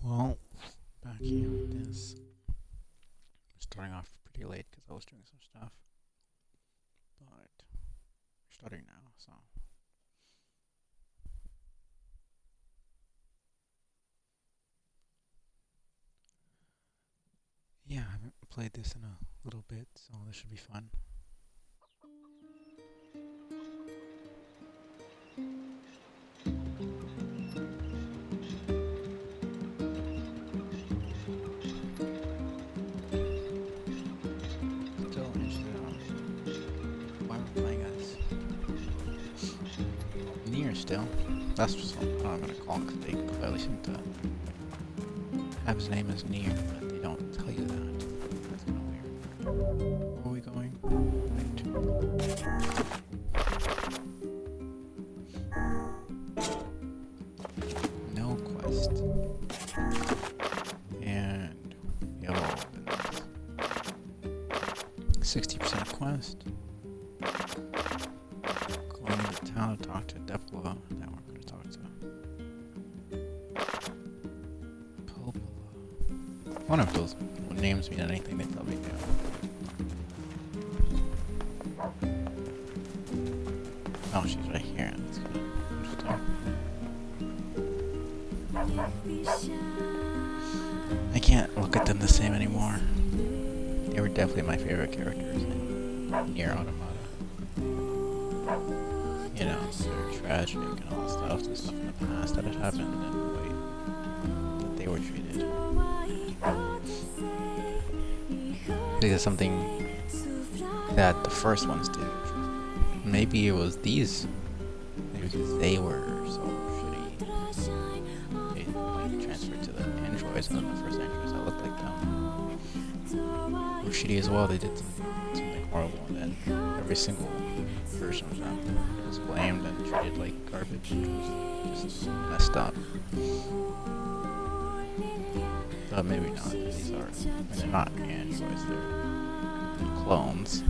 Well, back here with this. Starting off pretty late because I was doing some stuff. But we're starting now, so. Yeah, I haven't played this in a little bit, so this should be fun. Still interested on why we're playing as Nier still. That's just what I'm gonna call him because they clearly seem to have his name as Nier, but they don't tell you that. That's kind of weird. Where are we going? Right. No quest. And yellow opens. 60% quest. Going into town to talk to Depla. That we're going to talk to. Popola. One of those names mean anything, they probably do. Oh, she's right here. That's good. Interesting. I can't look at them the same anymore. They were definitely my favorite characters in Nier Automata. You know, they're tragic and all that stuff, the stuff in the past that had happened, and the way that they were treated. I think it's something that the first ones did. Maybe it was these. Maybe because they were so shitty. They like transferred to the androids, and then the first androids that looked like them were shitty as well. They did something horrible, and then every single version of them was blamed and treated like garbage, which was just messed up. But maybe not. These are, they're not androids. They're clones.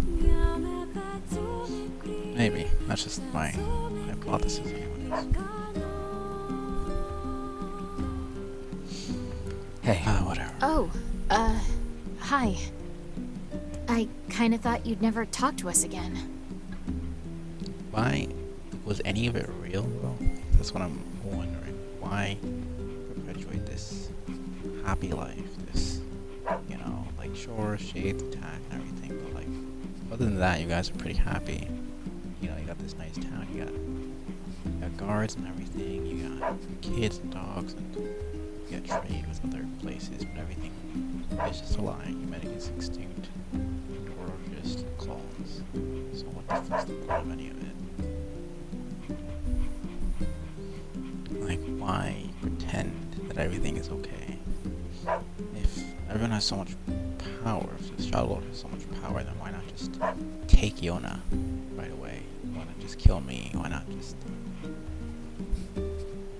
Maybe. That's just my hypothesis anyways. Hey. Whatever. Oh, hi. I kinda thought you'd never talk to us again. Why was any of it real, though? That's what I'm wondering. Why perpetuate this happy life? This, you know, like, sure, shades, attack, and everything, but, like, other than that, you guys are pretty happy. You know, you got this nice town, you got guards and everything, you got kids and dogs, and you got trade with other places, but everything is just a lie. Humanity is extinct. We're just clones. So what the fuck's the point of any of it? Like, why pretend that everything is okay? If everyone has so much power, if the Shadow Lord has so much power, then why not just take Yona right away? Why not just kill me? Why not just...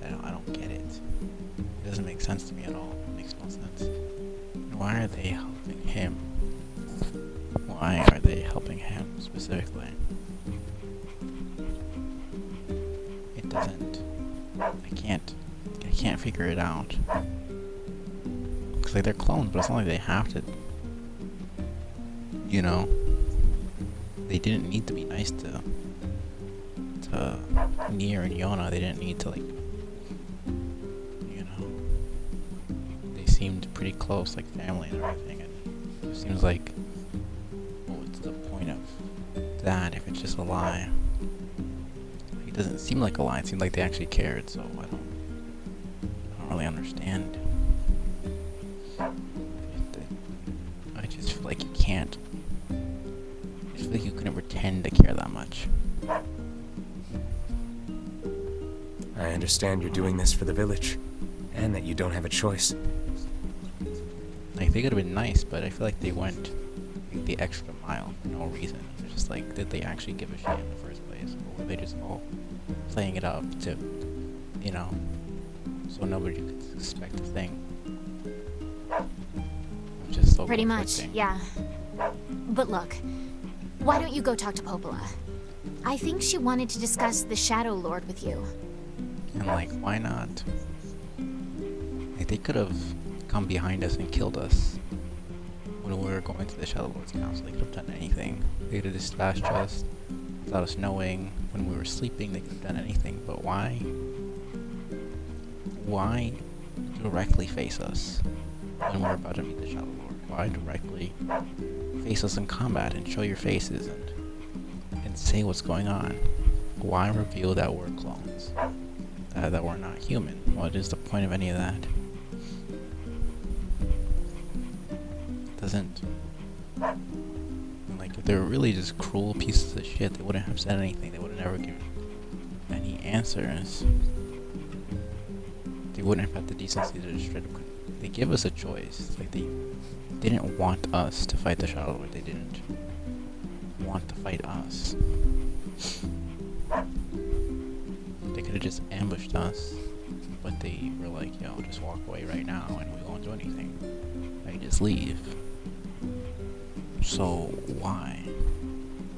I don't get it. It doesn't make sense to me at all. It makes no sense. And why are they helping him? Why are they helping him specifically? It doesn't... I can't figure it out. Because, like, they're clones, but it's not like they have to... You know... They didn't need to be nice to Nier and Yona. They didn't need to, like... You know... They seemed pretty close, like family and everything, and it seems like... What's the point of that if it's just a lie? It doesn't seem like a lie. It seemed like they actually cared, so I don't really understand. I just feel like you can't. I just feel like you couldn't pretend to care that much. I understand you're doing this for the village, and that you don't have a choice. Like, they could have been nice, but I feel like they went like, the extra mile for no reason. It's just like, did they actually give a shit in the first place? Or were they just all playing it up to, you know, so nobody could suspect a thing? so Pretty much, conflicting. yeah. But look, why don't you go talk to Popola? I think she wanted to discuss the Shadow Lord with you. And like, why not? Like, they could have come behind us and killed us when we were going to the Shadow Lord's council. They could have done anything. They could have dispatched us without us knowing. When we were sleeping, they could have done anything. But why? Why directly face us when we're about to meet the Shadow Lord? Why directly face us in combat and show your faces and say what's going on? Why reveal that we're clones? That we're not human? What is the point of any of that? Doesn't... Like, if they were really just cruel pieces of shit, they wouldn't have said anything. They would have never given any answers. They wouldn't have had the decency to just straight up... They give us a choice. Like, they didn't want us to fight the Shadow Lord. They didn't want to fight us. They could have just ambushed us, but they were like, yo, just walk away right now and we won't do anything. Like, just leave. So, why?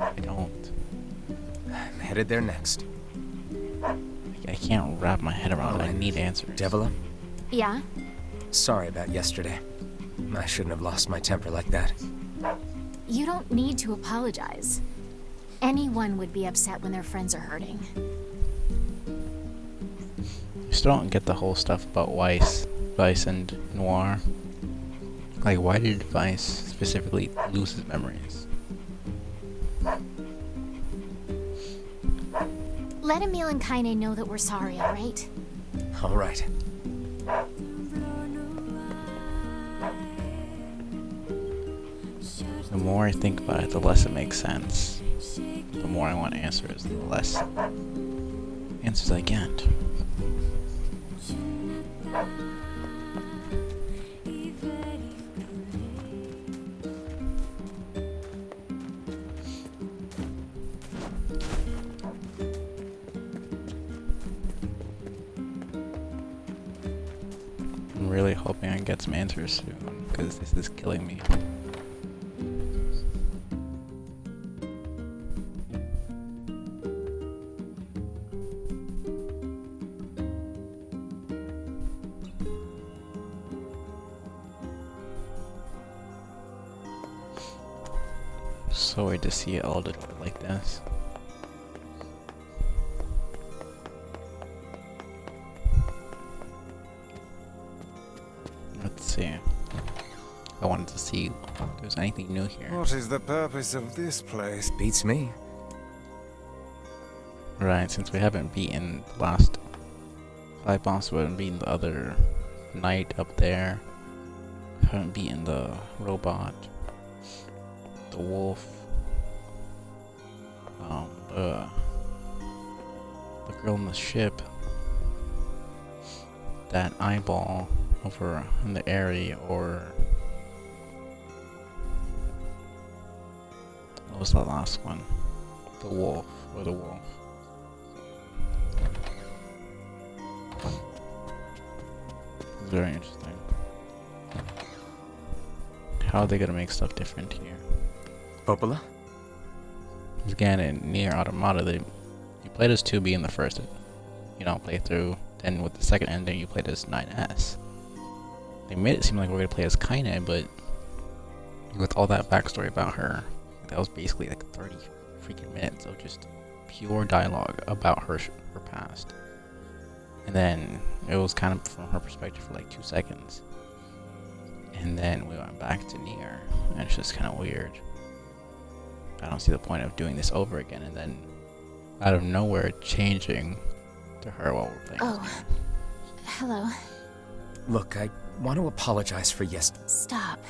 I don't... I'm headed there next. I can't wrap my head around it. I need answers. Devila, Yeah? sorry about yesterday. I shouldn't have lost my temper like that. You don't need to apologize. Anyone would be upset when their friends are hurting. I still don't get the whole stuff about Vice and Noir. Like, why did Vice specifically lose his memories? Let Emil and Kaine know that we're sorry, alright? All right. The more I think about it, the less it makes sense. The more I want answers, the less answers I get. I'm really hoping I get some answers soon, because this is killing me. So weird to see it all like this. Let's see. I wanted to see if there's anything new here. What is the purpose of this place? Beats me. Right, since we haven't beaten the last 5 bosses, we haven't beaten the other knight up there. Haven't beaten the robot, the wolf, the girl in the ship, that eyeball over in the area, or what was the last one? The wolf, or the wolf. It's very interesting. How are they gonna make stuff different here? Popola? Again, in Nier Automata, you played as 2B in the first, playthrough. Then with the second ending, you played as 9S. They made it seem like we're gonna play as Kaine, but with all that backstory about her, that was basically like 30 freaking minutes of just pure dialogue about her past. And then it was kind of from her perspective for like 2 seconds. And then we went back to Nier, and it's just kind of weird. I don't see the point of doing this over again, and then out of nowhere changing to her while we're playing. Oh. Hello. Look, I want to apologize for Stop.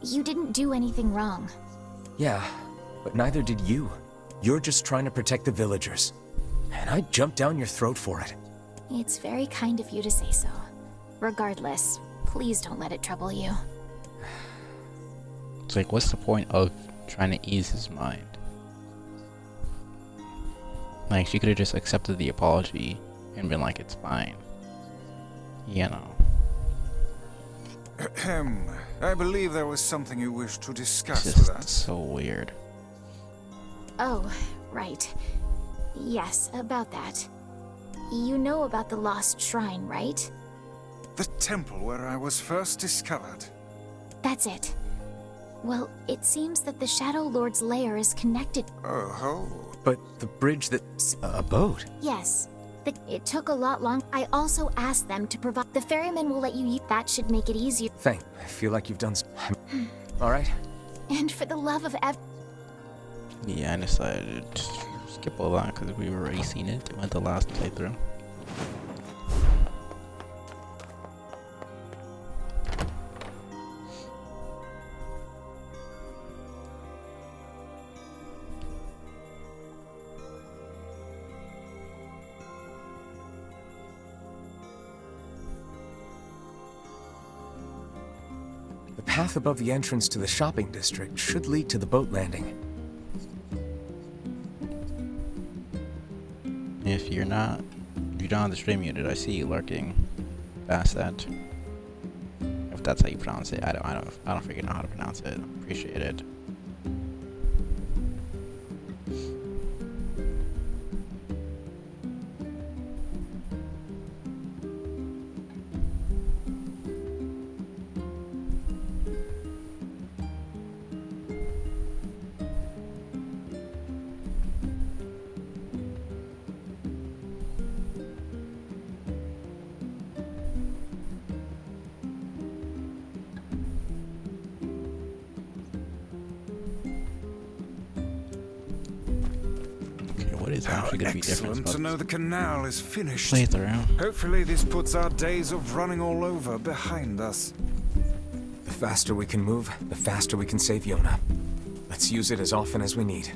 You didn't do anything wrong. Yeah, but neither did you. You're just trying to protect the villagers. And I jumped down your throat for it. It's very kind of you to say so. Regardless, please don't let it trouble you. It's like, what's the point of trying to ease his mind? Like, she could have just accepted the apology and been like, it's fine. You know. Ahem. I believe there was something you wished to discuss It's with just us. so weird. Oh, right. Yes, about that. You know about the lost shrine, right? The temple where I was first discovered. That's it. Well, it seems that the Shadow Lord's lair is connected. Oh, But the bridge that's a boat. Yes. It took a lot long. I also asked them to provide. The ferryman will let you use. That should make it easier. Thank. I feel like you've done. All right. And for the love of Yeah, I decided to skip all that because we were already seen it. It went the last playthrough. The path above the entrance to the shopping district should lead to the boat landing. If you're not on the stream muted, I see you lurking past that. If that's how you pronounce it, I don't freaking know how to pronounce it. Appreciate it. What is how actually going to be different excellent to about know the canal is finished. this playthrough? Hopefully this puts our days of running all over behind us. The faster we can move, the faster we can save Yona. Let's use it as often as we need.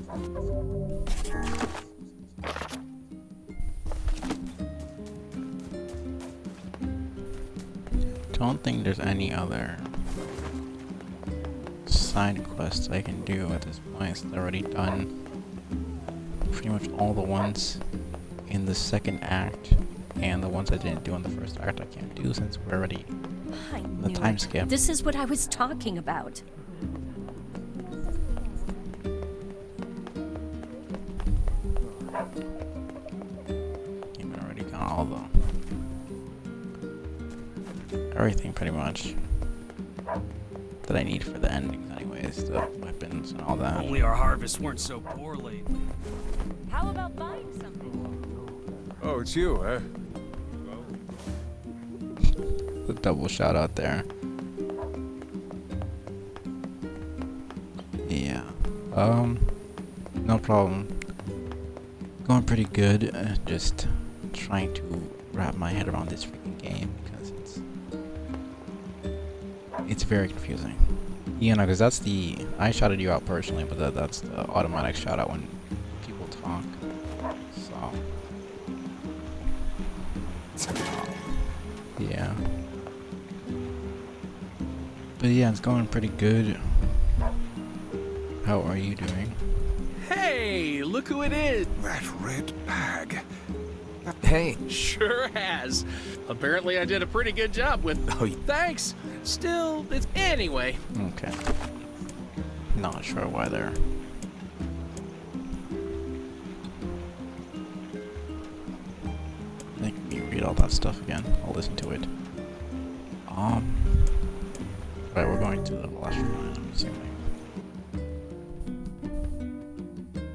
Don't think there's any other side quests I can do at this point. It's already done pretty much all the ones in the second act, and the ones I didn't do in the first act I can't do since we're already I the knew time it. skip. This is what I was talking about. I've already got all the everything pretty much that I need for the endings anyways, the weapons and all that. Only our harvests weren't so poor lately. How about buying something? Oh, it's you, eh? The double shout out there. Yeah. No problem. Going pretty good. Just trying to wrap my head around this freaking game because it's very confusing. You know, because that's the I shouted you out personally, but that's the automatic shout out when people talk. So yeah. But yeah, it's going pretty good. How are you doing? Hey, look who it is! That red bag. Hey. Sure has. Apparently I did a pretty good job with... Oh, Thanks. Still, it's... Anyway. Okay. Not sure why they're... making me read all that stuff again. I'll listen to it. Right, we're going to the last one, I'm assuming.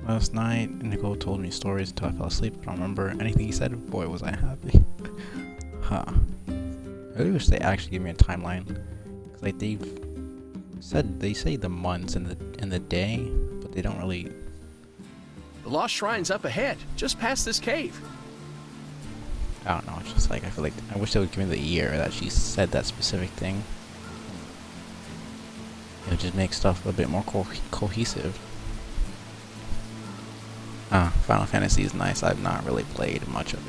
Last night, Nicole told me stories until I fell asleep. I don't remember anything he said. Boy, was I happy. Huh. I really wish they actually give me a timeline. Cause like they say the months and the day, but they don't really. The lost shrine's up ahead, just past this cave. I don't know. It's just like I feel like I wish they would give me the year that she said that specific thing. It would just make stuff a bit more cohesive. Final Fantasy is nice. I've not really played much of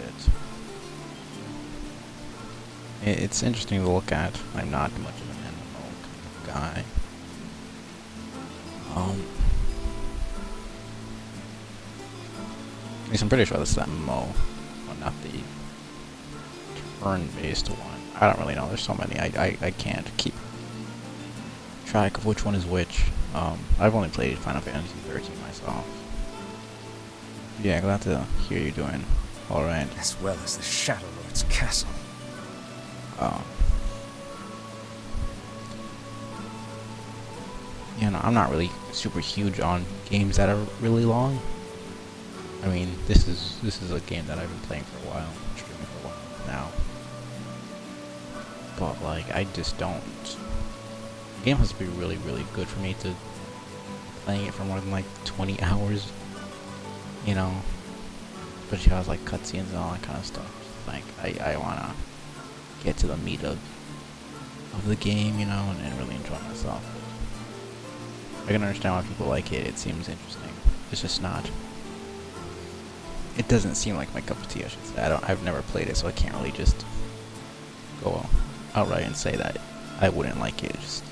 it. It's interesting to look at. I'm not much of an MMO guy. At least I'm pretty sure that's the MMO, well, not the turn-based one. I don't really know. There's so many. I can't keep track of which one is which. I've only played Final Fantasy 13 myself. Yeah, glad to hear you're doing alright. As well as the Shadow Lord's castle. You know, I'm not really super huge on games that are really long. I mean, this is a game that I've been playing for a while, streaming for a while now. But like, I just don't. The game has to be really, really good for me to playing it for more than like 20 hours. You know, especially how it's like cutscenes and all that kind of stuff. Like, I wanna get to the meat of the game, you know, and really enjoy myself. I can understand why people like it. It seems interesting. It's just not. It doesn't seem like my cup of tea, I should say. I've never played it, so I can't really just go outright and say that I wouldn't like it. Just,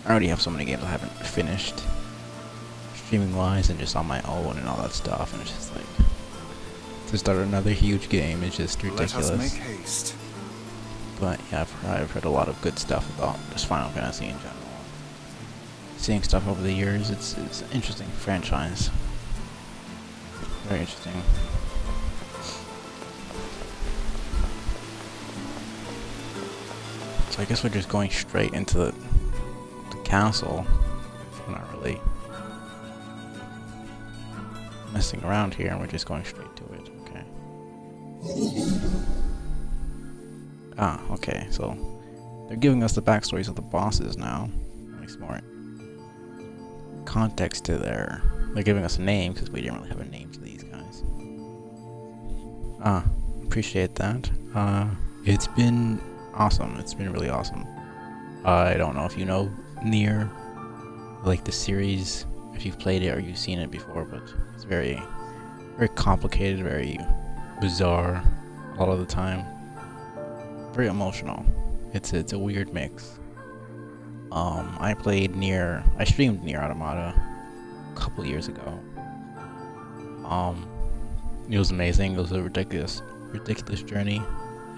I already have so many games I haven't finished, streaming wise and just on my own and all that stuff, and it's just like, to start another huge game is just ridiculous. Let us make haste. But yeah, I've heard a lot of good stuff about just Final Fantasy in general. Seeing stuff over the years, it's an interesting franchise. Very interesting. So I guess we're just going straight into the castle. We're not really messing around here, and we're just going straight to it. Okay. Ah, okay. So they're giving us the backstories of the bosses now. Makes more context to their. They're giving us a name because we didn't really have a name to these guys. Appreciate that. It's been awesome. It's been really awesome. I don't know if you know Nier, like the series, if you've played it or you've seen it before, but it's very, very complicated, very bizarre a lot of the time. Very emotional. It's a weird mix. I streamed Nier Automata a couple years ago. It was amazing. It was a ridiculous journey,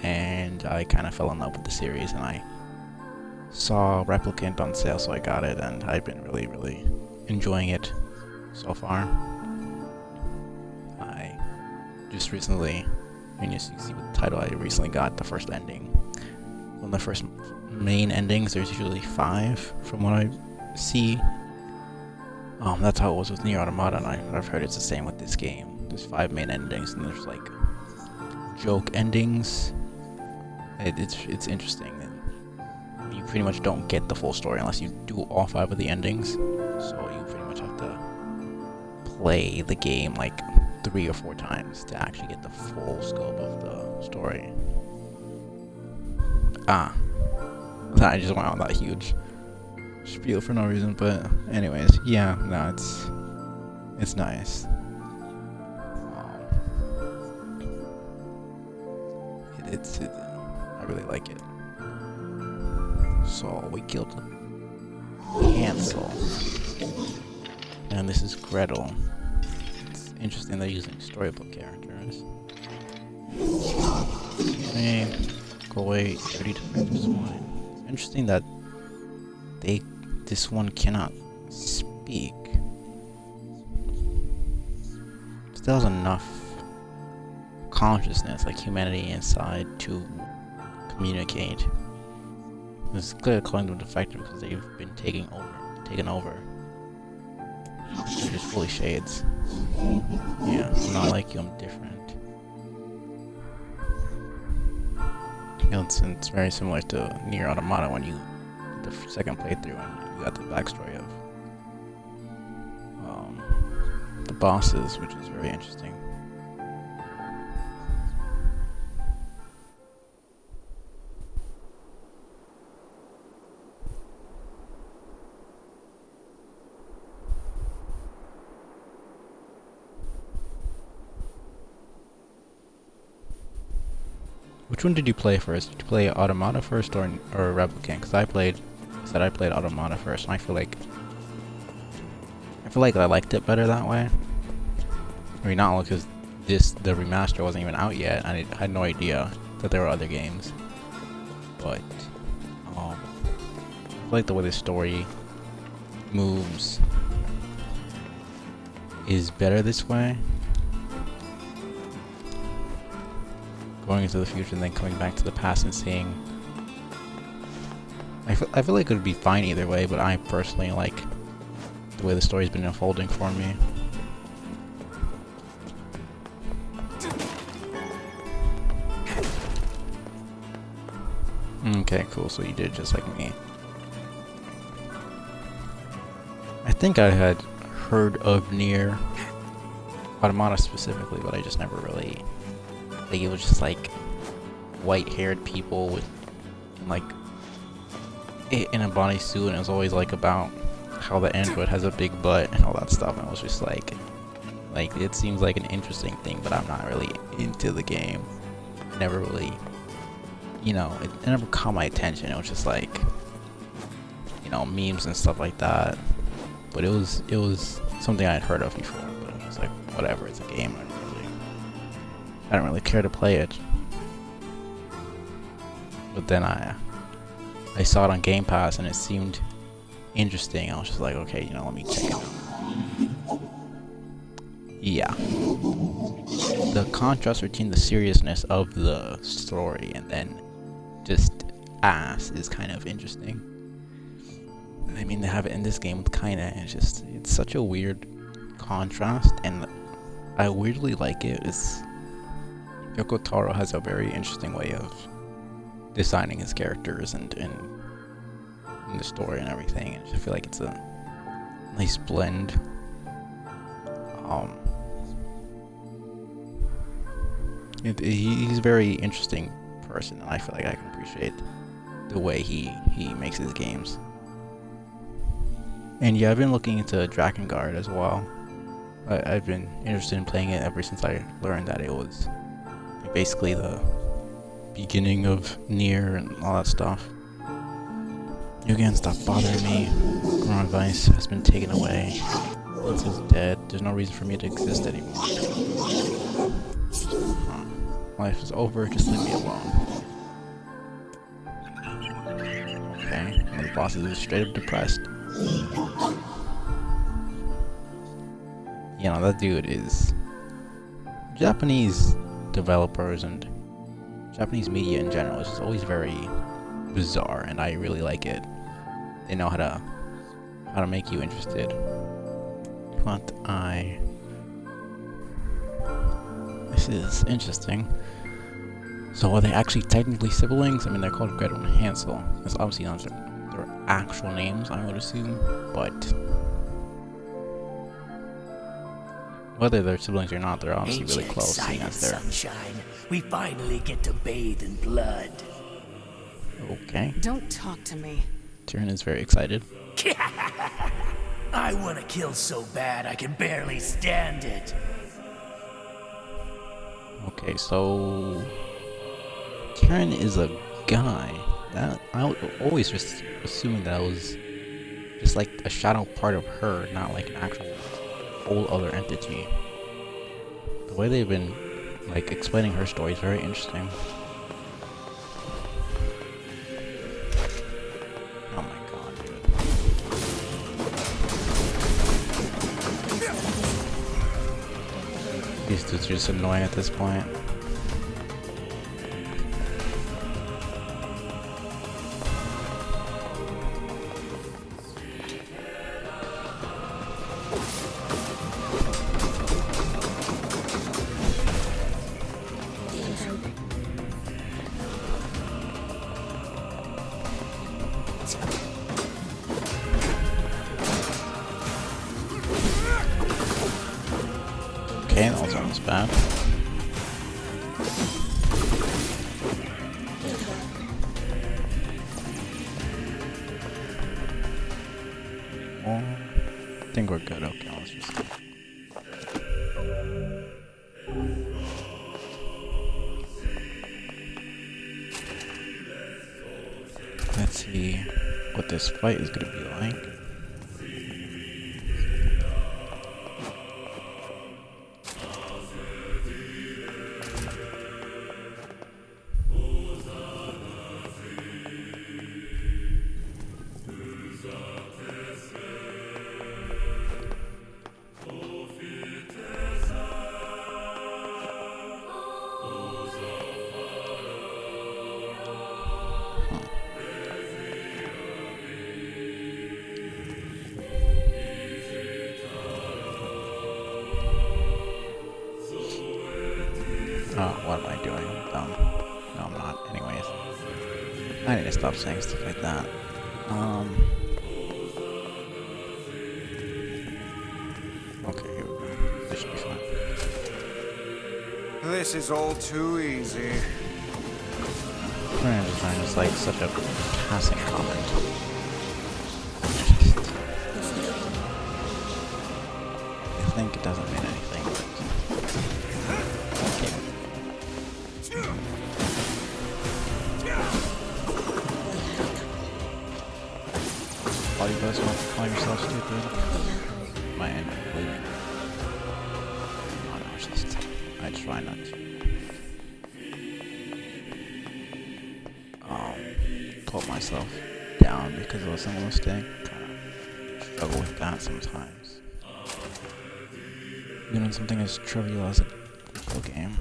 and I kind of fell in love with the series, and I saw Replicant on sale, so I got it, and I've been really, really enjoying it so far. I just recently, I mean, you see with the title, I recently got the first ending. One of the first main endings. There's usually 5 from what I see. That's how it was with Nier Automata, and I've heard it's the same with this game. There's 5 main endings, and there's like joke endings. It's interesting. And you pretty much don't get the full story unless you do all 5 of the endings. So you pretty much have to play the game like 3 or 4 times to actually get the full scope of the story. I just went on that huge spiel for no reason, but anyways, yeah, no, it's nice. I really like it. So we killed Hansel, and this is Gretel. It's interesting they're using storybook characters. Okay, go away, dirty defensive swine. It's interesting that this one cannot speak. Still has enough consciousness, like humanity inside, to communicate. It's clearly calling them defective because they've been taken over. They're just fully shades. Yeah, I'm not like you, I'm different. You know, it's very similar to Nier Automata when you did the second playthrough and you got the backstory of the bosses, which is very interesting. Which one did you play first? Did you play Automata first or Replicant? Because I played Automata first, and I feel like I liked it better that way. I mean, not only because the remaster wasn't even out yet, and I had no idea that there were other games. But I feel like the way the story moves is better this way. Going into the future and then coming back to the past and seeing. I feel like it would be fine either way, but I personally like the way the story's been unfolding for me. Okay, cool, so you did just like me. I think I had heard of Nier Automata specifically, but I just never really, like, it was just like white-haired people with like in a bodysuit, and it was always like about how the android has a big butt and all that stuff, and I was just like it seems like an interesting thing, but I'm not really into the game. Never really, you know, it never caught my attention. It was just like, you know, memes and stuff like that. But it was something I had heard of before, but it was like, whatever, it's a game. I don't really care to play it. But then I saw it on Game Pass and it seemed interesting. I was just like, okay, you know, let me check it out. Yeah. The contrast between the seriousness of the story and then just ass is kind of interesting. I mean, they have it in this game with kinda, and it's such a weird contrast, and I weirdly like it. Yoko Taro has a very interesting way of designing his characters and the story and everything, and I feel like it's a nice blend. He's a very interesting person, and I feel like I can appreciate the way he makes his games. And yeah, I've been looking into Dragon Guard as well. I've been interested in playing it ever since I learned that it was basically the beginning of Nier and all that stuff. Yugen, stop bothering me. Ground Vice has been taken away. This is dead. There's no reason for me to exist anymore. Life is over, just leave me alone. Okay, and the boss is straight up depressed. You know, that dude is... Japanese developers and Japanese media in general is just always very bizarre, and I really like it. They know how to make you interested. But this is interesting. So are they actually technically siblings? I mean, they're called Gretel and Hansel. That's obviously not their actual names, I would assume, but whether they're siblings or not, they're obviously really close. Seeing as they're... Sunshine, we finally get to bathe in blood. Okay. Don't talk to me. Tyrion is very excited. I want to kill so bad I can barely stand it. Okay, so Tyrion is a guy. That I was always just assuming that was just like a shadow part of her, not like an actual whole other entity. The way they've been like explaining her story is very interesting. Oh my god, dude. These dudes are just annoying at this point. Okay, that was almost bad. I think we're good. Okay, let's just... Let's see what this fight is gonna be like. Oh, what am I doing? I'm dumb. No, I'm not. Anyways. I need to stop saying stuff like that. Okay, here we go. This should be fine. This is all too easy. Grand design is like such a passing comment. I think it doesn't mean anything, but... All you guys want to call yourself stupid? My end up bleeding. Oh no, it's just... I try not to. Put myself down because of a single mistake. Kind of struggle with that sometimes. Even on something as trivial as a video game.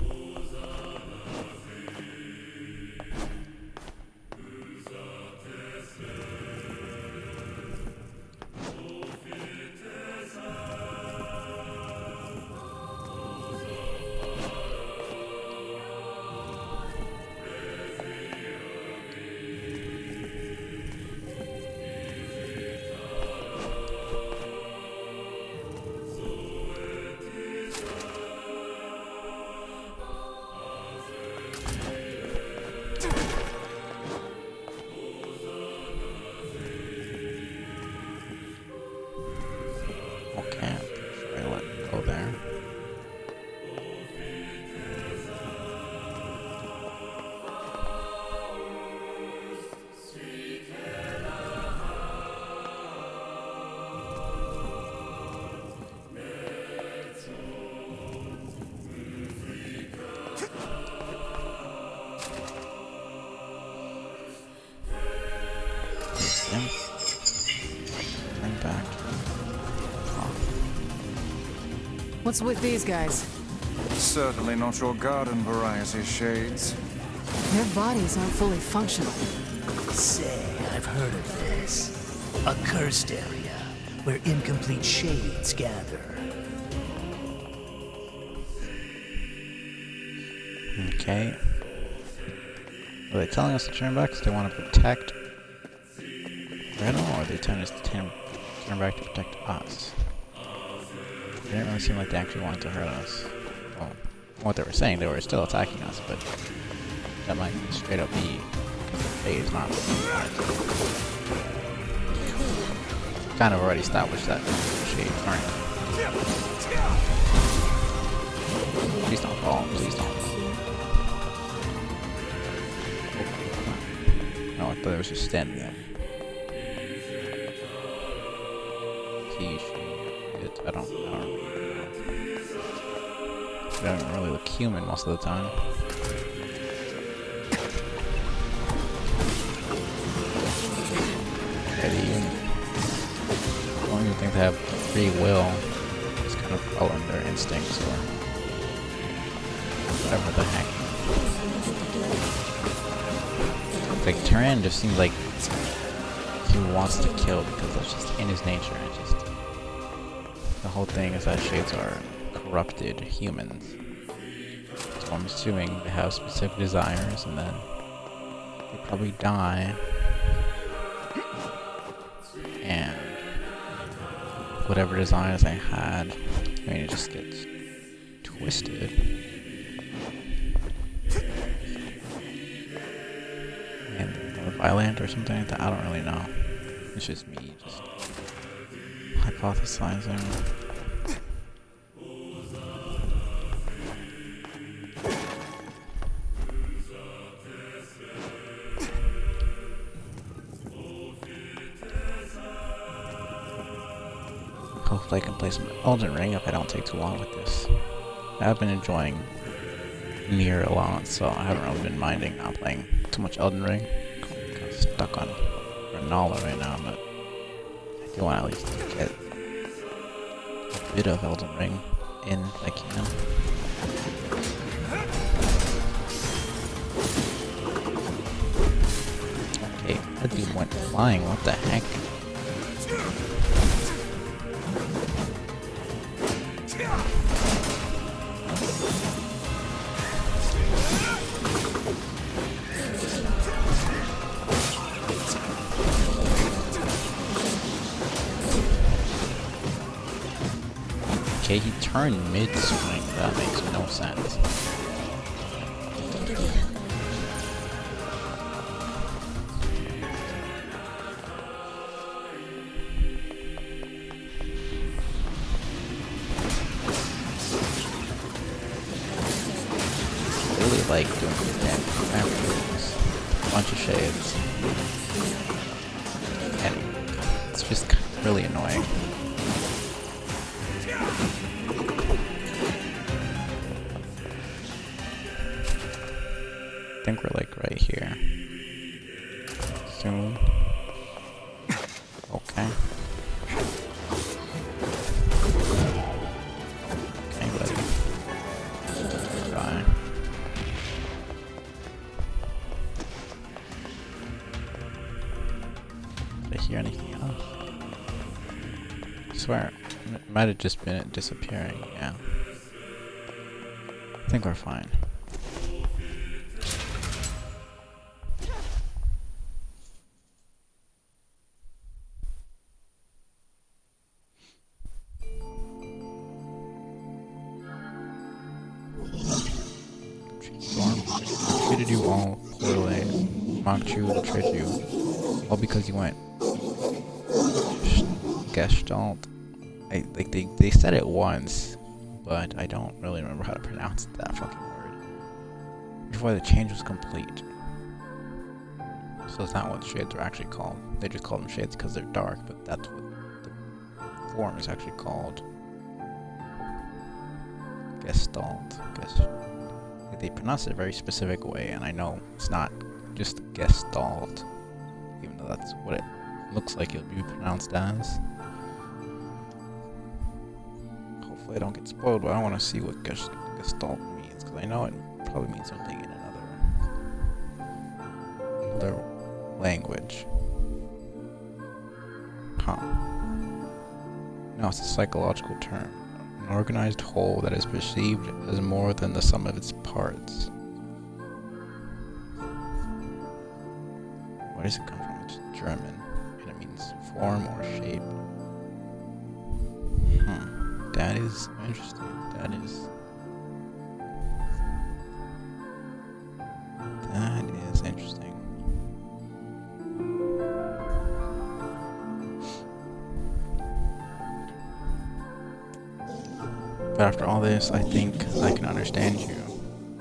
Okay, I'm pretty sure I let it go there. Yeah. Bring back. What's with these guys? Certainly not your garden variety, Shades. Their bodies aren't fully functional. Say, I've heard of this. A cursed area where incomplete shades gather. Okay. Are they telling us to turn back because they want to protect Riddle, or are they telling us to turn back to protect us? It didn't really seem like they actually wanted to hurt us. Well, from what they were saying, they were still attacking us, but that might straight up be because the phase not. Kind of already established that shade, aren't you? Please don't fall, please don't. No, I thought it was just standing there. I don't really know. They don't really look human most of the time. I don't even think they have free will. Just kind of following their instincts or whatever the heck. Like Tyrann just seems like he wants to kill because that's just in his nature. It just the whole thing is that shades are corrupted humans. So I'm assuming they have specific desires and then they probably die. And whatever desires they had, I mean, it just gets twisted. And they're more violent or something like that. I don't really know. It's just me just hypothesizing. Hopefully I can play some Elden Ring if I don't take too long with this. I've been enjoying Nier a lot, so I haven't really been minding not playing too much Elden Ring. I'm kind of stuck on Renala right now, but I do want to at least get a bit of Elden Ring in if I can. Okay, that dude went flying, what the heck? Okay, he turned mid-swing. That makes no sense. Really like doing that afterwards. Bunch of shades. And it's just really annoying. I think we're like right here. Soon. Okay. Okay, buddy. Bye. Did I hear anything else? I swear, it might have just been it disappearing, yeah. I think we're fine. Treated you all poorly, mocked you, betrayed you, all because you went Gestalt. They said it once, but I don't really remember how to pronounce that fucking word. Before the change was complete. So it's not what shades are actually called. They just call them shades because they're dark, but that's what the form is actually called. Gestalt. They pronounce it a very specific way, and I know it's not just Gestalt, even though that's what it looks like it'll be pronounced as. Hopefully I don't get spoiled, but I want to see what Gestalt means, because I know it probably means something in another language. Huh. No, it's a psychological term. An organized whole that is perceived as more than the sum of its parts. Where does it come from? It's German, and it means form or shape. That is interesting. That is interesting. But after all this, I think I can understand you.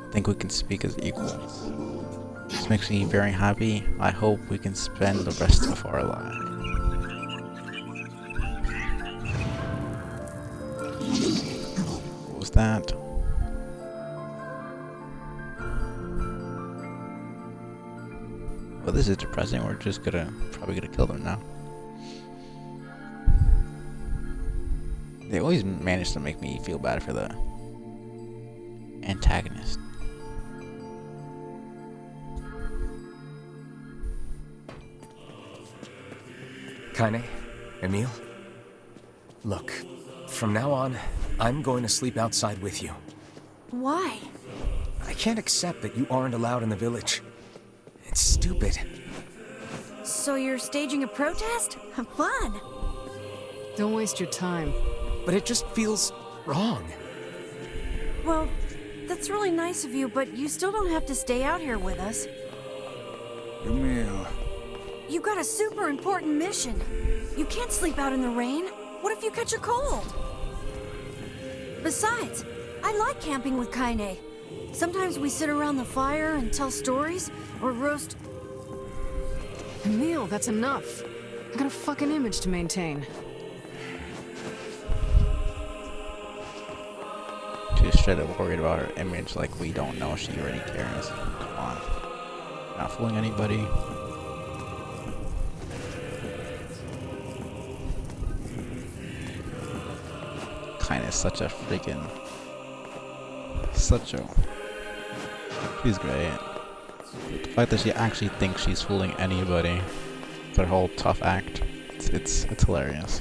I think we can speak as equals. This makes me very happy. I hope we can spend the rest of our lives. What was that? Well, this is depressing. We're just probably gonna kill them now. They always manage to make me feel bad for the antagonist. Kaine, Emile, look, from now on, I'm going to sleep outside with you. Why? I can't accept that you aren't allowed in the village. It's stupid. So you're staging a protest? Fun! Don't waste your time. But it just feels wrong. Well, that's really nice of you, but you still don't have to stay out here with us. Emile. You got a super important mission. You can't sleep out in the rain. What if you catch a cold? Besides, I like camping with Kaine. Sometimes we sit around the fire and tell stories, or roast... Emile, that's enough. I got a fucking image to maintain. Too straight up worried about her image like we don't know she already cares. Come on. Not fooling anybody. Kinda such a freaking... She's great. The fact that she actually thinks she's fooling anybody. Her whole tough act. It's hilarious.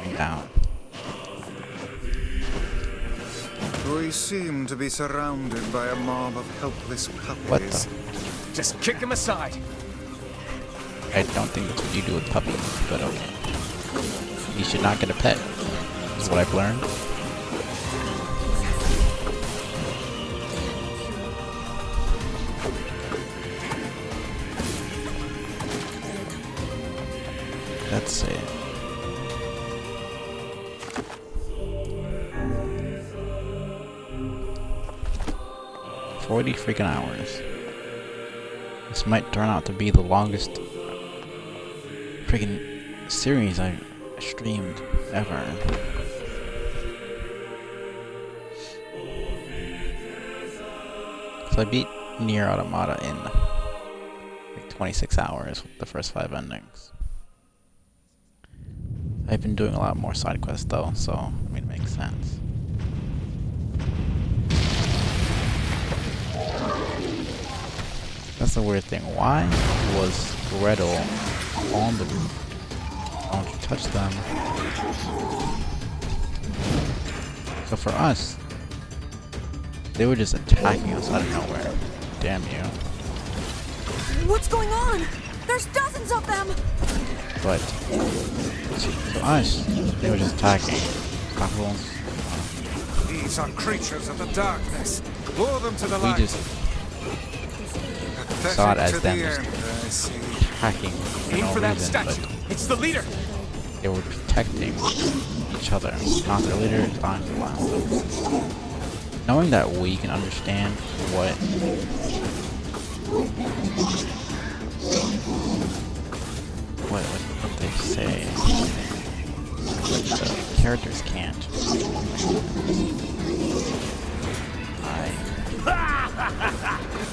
going down. We seem to be surrounded by a mob of helpless What puppies. the? Just kick him aside. I don't think that's what you do with puppies, but okay. You should not get a pet, is what I've learned. That's it. $40 freaking hours. This might turn out to be the longest freaking series I've streamed ever. So I beat Nier Automata in like 26 hours with the first 5 endings. I've been doing a lot more side quests though, so I mean it makes sense. That's the weird thing. Why was Gretel on the roof? Don't you touch them. So for us, they were just attacking us out of nowhere. Damn you. What's going on? There's dozens of them! But for us, they were just attacking. These are creatures of the darkness. Lure them to the We light. just saw it as To them the just end, I see. attacking for Aim no for that reason, statue. but It's the leader. they were protecting each other, not their leader, not the last. Knowing that we can understand what they say, but the characters can't.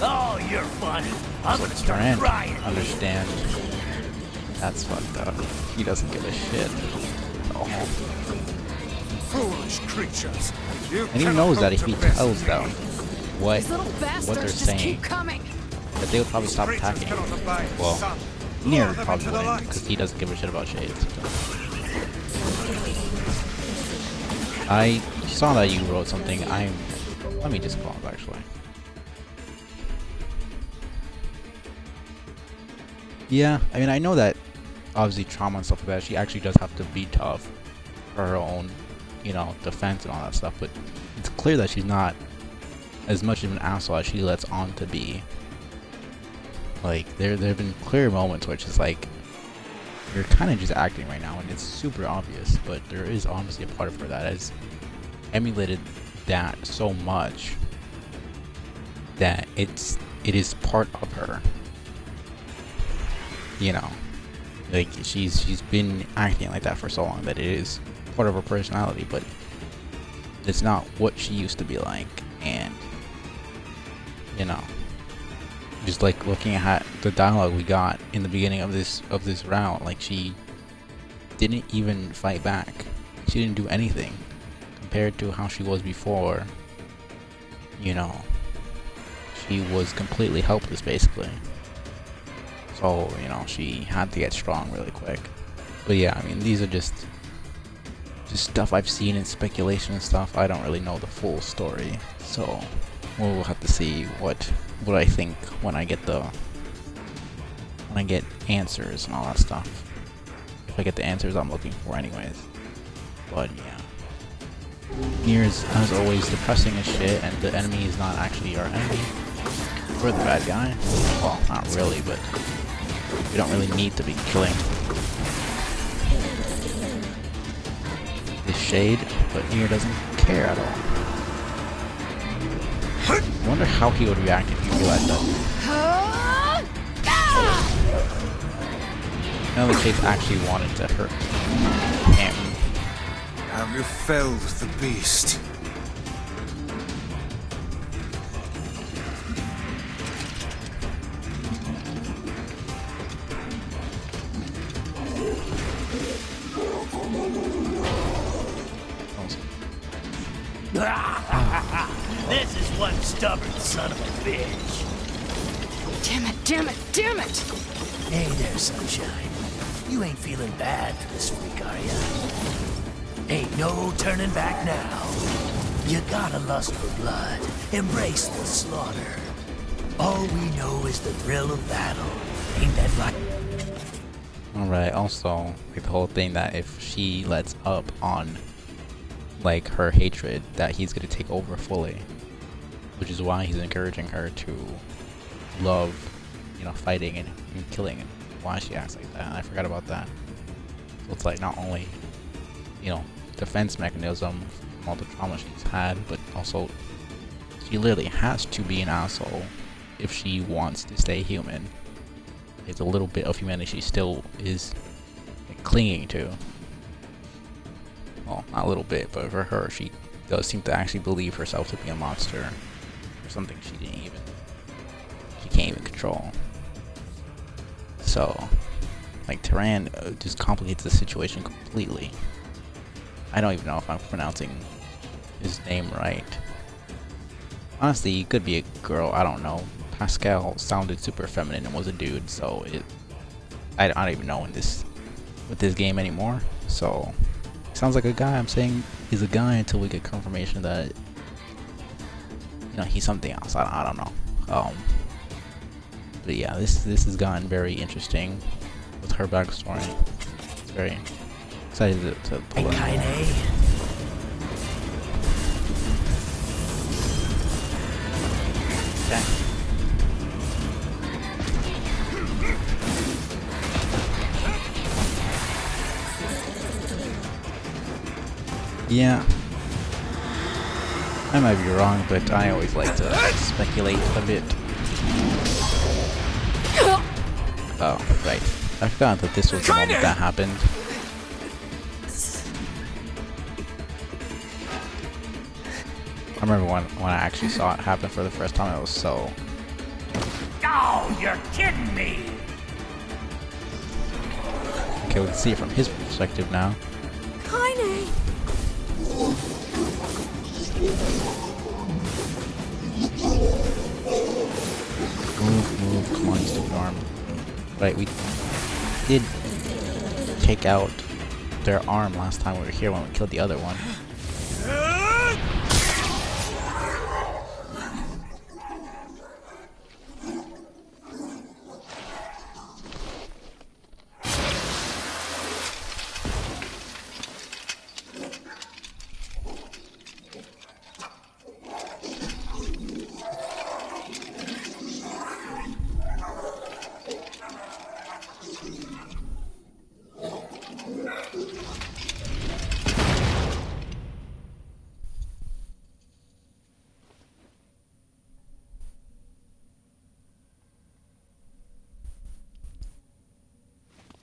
Oh, you're funny. I'm So gonna start Durant crying. understand. That's fucked up. He doesn't give a shit. Oh. Foolish creatures. You And he cannot knows that hope if he to best tells me. them what These little bastards they're just saying, keep coming. that they would probably These stop creatures attacking. cannot abide the Well, sun. Nier Lure them probably into the wouldn't, light. because he doesn't give a shit about shades. I saw that you wrote something. Let me just pause actually. Yeah, I mean I know that obviously trauma and stuff like that, she actually does have to be tough for her own, you know, defense and all that stuff, but it's clear that she's not as much of an asshole as she lets on to be. Like there have been clear moments where it's just like you're kind of just acting right now, and it's super obvious, but there is obviously a part of her that has emulated that so much that it is part of her. You know, like she's been acting like that for so long that it is part of her personality, but it's not what she used to be like. And you know, just like looking at the dialogue we got in the beginning of this round, like she didn't even fight back. She didn't do anything compared to how she was before. You know, she was completely helpless basically. So, you know, she had to get strong really quick. But yeah, I mean, these are just stuff I've seen in speculation and stuff. I don't really know the full story. So, we'll have to see what I think when I get answers and all that stuff. If I get the answers I'm looking for anyways. But yeah. Nier is, as always, depressing as shit, and the enemy is not actually our enemy. We're the bad guy. Well, not really, but we don't really need to be killing this shade, but Nier doesn't care at all. I wonder how he would react if he realized that. None of the shades actually wanted to hurt him. Have you felled the beast? This is one stubborn son of a bitch. Damn it, damn it, damn it! Hey there, sunshine. You ain't feeling bad for this freak, are ya? Ain't no turning back now. You gotta lust for blood. Embrace the slaughter. All we know is the thrill of battle. Ain't that right? Alright, also, like the whole thing that if she lets up on, like, her hatred, that he's gonna take over fully. Which is why he's encouraging her to love, you know, fighting and killing, and why she acts like that. And I forgot about that. So it's like not only, you know, defense mechanism from all the trauma she's had, but also she literally has to be an asshole if she wants to stay human. It's a little bit of humanity she still is like, clinging to. Well, not a little bit, but for her, she does seem to actually believe herself to be a monster, or something she can't even control. So, like, Tyran just complicates the situation completely. I don't even know if I'm pronouncing his name right. Honestly, he could be a girl, I don't know. Pascal sounded super feminine and was a dude, so I don't even know with this game anymore. So, he sounds like a guy. I'm saying he's a guy until we get confirmation that, you know, he's something else. I don't know. But yeah, this has gotten very interesting with her backstory. It's very excited to pull it. Okay. Yeah, I might be wrong, but I always like to speculate a bit. Oh, right. I forgot that this was the moment that happened. I remember when I actually saw it happen for the first time, it was so... Oh, you're kidding me! Okay, we can see it from his perspective now. Kaine! Move, come on, you stupid arm. Right, we did take out their arm last time we were here when we killed the other one.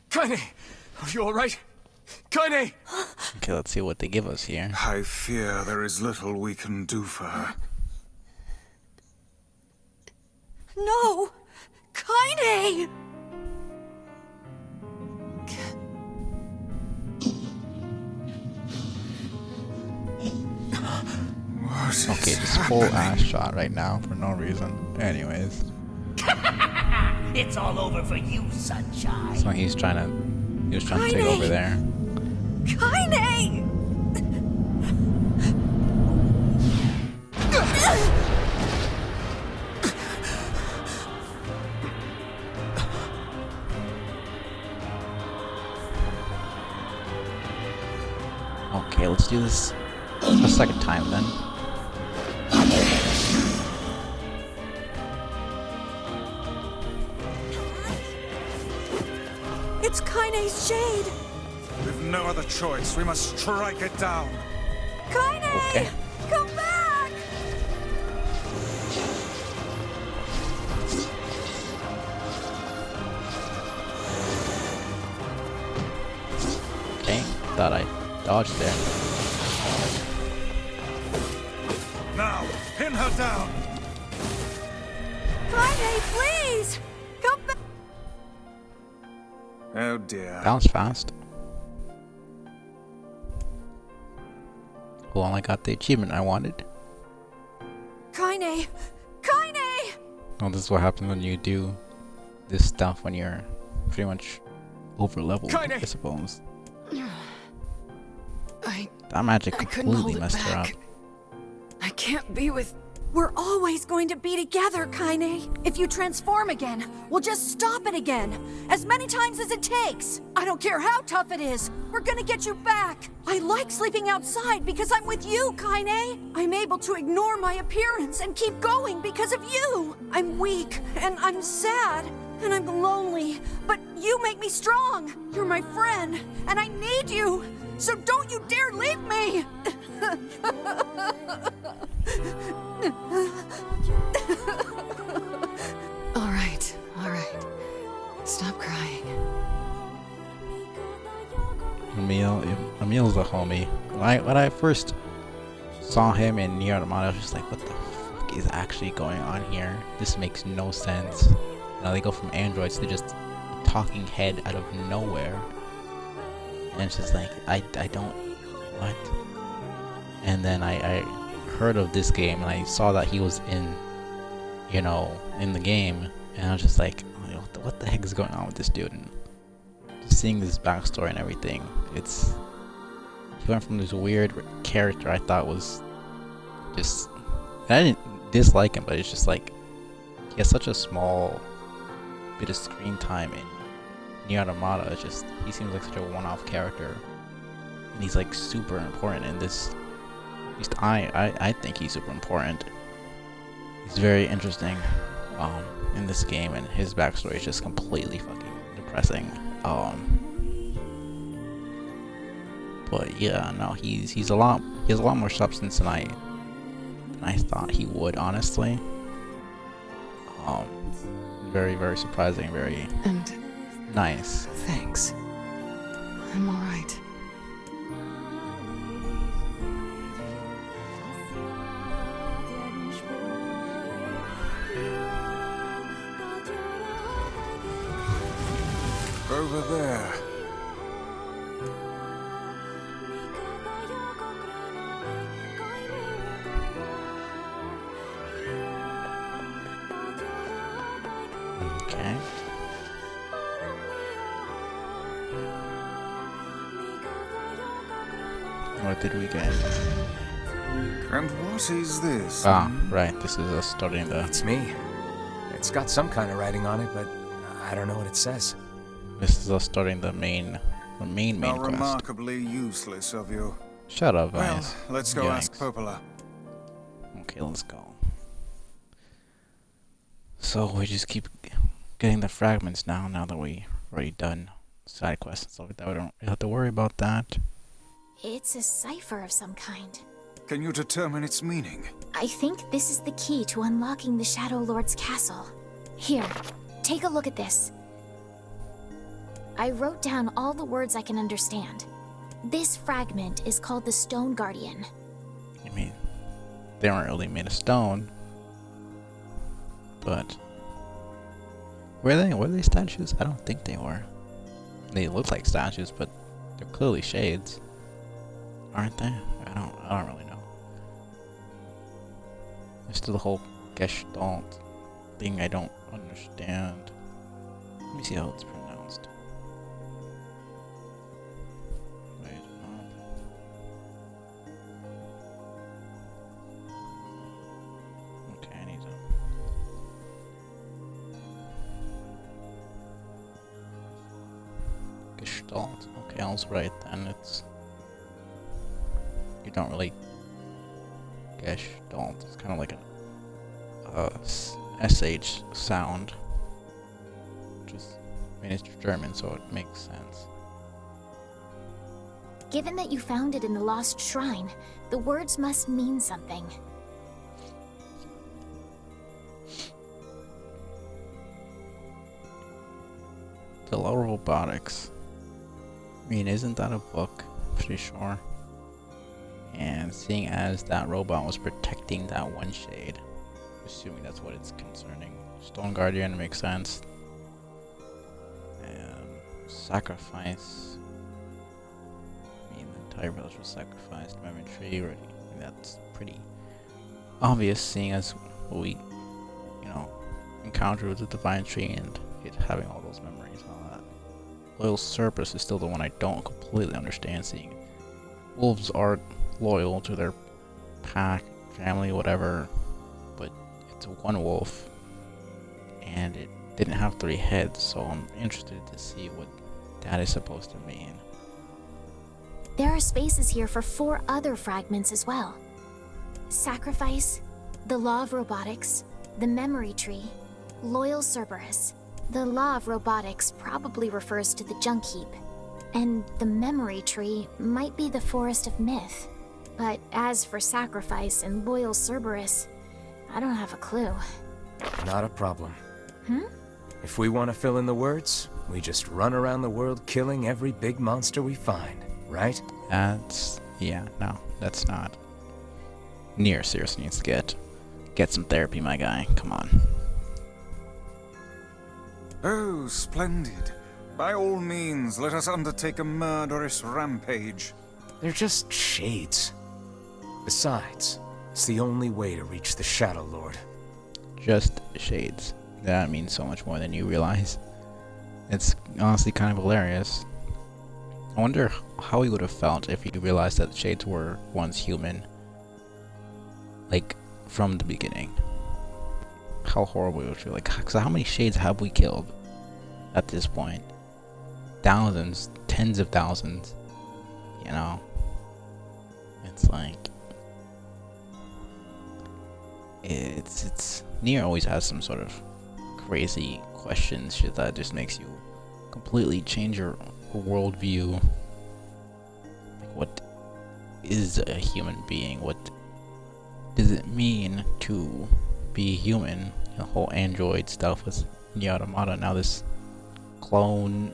Kaine! Are you alright? Kaine! Okay, let's see what they give us here. I fear there is little we can do for her. No! Kaine! Okay, just full ass shot right now for no reason. Anyways. It's all over for you, sunshine. So he was trying to take over there. Kaine! Okay, let's do this a second time then. It's Kaine's shade! We've no other choice. We must strike it down. Kaine! Okay. Come back! Okay, thought I dodged there. Now, pin her down. Kaine, please! Come back! Oh dear. That was fast. Well, I got the achievement I wanted. Kaine! Kaine! Well, this is what happens when you do this stuff when you're pretty much over leveled, Kaine! I suppose. I That magic I couldn't hold completely it messed her up. back. I can't be with... We're always going to be together, Kaine. If you transform again, we'll just stop it again. As many times as it takes. I don't care how tough it is. We're gonna get you back. I like sleeping outside because I'm with you, Kaine. I'm able to ignore my appearance and keep going because of you. I'm weak, and I'm sad, and I'm lonely. But you make me strong. You're my friend, and I need you. So don't you dare leave me! All right. Stop crying. Emil's the homie. When I first saw him in Nier Replicant, I was just like, what the fuck is actually going on here? This makes no sense. You know, they go from androids to just a talking head out of nowhere. And it's just like, I don't... What? And then I heard of this game, and I saw that he was in, you know, in the game, and I was just like, oh, what the heck is going on with this dude? And just seeing this backstory and everything, he went from this weird character I thought was just, I didn't dislike him, but it's just like, he has such a small bit of screen time in Nier Replicant. It's just, he seems like such a one-off character, and he's like super important in this. At least I think he's super important. He's very interesting in this game, and his backstory is just completely fucking depressing. But yeah, no, he has a lot more substance than I thought he would, honestly. Very, very surprising, very And nice. thanks. I'm all right. Over there. Okay. What did we get? And what is this? Ah, right. This is us starting the. It's me. It's got some kind of writing on it, but I don't know what it says. This is us starting the main How quest. remarkably useless of you. Shut up, Well, guys. let's go ask Yikes. Popola. Okay, let's go. So we just keep getting the fragments now that we already done side quests and stuff like that. We don't have to worry about that. It's a cipher of some kind. Can you determine its meaning? I think this is the key to unlocking the Shadow Lord's castle. Here, take a look at this. I wrote down all the words I can understand. This fragment is called the Stone Guardian. I mean, they weren't really made of stone, but were they statues? I don't think they were. They look like statues, but they're clearly shades, aren't they? I don't really know. There's still the whole Gestalt thing I don't understand. Let me see how it's pronounced. Wait, okay, I need to. Gestalt. Okay, I was right then. You don't really Gestalt. It's kind of like a SH sound. I mean, it's German, so it makes sense. Given that you found it in the lost shrine, the words must mean something. The Low Robotics. I mean, isn't that a book? Pretty sure. And seeing as that robot was protecting that one shade, assuming that's what it's concerning. Stone Guardian makes sense. And sacrifice. I mean, the entire village was sacrificed. Memory tree already. I mean, that's pretty obvious, seeing as we, encountered with the divine tree and it having all those memories and all that. Loyal Cerberus is still the one I don't completely understand, seeing wolves are loyal to their pack, family, whatever, but it's one wolf, and it didn't have 3 heads, so I'm interested to see what that is supposed to mean. There are spaces here for 4 other fragments as well. Sacrifice, the Law of Robotics, the Memory Tree, Loyal Cerberus. The Law of Robotics probably refers to the Junk Heap, and the Memory Tree might be the Forest of Myth. But as for Sacrifice and Loyal Cerberus, I don't have a clue. Not a problem. If we want to fill in the words, we just run around the world killing every big monster we find, right? No, that's not. Nier seriously needs to get some therapy, my guy. Come on. Oh, splendid. By all means, let us undertake a murderous rampage. They're just shades. Besides, it's the only way to reach the Shadow Lord. Just shades. That means so much more than you realize. It's honestly kind of hilarious. I wonder how he would have felt if he realized that shades were once human. Like, from the beginning. How horrible it would feel. Like, so how many shades have we killed at this point? Thousands, tens of thousands. You know? It's like... It's Nier always has some sort of crazy questions, shit that just makes you completely change your worldview. Like, what is a human being? What does it mean to be human? The whole android stuff with Nier Automata, now this clone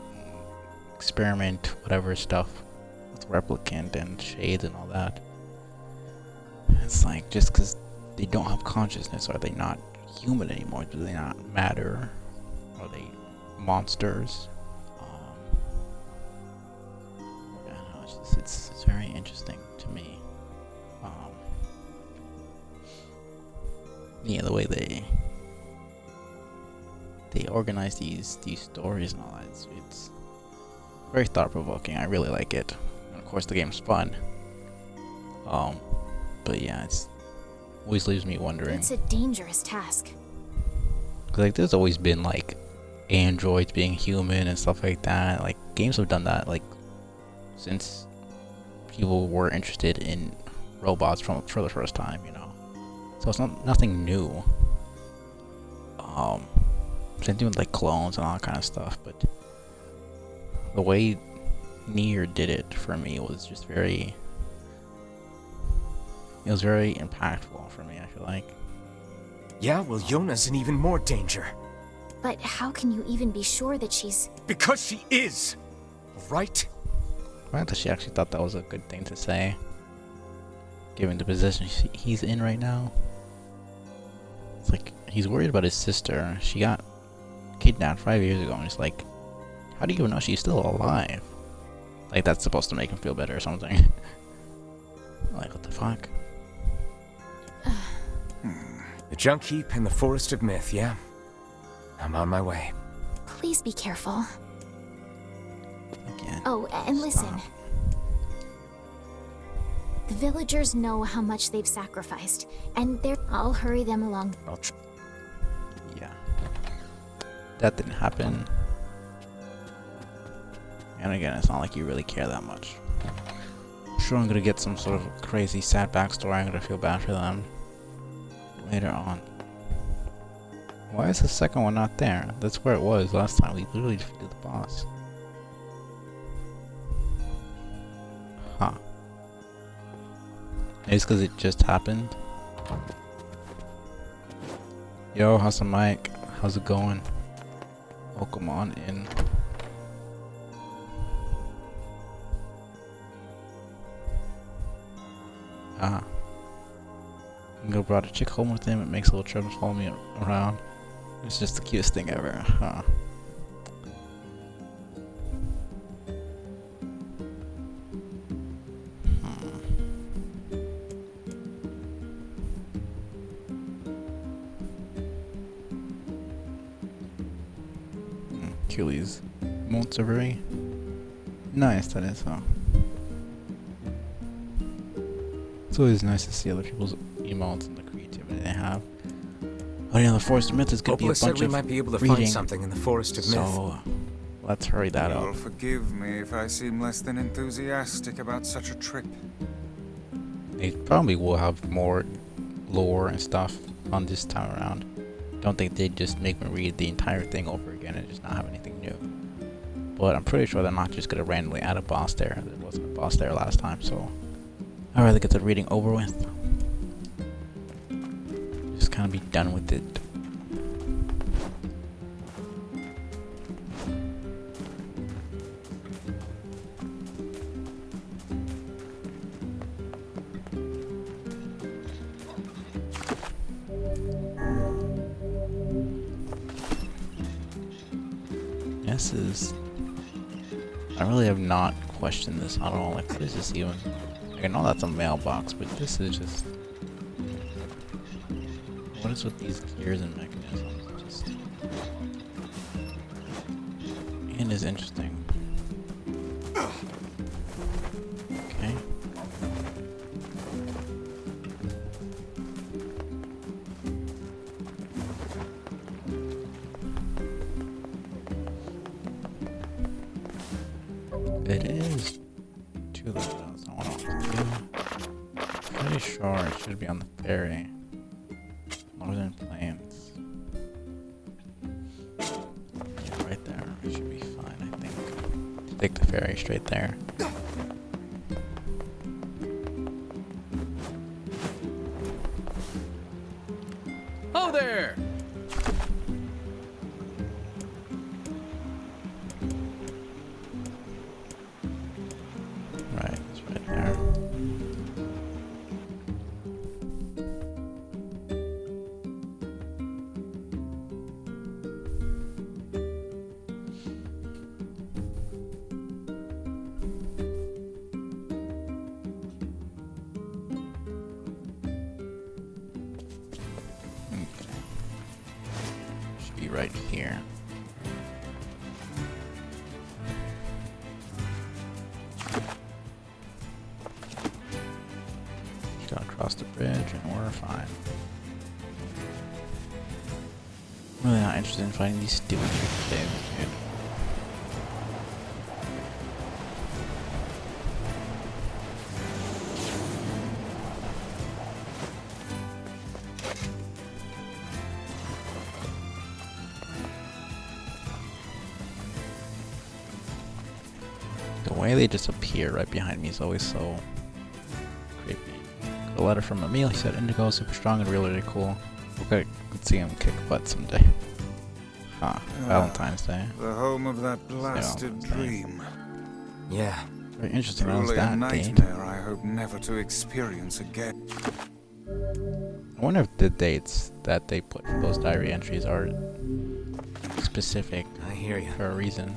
experiment, whatever stuff with Replicant and Shades and all that. It's like, just because they don't have consciousness, are they not human anymore? Do they not matter? Are they monsters? I don't know, it's very interesting to me. Yeah, the way they organize these stories and all that, it's very thought-provoking. I really like it. And of course the game's fun. But yeah, it's always leaves me wondering. It's a dangerous task. Cause like there's always been like androids being human and stuff like that. Like games have done that like since people were interested in robots for the first time, you know. So it's nothing new. Same thing with like clones and all that kind of stuff, but the way Nier did it for me was just very impactful for me, I feel like. Yeah, well, Yona's in even more danger. But how can you even be sure that she's... Because she is! Right? I thought she actually thought that was a good thing to say, given the position he's in right now. It's like, he's worried about his sister. She got kidnapped 5 years ago, and it's like, how do you even know she's still alive? Like, that's supposed to make him feel better or something. Like, what the fuck? The Junk Heap and the Forest of Myth, yeah? I'm on my way. Please be careful. Again. Oh, and listen. Stop. The villagers know how much they've sacrificed, and I'll hurry them along. Yeah. That didn't happen. And again, it's not like you really care that much. I'm sure I'm gonna get some sort of crazy sad backstory. I'm gonna feel bad for them later on. Why is the second one not there? That's where it was last time. We literally defeated the boss. Huh. Maybe it's because it just happened. Yo, how's the mic? How's it going? Welcome on in. Ah. Go brought a chick home with him. It makes little trips follow me around. It's just the cutest thing ever. Huh. Achilles. Motes are very nice, that is, huh? It's always nice to see other people's emotes and the creativity they have. Oh, you know, the Forest of Myth is going to be a Opala said bunch we of might be able to reading, find something in the Forest of Myth. so let's hurry that You'll up. forgive me if I seem less than enthusiastic about such a trip. They probably will have more lore and stuff on this time around. Don't think they'd just make me read the entire thing over again and just not have anything new. But I'm pretty sure they're not just going to randomly add a boss there. There wasn't a boss there last time, so I'd rather get the reading over with. Just kind of be done with it. This is... I really have not questioned this at all. Like, what is this even? Like, I know that's a mailbox, but this is just... What is with these gears and mechanisms? Just... And is interesting. Okay. It is two of those. That's not what I want to do. Pretty sure it should be on the ferry. Northern Plains. Yeah, right there. It should be fine, I think. Take the ferry straight there. Oh there! Right, it's right there. Okay. Should be right here. Gotta cross the bridge and we're fine. I'm really not interested in fighting these stupid things, dude. The way they just appear right behind me is always so creepy. A letter from Emil. He said Indigo is super strong and really cool. Okay, let's see him kick butt someday. Huh. Valentine's Day. The home of that blasted Valentine's Day. dream. Yeah. Very interesting. That was Truly a that date. nightmare I hope never to experience again. I wonder if the dates that they put for those diary entries are specific I hear you. for a reason.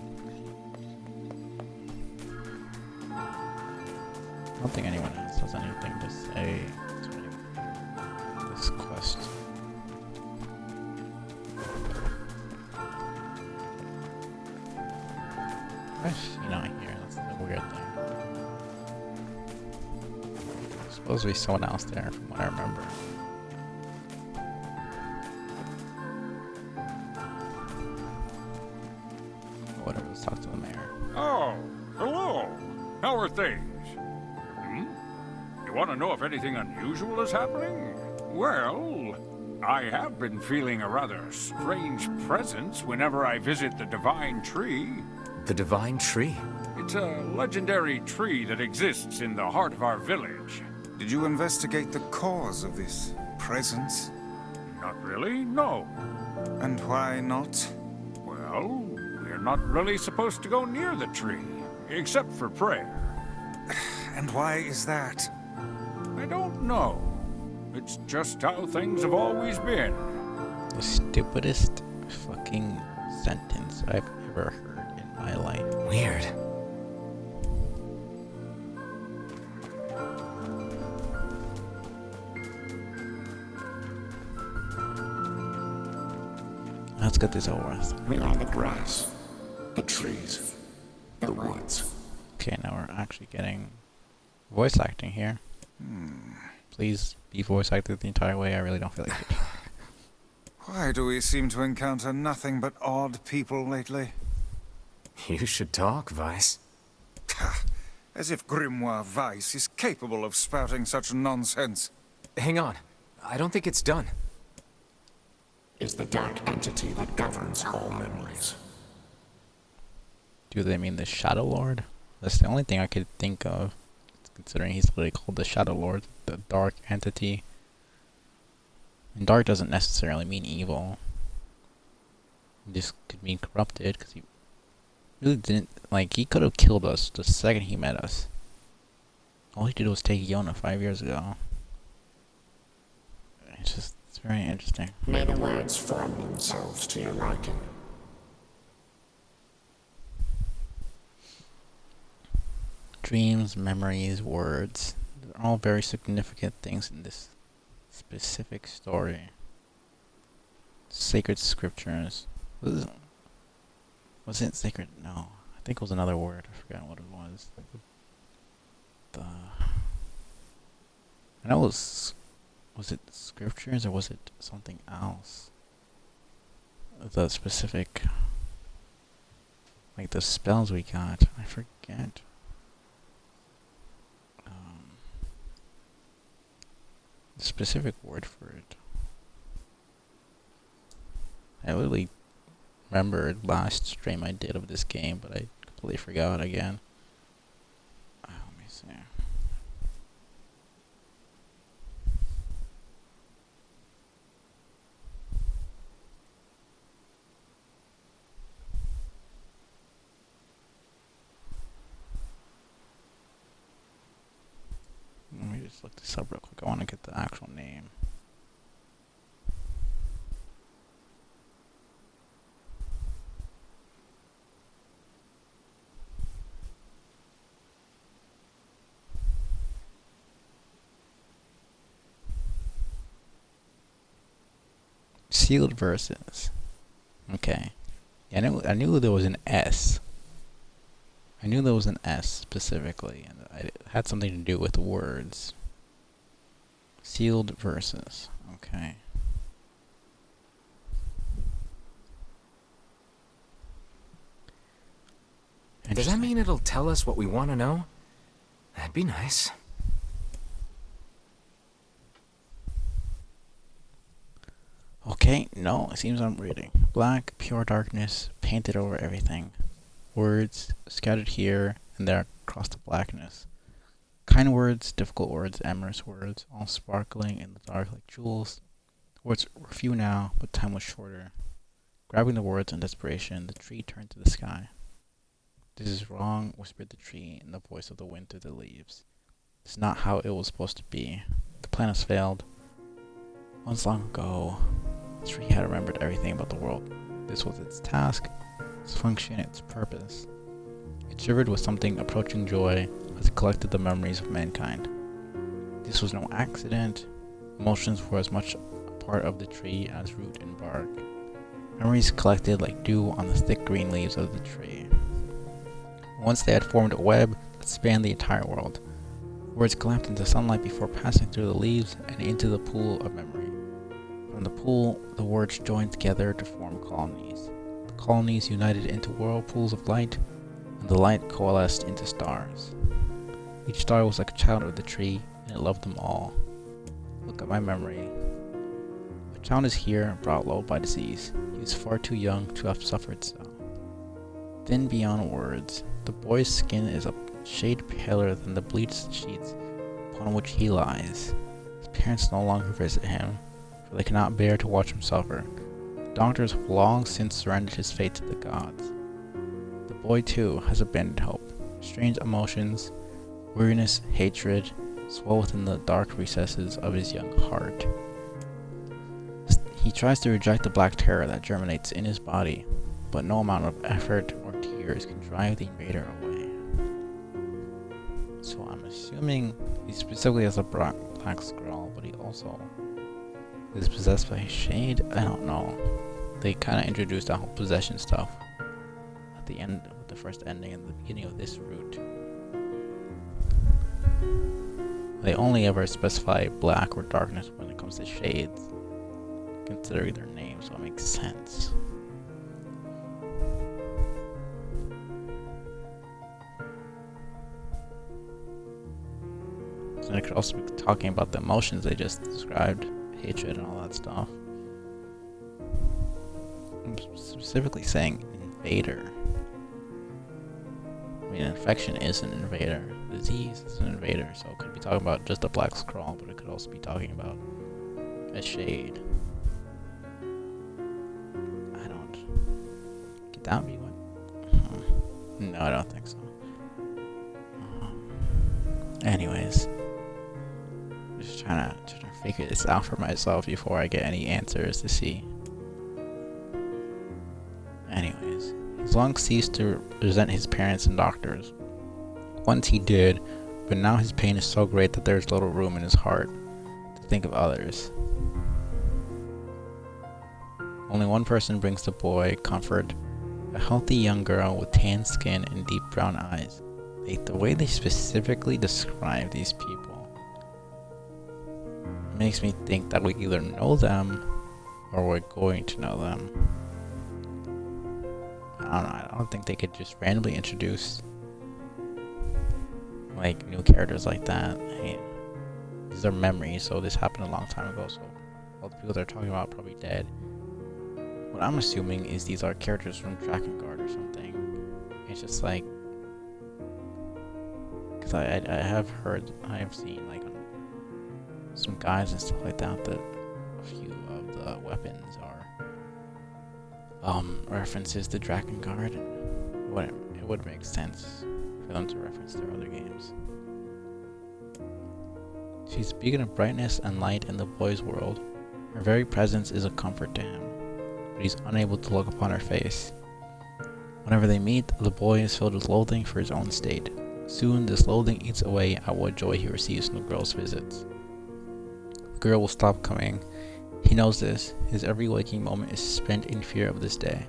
I don't think anyone else has anything to say to this quest. You're not here. That's the weird thing. There's supposed to be someone else there, from what I remember. Whatever. Let's talk to the mayor. Oh, hello. How are things? You want to know if anything unusual is happening? Well, I have been feeling a rather strange presence whenever I visit the Divine Tree. The Divine Tree? It's a legendary tree that exists in the heart of our village. Did you investigate the cause of this presence? Not really, no. And why not? Well, we're not really supposed to go near the tree, except for prayer. And why is that? I don't know. It's just how things have always been. The stupidest fucking sentence I've ever heard in my life. Weird. Let's get this over with. We are the grass, the trees, the woods. Okay, now we're actually getting voice acting here. please be voice acted the entire way. I really don't feel like it. Why do we seem to encounter nothing but odd people lately? You should talk, Vice. As if Grimoire Vice is capable of spouting such nonsense. Hang on. I don't think it's done. Is the dark entity that governs all memories. Do they mean the Shadow Lord? That's the only thing I could think of, considering he's literally called the Shadow Lord, the dark entity. And dark doesn't necessarily mean evil. It just could mean corrupted, because he really didn't, like, he could have killed us the second he met us. All he did was take Yona 5 years ago. It's very interesting. May the words form themselves to your liking. Dreams, memories, words. They're all very significant things in this specific story. Sacred scriptures. Was it sacred? No. I think it was another word. I forgot what it was. I know it was it scriptures or was it something else? The specific, like the spells we got. I forget. The specific word for it. I literally remembered last stream I did of this game, but I completely forgot again. Let me see. Let me just look this up real quick. I want to get the actual name. Sealed verses. Okay. Yeah, I knew there was an S. I knew there was an S specifically, and it had something to do with words. Sealed verses. Okay. Does that mean it'll tell us what we want to know? That'd be nice. Okay, no, it seems I'm reading. Black, pure darkness, painted over everything. Words scattered here and there across the blackness. Kind words, difficult words, amorous words, all sparkling in the dark like jewels. Words were few now, but time was shorter. Grabbing the words in desperation, the tree turned to the sky. This is wrong, whispered the tree in the voice of the wind through the leaves. It's not how it was supposed to be. The plan has failed. Once long ago, the tree had remembered everything about the world. This was its task, its function, its purpose. It shivered with something approaching joy as it collected the memories of mankind. This was no accident. Emotions were as much a part of the tree as root and bark. Memories collected like dew on the thick green leaves of the tree. Once they had formed a web that spanned the entire world. Words clamped into sunlight before passing through the leaves and into the pool of memory. From the pool, the words joined together to form colonies. The colonies united into whirlpools of light, and the light coalesced into stars. Each star was like a child of the tree, and it loved them all. Look at my memory. A child is here, brought low by disease. He is far too young to have suffered so. Thin beyond words, the boy's skin is a shade paler than the bleached sheets upon which he lies. His parents no longer visit him, for they cannot bear to watch him suffer. The doctors have long since surrendered his fate to the gods. The boy, too, has abandoned hope. Strange emotions, weariness, hatred, swell within the dark recesses of his young heart. He tries to reject the black terror that germinates in his body, but no amount of effort or tears can drive the invader away. So I'm assuming he specifically has a black scroll, but he also is possessed by a shade? I don't know. They kind of introduced that whole possession stuff at the end, with the first ending and the beginning of this route. They only ever specify black or darkness when it comes to shades, considering their name, so it makes sense. So they could also be talking about the emotions they just described, hatred and all that stuff. I'm specifically saying invader. I mean, infection is an invader. Disease is an invader, so it could be talking about just a black scrawl, but it could also be talking about a shade. I don't. Could that be what? No, I don't think so. Anyways, just trying to figure this out for myself before I get any answers to see. Anyways, he's long ceased to resent his parents and doctors. Once he did, but now his pain is so great that there's little room in his heart to think of others. Only one person brings the boy comfort, a healthy young girl with tan skin and deep brown eyes. Like, the way they specifically describe these people makes me think that we either know them or we're going to know them. I don't know, I don't think they could just randomly introduce like new characters like that. I mean, these are memories, so this happened a long time ago, so all the people they're talking about are probably dead. What I'm assuming is these are characters from Drakengard or something. It's just like, because I have seen like some guides and stuff like that that a few of the weapons are references to Drakengard. It would make sense for them to reference their other games. She's a beacon of brightness and light in the boy's world. Her very presence is a comfort to him, but he's unable to look upon her face. Whenever they meet, the boy is filled with loathing for his own state. Soon, this loathing eats away at what joy he receives from the girl's visits. The girl will stop coming. He knows this. His every waking moment is spent in fear of this day.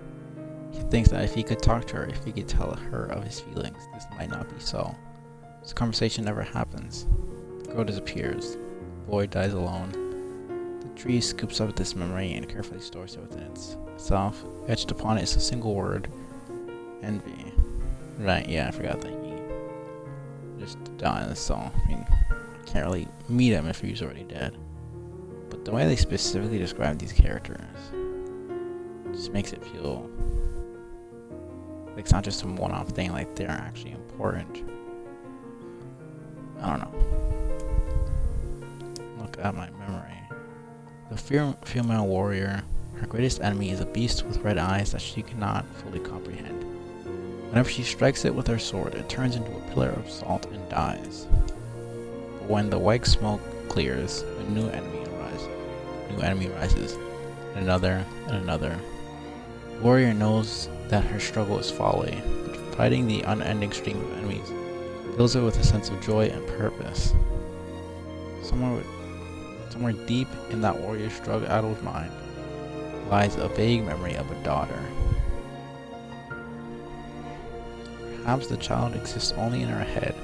He thinks that if he could talk to her, if he could tell her of his feelings, this might not be so. This conversation never happens. The girl disappears. The boy dies alone. The tree scoops up this memory and carefully stores it within itself. Etched upon it is a single word: envy. Right, yeah, I forgot that he just died, so I mean, I can't really meet him if he's already dead. But the way they specifically describe these characters just makes it feel like it's not just some one-off thing, like they're actually important. I don't know. Look at my memory. The female warrior, her greatest enemy is a beast with red eyes that she cannot fully comprehend. Whenever she strikes it with her sword, it turns into a pillar of salt and dies. But when the white smoke clears, a new enemy rises, and another, and another. The warrior knows that her struggle is folly, but fighting the unending stream of enemies fills her with a sense of joy and purpose. Somewhere deep in that warrior's drug-addled mind lies a vague memory of a daughter. Perhaps the child exists only in her head,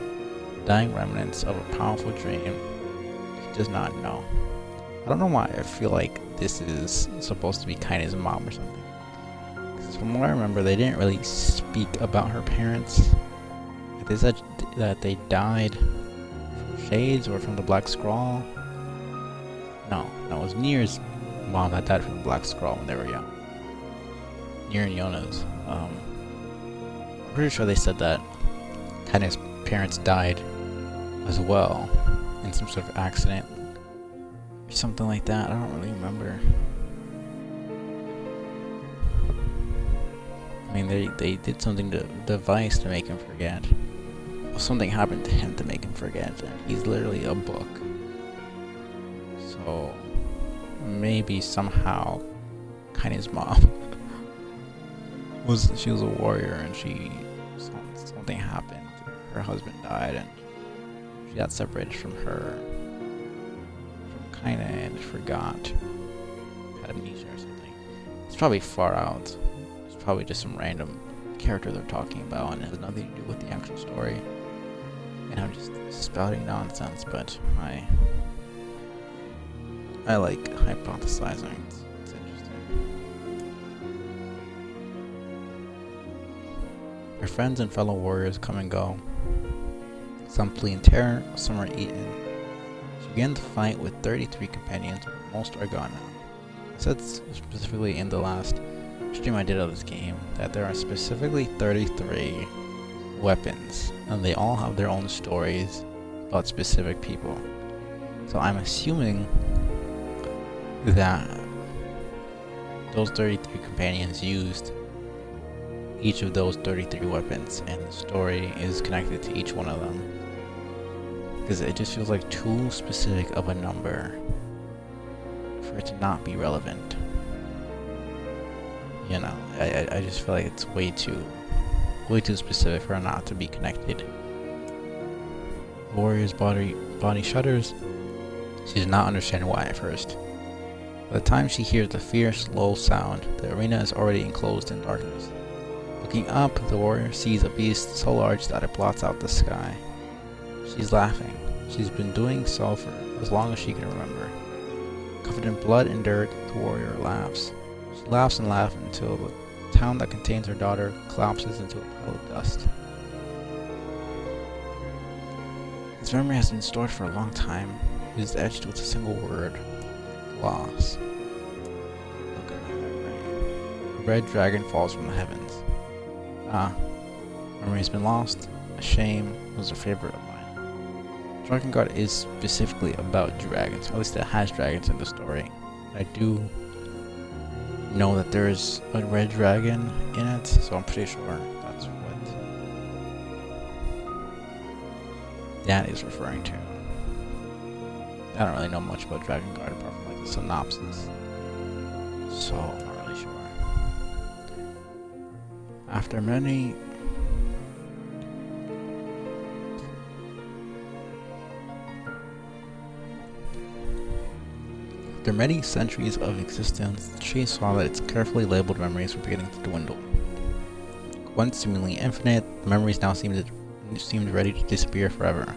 dying remnants of a powerful dream she does not know. I don't know why I feel like this is supposed to be Kaine's mom or something. Because from what I remember, they didn't really speak about her parents. They said that they died from shades or from the Black Scrawl. No, it was Nier's mom that died from the Black Scrawl when they were young. Nier and Yona's. I'm pretty sure they said that Kaine's parents died as well in some sort of accident. Something like that. I don't really remember. I mean, they did something to device to make him forget. Well, something happened to him to make him forget. He's literally a book. So maybe somehow Kaine's mom was a warrior, and something happened. Her husband died, and she got separated from her. And forgot, had amnesia or something. It's probably far out. It's probably just some random character they're talking about, and it has nothing to do with the actual story. And I'm just spouting nonsense, but I like hypothesizing. It's interesting. Her friends and fellow warriors come and go. Some flee in terror, some are eaten. She began the fight with 33 companions, but most are gone now. I said specifically in the last stream I did of this game that there are specifically 33 weapons, and they all have their own stories about specific people. So I'm assuming that those 33 companions used each of those 33 weapons, and the story is connected to each one of them. Because it just feels like too specific of a number for it to not be relevant. You know, I just feel like it's way too specific for it not to be connected. The warrior's body shudders. She does not understand why at first. By the time she hears the fierce, low sound, the arena is already enclosed in darkness. Looking up, the warrior sees a beast so large that it blots out the sky. She's laughing. She's been doing so for as long as she can remember. Covered in blood and dirt, the warrior laughs. She laughs and laughs until the town that contains her daughter collapses into a pile of dust. This memory has been stored for a long time. It is etched with a single word: loss. Look at my memory. A red dragon falls from the heavens. Memory has been lost. A shame was a favorite of mine. Drakengard is specifically about dragons, or at least it has dragons in the story. I do know that there is a red dragon in it, so I'm pretty sure that's what that is referring to. I don't really know much about Drakengard apart from like the synopsis, so I'm not really sure. After many centuries of existence, the tree saw that its carefully labeled memories were beginning to dwindle. Once seemingly infinite, the memories now seemed ready to disappear forever.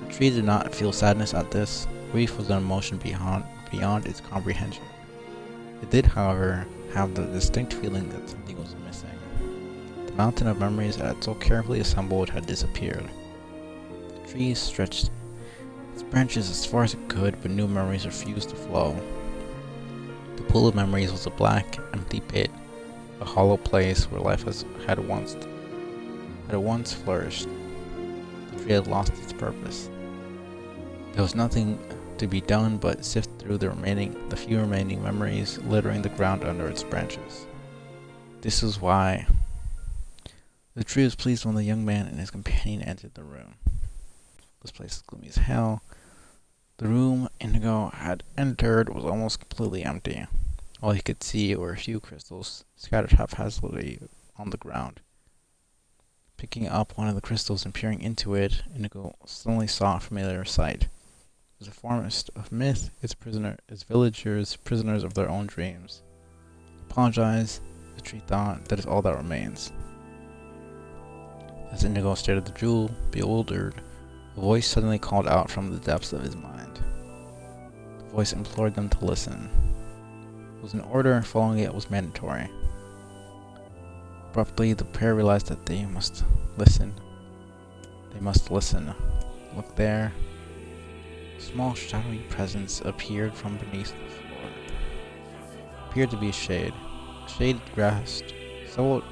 The tree did not feel sadness at this. Grief was an emotion beyond its comprehension. It did, however, have the distinct feeling that something was missing. The mountain of memories it had so carefully assembled had disappeared. The tree stretched its branches as far as it could, but new memories refused to flow. The pool of memories was a black, empty pit, a hollow place where life had once flourished. The tree had lost its purpose. There was nothing to be done but sift through the few remaining memories littering the ground under its branches. This is why the tree was pleased when the young man and his companion entered the room. This place is gloomy as hell. The room Indigo had entered was almost completely empty. All he could see were a few crystals scattered haphazardly on the ground. Picking up one of the crystals and peering into it, Indigo suddenly saw a familiar sight. It was a forest of myth, its villagers prisoners of their own dreams. Apologize, the tree thought, that is all that remains. As Indigo stared at the jewel, bewildered, a voice suddenly called out from the depths of his mind. The voice implored them to listen. It was an order, following it was mandatory. Abruptly, the pair realized that they must listen. They must listen. Look there. A small shadowy presence appeared from beneath the floor. It appeared to be a shade. The shade grasped several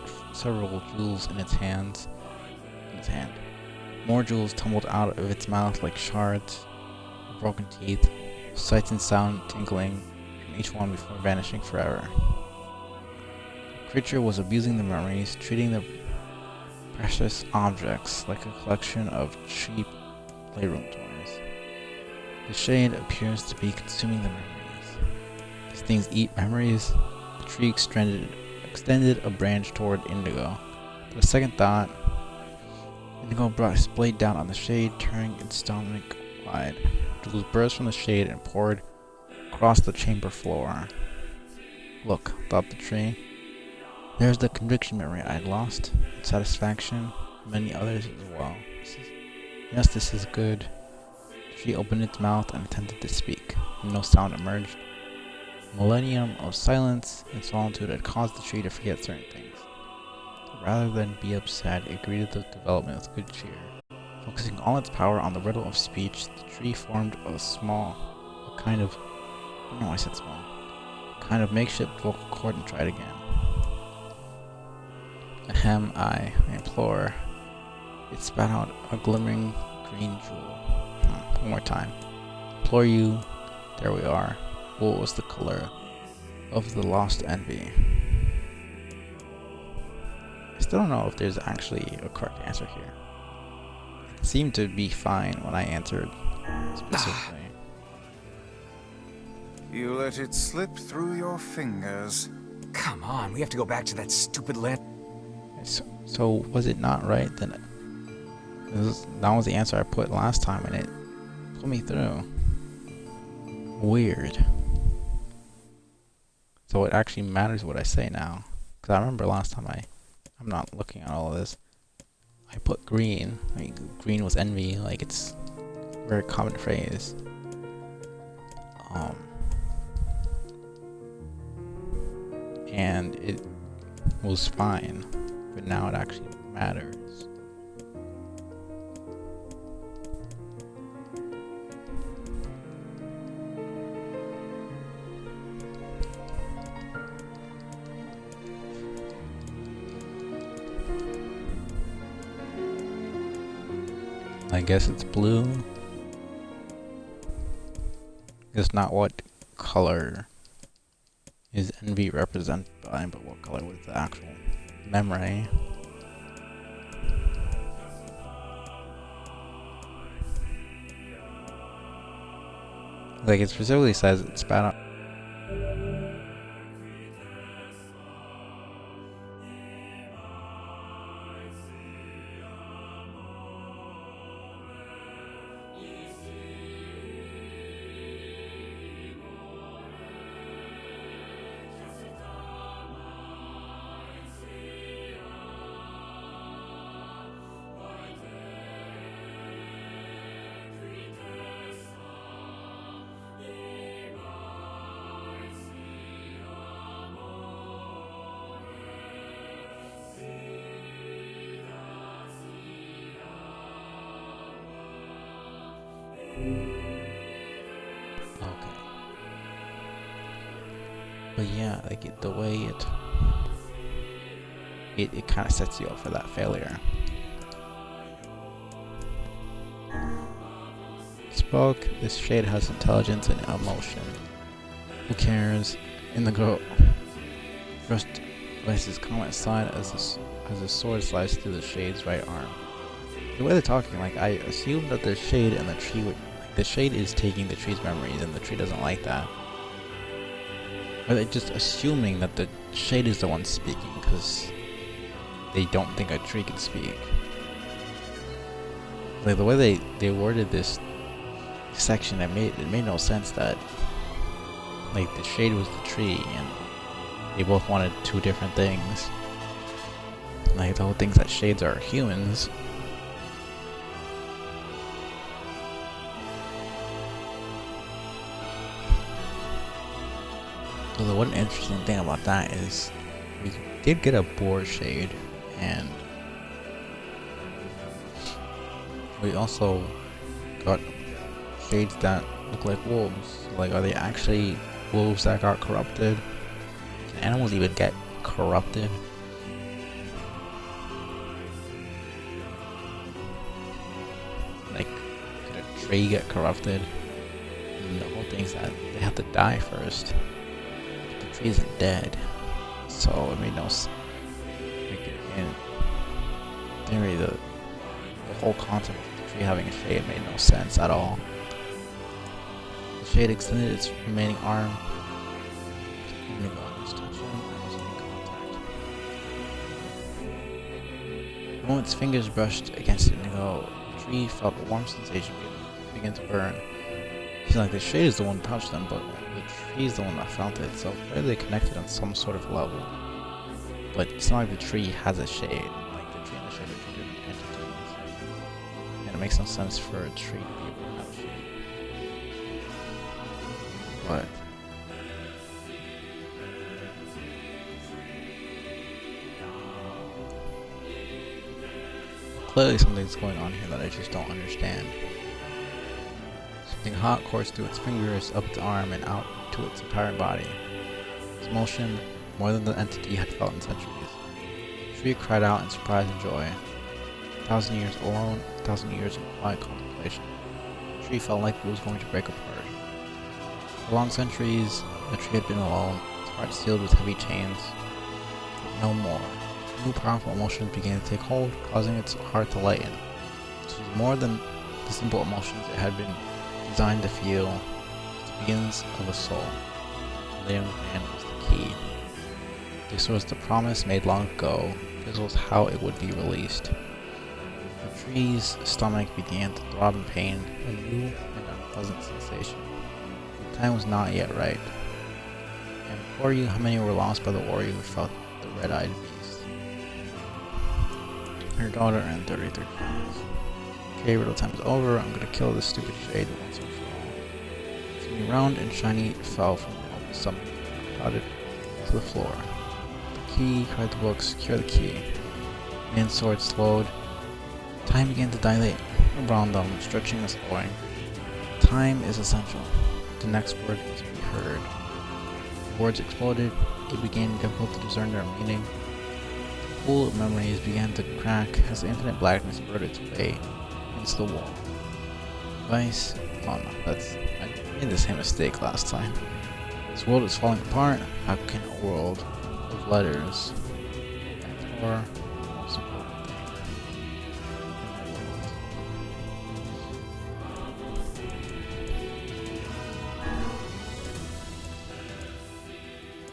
jewels in its hand. More jewels tumbled out of its mouth like shards of broken teeth, sights and sound tinkling from each one before vanishing forever. The creature was abusing the memories, treating the precious objects like a collection of cheap playroom toys. The shade appears to be consuming the memories. These things eat memories. The tree extended a branch toward Indigo. But a second thought, Indigo brought his blade down on the shade, turning its stomach wide. Jewels burst from the shade and poured across the chamber floor. Look, thought the tree. There's the conviction memory I had lost, and satisfaction, and many others as well. Yes, this is good. The tree opened its mouth and attempted to speak. No sound emerged. A millennium of silence and solitude had caused the tree to forget certain things. Rather than be upset, it greeted the development with good cheer. Focusing all its power on the riddle of speech, the tree formed a kind of, I don't know why I said small, kind of makeshift vocal cord and tried again. Ahem, I implore. It spat out a glimmering green jewel. One more time. Implore you. There we are. What was the color of the lost envy? I still don't know if there's actually a correct answer here. It seemed to be fine when I answered specifically. You let it slip through your fingers. Come on, we have to go back to that stupid lamp. So was it not right that that was the answer I put last time and it put me through? Weird. So it actually matters what I say now. Because I remember last time I'm not looking at all of this. I put green. I mean, green was envy. Like, it's a very common phrase. And it was fine. But now it actually matters. I guess it's blue. It's not what color is envy represented by, but what color was the actual memory. Like, it specifically says it spat out. Okay. But yeah, like the way it kind of sets you up for that failure. Spoke, this shade has intelligence and emotion. Who cares? In the girl just lays his comment aside as the sword slides through the shade's right arm. The way they're talking, like, I assume that the shade and the tree would, like, the shade is taking the tree's memories and the tree doesn't like that. Or they're just assuming that the shade is the one speaking because they don't think a tree can speak. Like, the way they worded this section, it made no sense that, like, the shade was the tree and they both wanted two different things. Like, the whole thing's that shades are humans. So the one interesting thing about that is we did get a boar shade, and we also got shades that look like wolves. Like, are they actually wolves that got corrupted? Can animals even get corrupted? Like, could a tree get corrupted? And the whole thing's that they have to die first. The tree isn't dead, so it made no sense. Like, in theory, the whole concept of the tree having a shade made no sense at all. The shade extended its remaining arm. The moment its fingers brushed against Indigo, the tree felt a warm sensation begin to burn. It's like the shade is the one that touched them, but the tree is the one that felt it, so clearly they connected on some sort of level. But it's not like the tree has a shade. Like, the tree and the shade are two different entities. And makes no sense for a tree to be able to have shade. But clearly something's going on here that I just don't understand. Something hot coursed through its fingers, up its arm, and out to its entire body. Its motion, more than the entity had felt in centuries. The tree cried out in surprise and joy. 1,000 years alone, 1,000 years of quiet contemplation. The tree felt like it was going to break apart. For long centuries, the tree had been alone, its heart sealed with heavy chains. But no more. New powerful emotions began to take hold, causing its heart to lighten. This was more than the simple emotions it had been designed to feel. It's the beginnings of a soul. The young man was the key. This was the promise made long ago. This was how it would be released. The tree's stomach began to throb in pain, a new and unpleasant sensation. The time was not yet right. And before you, how many were lost by the warrior who felt the red-eyed beast? Her daughter and 33 friends. Okay, riddle time is over. I'm gonna kill this stupid shade once and for all. Something round and shiny fell from the open stomach, clouded to the floor. The key, cried the book, secure the key. The man's sword slowed. Time began to dilate around them, stretching and slowing. Time is essential. The next word must be heard. The words exploded. It became difficult to discern their meaning. The pool of memories began to crack as the infinite blackness burrowed its way into the wall. Device. Oh no, I made the same mistake last time. This world is falling apart. How can a world of letters or the most important thing in the world?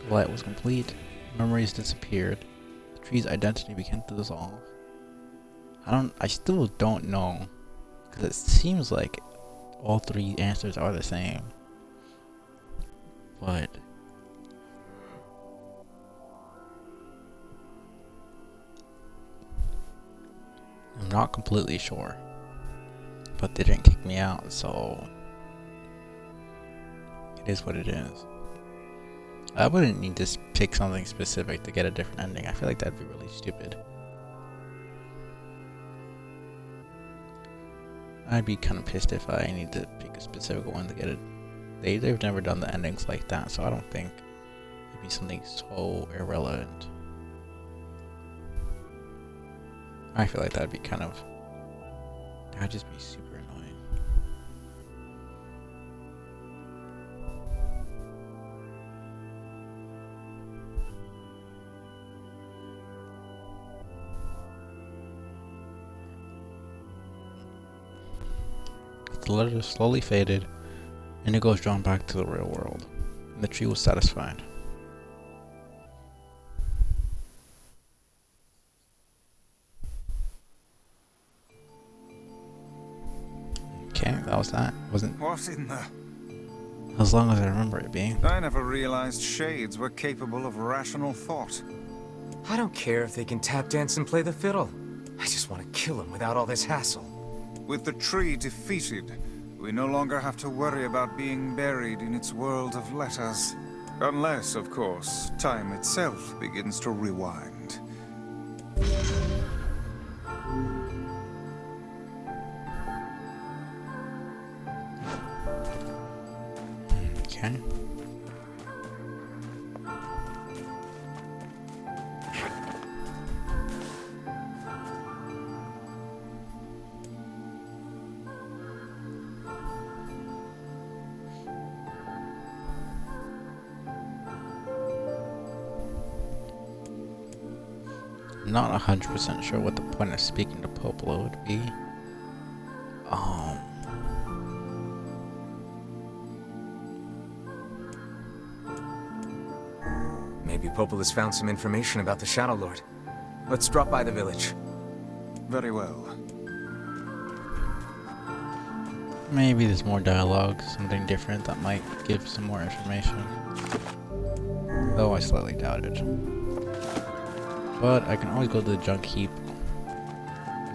The light was complete. Memories disappeared. The tree's identity began to dissolve. I still don't know, because it seems like all three answers are the same. But I'm not completely sure. But they didn't kick me out, so it is what it is. I wouldn't need to pick something specific to get a different ending. I feel like that'd be really stupid. I'd be kind of pissed if I need to pick a specific one to get it. They've never done the endings like that, so I don't think it'd be something so irrelevant. I feel like that'd be that'd just be super annoying. The letters slowly faded, and Indigo was drawn back to the real world, and the tree was satisfied. Okay, that was that. Wasn't What in the... as long as I remember it being. I never realized shades were capable of rational thought. I don't care if they can tap dance and play the fiddle. I just want to kill him without all this hassle. With the tree defeated, we no longer have to worry about being buried in its world of letters. Unless, of course, time itself begins to rewind. Okay. Not 100% sure what the point of speaking to Popolo would be. Maybe Popola's found some information about the Shadow Lord. Let's drop by the village. Very well. Maybe there's more dialogue, something different that might give some more information. Though I slightly doubt it. But I can always go to the junk heap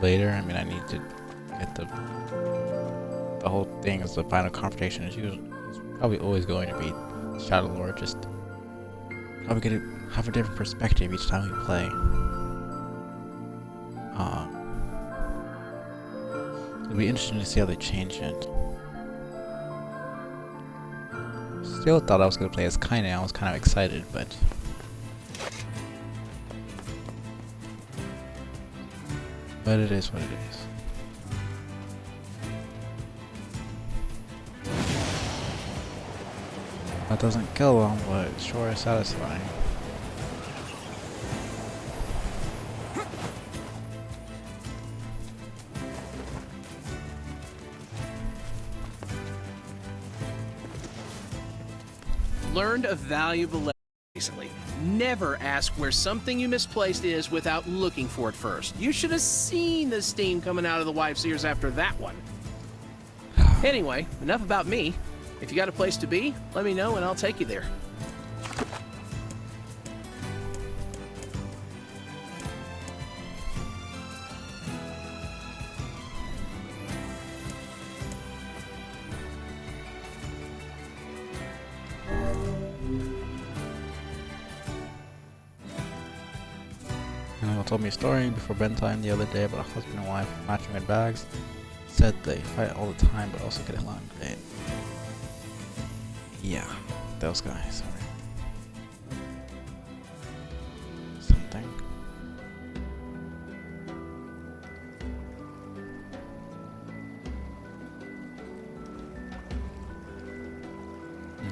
later. I mean, I need to get Like the whole thing is the final confrontation is usually probably always going to be Shadow Lord, just probably gonna have a different perspective each time we play. It'll be interesting to see how they change it. Still thought I was gonna play as Kaine. I was kind of excited, but it is what it is. That doesn't kill them, but it sure is satisfying. Learned a valuable lesson recently. Never ask where something you misplaced is without looking for it first. You should have seen the steam coming out of the wife's ears after that one. Anyway, enough about me. If you got a place to be, let me know and I'll take you there. Told me a story before bedtime the other day about a husband and wife matching with bags. Said they fight all the time but also get along great. Yeah, those guys. Something.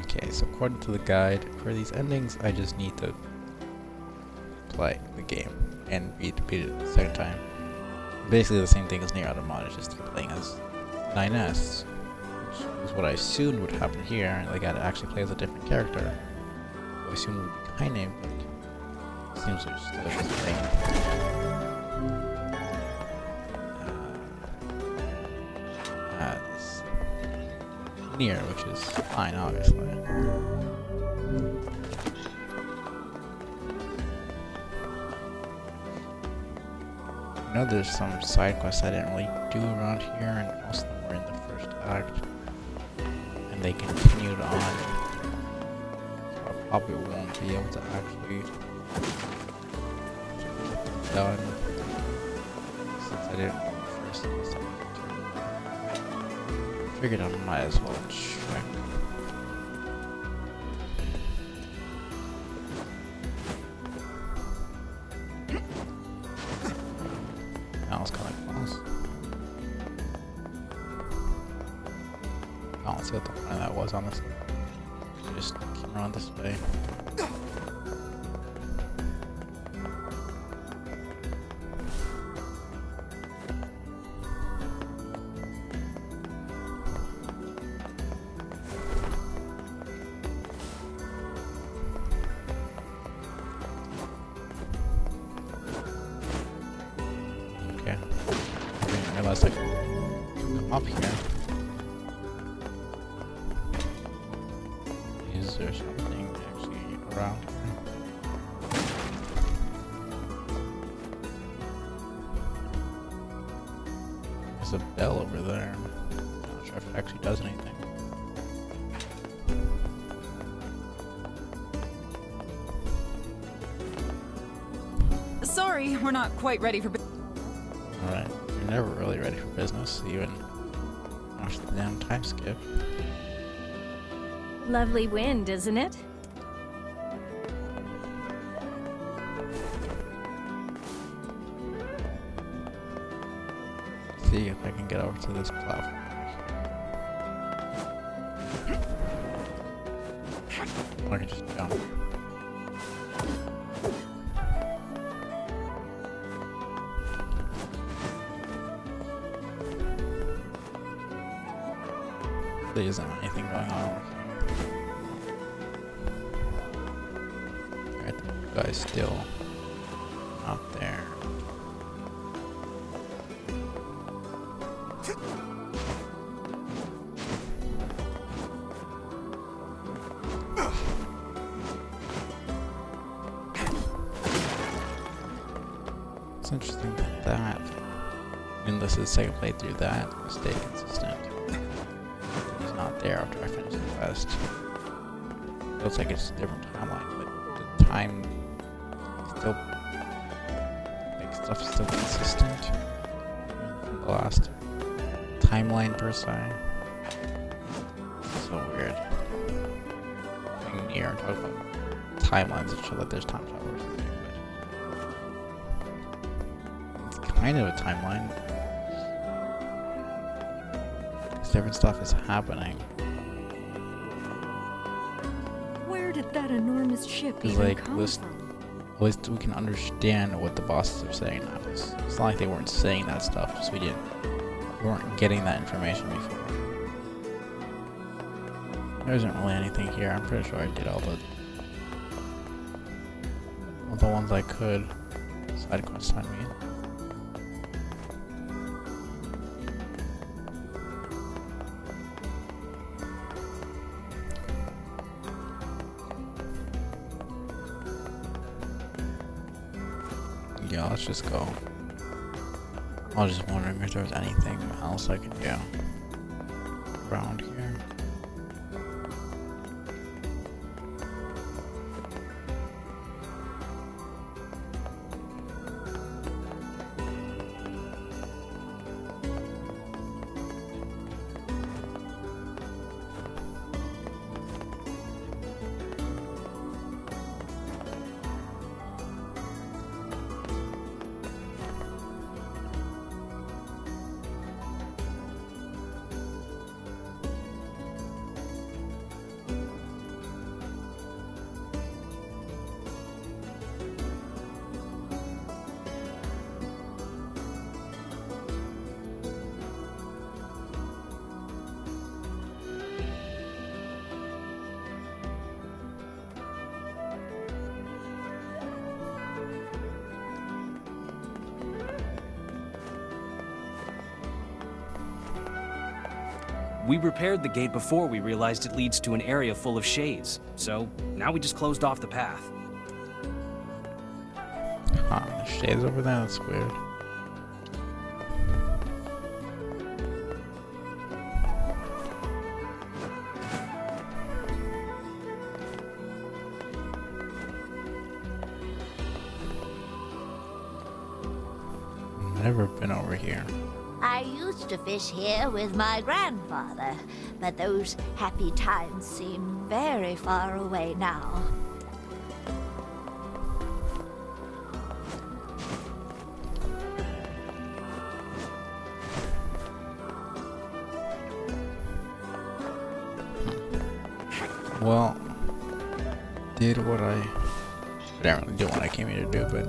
Okay, so according to the guide, for these endings I just need to play the game and beat it at the same time. Basically the same thing as Nier Replicant, it's just playing as 9S, which is what I assumed would happen here, and I gotta actually play as a different character. I assumed it would be Kaine, but it seems there's still this thing. As Nier, which is fine, obviously. I know there's some side quests I didn't really do around here, and most of them were in the first act, and they continued on. So I probably won't be able to actually get them done since I didn't do the first and the second two. Figured I might as well check. That was kind of close. I don't see what the point of that was, honestly. Just keep around this way. Okay. I didn't realize I could come up here. Is there something actually around here? There's a bell over there. I'm not sure if it actually does anything. Sorry, we're not quite ready for. Alright, you're never really ready for business, even after the damn time skip. Lovely wind, isn't it? See if I can get over to this platform. Or I can just jump. There isn't anything going on over here. Alright, the guy's still out there. It's interesting that that mean, this is the second playthrough that stayed consistent. He's not there after I finish the quest. Looks like it's a different timeline, but the time still, like, stuff's still consistent from the last timeline per se. So weird. Being near and talking about timelines that show that there's time travel or something, but it's kind of a timeline. Because different stuff is happening. Where did that enormous ship Because, even like, come this, from? at least we can understand what the bosses are saying now. It's not like they weren't saying that stuff, just we weren't getting that information before. There isn't really anything here. I'm pretty sure I did all the ones I could. Side quest, I mean. Yeah, let's just go. I was just wondering if there was anything else I could do around here. We repaired the gate before we realized it leads to an area full of shades, so now we just closed off the path. Huh, the shades over there? That's weird. Never been over here. I used to fish here with my grandfather, but those happy times seem very far away now. Well, did what I didn't really do what I came here to do, but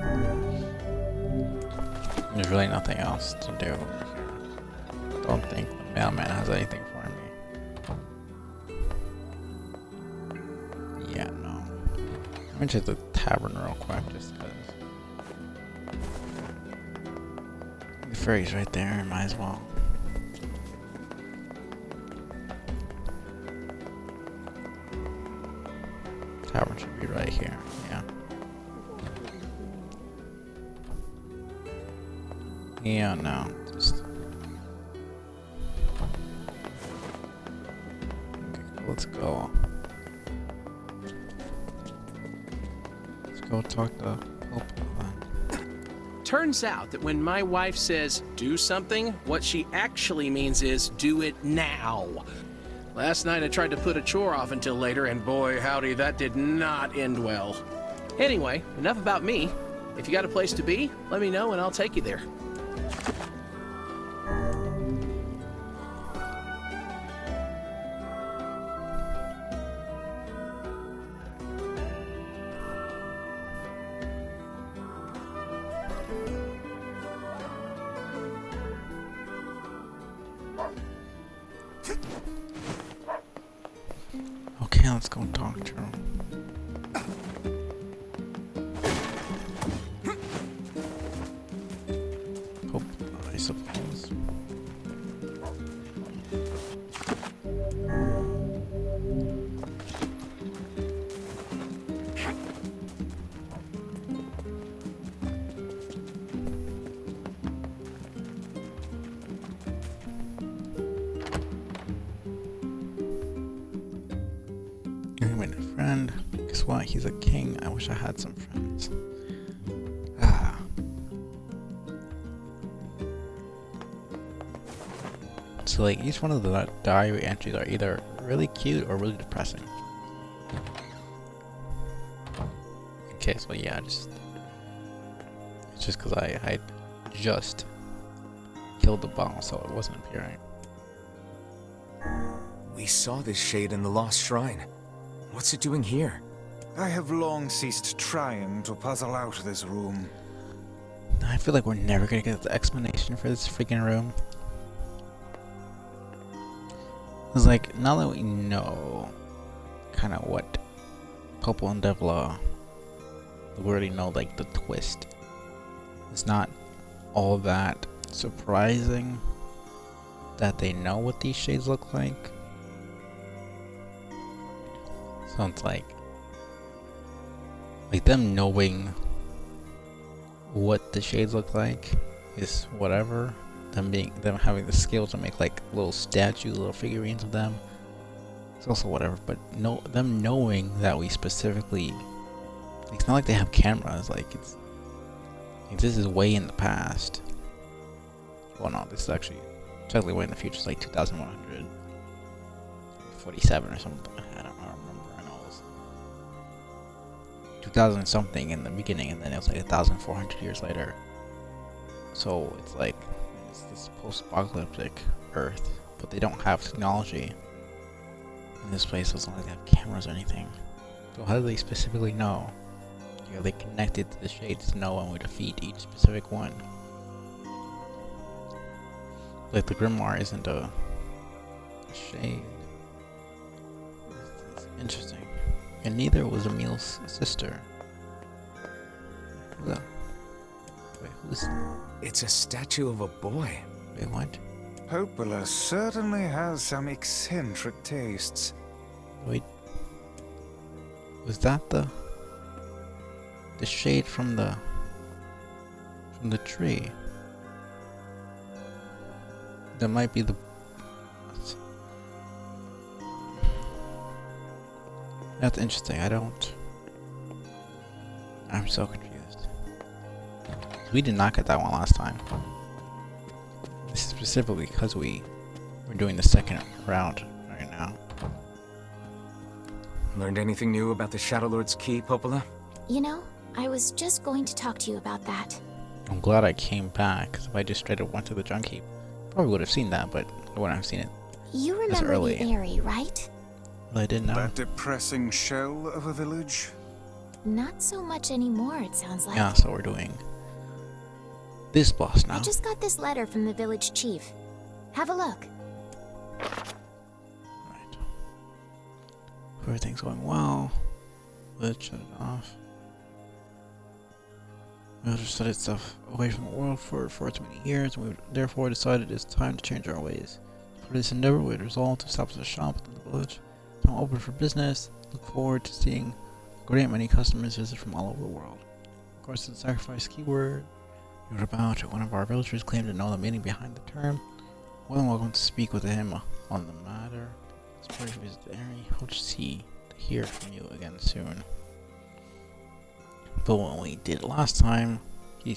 there's really nothing else to do over here. Don't think the mailman has anything for me. Yeah, no. Let me check the tavern real quick, just because. The ferry's right there, might as well. Tavern should be right here, yeah. Yeah, no, just... Okay, let's go. Let's go talk to Pope then. Turns out that when my wife says do something, what she actually means is do it now. Last night I tried to put a chore off until later, and boy howdy, that did not end well. Anyway, enough about me. If you got a place to be, let me know and I'll take you there. Okay, let's go talk to him. Pope, I suppose. made a friend. Guess what? He's a king. I wish I had some friends. Ah. So like each one of the diary entries are either really cute or really depressing. Okay, so yeah, it's just because I just killed the boss, so it wasn't appearing. We saw this shade in the Lost Shrine. What's it doing here? I have long ceased trying to puzzle out this room. I feel like we're never gonna get the explanation for this freaking room. It's like, now that we know kind of what Popo and Devla, we already know like the twist. It's not all that surprising that they know what these shades look like. So it's like them knowing what the shades look like is whatever. Them having the skill to make like little statues, little figurines of them, it's also whatever. But them knowing that we specifically, it's not like they have cameras. Like this is way in the past. Well, no, this is actually technically way in the future. It's like 2147 or something. I don't remember. I know it was 2000 something in the beginning, and then it was like 1,400 years later. So it's like it's this post-apocalyptic Earth, but they don't have technology in this place. So it's not like they have cameras or anything. So how do they specifically know? Are they connected to the shades to know when we defeat each specific one? Like the Grimoire isn't a shade. It's interesting. And neither was Emil's sister. Wait, who's... It's a statue of a boy. Wait, what? Popola certainly has some eccentric tastes. Wait. Was that the shade from the tree? That might be the... That's interesting. I'm so confused. We did not get that one last time. This is specifically because we're doing the second round right now. Learned anything new about the Shadow Lord's key, Popola? You know, I was just going to talk to you about that. I'm glad I came back, because if I just straight up went to the junk heap, probably would have seen that, but I wouldn't have seen it. You remember the Airy, right? Well, I didn't know. That depressing shell of a village? Not so much anymore, it sounds like. Yeah, so we're doing this boss now. I just got this letter from the village chief. Have a look. Right. Everything's going well. Let's shut it off. We just studied stuff away from the world for too many years, and we therefore decided it's time to change our ways. For this endeavor, we had resolved to establish a shop within the village. Now open for business. Look forward to seeing a great many customers visit from all over the world. Of course, the sacrifice keyword you wrote about, one of our villagers claimed to know the meaning behind the term. More than welcome to speak with him on the matter. As part of his diary, hope to hear from you again soon. But when we did it last time, the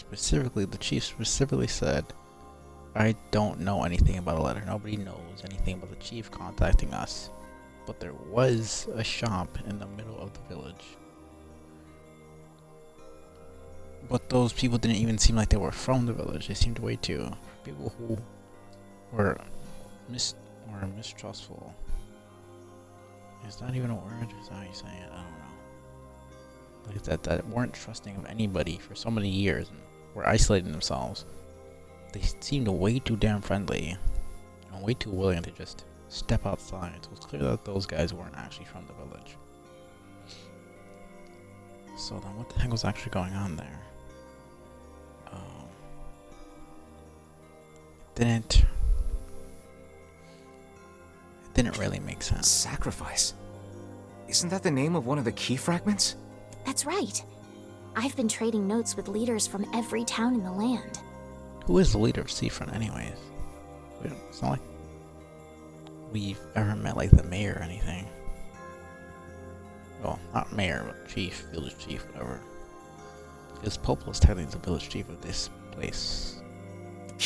chief specifically said, I don't know anything about a letter. Nobody knows anything about the chief contacting us. But there was a shop in the middle of the village. But those people didn't even seem like they were from the village. They seemed way too people who were mistrustful. Is that even a word? Is that how you say it? I don't know. Like that weren't trusting of anybody for so many years and were isolating themselves. They seemed way too damn friendly and way too willing to just step outside. So it's clear that those guys weren't actually from the village. So then what the heck was actually going on there? It didn't really make sense. Sacrifice? Isn't that the name of one of the key fragments? That's right. I've been trading notes with leaders from every town in the land. Who is the leader of Seafront anyways? It's not like we've ever met like the mayor or anything. Well, not mayor, but chief, village chief, whatever. Because Popola is technically the village chief of this place.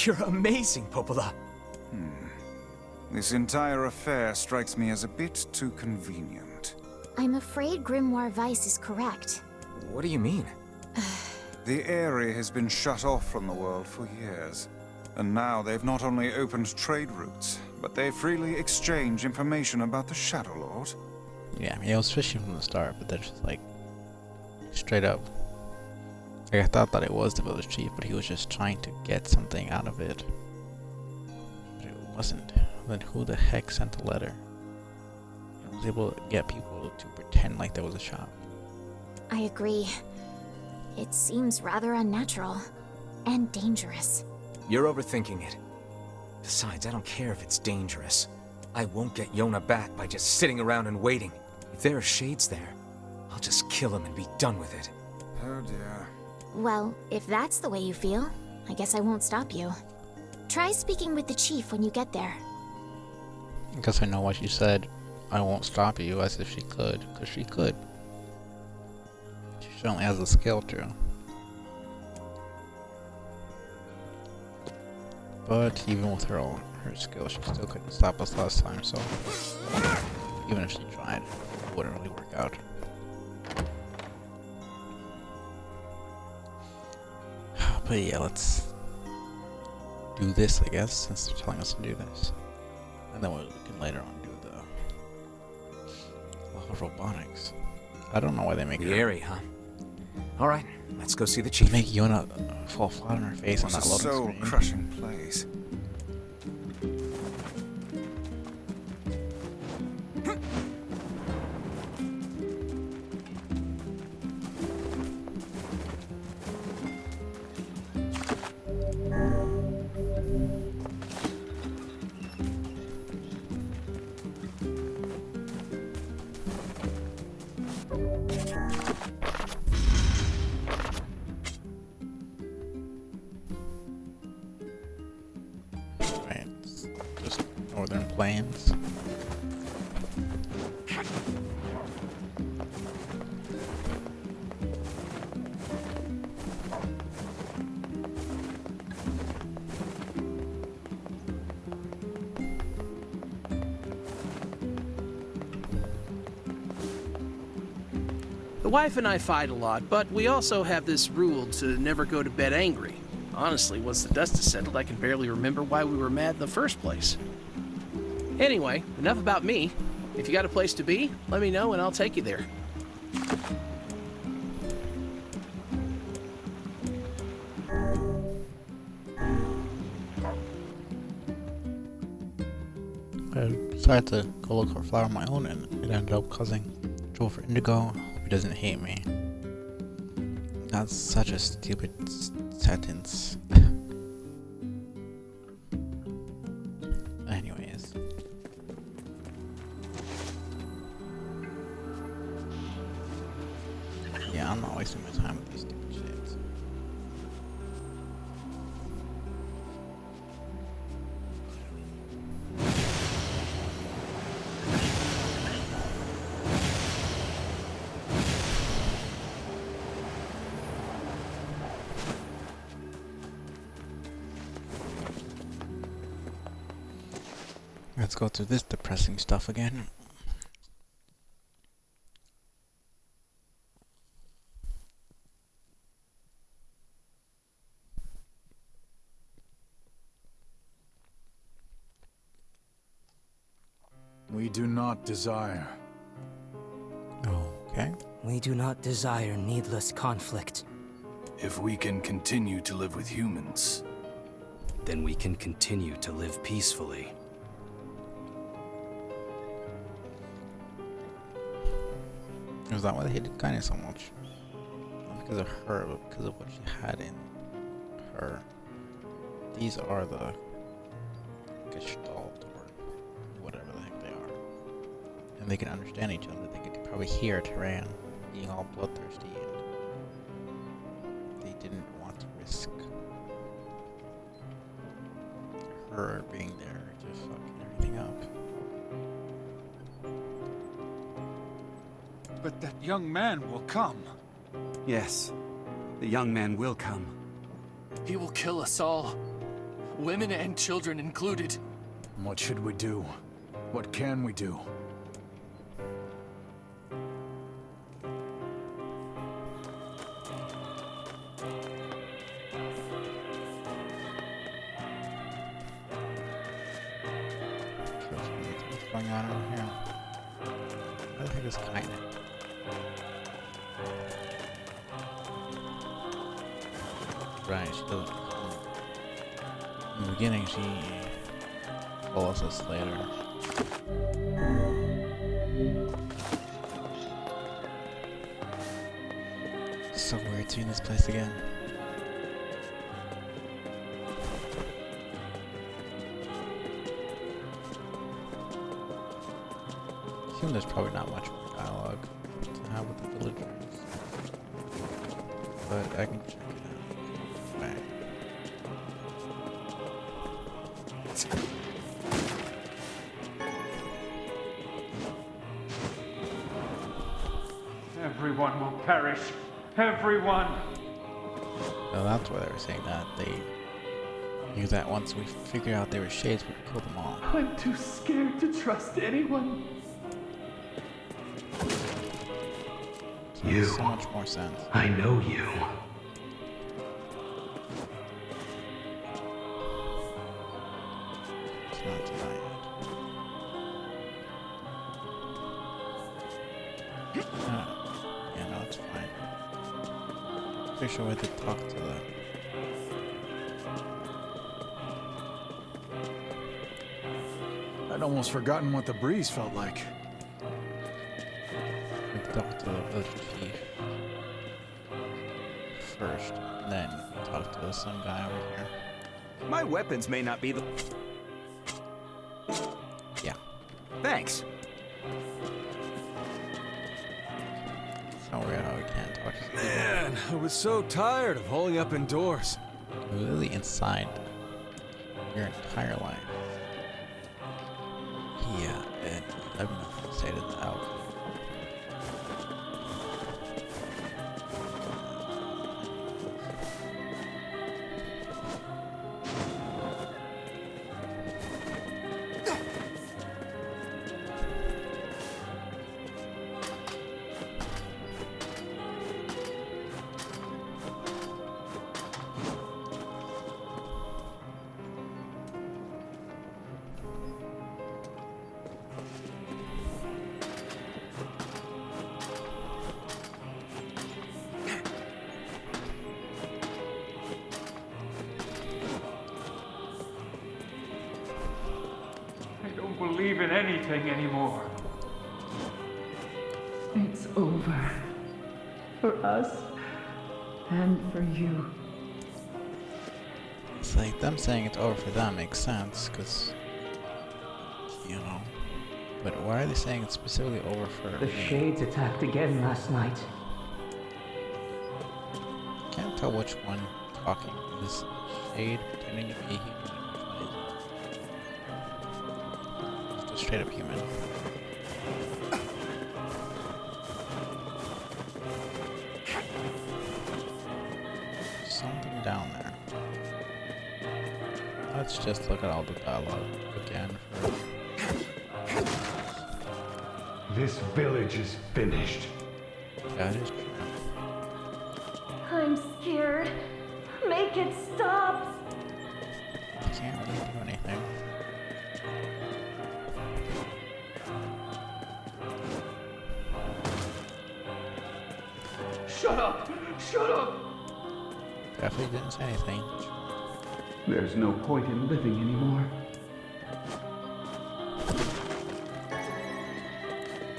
You're amazing, Popola. This entire affair strikes me as a bit too convenient. I'm afraid Grimoire Weiss is correct. What do you mean? The area has been shut off from the world for years. And now they've not only opened trade routes, but they freely exchange information about the Shadow Lord. Yeah, I mean, it was fishy from the start, but they're just like, straight up. Like, I thought that it was the village chief, but he was just trying to get something out of it. But it wasn't. Then who the heck sent the letter? I was able to get people to pretend like there was a shop. I agree. It seems rather unnatural. And dangerous. You're overthinking it. Besides, I don't care if it's dangerous. I won't get Yona back by just sitting around and waiting. If there are shades there, I'll just kill him and be done with it. Oh dear. Well, if that's the way you feel, I guess I won't stop you. Try speaking with the chief when you get there. I guess I know why she said, I won't stop you, as if she could, because she could. She certainly has the skill to. But even with her skill, she still couldn't stop us last time, so even if she tried, it wouldn't really work out. But yeah, let's do this, I guess, since they're telling us to do this. And then we can later on do the robotics. I don't know why they make the it area, huh? Alright, let's go see the chief. Make Yona fall flat on her face on that loading screen. What a soul-crushing place. Right, just northern plains. The wife and I fight a lot, but we also have this rule to never go to bed angry. Honestly, once the dust is settled, I can barely remember why we were mad in the first place. Anyway, enough about me. If you got a place to be, let me know and I'll take you there. I decided to go look for a flower on my own, and it ended up causing trouble for Indigo. Hope he doesn't hate me. That's such a stupid sentence. Anyways. Yeah, I'm not wasting my time with these stupid shits. Let's go through this depressing stuff again. We do not desire. Okay. We do not desire needless conflict. If we can continue to live with humans, then we can continue to live peacefully. Is that why they hated Kaine so much? Not because of her, but because of what she had in her. These are the Gestalt, or whatever the heck they are. And they can understand each other. They could probably hear Tyran being all bloodthirsty, and they didn't want to risk her being there to fucking everything up. But that young man will come. Yes, the young man will come. He will kill us all. Women and children included. What should we do? What can we do? What's going on over here? Where the heck is Kaine? Right, she doesn't. In the beginning, she follows us later. It's so weird seeing this place again. I assume there's probably not much more dialogue to have with the villagers, but I can check it out. Right. Everyone will perish. Everyone! So that's why they were saying that. They knew that once we figured out they were shades, we would kill them all. I'm too scared to trust anyone. So it makes so much more sense. I know you. It's not tonight. Yeah, no, it's fine. Pretty sure we had to talk to them. I'd almost forgotten what the breeze felt like. We had to talk to the village chief first, and then talk to some guy over here. My weapons may not be the... Yeah. Thanks. So weird how we can't talk to people. Man, I was so tired of holding up indoors. You're literally inside your entire life. Yeah, and I've been stayed in the house. I don't believe in anything anymore. It's over. For us. And for you. It's like them saying it's over for them makes sense, because, you know. But why are they saying it's specifically over for The me? Shades attacked again last night. Can't tell which one talking is Shade pretending to be human and which one is just a straight up human. Something down there. Let's just look at all the dialogue again for... This village is finished. That is true. I'm scared. Make it stop. Can't really do anything. Shut up! Shut up! Definitely didn't say anything. There's no point in living anymore.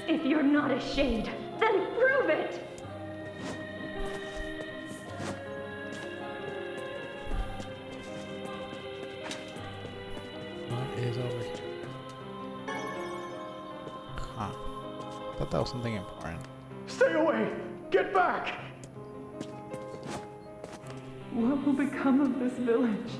If you're not a shade, then prove it! What is over here? Huh. Thought that was something important. Stay away! Get back! What will become of this village?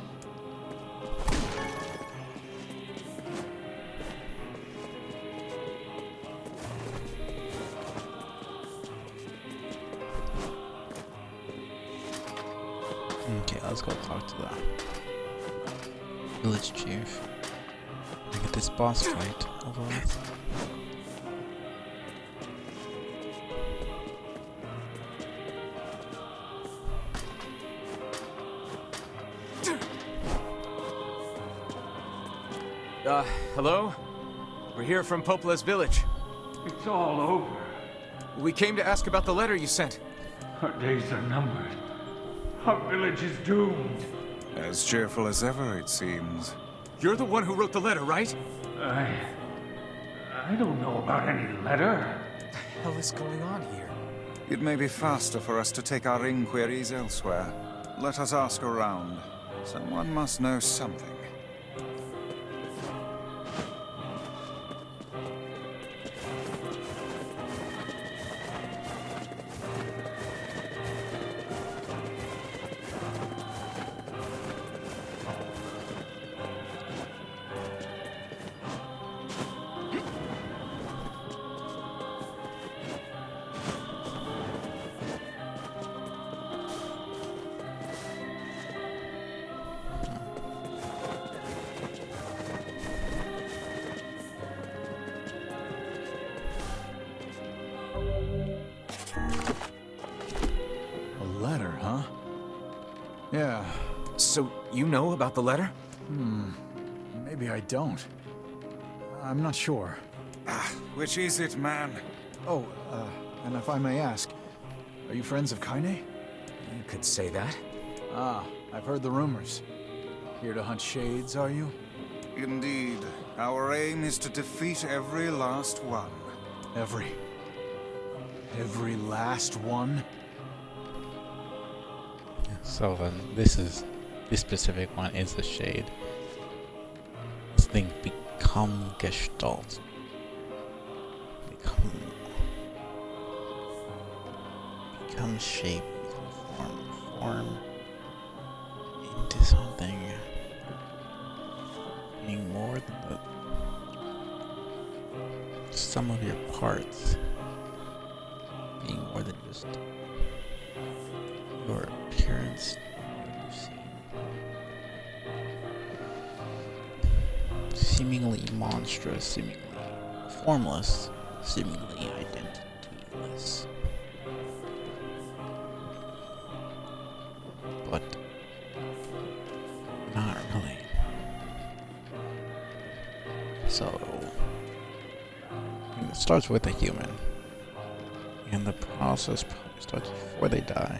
let's go talk to the village chief and get this boss fight over with. Hello? We're here from Popola's village. It's all over. We came to ask about the letter you sent. Our days are numbered. Our village is doomed. As cheerful as ever, it seems. You're the one who wrote the letter, right? I don't know about any letter. What the hell is going on here? It may be faster for us to take our inquiries elsewhere. Let us ask around. Someone must know something. Letter, huh? Yeah. So, you know about the letter? Maybe I don't. I'm not sure. Which is it, man? Oh, and if I may ask, are you friends of Kaine? You could say that. Ah, I've heard the rumors. Here to hunt shades, are you? Indeed. Our aim is to defeat every last one. Every last one? So this specific one is the shade. This thing become Gestalt. Become shape, become form into something being more than the sum of your parts. Being more than just your appearance, seemingly monstrous, seemingly formless, seemingly identityless. But not really. So it starts with a human, and the process probably starts before they die.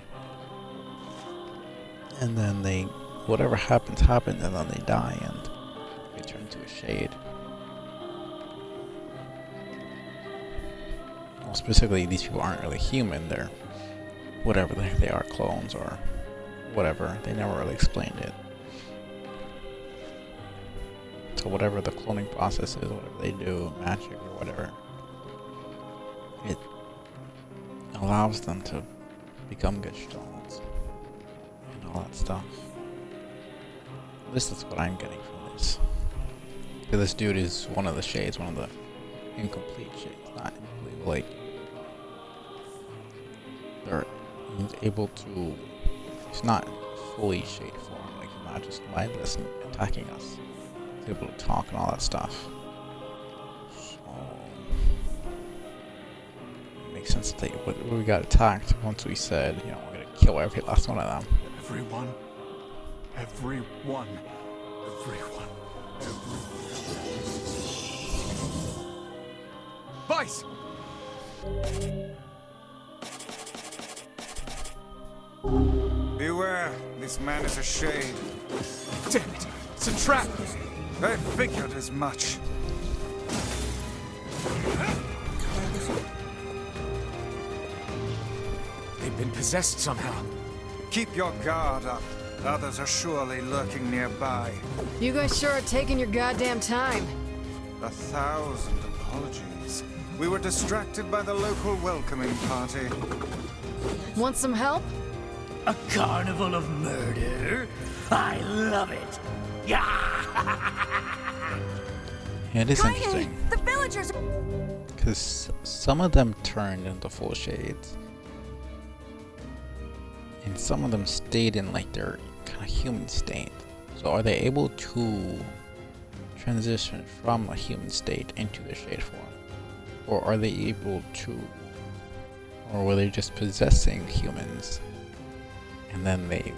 And then whatever happens, and then they die, and they turn into a shade. Well, specifically, these people aren't really human, they're whatever the heck they are, clones or whatever. They never really explained it. So whatever the cloning process is, whatever they do, magic or whatever, it allows them to become Gestalts. All that stuff. This is what I'm getting from this. This dude is one of the shades, one of the incomplete shades, not incomplete, like he's able to, he's not fully shade form, like he's not just mindless and attacking us. He's able to talk and all that stuff. So it makes sense that we got attacked once we said, you know, we're gonna kill every last one of them. Everyone. Vice! Beware, this man is a shade. Damn it! It's a trap! I figured as much. They've been possessed somehow. Keep your guard up. Others are surely lurking nearby. You guys sure are taking your goddamn time. 1,000 apologies. We were distracted by the local welcoming party. Want some help? A carnival of murder? I love it. Yeah. It is interesting. The villagers. Because some of them turned into full shades. And some of them stayed in like their kind of human state. So are they able to transition from a human state into the shade form? Or are they able to, or were they just possessing humans and then they,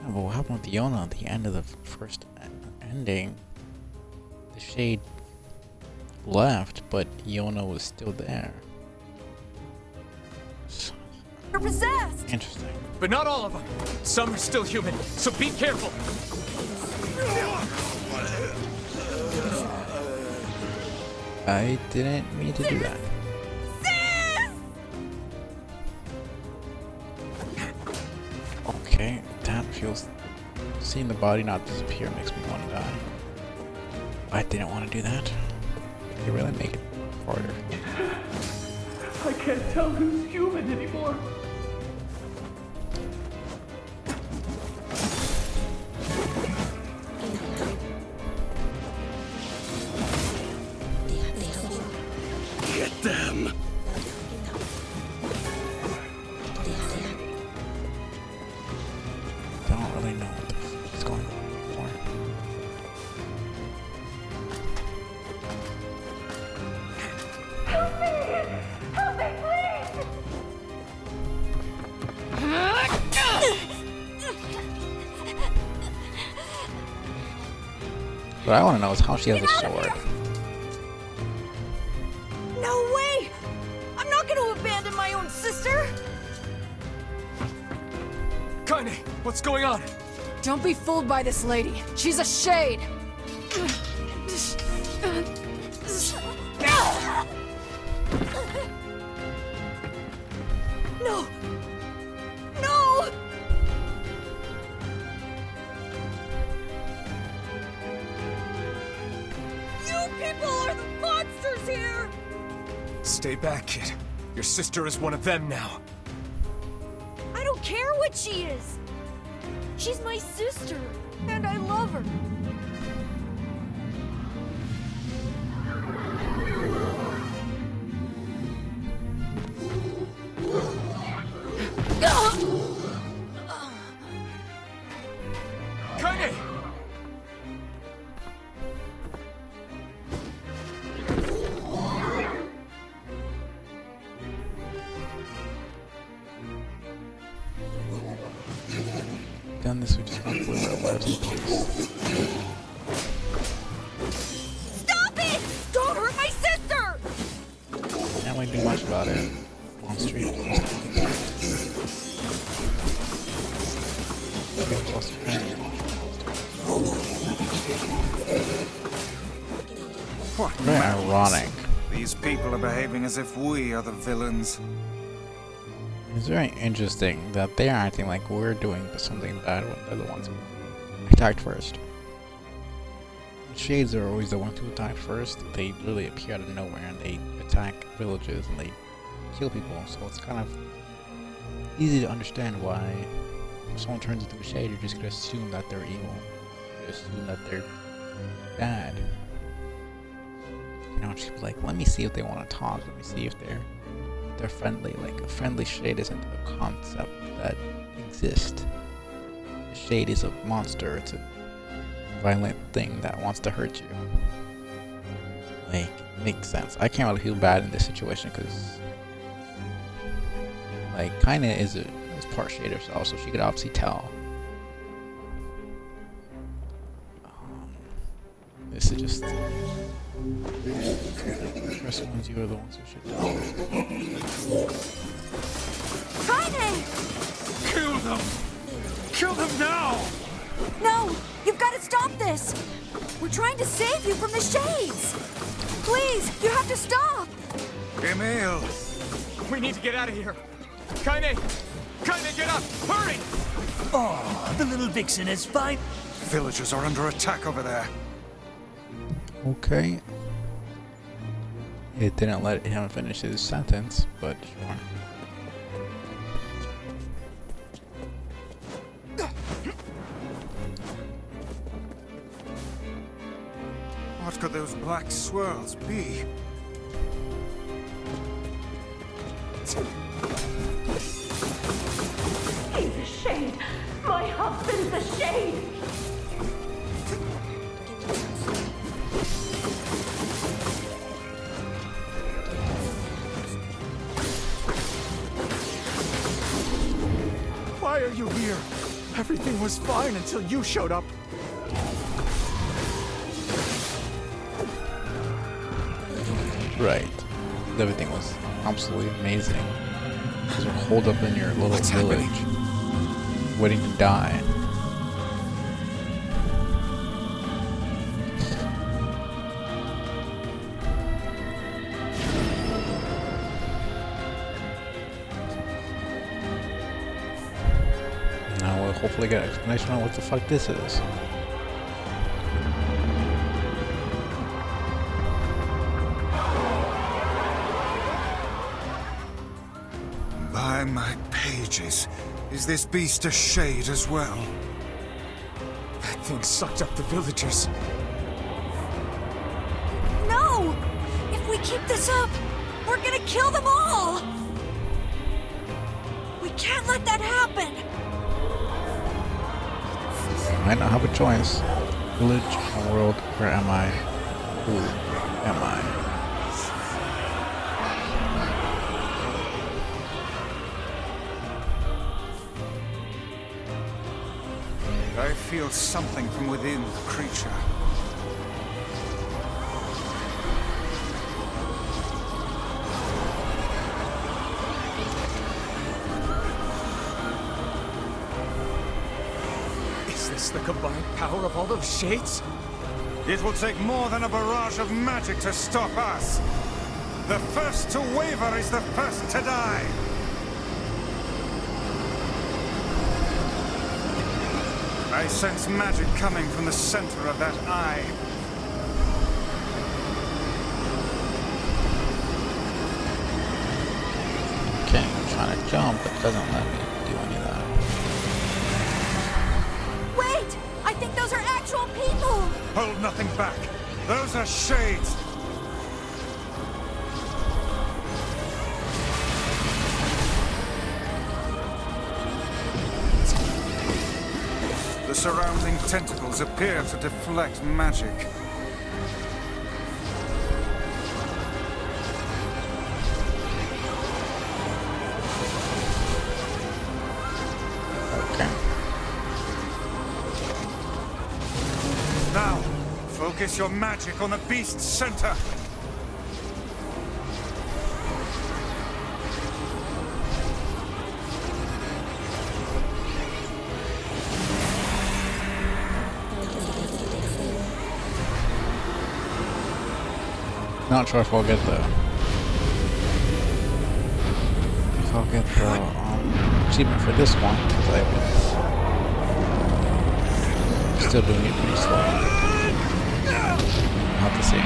well, what happened with Yona at the end of the first ending? The shade left, but Yona was still there. You're possessed! Interesting. But not all of them. Some are still human, so be careful. I didn't mean to do that. Okay, that feels... Seeing the body not disappear makes me want to die. I didn't want to do that. They really make it harder. I can't tell who's human anymore. Get them! Don't really know what the fuck is going on anymore. Help me! Help me, please! What I want to know is how she has a sword. No way! I'm not going to abandon my own sister! Kaine, what's going on? Don't be fooled by this lady. She's a shade. No! No! You people are the monsters here! Stay back, kid. Your sister is one of them now. I don't care what she is! She's my sister, and I love her. Kaine! Done this, we just want to live our lives in peace. Stop it! Don't hurt my sister! Can't really do much about it. On street. Very ironic. These people are behaving as if we are the villains. It's very interesting that they're acting like we're doing something bad when they're the ones who attacked first. Shades are always the ones who attack first. They literally appear out of nowhere and they attack villages and they kill people. So it's kind of easy to understand why if someone turns into a shade, you're just gonna assume that they're evil. You assume that they're bad. You know, just be like, let me see if they want to talk. Let me see if they're friendly. Like, a friendly shade isn't a concept that exists. A shade is a monster. It's a violent thing that wants to hurt you. Like, it makes sense. I can't really feel bad in this situation because, like, Kaine is part shade herself, so she could obviously tell. This is just. The first ones, you are the ones who should know. Kaine! Kill them! Kill them now! No! You've got to stop this! We're trying to save you from the shades! Please, you have to stop! Emil! We need to get out of here! Kaine! Kaine, get up! Hurry! Oh, the little vixen is fine. Villagers are under attack over there. Okay. It didn't let him finish his sentence, but sure. What could those black swirls be? He's a shade. My husband's a shade! Why are you here? Everything was fine until you showed up. Right. Everything was absolutely amazing. Because you're holed up in your little village, waiting to die. Now we'll hopefully get an explanation on what the fuck this is. By my pages, is this beast a shade as well? That thing sucked up the villagers. No! If we keep this up, we're gonna kill them all! We can't let that happen! I might not have a choice. Village, a world, where am I? Who am I? I feel something from within the creature. Is this the combined power of all those shades? It will take more than a barrage of magic to stop us. The first to waver is the first to die. I sense magic coming from the center of that eye. Okay, I'm trying to jump, but it doesn't let me do any of that. Wait! I think those are actual people! Hold nothing back. Those are shades. The surrounding tentacles appear to deflect magic. Okay. Now, focus your magic on the beast's center. Not sure if I'll get the achievement for this one, because I've been still doing it pretty slow. We'll have to see.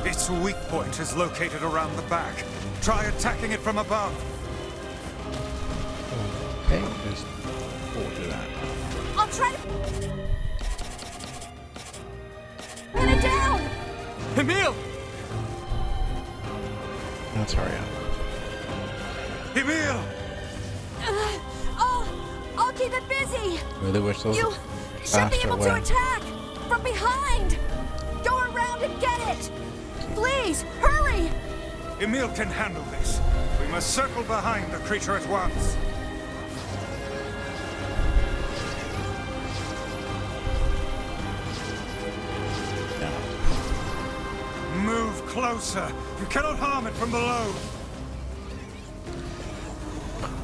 Its weak point is located around the back. Try attacking it from above. Okay, just we'll do that. I'll try to pin it down. Emil! Let's hurry up. Emil! I'll keep it busy. Really wish those You were should be faster able way. to attack from behind. Go around and get it. Please, hurry! Emil can handle this. We must circle behind the creature at once. Move closer. You cannot harm it from below.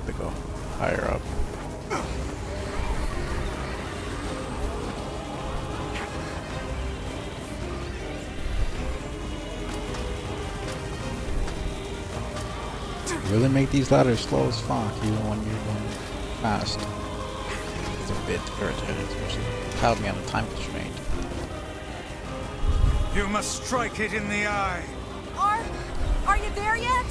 They go higher up. Really make these ladders slow as fuck, even when you're going fast. is a bit irritating, especially without me on a time constraint. You must strike it in the eye. Are you there yet?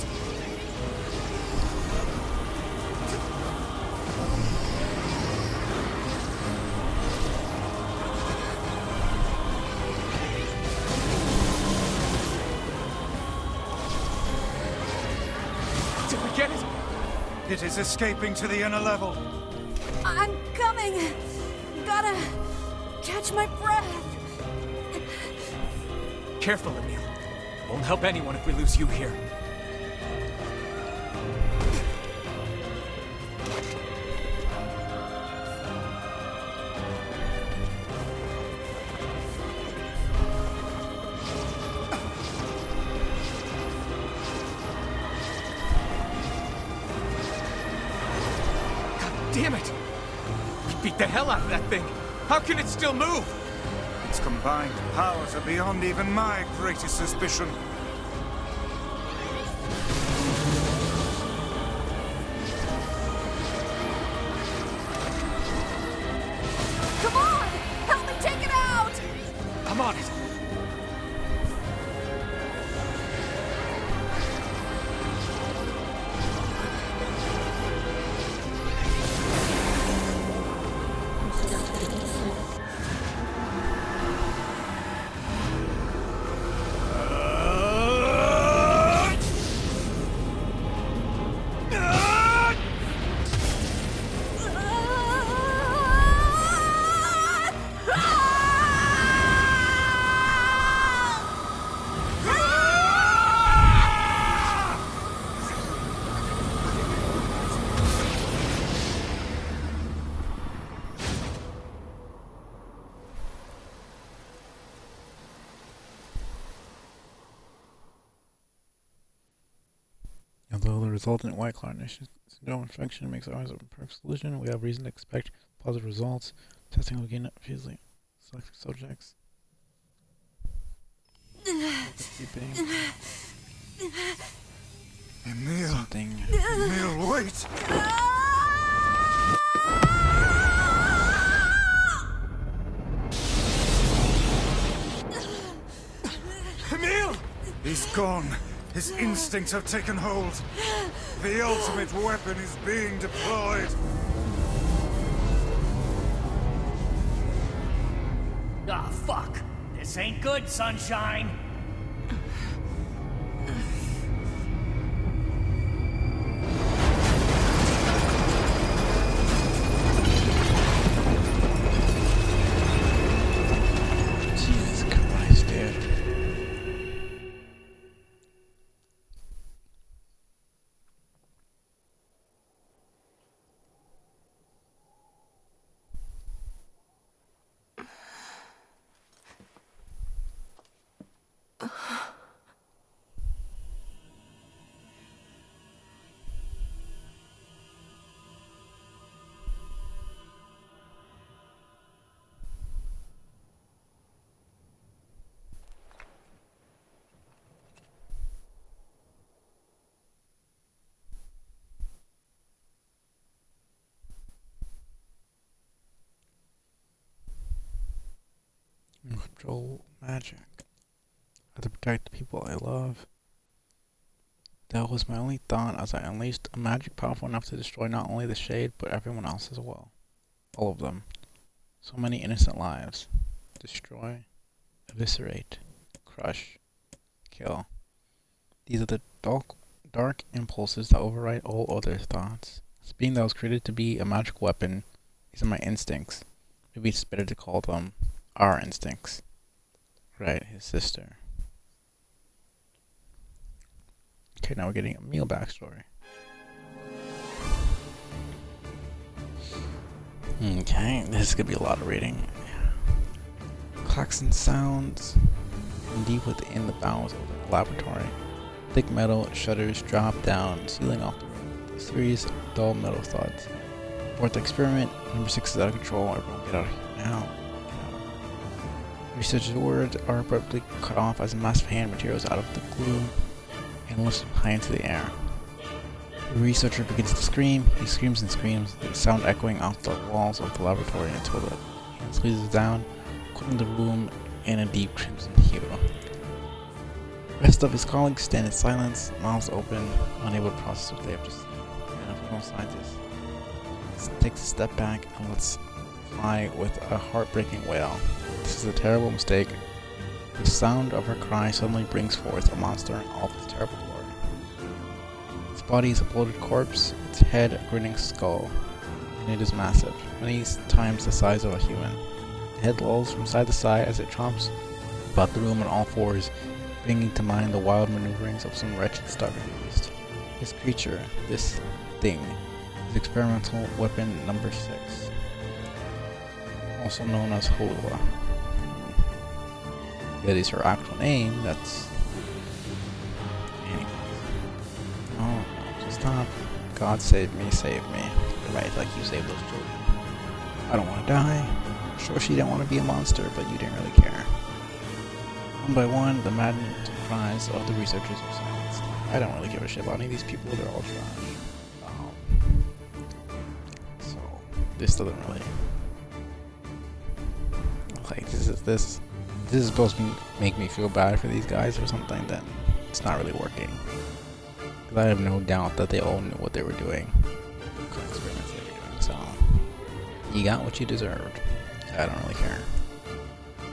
Did we get it? It is escaping to the inner level. I'm coming. Gotta catch my breath. Careful, Emil. Won't help anyone if we lose you here. Damn it! We beat the hell out of that thing! How can it still move? Its combined powers are beyond even my greatest suspicion. Come on! Help me take it out! I'm on it! Although the resultant white clotting syndrome infection makes ours a perfect solution, we have reason to expect positive results. Testing will begin fusely. Select subjects. Emil. Something. Emil, wait! Emil! He's gone. His instincts have taken hold. The ultimate weapon is being deployed. Ah, fuck. This ain't good, Sunshine. Jesus Christ, dude. Control magic. I have to protect the people I love. That was my only thought as I unleashed a magic powerful enough to destroy not only the Shade, but everyone else as well. All of them. So many innocent lives. Destroy, eviscerate, crush, kill. These are the dark impulses that override all other thoughts. As being that was created to be a magic weapon, these are my instincts. Maybe it's better to call them our instincts. Right, his sister. Okay, now we're getting a Emil backstory. Okay, this is gonna be a lot of reading. Clocks and sounds deep within the bowels of the laboratory. Thick metal shutters drop down, sealing off the room. A series of dull metal thuds. Fourth experiment, number 6 is out of control. Everyone get out of here now. Researchers' words are abruptly cut off as a massive hand materials out of the glue and lifts high into the air. The researcher begins to scream. He screams and screams, the sound echoing off the walls of the laboratory until the hand squeezes down, putting the room in a deep crimson hue. The rest of his colleagues stand in silence, mouths open, unable to process what they have just seen. And a fellow scientist takes a step back and lets fly with a heartbreaking wail. This is a terrible mistake. The sound of her cry suddenly brings forth a monster in all of its terrible glory. Its body is a bloated corpse, its head a grinning skull, and it is massive, many times the size of a human. The head lolls from side to side as it chomps about the room on all fours, bringing to mind the wild maneuverings of some wretched starving beast. This creature, this thing, is experimental weapon number 6, also known as Holua. That is her actual name. That's... Anyways. Oh, no, just stop. God save me, save me. You're right, like you saved those children. I don't want to die. Sure, she didn't want to be a monster, but you didn't really care. One by one, the maddened cries of the researchers are silenced. I don't really give a shit about any of these people, they're all trash. So, this doesn't really... Like, this is supposed to make me feel bad for these guys or something, then it's not really working. Because I have no doubt that they all knew what they were doing. What kind of experiments they were doing, so... You got what you deserved. I don't really care.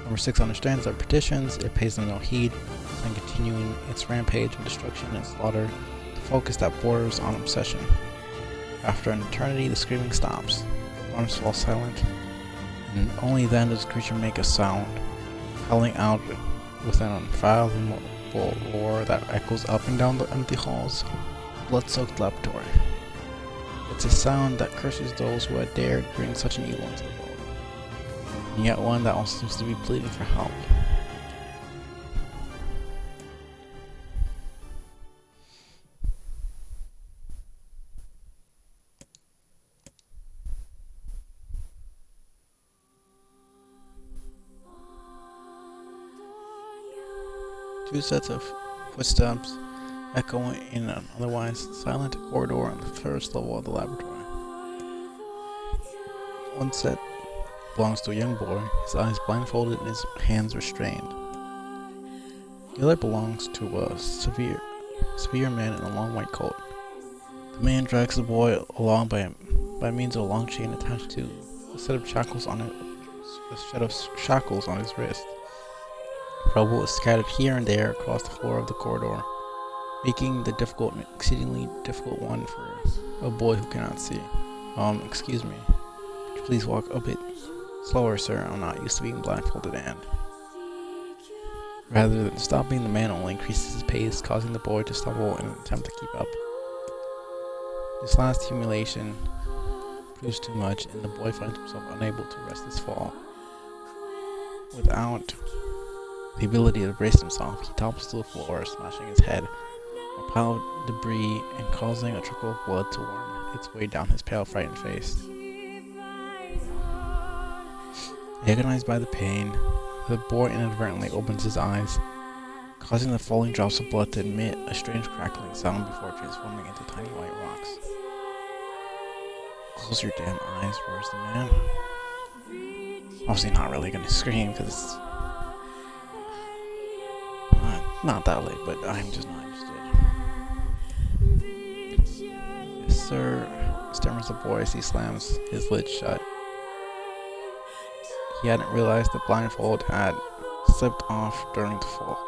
Number 6 understands their petitions, it pays them no heed, and continuing its rampage of destruction and slaughter, the focus that borders on obsession. After an eternity, the screaming stops. The arms fall silent, and only then does the creature make a sound, howling out with an unfathomable roar that echoes up and down the empty halls of the blood-soaked laboratory. It's a sound that curses those who had dared bring such an evil into the world, and yet one that also seems to be pleading for help. Two sets of footsteps echo in an otherwise silent corridor on the first level of the laboratory. One set belongs to a young boy, his eyes blindfolded and his hands restrained. The other belongs to a severe man in a long white coat. The man drags the boy along by means of a long chain attached to a set of shackles on his wrist. Rubble is scattered here and there across the floor of the corridor, making the exceedingly difficult one for a boy who cannot see. Excuse me. Could you please walk a bit slower, sir? I'm not used to being blindfolded, and... Rather than stopping, the man only increases his pace, causing the boy to stumble in an attempt to keep up. This last humiliation proves too much, and the boy finds himself unable to arrest his fall. Without the ability to brace himself, he topples to the floor, smashing his head, a pile of debris, and causing a trickle of blood to worm its way down his pale, frightened face. Agonized by the pain, the boy inadvertently opens his eyes, causing the falling drops of blood to emit a strange crackling sound before transforming into tiny white rocks. Close your damn eyes, roars the man. Obviously not really gonna scream, because it's not that late, but I'm just not interested. Yes, sir, stammers the boy as he slams his lid shut. He hadn't realized the blindfold had slipped off during the fall,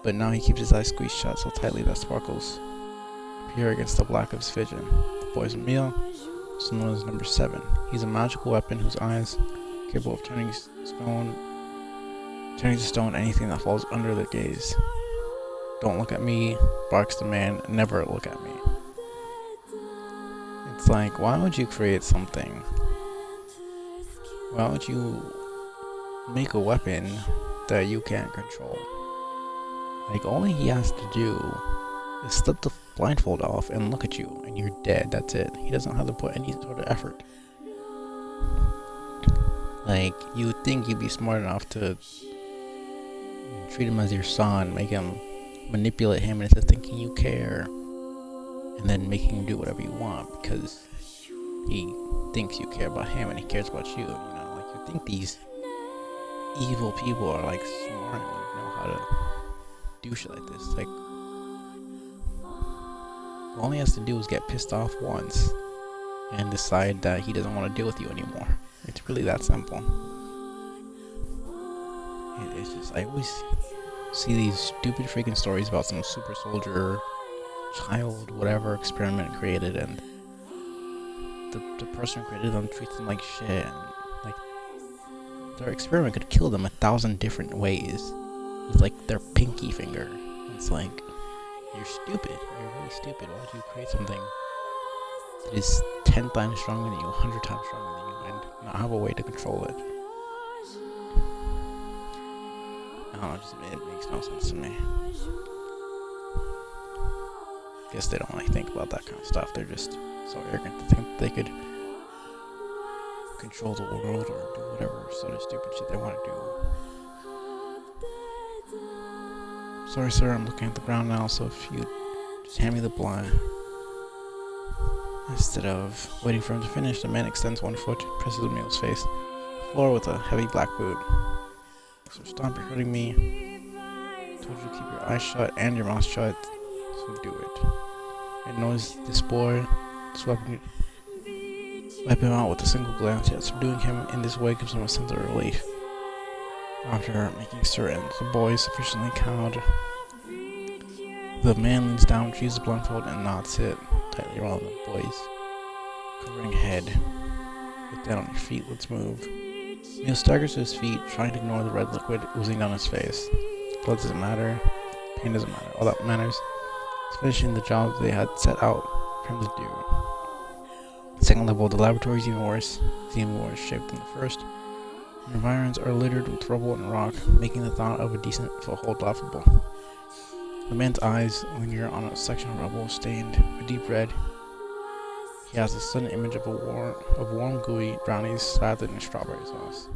but now he keeps his eyes squeezed shut so tightly that sparkles appear against the black of his vision. The boy's Emil, also known as number 7. He's a magical weapon whose eyes are capable of turning to stone anything that falls under their gaze. Don't look at me, barks the man, never look at me. It's like, why would you create something? Why would you make a weapon that you can't control? Like, all he has to do is slip the blindfold off and look at you, and you're dead, that's it. He doesn't have to put any sort of effort. Like, you would think you'd be smart enough to treat him as your son, make him, manipulate him into thinking you care. and then making him do whatever you want because he thinks you care about him and he cares about you. You know, like you think these evil people are like smart and like, know how to do shit like this. Like all he has to do is get pissed off once and decide that he doesn't want to deal with you anymore. It's really that simple. It's just, I always see these stupid freaking stories about some super soldier, child, whatever experiment created, and the person who created them treats them like shit, and like their experiment could kill them 1,000 different ways with like their pinky finger. It's like, you're stupid. You're really stupid. Why would you create something that is 10 times stronger than you, 100 times stronger than you, and not have a way to control it? I don't know, it makes no sense to me. Guess they don't like think about that kind of stuff. They're just so arrogant to think they could control the world or do whatever sort of stupid shit they want to do. Sorry, sir, I'm looking at the ground now, so if you just hand me the blood. Instead of waiting for him to finish, the man extends one foot, presses Emil's face, floor with a heavy black boot. So stop hurting me. Told you to keep your eyes shut and your mouth shut, so do it. And notice this boy, wipe him out with a single glance, yet subduing him in this way gives him a sense of relief. After making certain the boy is sufficiently cowed, the man leans down, retrieves the blindfold, and nods it tightly around the boy's quivering head. Get down on your feet, let's move. Emil staggers to his feet, trying to ignore the red liquid oozing down his face. Blood doesn't matter, pain doesn't matter, all that matters is finishing the job they had set out for him to do. Second level, the laboratory is even worse shaped than the first. The environs are littered with rubble and rock, making the thought of a decent foothold laughable. The man's eyes linger on a section of rubble stained a deep red. He has a sudden image of warm, gooey brownies slathered in strawberry sauce.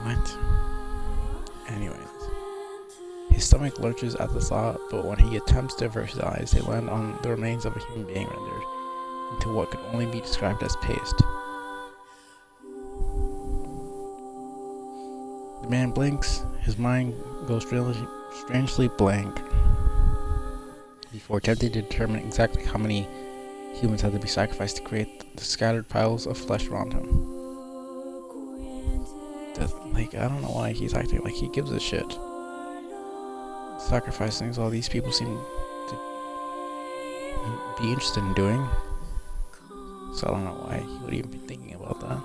What? Anyways. His stomach lurches at the thought, but when he attempts to avert his eyes, they land on the remains of a human being rendered into what could only be described as paste. The man blinks, his mind goes strangely blank before attempting to determine exactly how many humans had to be sacrificed to create the scattered piles of flesh around him. Like, I don't know why he's acting like he gives a shit. Sacrificing is all these people seem to be interested in doing. So I don't know why he would even be thinking about that.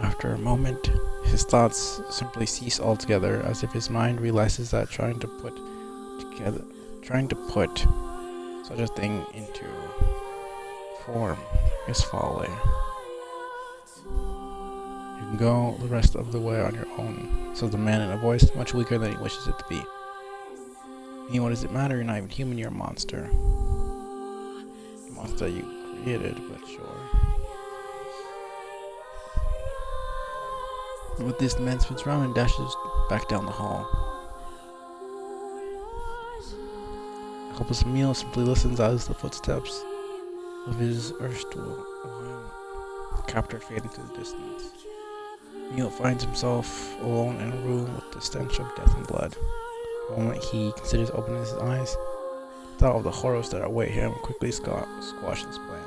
After a moment, his thoughts simply cease altogether, as if his mind realizes that trying to put such a thing into form is folly. You can go the rest of the way on your own, says the man in a voice much weaker than he wishes it to be. I mean, what does it matter? You're not even human, you're a monster. A monster you created, but sure. With this, the man spins around and dashes back down the hall. Helpless Emil simply listens as the footsteps of his erstwhile captor fade into the distance. Emil finds himself alone in a room with the stench of death and blood. The moment he considers opening his eyes, the thought of the horrors that await him quickly squashes his plan.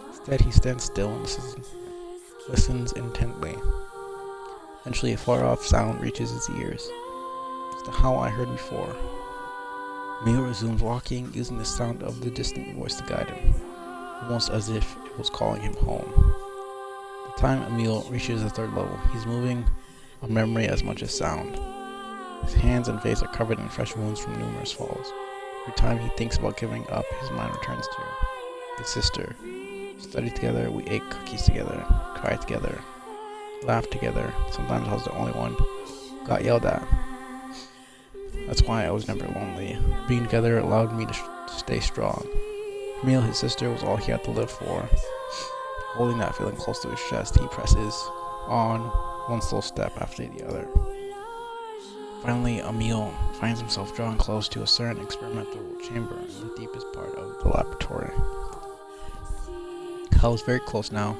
Instead, he stands still and listens intently. Eventually, a far-off sound reaches his ears. It's the howl I heard before. Emil resumes walking, using the sound of the distant voice to guide him, almost as if it was calling him home. By the time Emil reaches the third level, he's moving on memory as much as sound. His hands and face are covered in fresh wounds from numerous falls. Every time he thinks about giving up, his mind returns to his sister. We studied together, we ate cookies together, cried together, laughed together. Sometimes I was the only one who got yelled at. That's why I was never lonely. Being together allowed me to stay strong. Emil, his sister, was all he had to live for. Holding that feeling close to his chest, he presses on, one slow step after the other. Finally, Emil finds himself drawn close to a certain experimental chamber in the deepest part of the laboratory. Kyle is very close now.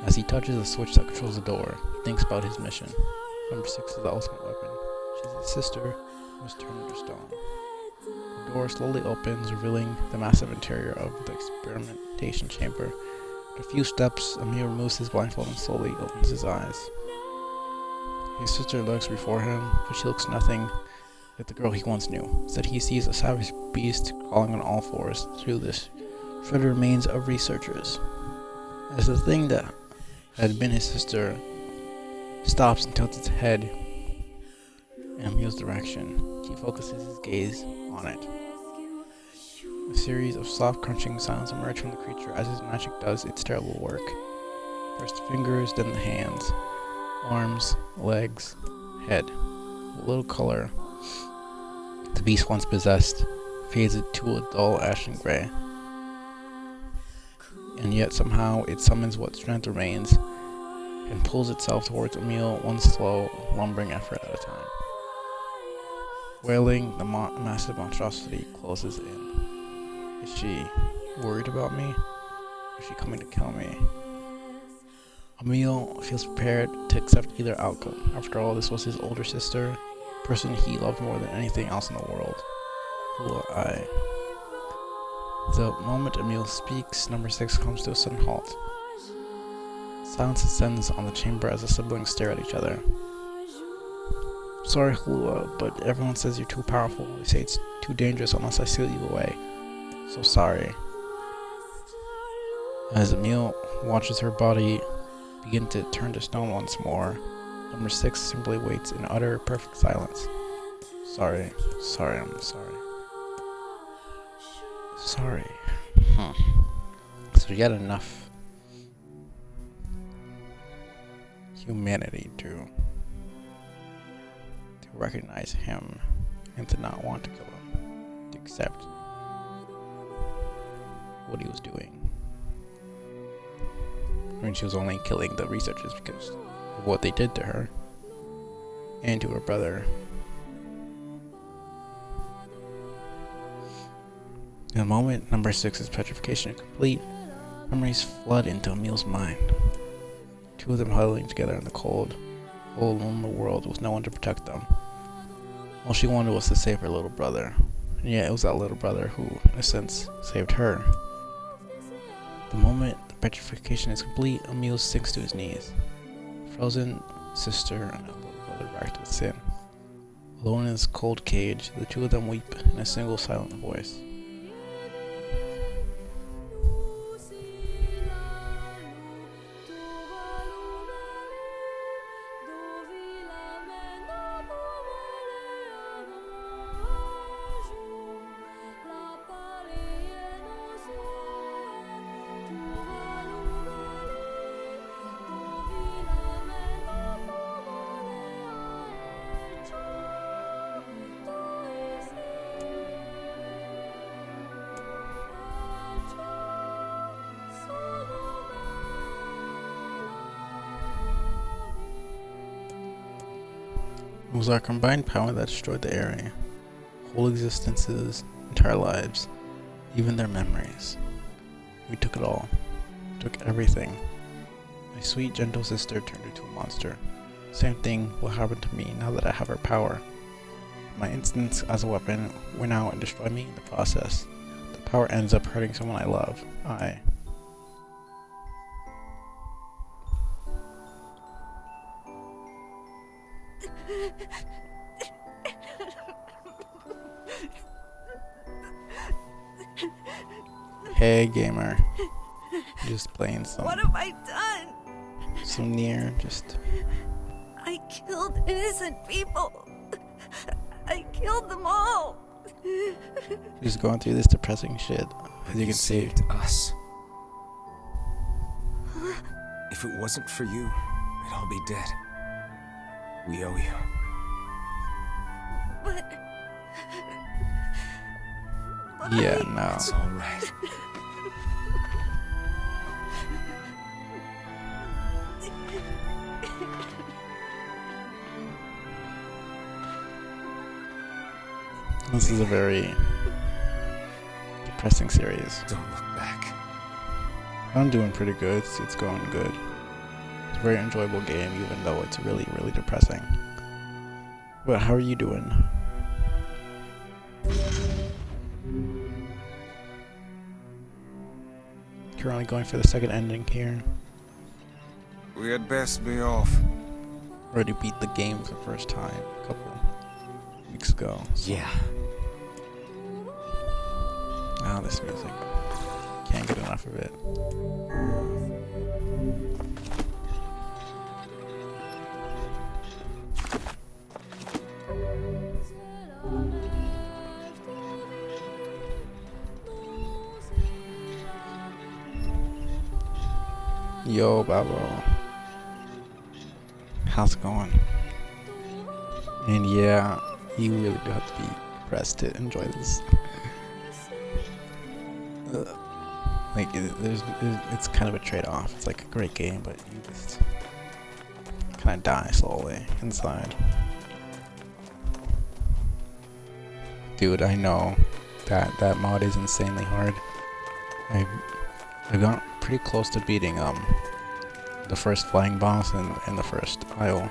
As he touches the switch that controls the door, he thinks about his mission. Number 6 is the ultimate weapon. She's his sister, who was turned into stone. The door slowly opens, revealing the massive interior of the experimentation chamber. With a few steps, Emil removes his blindfold and slowly opens his eyes. His sister looks before him, but she looks nothing like the girl he once knew. Instead, he sees a savage beast crawling on all fours through the shredded remains of researchers. As the thing that had been his sister stops and tilts its head in Emil's direction, he focuses his gaze on it. A series of soft crunching sounds emerge from the creature as his magic does its terrible work. First the fingers, then the hands, arms, legs, head. A little color the beast once possessed fades to a dull ashen gray. And yet somehow it summons what strength remains and pulls itself towards Emil one slow, lumbering effort at a time. Wailing, the massive monstrosity closes in. Is she worried about me? Is she coming to kill me? Emil feels prepared to accept either outcome. After all, this was his older sister, the person he loved more than anything else in the world. Who I. The moment Emil speaks, number 6 comes to a sudden halt. Silence descends on the chamber as the siblings stare at each other. Sorry, Hulua, but everyone says you're too powerful. They say it's too dangerous unless I seal you away. So sorry. As Emil watches her body begin to turn to stone once more, number 6 simply waits in utter, perfect silence. Sorry, I'm sorry. Sorry. So yet enough humanity to recognize him and to not want to kill him, to accept what he was doing. I mean, she was only killing the researchers because of what they did to her and to her brother. In a moment, number 6's petrification is complete. Memories flood into Emil's mind. Two of them huddling together in the cold, lonely world with no one to protect them. All she wanted was to save her little brother. And yet it was that little brother who, in a sense, saved her. The moment the petrification is complete, Emil sinks to his knees. Frozen sister and a little brother racked with sin. Alone in his cold cage, the two of them weep in a single silent voice. It was our combined power that destroyed the area. Whole existences, entire lives, even their memories. We took it all. We took everything. My sweet, gentle sister turned into a monster. Same thing will happen to me now that I have her power. My instincts as a weapon win out and destroy me in the process. The power ends up hurting someone I love. Hey gamer, just playing some. What have I done? Some Nier, just. I killed innocent people. I killed them all. Just going through this depressing shit, as you can see. Saved us. If it wasn't for you, we'd all be dead. We owe you. Yeah, no. It's all right. This is a very depressing series. Don't look back. I'm doing pretty good. It's going good. It's a very enjoyable game, even though it's really, really depressing. But how are you doing? Currently going for the second ending here. We had best be off. Already beat the game for the first time a couple weeks ago. So. Yeah. Oh, this music. Can't get enough of it. Yo, Babo. How's it going? And yeah, you really do have to be depressed to enjoy this. Like, it's kind of a trade-off. It's like a great game, but you just kind of die slowly inside. Dude, I know that mod is insanely hard. I got pretty close to beating the first flying boss in the first aisle.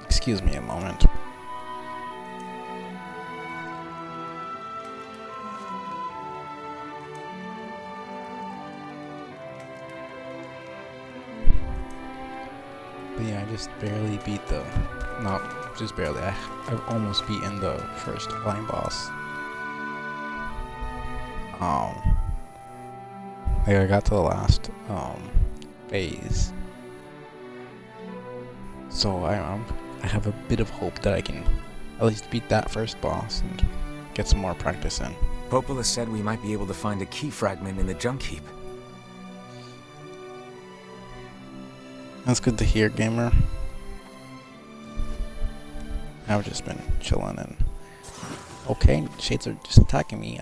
Excuse me a moment. But yeah, I just barely beat not just barely, I've almost beaten the first flying boss. Like I got to the last phase, so I have a bit of hope that I can at least beat that first boss and get some more practice in. Popola said we might be able to find a key fragment in the junk heap. That's good to hear, gamer. I've just been chilling and okay, shades are just attacking me.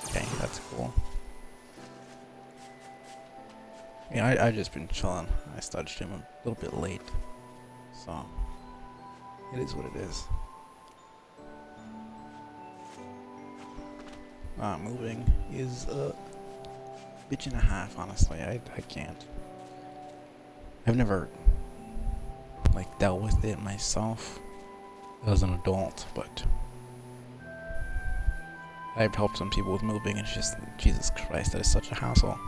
Okay, that's cool. Yeah, I've just been chilling. I started streaming a little bit late, so it is what it is. Moving is a bitch and a half, honestly. I can't. I've never like dealt with it myself as an adult, but I've helped some people with moving, and it's just, Jesus Christ, that is such a hassle.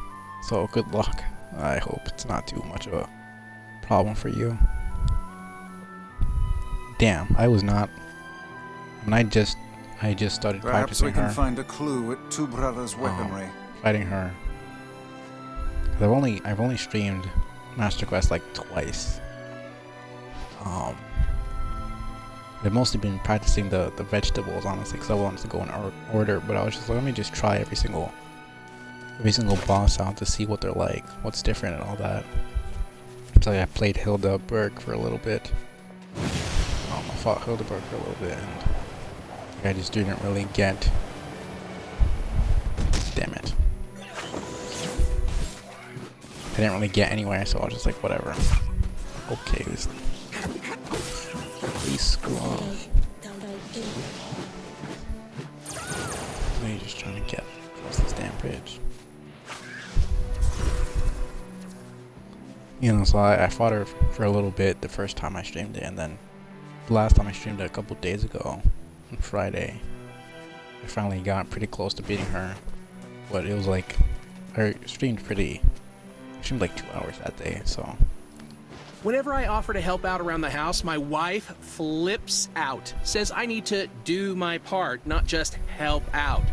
So good luck. I hope it's not too much of a problem for you. Damn, I was not. When I just started Perhaps we practicing can her. find a clue at Two Brothers' weaponry. Fighting her. 'Cause I've only streamed Master Quest like twice. I've mostly been practicing the vegetables, honestly, because I wanted to go in order. But I was just like, let me just try every single boss out to see what they're like, what's different and all that. So I played Hildeberg for a little bit. I fought Hildeberg for a little bit, and I just didn't really get. Damn it! I didn't really get anywhere, so I was just like, whatever. Okay, please screw off. What are you just trying to get across this damn bridge? You know, so I fought her for a little bit the first time I streamed it, and then the last time I streamed it a couple days ago, on Friday, I finally got pretty close to beating her. But it was like, I streamed like 2 hours that day, so. Whenever I offer to help out around the house, my wife flips out. Says I need to do my part, not just help out.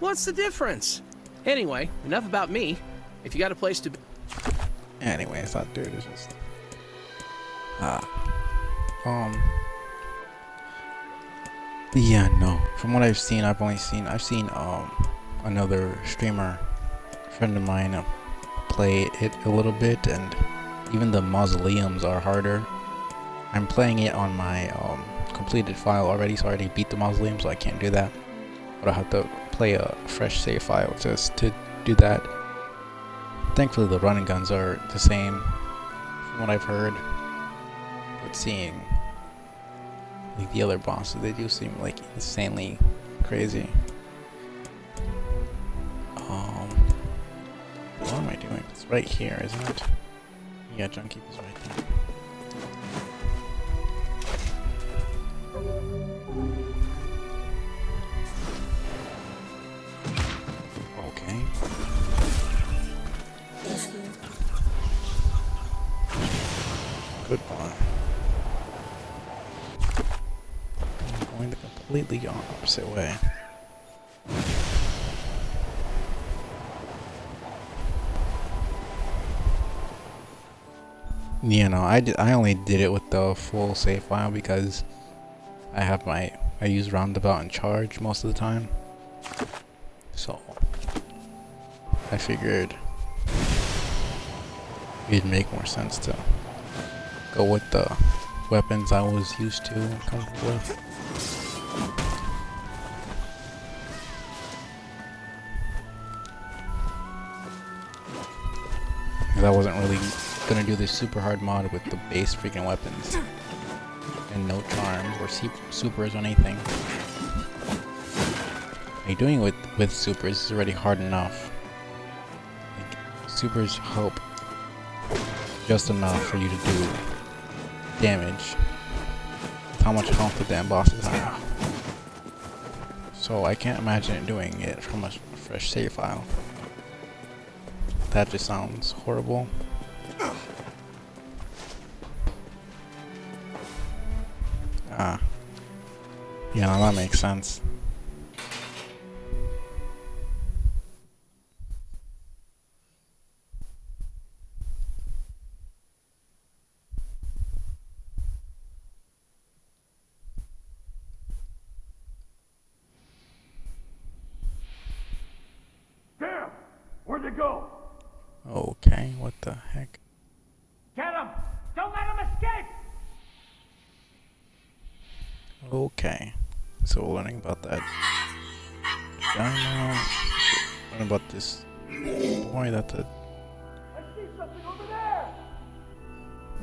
What's the difference? Anyway, enough about me. If you got a place to be... Anyways, that dude is just... Yeah, no. From what I've seen, I've seen another streamer, friend of mine, play it a little bit, and even the mausoleums are harder. I'm playing it on my completed file already, so I already beat the mausoleum, so I can't do that. But I have to play a fresh save file just to do that. Thankfully, the running guns are the same, from what I've heard. But seeing like the other bosses. They do seem like insanely crazy. What am I doing? It's right here, isn't it? Yeah, Junkie is right there. Okay. Good one. I'm going the completely opposite way. You know, I only did it with the full save file because I use roundabout and charge most of the time. So I figured it'd make more sense to go with the weapons I was used to and comfortable with. Because I wasn't really gonna do this super hard mod with the base freaking weapons and no charms or supers or anything. Like doing it with supers is already hard enough. Like, supers help just enough for you to do damage with how much health the damn bosses have. So I can't imagine doing it from a fresh save file. That just sounds horrible. Yeah, that makes sense. Damn! Where'd they go? Okay, what the heck? Get him! Don't let him escape! Okay, so we're learning about that dino. Learning about this boy that the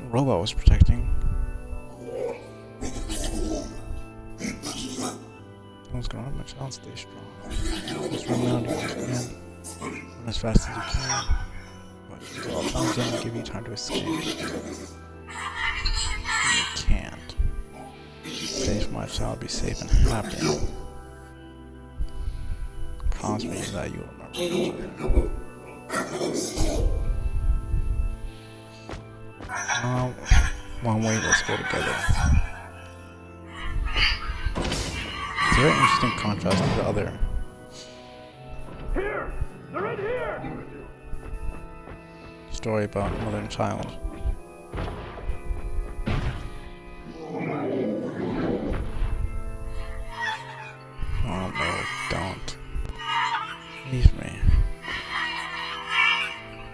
robot was protecting. What's going on? My child, stay strong. Just run around as you can. Run as fast as you can. But all times in give you time to escape. You can't. Safe, my child, be safe and happy. Promise me that you will remember. Well, wait, let's go together. It's a very interesting contrast to the other. Here! They're in here! Story about mother and child. Oh no, don't. Leave me.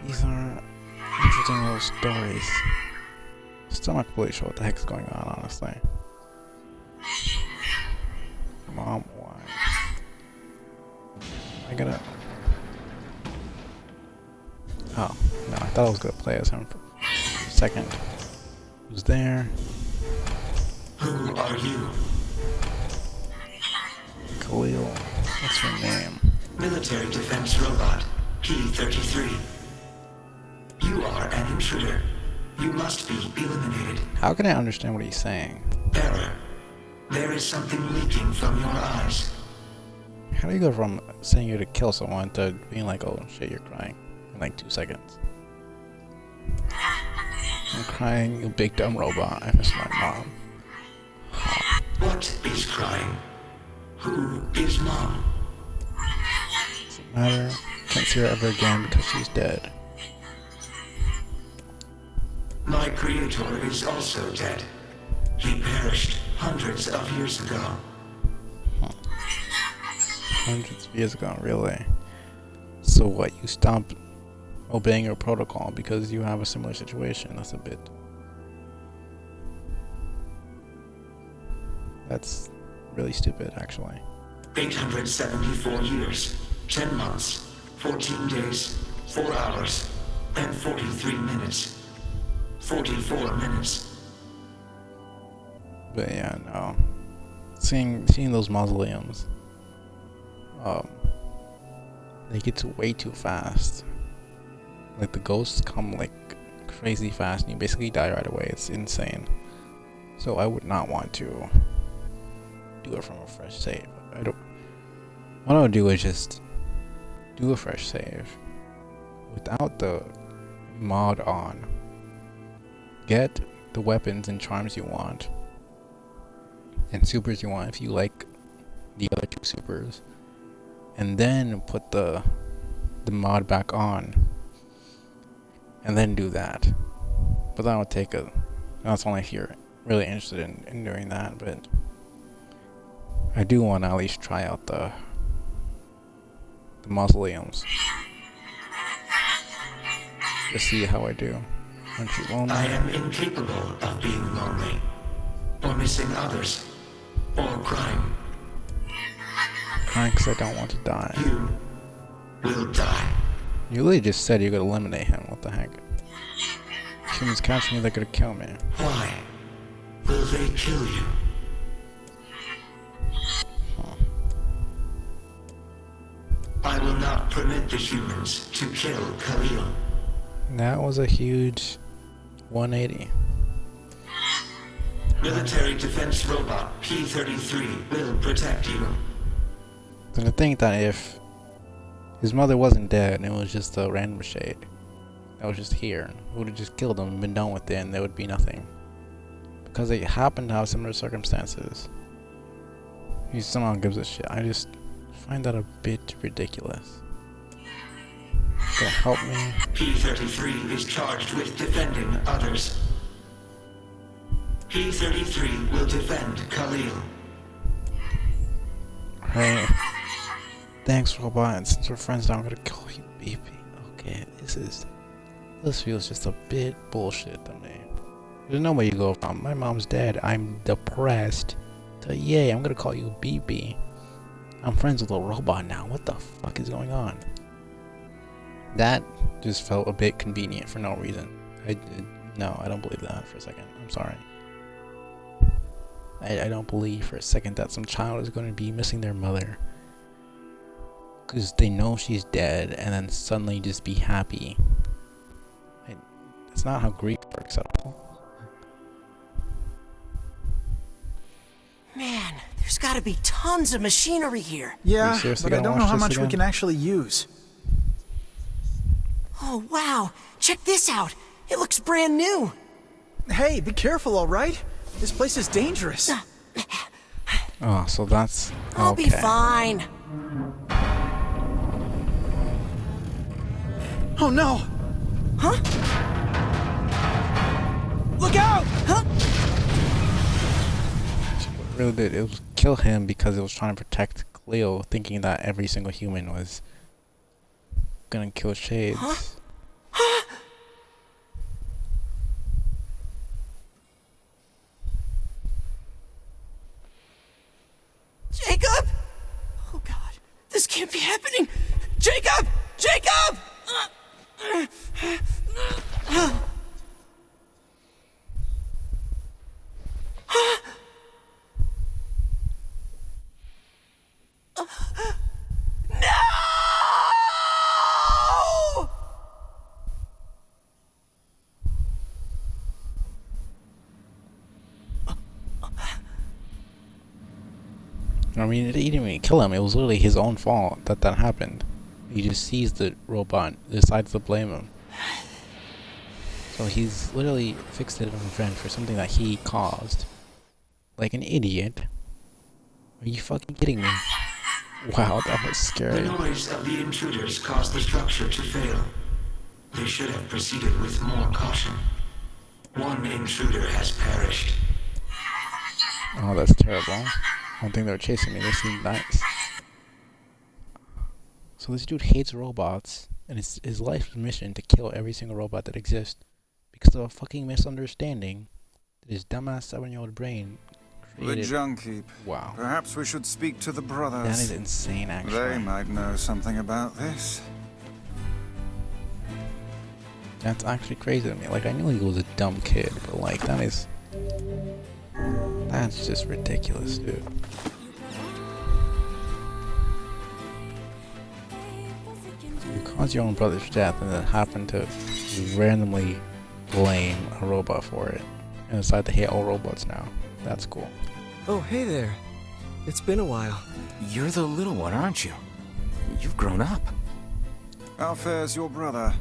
These are interesting little stories. Still not completely sure what the heck's going on, honestly. Mom, why? I gotta... Oh, no, I thought I was gonna play as him for a second. Who's there? Who are you? Khalil. What's your name? Military defense robot, P-33. You are an intruder. You must be eliminated. How can I understand what he's saying? Error. There is something leaking from your eyes. How do you go from saying you're to kill someone to being like, oh shit, you're crying in like 2 seconds? I'm crying, you big dumb robot. I miss my mom. What is crying? Who is Mom? Doesn't matter. Can't see her ever again because she's dead. My creator is also dead. He perished hundreds of years ago. Hundreds of years ago, really? So what, you stopped obeying your protocol because you have a similar situation? That's a bit... That's really stupid, actually. 874 years, 10 months, 14 days, 4 hours, and 43 minutes. 44 minutes. But yeah, no. seeing those mausoleums, they get way too fast. Like the ghosts come like crazy fast, and you basically die right away. It's insane. So I would not want to do it from a fresh save. What I would do is just do a fresh save without the mod on. Get the weapons and charms you want and supers you want if you like the other two supers, and then put the mod back on, and then do that. But that would take that's only if you're really interested in doing that. But I do want to at least try out the mausoleums to see how I do. Aren't you lonely? I am incapable of being lonely, or missing others, or crying. Crying because I don't want to die. You will die. You really just said you're gonna eliminate him. What the heck? Humans catch me, they're gonna kill me. Why will they kill you? I will not permit the humans to kill Khalil. That was a huge 180. Military defense robot P-33 will protect you. Then I think that if his mother wasn't dead and it was just a random shade that was just here, it would have just killed him and been done with it, and there would be nothing. Because they happen to have similar circumstances, he somehow gives a shit. I just find that a bit ridiculous. Gonna help me. P-33 is charged with defending others. P-33 will defend Khalil. Hey, thanks, robot. And since we're friends now, I'm gonna call you BB. Okay, this feels just a bit bullshit to me. There's no way you go from my mom's dead, I'm depressed, to yay, I'm gonna call you BB. I'm friends with a robot now. What the fuck is going on? That just felt a bit convenient for no reason. No, I don't believe that for a second. I'm sorry. I don't believe for a second that some child is going to be missing their mother because they know she's dead and then suddenly just be happy. That's not how grief works at all. Man, there's gotta be tons of machinery here. Yeah, but I don't know how much we can actually use. Oh, wow. Check this out. It looks brand new. Hey, be careful, all right? This place is dangerous. Oh, so that's okay. I'll be fine. Oh no! Huh? Look out! Huh? What it really did, it was kill him because it was trying to protect Cleo, thinking that every single human was gonna kill Shades. Huh? Jacob! Oh God, this can't be happening! Jacob! Jacob! I mean, it didn't even kill him. It was literally his own fault that happened. He just sees the robot, decides to blame him. So he's literally fixated on revenge for something that he caused. Like an idiot. Are you fucking kidding me? Wow, that was scary. The noise of the intruders caused the structure to fail. They should have proceeded with more caution. One intruder has perished. Oh, that's terrible. I don't think they were chasing me. They seemed nice. So this dude hates robots, and it's his life's mission to kill every single robot that exists because of a fucking misunderstanding that his dumbass 7-year-old brain created. The Junkeep. Wow. Perhaps we should speak to the brothers. That is insane, actually. They might know something about this. That's actually crazy to me. Like, I knew he was a dumb kid, but like, that That's just ridiculous, dude. You caused your own brother's death and then happen to randomly blame a robot for it. And decide to hate all robots now. That's cool. Oh, hey there. It's been a while. You're the little one, aren't you? You've grown up. How fares your brother?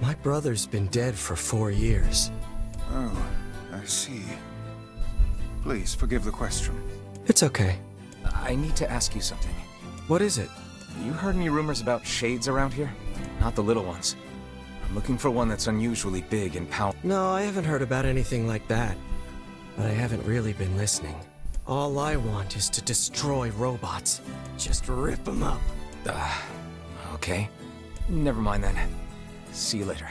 My brother's been dead for 4 years. Oh, I see. Please forgive the question. It's okay. I need to ask you something. What is it? You heard any rumors about shades around here? Not the little ones. I'm looking for one that's unusually big and powerful. No, I haven't heard about anything like that. But I haven't really been listening. All I want is to destroy robots. Just rip them up. Okay. Never mind then. See you later.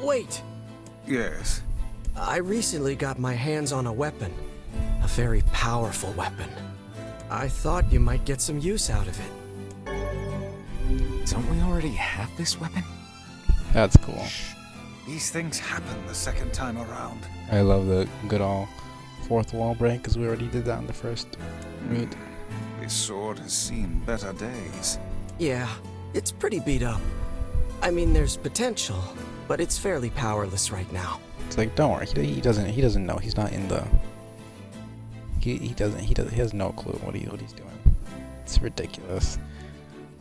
Wait! Yes? I recently got my hands on a weapon. A very powerful weapon. I thought you might get some use out of it. Don't we already have this weapon? That's cool. These things happen the second time around. I love the good old fourth wall break, because we already did that in the first route. This sword has seen better days. Yeah, it's pretty beat up. I mean, there's potential, but it's fairly powerless right now. It's like, don't worry, he doesn't know. He's not in the. He has no clue what he's doing. It's ridiculous.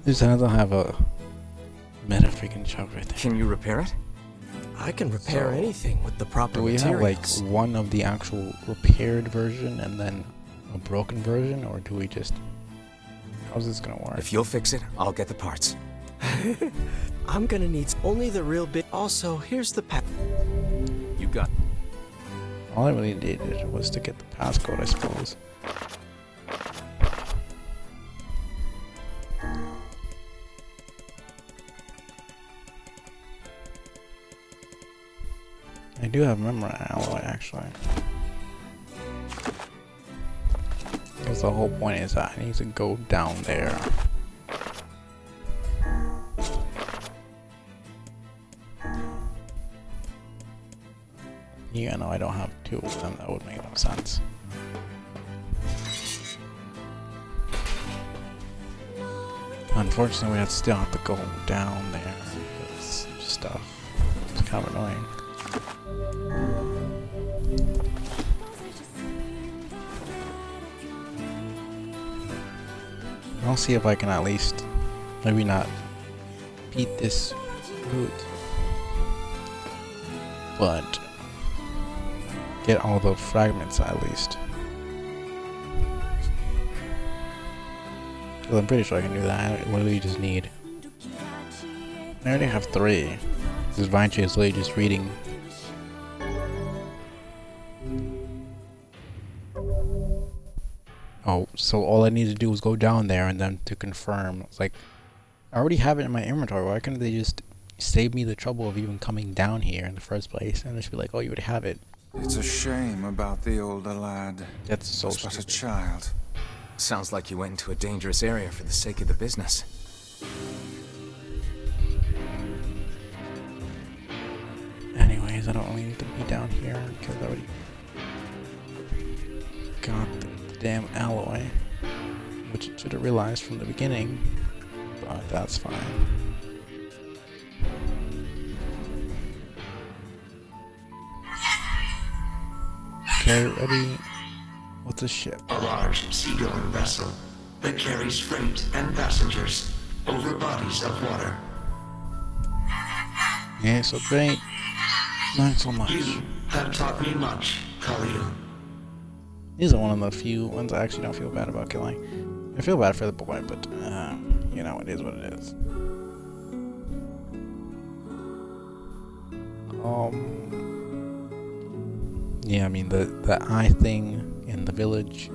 This doesn't have a meta freaking choke right there. Can you repair it? I can repair anything with the proper Do we materials. have like one of the actual repaired version and then a broken version, or do we just? How's this gonna work? If you'll fix it, I'll get the parts. I'm gonna need only the real bit. Also, here's the pack. You got. All I really needed was to get the passcode, I suppose. I do have memory alloy, actually. Because the whole point is that I need to go down there. Yeah, no, I don't have two of them. That would make no sense. Unfortunately, we still have to go down there. It's stuff. It's kind of annoying. I'll see if I can at least maybe not beat this route, but get all the fragments at least. Well, I'm pretty sure I can do that. I literally just need. I already have 3. This Vine is literally just reading. Oh, so all I need to do is go down there and then to confirm. It's like, I already have it in my inventory. Why couldn't they just save me the trouble of even coming down here in the first place and just be like, oh, you already have it? It's a shame about the older lad. That's so Just but a stupid. child. Sounds like you went into a dangerous area for the sake of the business. Anyways, I don't really need to be down here because I already got the damn alloy, which I should have realized from the beginning, but that's fine. Okay, ready? What's a ship? A large seagoing vessel that carries freight and passengers over bodies of water. Yeah, so great. Not so much. You have taught me much, Khalil. These are one of the few ones I actually don't feel bad about killing. I feel bad for the boy, but you know, it is what it is. Yeah, I mean the eye thing in the village,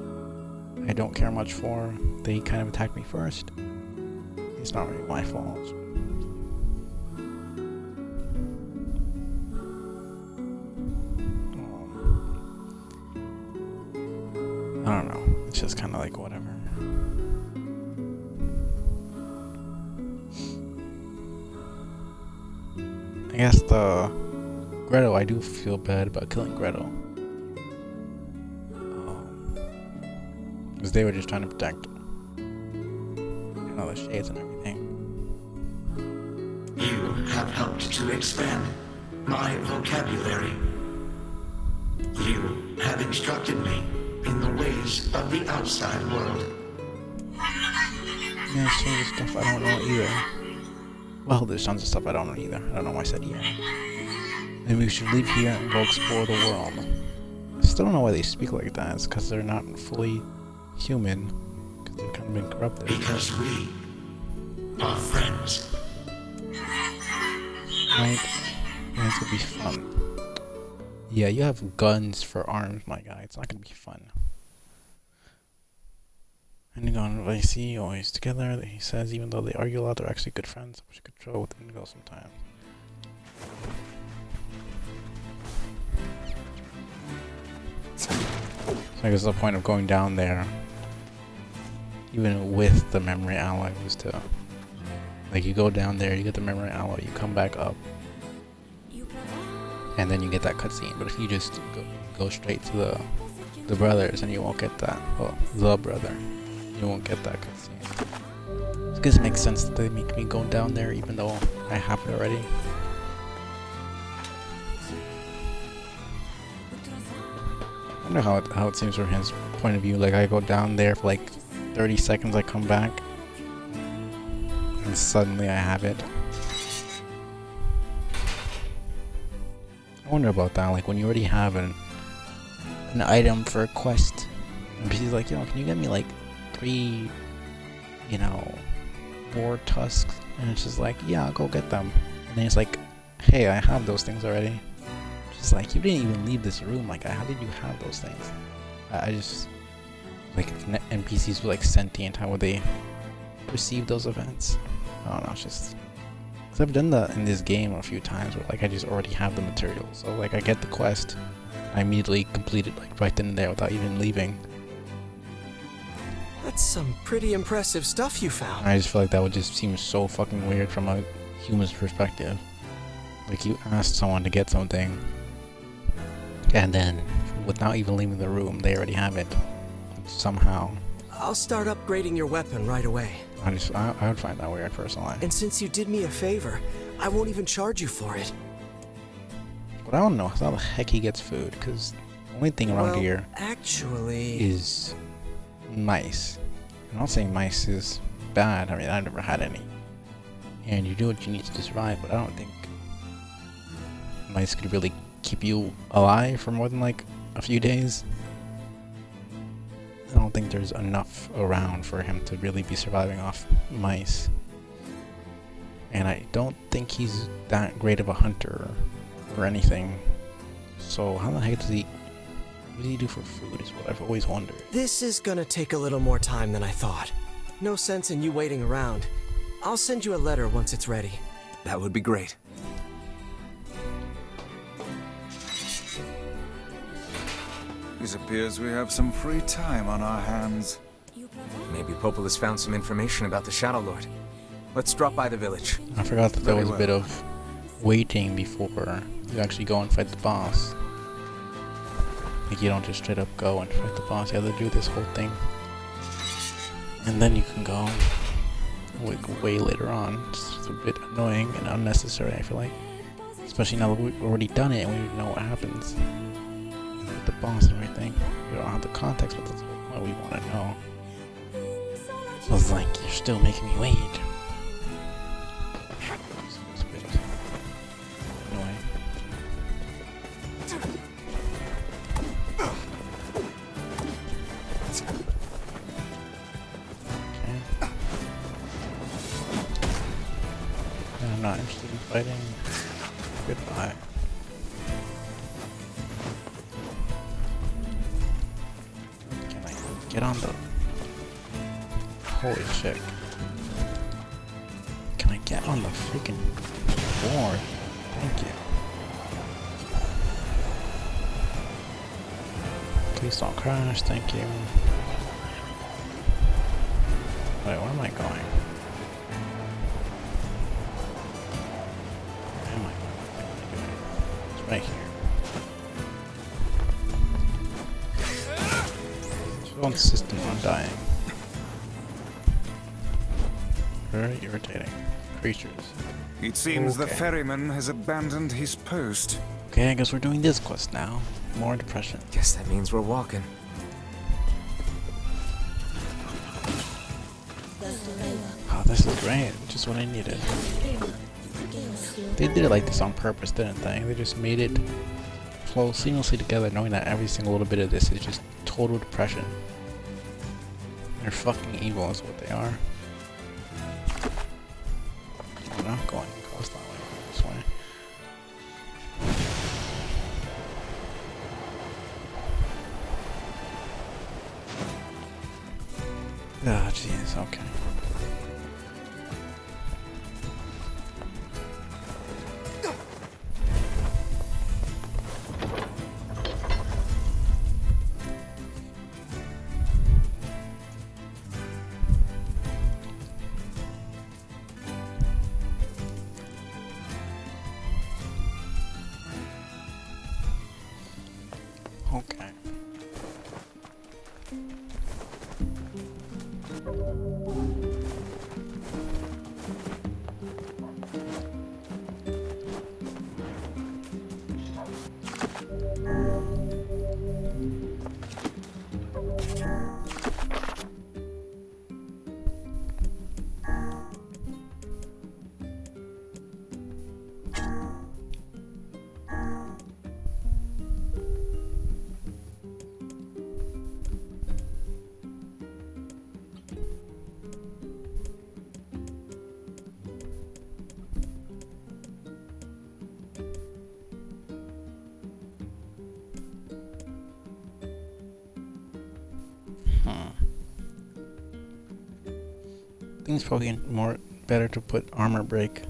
I don't care much for. They kind of attacked me first. It's not really my fault. I don't know. It's just kind of like whatever. I guess the Gretel, I do feel bad about killing Gretel. Because they were just trying to protect, you know, the shades and everything. You have helped to expand my vocabulary. You have instructed me in the ways of the outside world. Yeah, there's tons of stuff I don't know either. Well, there's tons of stuff I don't know either. I don't know why I said yeah. Maybe we should leave here and go explore the world. I still don't know why they speak like that. It's because they're not fully human. Because they've kind of been corrupted. Because we are friends. Right? Yeah, it's gonna be fun. Yeah, you have guns for arms, my guy. It's not gonna be fun. Indigo and Vicey always together, he says, even though they argue a lot, they're actually good friends. I wish I could chill with Indigo sometimes. So I guess the point of going down there, even with the memory alloy, was to, like, you go down there, you get the memory alloy, you come back up, and then you get that cutscene. But if you just go straight to the brothers, and you won't get that, well, the brother, you won't get that cutscene. I guess it makes sense that they make me go down there, even though I have it already. I wonder how it seems from his point of view. Like, I go down there for like 30 seconds, I come back, and suddenly I have it. I wonder about that, like when you already have an item for a quest, and she's like, can you get me like 3, boar tusks? And it's just like, yeah, I'll go get them. And then it's like, hey, I have those things already. It's like, you didn't even leave this room. Like, how did you have those things? I just, like, if NPCs were like sentient, how would they perceive those events? I don't know, it's just, because I've done that in this game a few times where, like, I just already have the materials. So, like, I get the quest, I immediately complete it, like, right then and there without even leaving. That's some pretty impressive stuff you found. I just feel like that would just seem so fucking weird from a human's perspective. Like, you asked someone to get something, and then, without even leaving the room, they already have it. Somehow. I'll start upgrading your weapon right away. I would find that weird, personally. And since you did me a favor, I won't even charge you for it. But I don't know how the heck he gets food, because the only thing around here actually is mice. I'm not saying mice is bad. I mean, I've never had any. And you do what you need to survive, but I don't think mice could really keep you alive for more than like a few days. I don't think there's enough around for him to really be surviving off mice. And I don't think he's that great of a hunter or anything. So how the heck does he, what does he do for food is what I've always wondered. This is gonna take a little more time than I thought. No sense in you waiting around. I'll send you a letter once it's ready. That would be great. It appears we have some free time on our hands. Maybe Popol has found some information about the Shadow Lord. Let's drop by the village. I forgot that there was a bit of waiting before you actually go and fight the boss. Like, you don't just straight up go and fight the boss. You have to do this whole thing. And then you can go way later on. It's a bit annoying and unnecessary, I feel like. Especially now that we've already done it and we know what happens with the boss and everything. We don't have the context, but that's what we want to know. I was like, you're still making me wait. It's a bit annoying. Okay. I'm not interested in fighting. Goodbye. Can I get on the... Holy shit. Can I get on the freaking board? Thank you. Please don't crash, thank you. Wait, where am I going? Where am I going? It's right here. Just don't insist on dying. Very irritating creatures. It seems the ferryman has abandoned his post. Okay, I guess we're doing this quest now. More depression. Guess that means we're walking. Oh, this is great. Just what I needed. They did it like this on purpose, didn't they? They just made it flow seamlessly together, knowing that every single little bit of this is just total depression. They're fucking evil is what they are. We're not going across that way. This way. Ah, jeez, okay. Okay. I think it's probably better to put armor break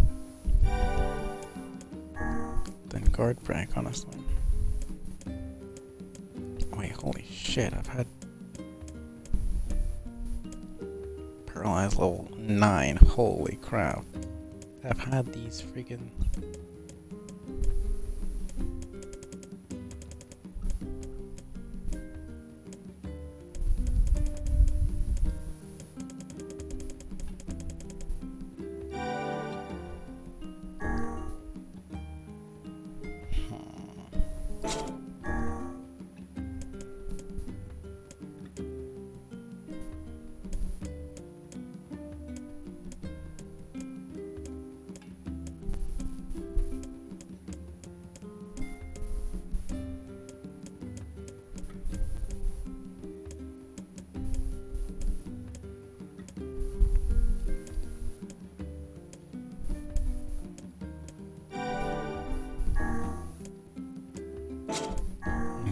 than guard break, honestly. Wait, holy shit, I've had paralyzed level 9, holy crap. I've had these freaking...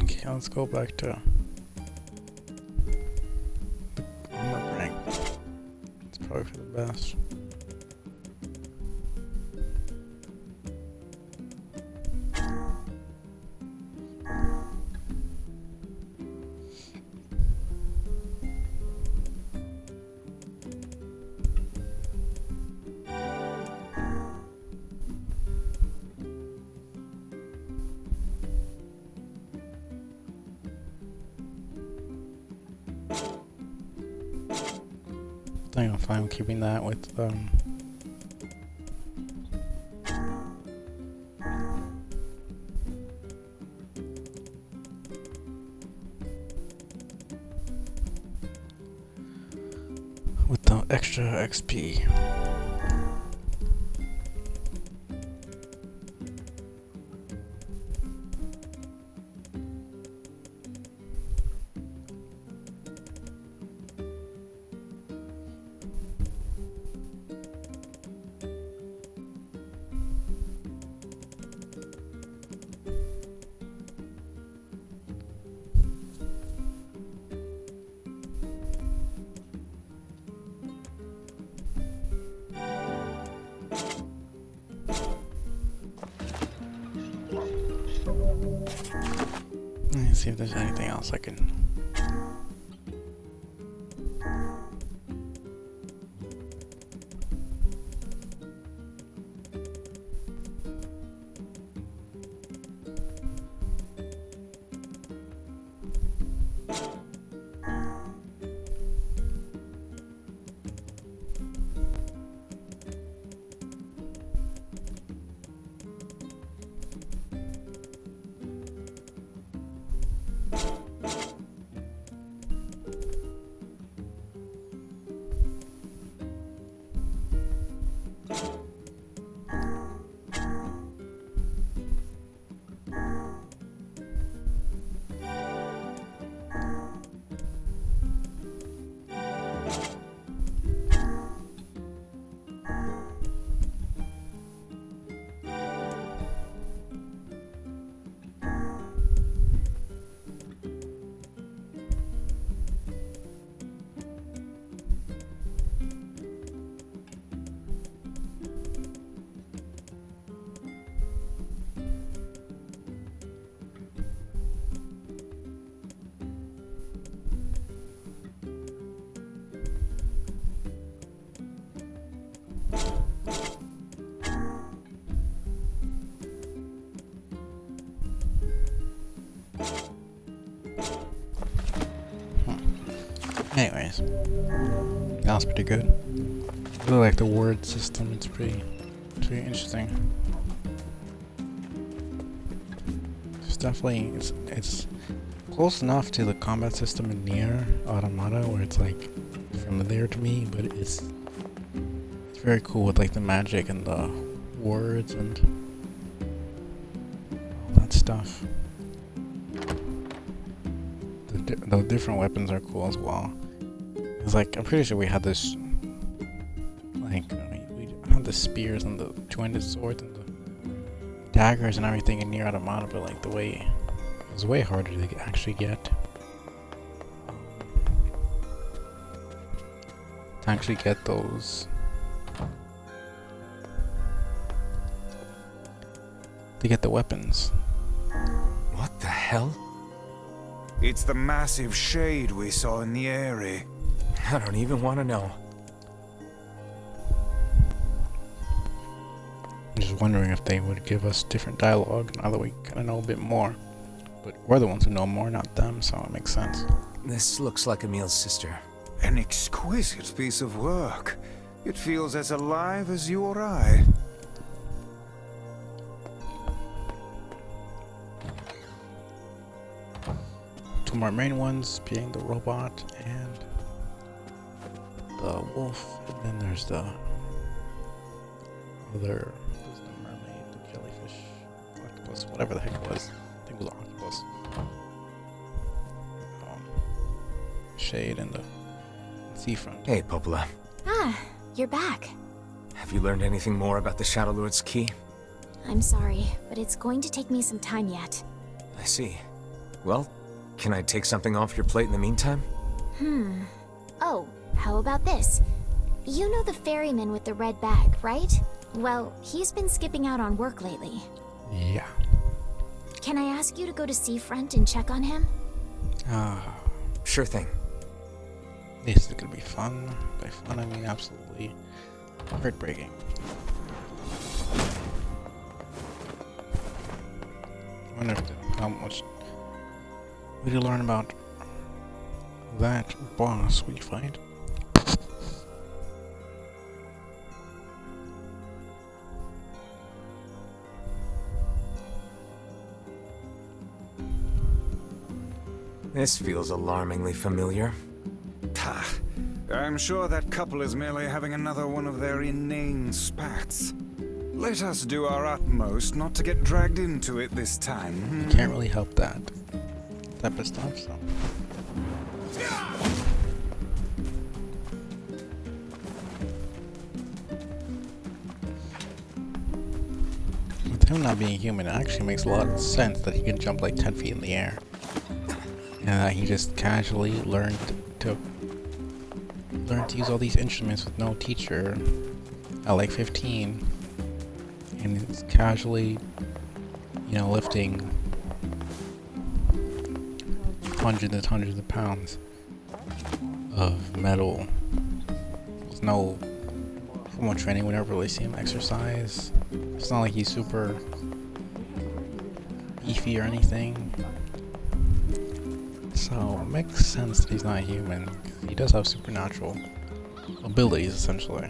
Okay, let's go back to the armor break. It's probably for the best. I think I'm fine keeping that with the extra XP. Let's see if there's anything else I can... was pretty good. I really like the word system. It's pretty interesting. It's definitely it's close enough to the combat system in Nier Automata where it's like familiar to me, but it's very cool with like the magic and the words and all that stuff. The different weapons are cool as well. It's like I'm pretty sure we had this like we had the spears and the two-handed swords and the daggers and everything in Nier Automata, but like it was way harder to actually get. To actually get those. To get the weapons. What the hell? It's the massive shade we saw in the area. I don't even want to know. I'm just wondering if they would give us different dialogue now that we kind of know a bit more. But we're the ones who know more, not them, so it makes sense. This looks like Emil's sister. An exquisite piece of work. It feels as alive as you or I. Two more main ones being the robot and the wolf, and then there's the other, there's the mermaid, the jellyfish, octopus, whatever the heck it was. I think it was an octopus. Shade and the seafront. Hey, Popola. Ah, you're back. Have you learned anything more about the Shadow Lord's key? I'm sorry, but it's going to take me some time yet. I see. Well, can I take something off your plate in the meantime? Oh, how about this? You know the ferryman with the red bag, right? Well, he's been skipping out on work lately. Yeah. Can I ask you to go to Seafront and check on him? Sure thing. This is gonna be fun. By fun, I mean absolutely heartbreaking. I wonder how much we do learn about that boss we find. This feels alarmingly familiar. I'm sure that couple is merely having another one of their inane spats. Let us do our utmost not to get dragged into it this time. Can't really help that type of stuff, so. With him not being human, it actually makes a lot of sense that he can jump like 10 feet in the air. And that he just casually learned to use all these instruments with no teacher at like 15. And it's casually, you know, lifting hundreds and hundreds of pounds of metal. There's no formal training. We never really see him exercise. It's not like he's super beefy or anything. So it makes sense that he's not human. He does have supernatural abilities, essentially.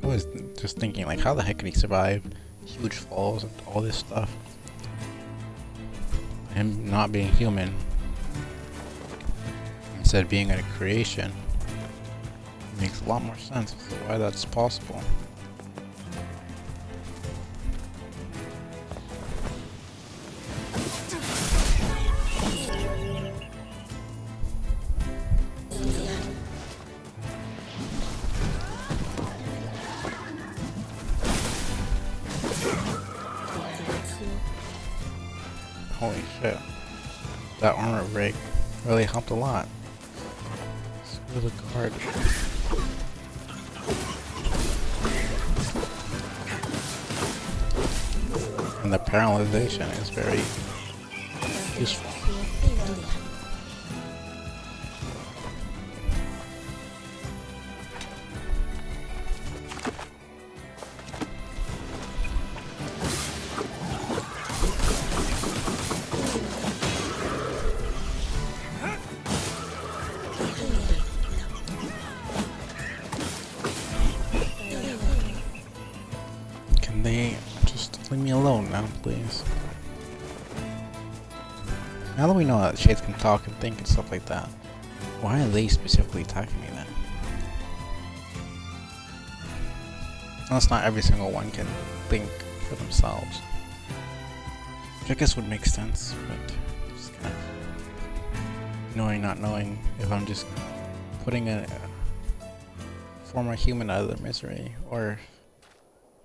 I was just thinking, like, how the heck could he survive huge falls and all this stuff? Him not being human, instead of being a creation, makes a lot more sense as to why that's possible. Holy shit. That armor rig really helped a lot. Screw the guard. And the paralyzation is very useful. Now that we know that shades can talk and think and stuff like that, why are they specifically attacking me then? Unless not every single one can think for themselves. Which I guess would make sense, but just kind of knowing, not knowing if I'm just putting a former human out of their misery, or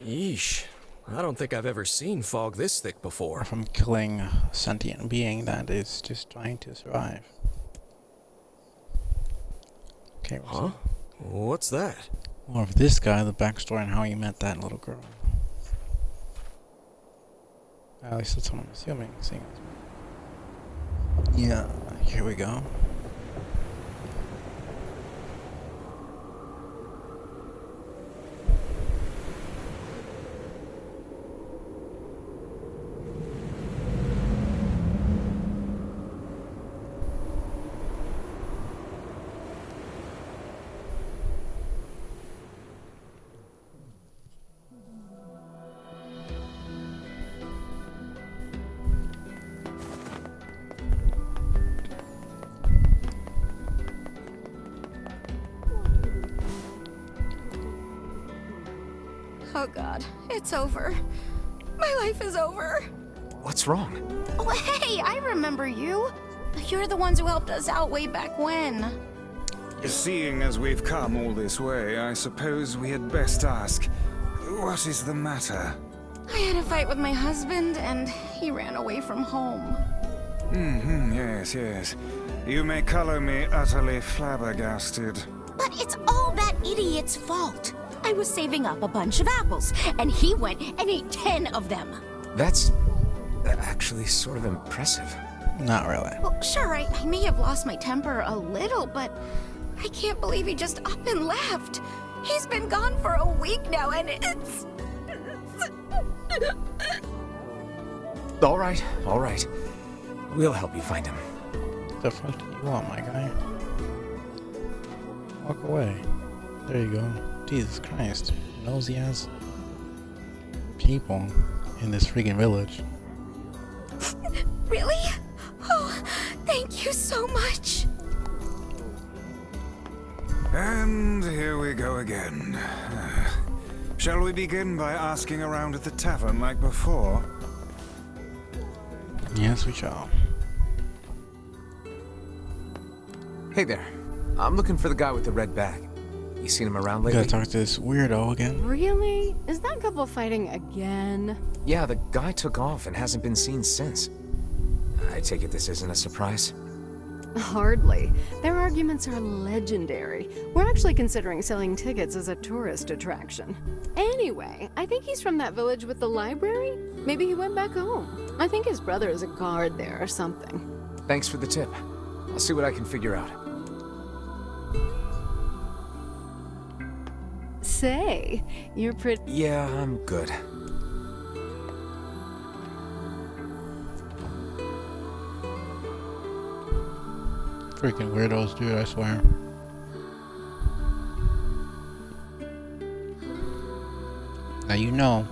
Yeesh. I don't think I've ever seen fog this thick before. if I'm killing a sentient being that is just trying to survive. Okay, Huh? What's that? More of this guy, the backstory, and how he met that little girl. At least that's what I'm assuming. Seeing as yeah, here we go. Oh god, it's over. My life is over. What's wrong? Oh, hey, I remember you. You're the ones who helped us out way back when. Seeing as we've come all this way, I suppose we had best ask, what is the matter? I had a fight with my husband, and he ran away from home. Yes, yes. You may color me utterly flabbergasted. But it's all that idiot's fault. I was saving up a bunch of apples, and he went and ate 10 of them. That's actually sort of impressive. Not really. Well, sure, I may have lost my temper a little, but I can't believe he just up and left. He's been gone for a week now, and it's... All right. We'll help you find him. The fuck do you want, my guy? Walk away. There you go. Jesus Christ. Nosy ass people in this freaking village. Really? Oh, thank you so much. And here we go again. Shall we begin by asking around at the tavern like before? Yes, we shall. Hey there. I'm looking for the guy with the red bag. You seen him around We lately? gotta talk to this weirdo again. Really? Is that couple fighting again? Yeah, the guy took off and hasn't been seen since. I take it this isn't a surprise? Hardly. Their arguments are legendary. We're actually considering selling tickets as a tourist attraction. Anyway, I think he's from that village with the library. Maybe he went back home. I think his brother is a guard there or something. Thanks for the tip. I'll see what I can figure out. Say, you're pretty... Yeah, I'm good. Freaking weirdos, dude, I swear. Now you know.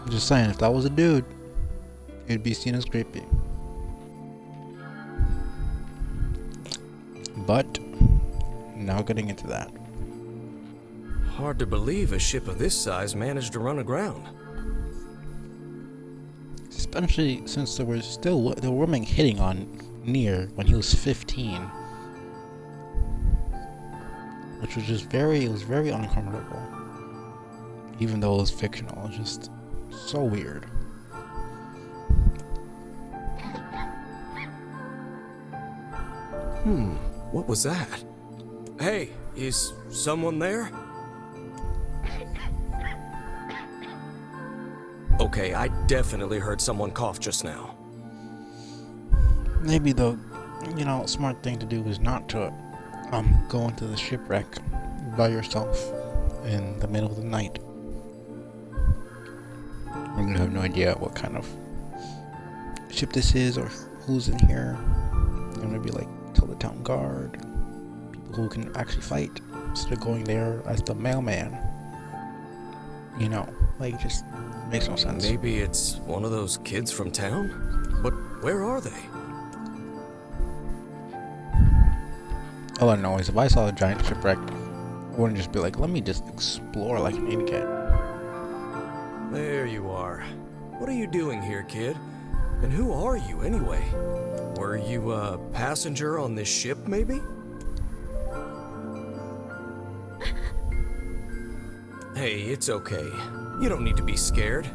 I'm just saying, if that was a dude, it'd be seen as creepy. But, now getting into that. Hard to believe a ship of this size managed to run aground. Especially since there were women hitting on Nier when he was 15. Which was just it was very uncomfortable. Even though it was fictional, it was just so weird. What was that? Hey, is someone there? Okay, I definitely heard someone cough just now. Maybe the, smart thing to do is not to, go into the shipwreck by yourself in the middle of the night. When you have no idea what kind of ship this is or who's in here. You're gonna be like, tell the town guard, people who can actually fight, instead of going there as the mailman. Just makes no sense. Maybe it's one of those kids from town? but where are they? All I know is if I saw a giant shipwreck, I wouldn't just be like, let me just explore like an idiot. There you are. What are you doing here, kid? And who are you, anyway? Were you a passenger on this ship, maybe? Hey, it's okay. You don't need to be scared.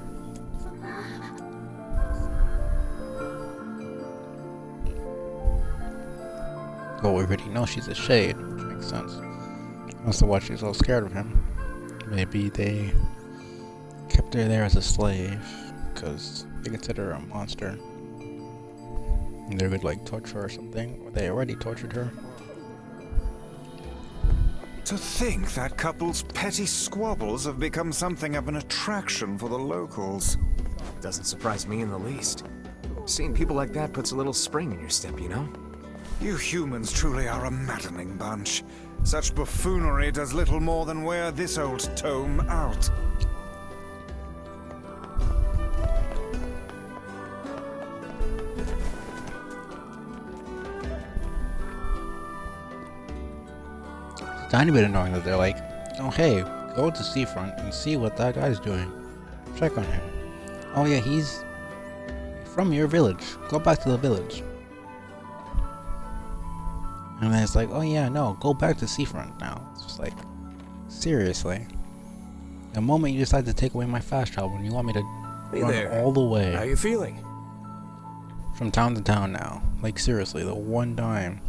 Well, we already know she's a shade, which makes sense. As to why she's so scared of him. Maybe they kept her there as a slave, because they consider her a monster. And they would like torture her or something, or they already tortured her. To think that couple's petty squabbles have become something of an attraction for the locals. Doesn't surprise me in the least. Seeing people like that puts a little spring in your step, you know? You humans truly are a maddening bunch. Such buffoonery does little more than wear this old tome out. It's a tiny bit annoying that they're like, oh hey, go to seafront and see what that guy's doing. Check on him. Oh yeah, he's from your village. Go back to the village. And then it's like, oh yeah, no, go back to seafront now. It's just like, seriously. The moment you decide to take away my fast travel and you want me to run all the way. How you feeling? From town to town now. Like seriously, the one time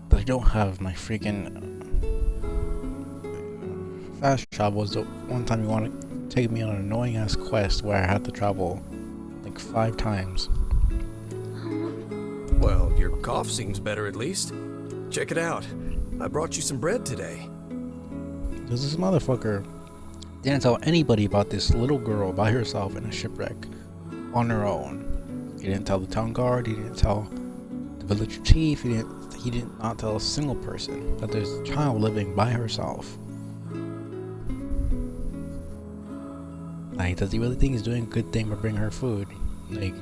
that I don't have my freaking fast travel was the one time you want to take me on an annoying ass quest where I had to travel like 5 times. Well, your cough seems better at least. Check it out. I brought you some bread today. This motherfucker didn't tell anybody about this little girl by herself in a shipwreck on her own. He didn't tell the town guard, he didn't tell the village chief, he did not tell a single person that there's a child living by herself. Like, does he really think he's doing a good thing by bringing her food? Like,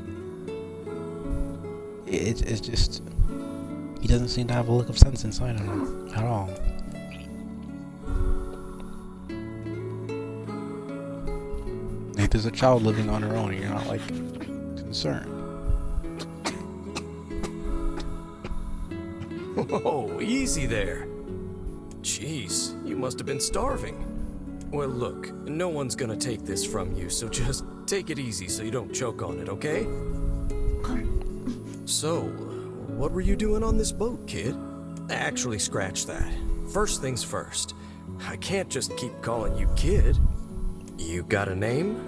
it's just, he doesn't seem to have a look of sense inside of him at all. Like, there's a child living on her own and you're not like concerned. Whoa, easy there. Jeez, you must have been starving. Well, look, no one's gonna take this from you, so just take it easy so you don't choke on it, okay? So, what were you doing on this boat, kid? Actually, scratch that. First things first. I can't just keep calling you kid. You got a name?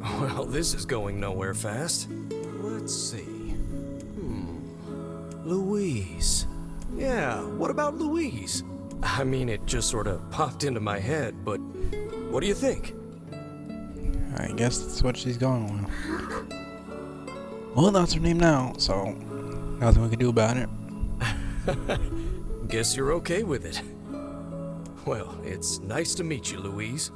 Well, this is going nowhere fast. Let's see. Louise. Yeah, what about Louise? I mean, it just sort of popped into my head, but what do you think? I guess that's what she's going with. Well, that's her name now, so nothing we can do about it. Guess you're okay with it. Well, it's nice to meet you, Louise.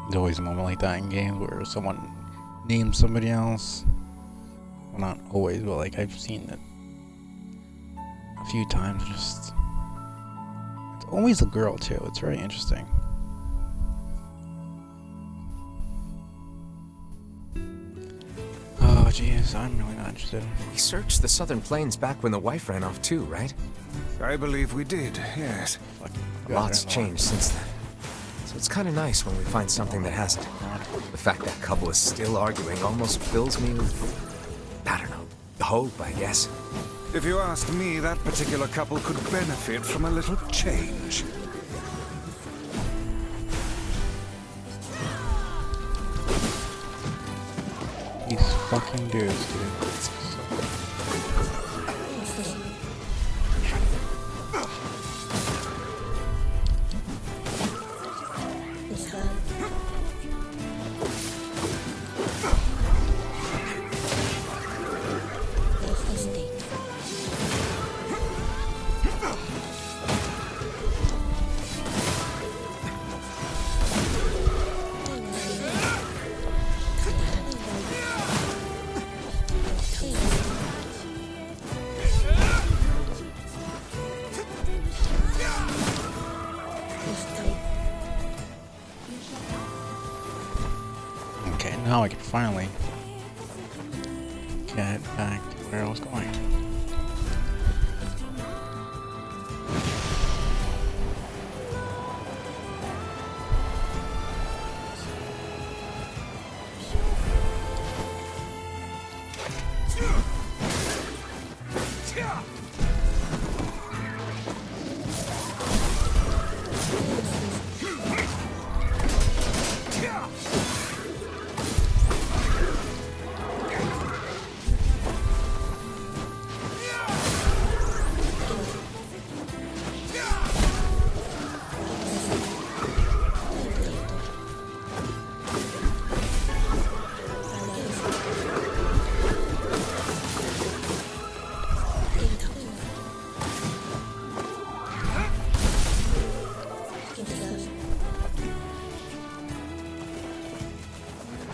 There's always a moment like that in games where someone names somebody else. Well, not always, but like I've seen it a few times. Just, it's always a girl too. It's very interesting. Oh jeez, I'm really not interested. We searched the southern plains back when the wife ran off too, right? I believe we did, yes. A lot's changed since then. So it's kind of nice when we find something that hasn't. The fact that couple is still arguing almost fills me with, I don't know, hope, I guess. If you asked me, that particular couple could benefit from a little change. These fucking dudes, dude. Okay, now I can finally get back to where I was going.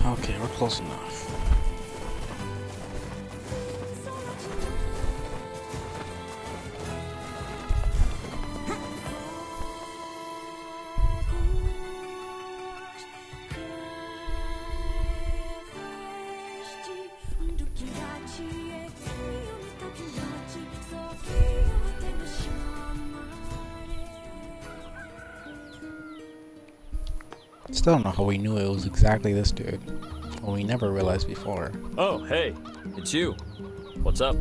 Okay, we're close enough. Still don't know how we knew it was exactly this dude. Well, we never realized before. Oh, hey, it's you. What's up?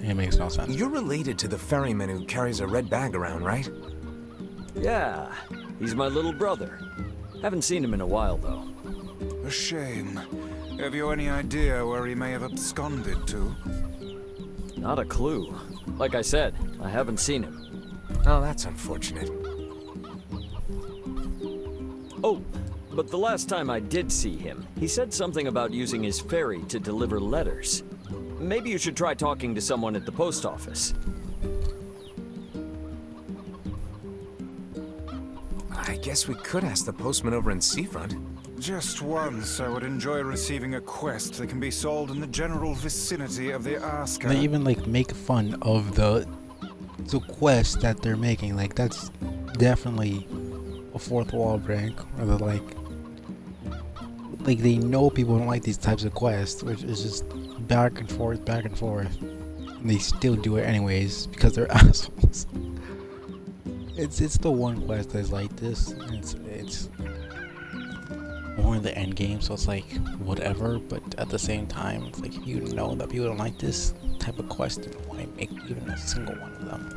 It makes no sense. You're related to the ferryman who carries a red bag around, right? Yeah, he's my little brother. Haven't seen him in a while, though. A shame. Have you any idea where he may have absconded to? Not a clue. Like I said, I haven't seen him. Oh, that's unfortunate. Oh, but the last time I did see him, he said something about using his ferry to deliver letters. Maybe you should try talking to someone at the post office. I guess we could ask the postman over in Seafront. Just once, I would enjoy receiving a quest that can be solved in the general vicinity of the Asker. They even like make fun of the quest that they're making. Like that's definitely a fourth wall break, or they're like they know people don't like these types of quests, which is just back and forth, and they still do it anyways because they're assholes. It's the one quest that's like this. It's more in the end game, so it's like whatever. But at the same time, it's like if you know that people don't like this type of quest, then why make even a single one of them?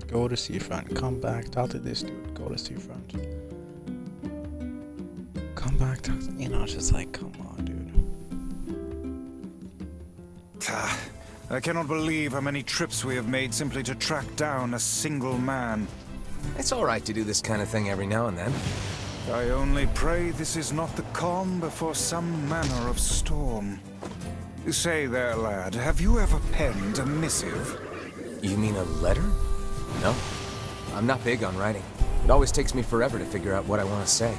Go to Seafront, come back, talk to this dude, go to Seafront. Come back, talk to, you know, it's just like, come on, dude. I cannot believe how many trips we have made simply to track down a single man. It's all right to do this kind of thing every now and then. I only pray this is not the calm before some manner of storm. Say there, lad, have you ever penned a missive? You mean a letter? No. I'm not big on writing. It always takes me forever to figure out what I want to say.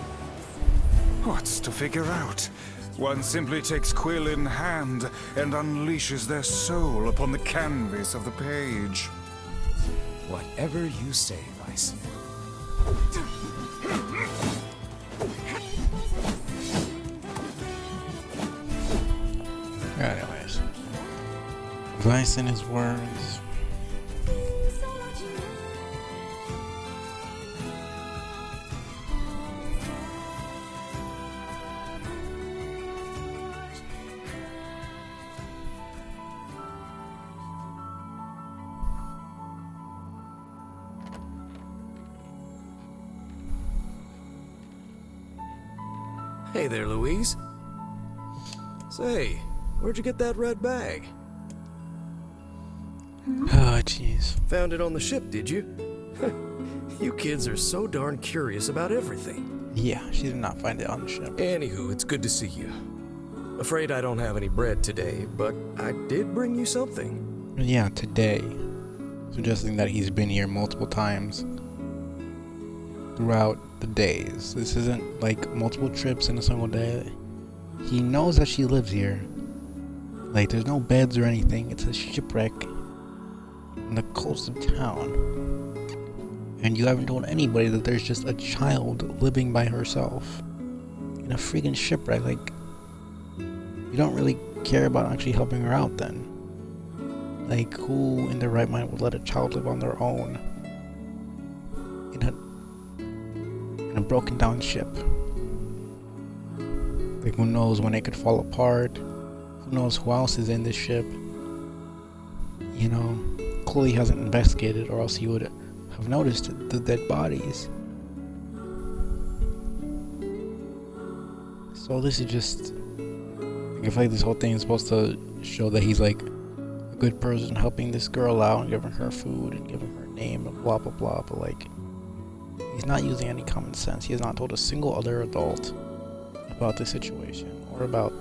What's to figure out? One simply takes quill in hand and unleashes their soul upon the canvas of the page. Whatever you say, Vice. Anyways, Vice in his words. Hey there, Louise. Say, where'd you get that red bag? Oh, jeez. Found it on the ship, did you? You kids are so darn curious about everything. Yeah, she did not find it on the ship. Anywho, it's good to see you. Afraid I don't have any bread today, but I did bring you something. Yeah, today. Suggesting that he's been here multiple times throughout the days. This isn't like multiple trips in a single day. He knows that she lives here. Like, there's no beds or anything. It's a shipwreck. in the coast of town, and you haven't told anybody that there's just a child living by herself in a freaking shipwreck. Like, you don't really care about actually helping her out then. Like, who in their right mind would let a child live on their own in a broken down ship? Like, who knows when it could fall apart? Who knows who else is in this ship? You know, Chloe hasn't investigated, or else he would have noticed the dead bodies. So this is just, I feel like this whole thing is supposed to show that he's like a good person, helping this girl out and giving her food and giving her a name and blah blah blah, but like, he's not using any common sense. He has not told a single other adult about the situation, or about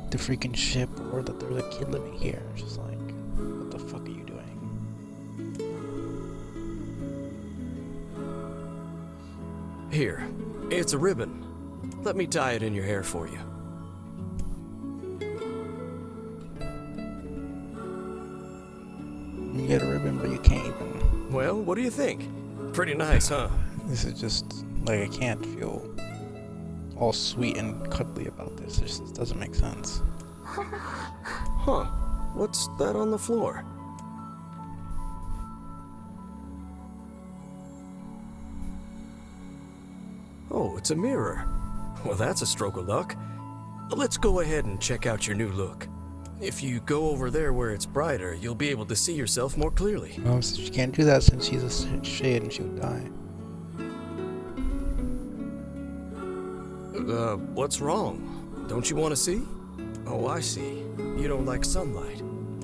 the freaking ship, or that there's a kid living here. It's just like, what the fuck are you doing? Here, it's a ribbon. Let me tie it in your hair for you. You get a ribbon, but you can't even. Well, what do you think? Pretty nice, huh? This is just, like, I can't feel all sweet and cuddly about this. It just doesn't make sense. Huh. What's that on the floor? Oh, it's a mirror. Well, that's a stroke of luck. Let's go ahead and check out your new look. If you go over there where it's brighter, you'll be able to see yourself more clearly. Well, she can't do that since she's a shade and she would die. What's wrong? Don't you want to see? Oh, I see. You don't like sunlight.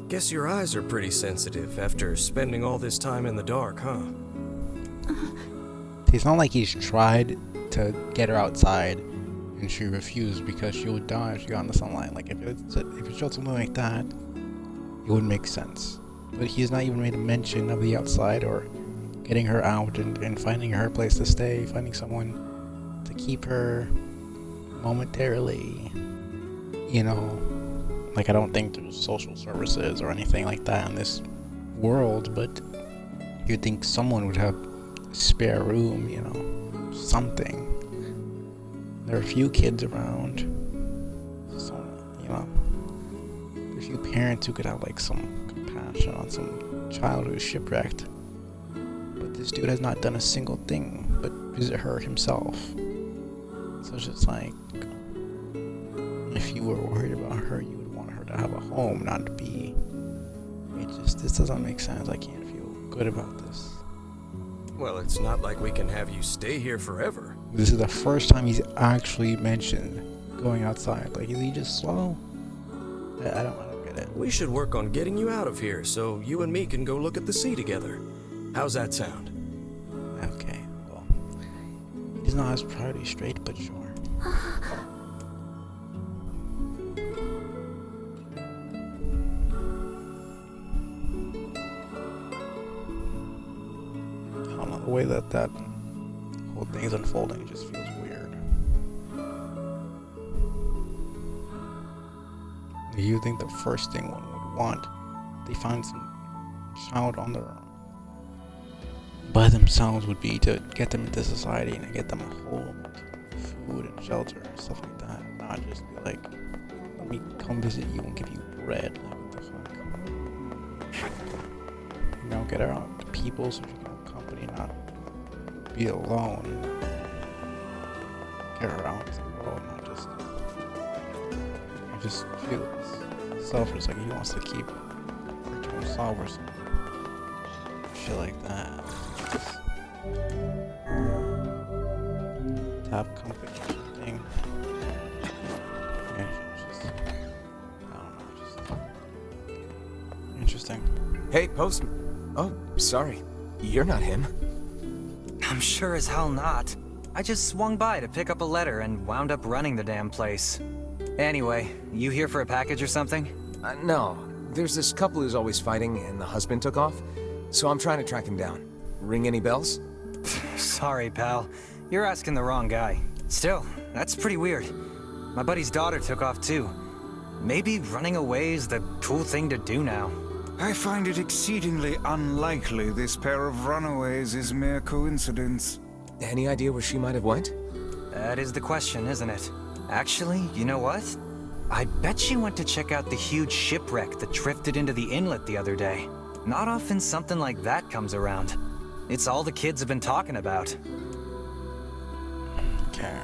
Guess your eyes are pretty sensitive after spending all this time in the dark, huh? It's not like he's tried to get her outside and she refused because she would die if she got in the sunlight. Like, if it showed something like that, it would make sense. But he's not even made a mention of the outside, or getting her out and finding her a place to stay, finding someone to keep her momentarily. You know, like, I don't think there's social services or anything like that in this world, but you'd think someone would have a spare room, you know, something. There are a few kids around, so, you know, there are a few parents who could have, like, some compassion on some child who's shipwrecked. But this dude has not done a single thing but visit her himself. So it's just like, if you were worried about her, you would want her to have a home, not to be. This doesn't make sense. I can't feel good about this. Well, it's not like we can have you stay here forever. This is the first time he's actually mentioned going outside. Like, is he just slow? I don't get it. We should work on getting you out of here so you and me can go look at the sea together. How's that sound? Okay, well, he's not his priority straight, but sure. The way that whole thing is unfolding just feels weird. You think the first thing one would want, they find some child on their own by themselves, would be to get them into society and get them a home, food and shelter and stuff like that. Not just be like, let me come visit you and give you bread. Like, what the fuck? You know, get her out to people so she can have company, not be alone. Get her out to the world, not just. I just feel it's selfish. Like, he wants to keep her to himself or some shit like that. To have company or something. Yeah, just, I don't know, just interesting. Hey, Postman. Oh, sorry. You're not him. I'm sure as hell not. I just swung by to pick up a letter and wound up running the damn place. Anyway, you here for a package or something? No. There's this couple who's always fighting and the husband took off, so I'm trying to track him down. Ring any bells? Sorry, pal. You're asking the wrong guy. Still, that's pretty weird. My buddy's daughter took off too. Maybe running away is the cool thing to do now. I find it exceedingly unlikely this pair of runaways is mere coincidence. Any idea where she might have went? That is the question, isn't it? Actually, you know what? I bet she went to check out the huge shipwreck that drifted into the inlet the other day. Not often something like that comes around. It's all the kids have been talking about. Okay.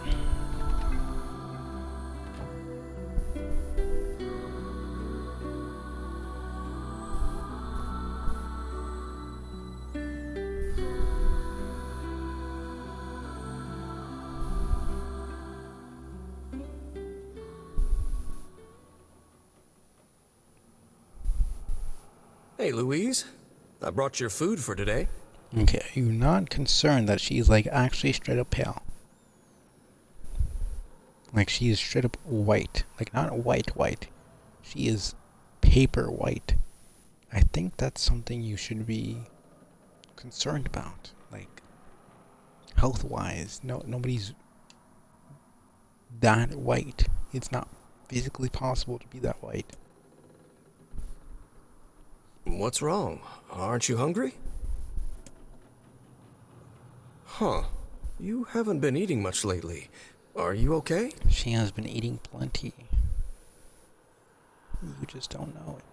Hey, Louise. I brought your food for today. Okay, are you not concerned that she's like actually straight up pale? Like she is straight up white. Like not white. She is paper white. I think that's something you should be concerned about. Like health wise. Nobody's that white. It's not physically possible to be that white. What's wrong? Aren't you hungry? Huh. You haven't been eating much lately. Are you okay? She has been eating plenty. You just don't know it.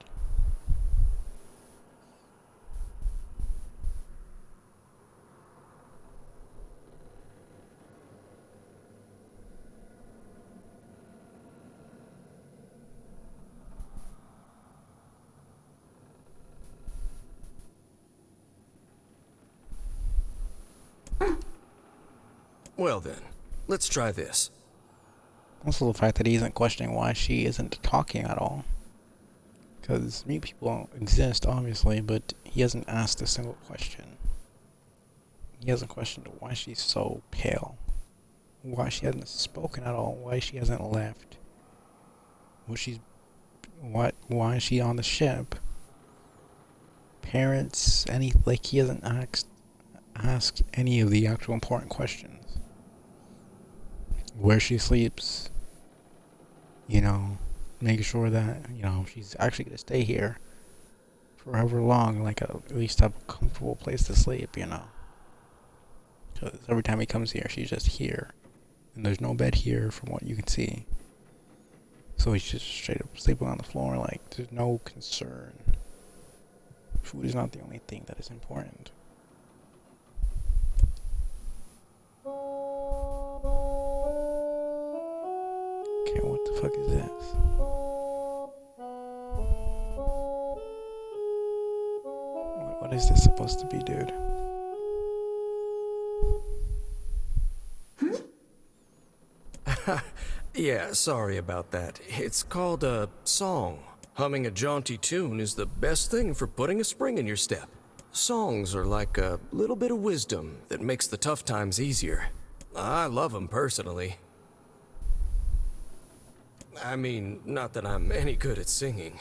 Well then, let's try this. Also the fact that he isn't questioning why she isn't talking at all. Because mute people exist, obviously, but he hasn't asked a single question. He hasn't questioned why she's so pale. Why she hasn't spoken at all. Why she hasn't left. Why is she on the ship? Parents, like he hasn't asked any of the actual important questions. Where she sleeps, make sure that, she's actually going to stay here for however long, like at least have a comfortable place to sleep, Because every time he comes here, she's just here. And there's no bed here from what you can see. So he's just straight up sleeping on the floor, like, there's no concern. Food is not the only thing that is important. Okay, what the fuck is this? What is this supposed to be, dude? Yeah, sorry about that. It's called a song. Humming a jaunty tune is the best thing for putting a spring in your step. Songs are like a little bit of wisdom that makes the tough times easier. I love them personally. I mean, not that I'm any good at singing.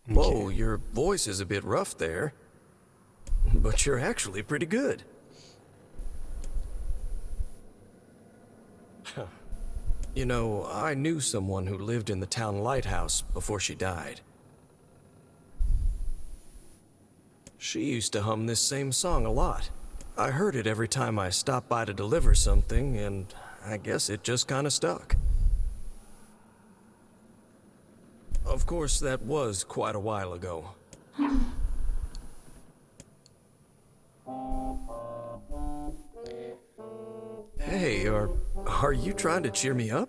Whoa, your voice is a bit rough there. But you're actually pretty good. You know, I knew someone who lived in the town lighthouse before she died. She used to hum this same song a lot. I heard it every time I stopped by to deliver something, and I guess it just kinda stuck. Of course, that was quite a while ago. Hey, are you trying to cheer me up?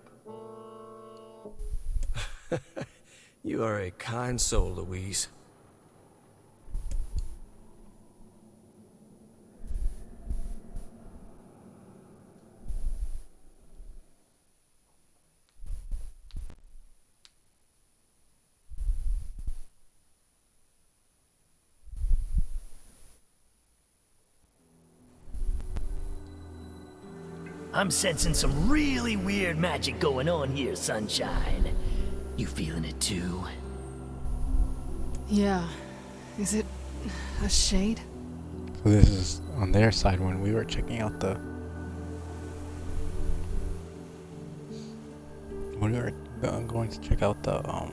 You are a kind soul, Louise. I'm sensing some really weird magic going on here, Sunshine. You feeling it too? Yeah. Is it a shade? So this is on their side when we were checking out We are going to check out the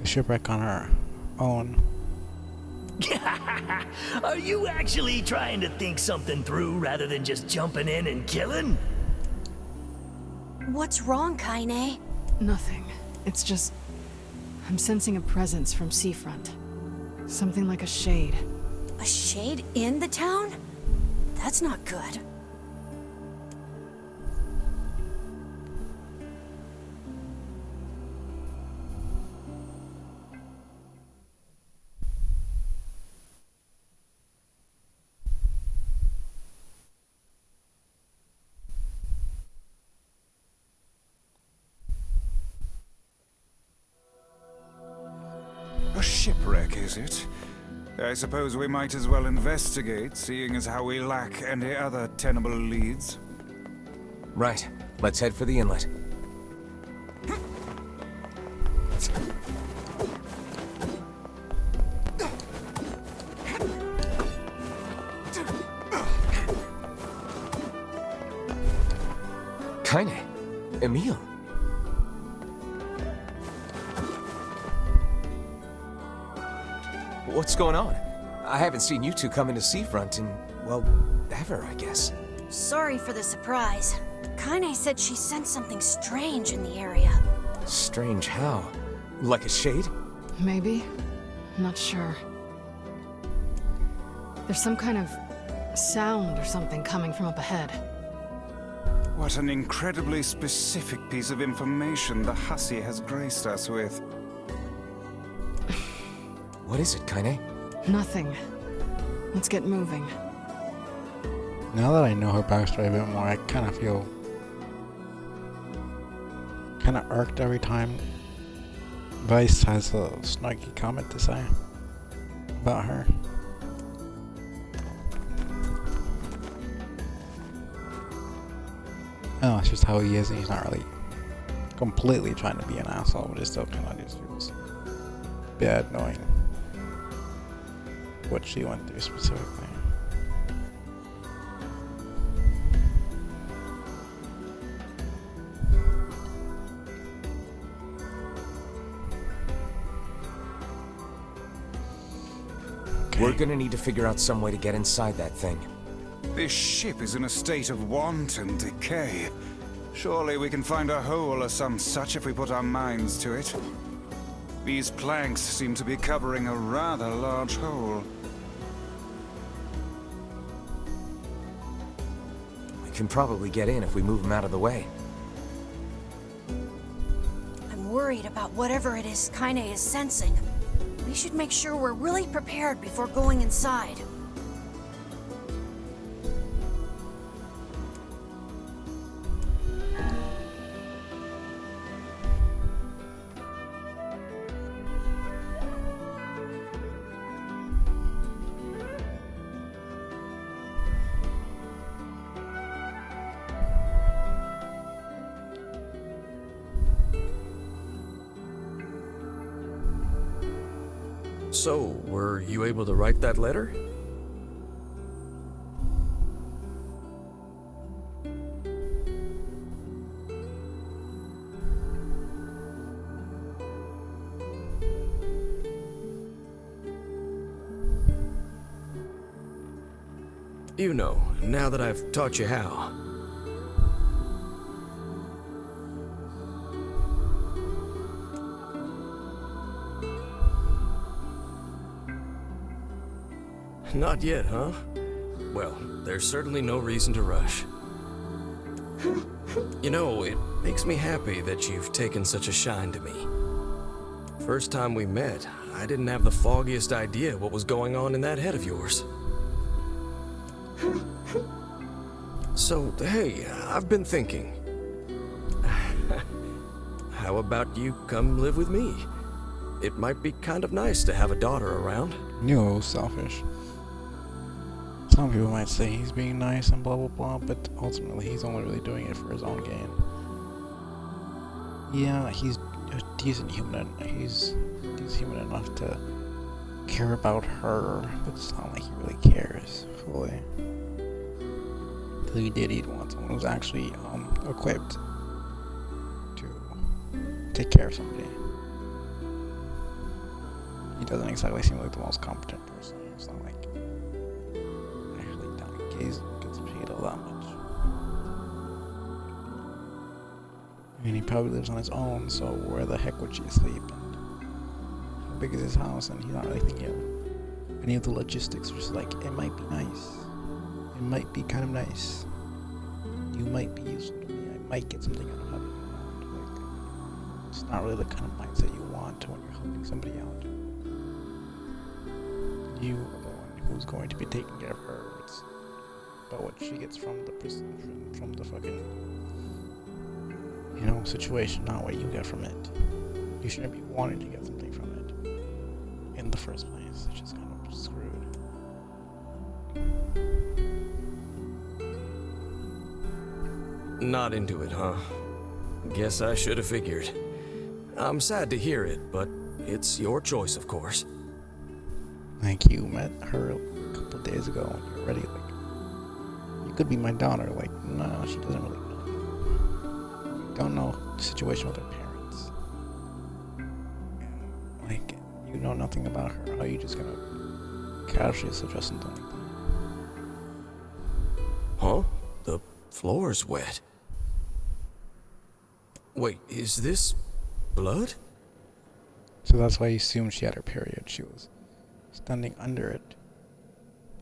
shipwreck on our own. Are you actually trying to think something through rather than just jumping in and killing? What's wrong, Kaine? Nothing. It's just... I'm sensing a presence from seafront. Something like a shade. A shade in the town? That's not good. A shipwreck, is it? I suppose we might as well investigate, seeing as how we lack any other tenable leads. Right. Let's head for the inlet. Kaine, Emil. What's going on? I haven't seen you two come into Seafront in, well, ever, I guess. Sorry for the surprise. Kaine said she sensed something strange in the area. Strange how? Like a shade? Maybe? Not sure. There's some kind of sound or something coming from up ahead. What an incredibly specific piece of information the hussy has graced us with. What is it, Kaine? Nothing. Let's get moving. Now that I know her backstory a bit more, I kind of feel kind of irked every time Vice has a snarky comment to say about her. Oh, it's just how he is, and he's not really completely trying to be an asshole, but it still kind of just feels bad knowing what she went through specifically. Okay. We're gonna need to figure out some way to get inside that thing. This ship is in a state of wanton decay. Surely we can find a hole or some such if we put our minds to it. These planks seem to be covering a rather large hole. We can probably get in if we move them out of the way. I'm worried about whatever it is Kaine is sensing. We should make sure we're really prepared before going inside. So, were you able to write that letter? You know, now that I've taught you how. Not yet, huh? Well, there's certainly no reason to rush. You know, it makes me happy that you've taken such a shine to me. First time we met, I didn't have the foggiest idea what was going on in that head of yours. So, hey, I've been thinking. How about you come live with me? It might be kind of nice to have a daughter around. No, selfish. Some people might say he's being nice and blah blah blah, but ultimately he's only really doing it for his own gain. Yeah, he's a decent human. He's human enough to care about her, but it's not like he really cares fully. Till he did, he'd want someone who's actually equipped take care of somebody. He doesn't exactly seem like the most competent person. It's not like actually Don Gaze gets paid all that much. I mean, he probably lives on his own, so where the heck would she sleep? And how big is his house? And he's not really thinking of any of the logistics. Just like, it might be nice. It might be kind of nice. You might be useful to me. I might get something out of having you around. Like, it's not really the kind of mindset you want when you're helping somebody out. You are the one who's going to be taking care of her. It's about what she gets from the from the fucking, you know, situation, not what you get from it. You shouldn't be wanting to get something from it in the first place. It's just kind of screwed. Not into it, huh? Guess I should have figured. I'm sad to hear it, but it's your choice, of course. Like, you met her a couple days ago and you're already like, you could be my daughter. Like, no, she doesn't really know you. You don't know the situation with her parents. Like, you know nothing about her. How are you just gonna casually suggest something like that? Huh? The floor's wet. Wait, is this blood? So that's why you assumed she had her period. She was standing under it.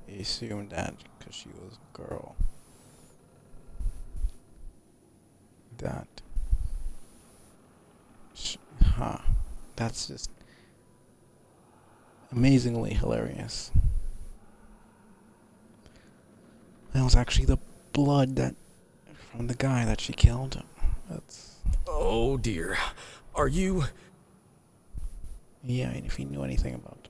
They assumed that because she was a girl. That. That's just amazingly hilarious. That was actually the blood that from the guy that she killed. That's. Oh dear. Are you? Yeah, and if you knew anything about,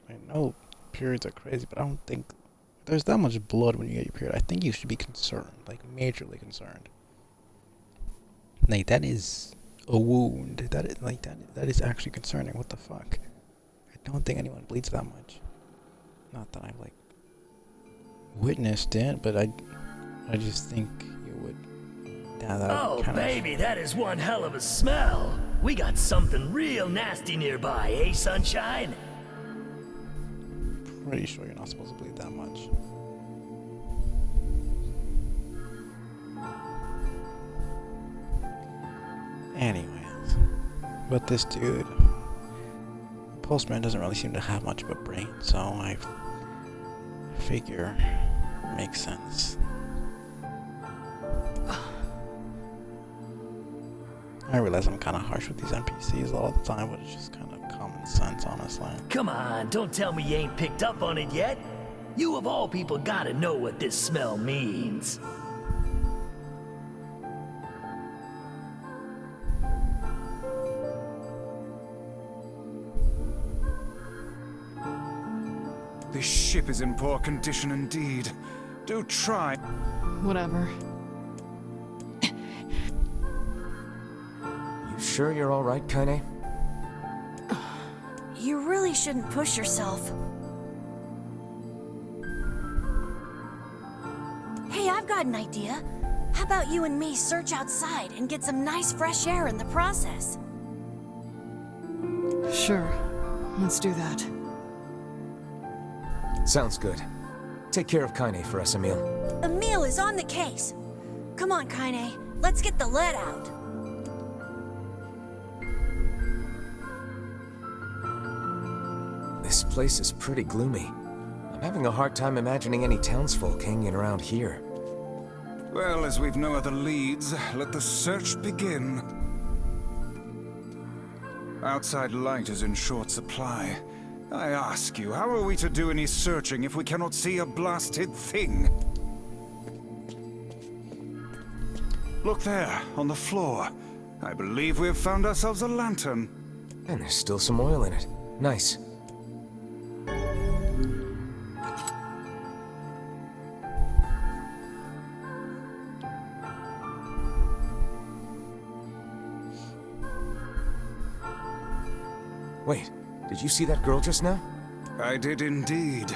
I know periods are crazy, but I don't think there's that much blood when you get your period. I think you should be concerned, like majorly concerned. Like, that is a wound. That is like that is actually concerning. What the fuck? I don't think anyone bleeds that much. Not that I've like witnessed it, but I just think you would. Yeah, that Oh, baby, that is one hell of a smell. We got something real nasty nearby, eh, Sunshine? Pretty sure you're not supposed to bleed that much. Anyways, but this dude, the postman, doesn't really seem to have much of a brain, so I figure it makes sense. I realize I'm kind of harsh with these NPCs all the time, but it's just kind of common sense, honestly. Come on, don't tell me you ain't picked up on it yet. You of all people gotta know what this smell means. This ship is in poor condition indeed. Do try. Whatever. Sure you're all right, Kaine? You really shouldn't push yourself. Hey, I've got an idea. How about you and me search outside and get some nice fresh air in the process? Sure. Let's do that. Sounds good. Take care of Kaine for us, Emil. Emil is on the case. Come on, Kaine. Let's get the lead out. This place is pretty gloomy. I'm having a hard time imagining any townsfolk hanging around here. Well, as we've no other leads, let the search begin. Outside light is in short supply. I ask you, how are we to do any searching if we cannot see a blasted thing? Look there, on the floor. I believe we have found ourselves a lantern. And there's still some oil in it. Nice. Wait, did you see that girl just now? I did indeed.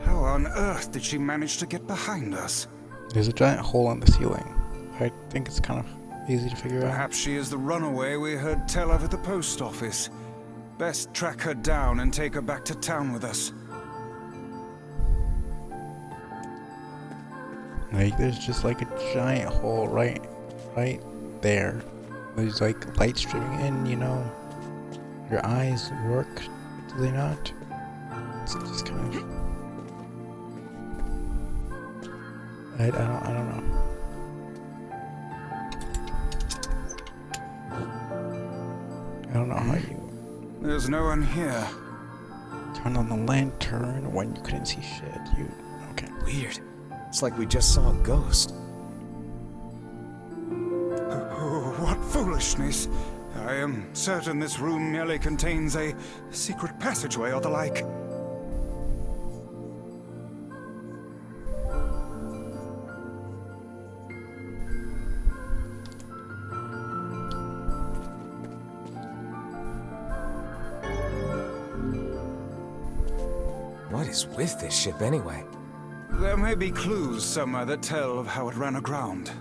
How on earth did she manage to get behind us? There's a giant hole in the ceiling. I think it's kind of easy to figure out. Perhaps she is the runaway we heard tell of at the post office. Best track her down and take her back to town with us. Like, there's just like a giant hole right there. There's like light streaming in, you know. Your eyes work, do they not? It's just kind of... I don't know. I don't know how you... There's no one here. Turn on the lantern when you couldn't see shit. Okay. Weird. It's like we just saw a ghost. Oh, what foolishness. I am certain this room merely contains a secret passageway or the like. What is with this ship anyway? There may be clues somewhere that tell of how it ran aground.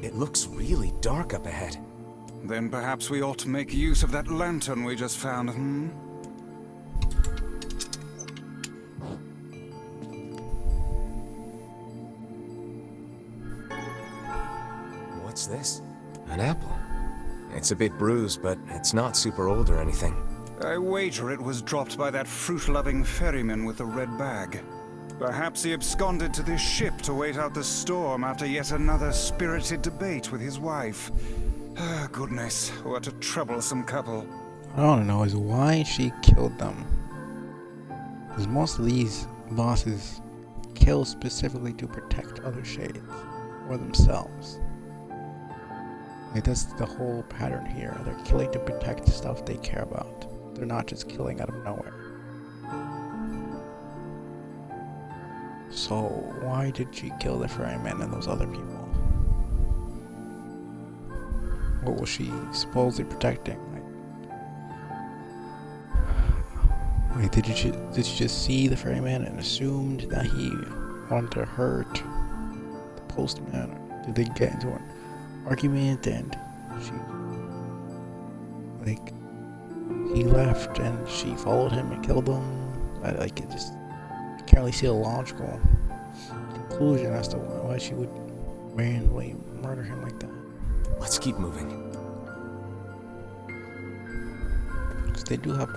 It looks really dark up ahead. Then perhaps we ought to make use of that lantern we just found, hmm? What's this? An apple. It's a bit bruised, but it's not super old or anything. I wager it was dropped by that fruit-loving ferryman with the red bag. Perhaps he absconded to this ship to wait out the storm after yet another spirited debate with his wife. Ah, goodness, what a troublesome couple. What I want to know is why she killed them. Because most of these bosses kill specifically to protect other shades or themselves. Like, that's the whole pattern here. They're killing to protect stuff they care about. They're not just killing out of nowhere. So why did she kill the ferryman and those other people? What was she supposedly protecting? Like, did she just see the ferryman and assumed that he wanted to hurt the postman? Or did they get into an argument and he left and she followed him and killed him? I can't really see a logical conclusion as to why she would randomly murder him like that. Let's keep moving. Because they do have...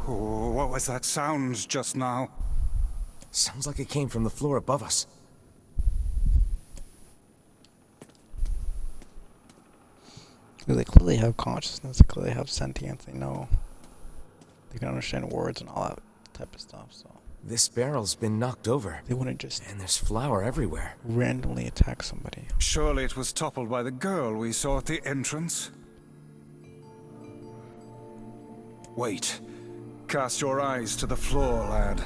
Oh, what was that sound just now? Sounds like it came from the floor above us. They clearly have consciousness, they clearly have sentience, they know. They can understand words and all that type of stuff, so... This barrel's been knocked over. They wouldn't just... And there's flour everywhere. Randomly attack somebody. Surely it was toppled by the girl we saw at the entrance. Wait. Cast your eyes to the floor, lad.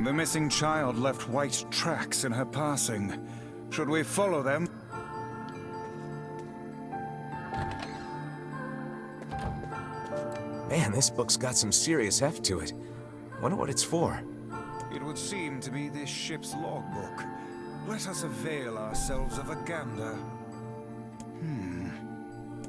The missing child left white tracks in her passing. Should we follow them? Man, this book's got some serious heft to it. Wonder what it's for. It would seem to be this ship's logbook. Let us avail ourselves of a gander.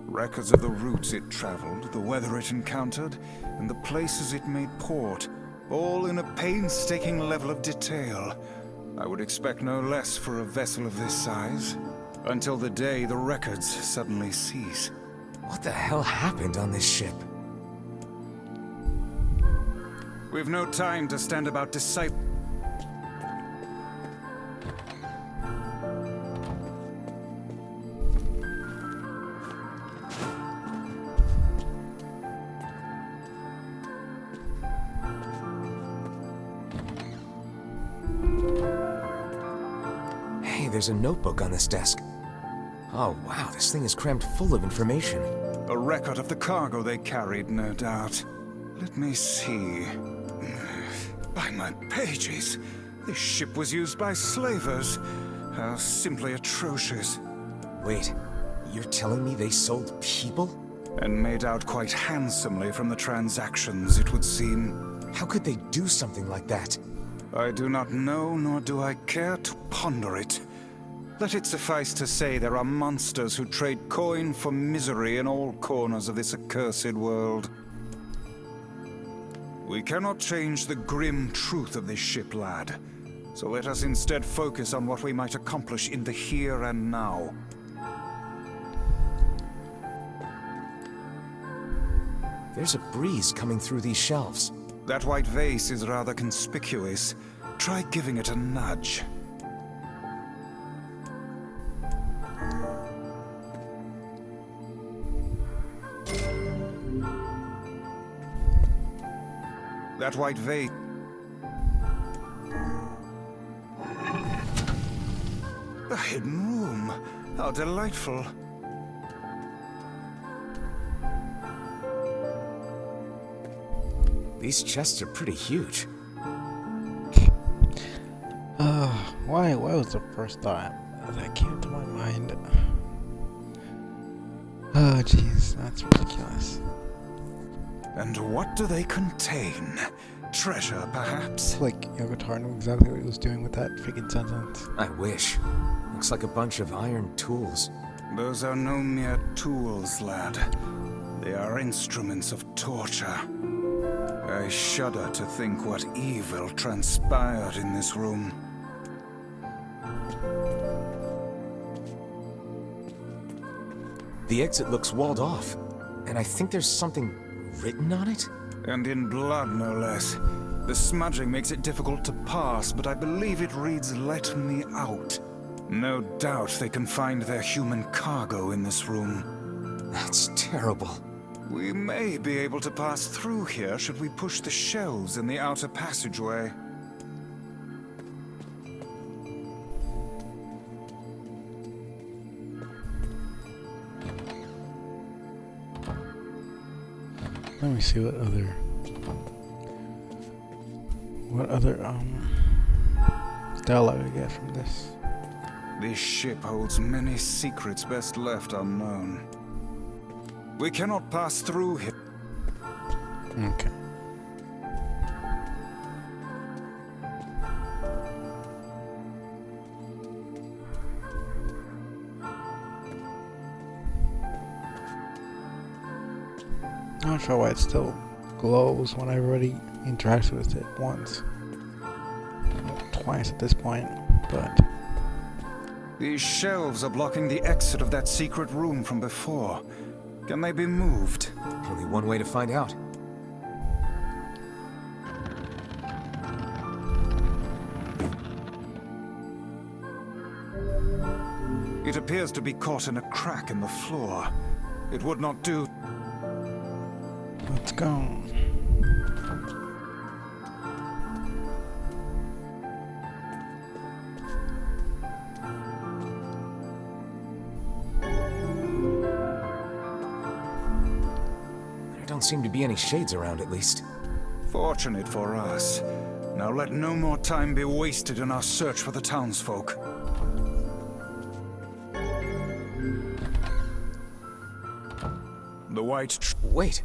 Records of the routes it traveled, the weather it encountered, and the places it made port, all in a painstaking level of detail. I would expect no less for a vessel of this size, until the day the records suddenly cease. What the hell happened on this ship? We've no time to stand about disciple. Hey, there's a notebook on this desk. Oh wow, this thing is crammed full of information. A record of the cargo they carried, no doubt. Let me see. By my pages, this ship was used by slavers. How simply atrocious. Wait, you're telling me they sold people? And made out quite handsomely from the transactions, it would seem. How could they do something like that? I do not know, nor do I care to ponder it. Let it suffice to say there are monsters who trade coin for misery in all corners of this accursed world. We cannot change the grim truth of this ship, lad. So let us instead focus on what we might accomplish in the here and now. There's a breeze coming through these shelves. That white vase is rather conspicuous. Try giving it a nudge. That white vase... A hidden room. How delightful. These chests are pretty huge. Why was the first thought that came to my mind? Oh, jeez, that's ridiculous. And what do they contain? Treasure, perhaps? Like, Yogotaro knew exactly what he was doing with that freaking sentence. I wish. Looks like a bunch of iron tools. Those are no mere tools, lad. They are instruments of torture. I shudder to think what evil transpired in this room. The exit looks walled off, and I think there's something written on it? And in blood, no less. The smudging makes it difficult to pass, but I believe it reads, "Let me out." No doubt they can find their human cargo in this room. That's terrible. We may be able to pass through here should we push the shelves in the outer passageway. Let me see what other dialogue I get from this. This ship holds many secrets best left unknown. We cannot pass through here. Okay. I'm not sure why it still glows when I've already interacted with it once. Twice at this point, but... These shelves are blocking the exit of that secret room from before. Can they be moved? Only one way to find out. It appears to be caught in a crack in the floor. It would not do. Let's go. There don't seem to be any shades around, at least. Fortunate for us. Now let no more time be wasted in our search for the townsfolk. The white... Wait.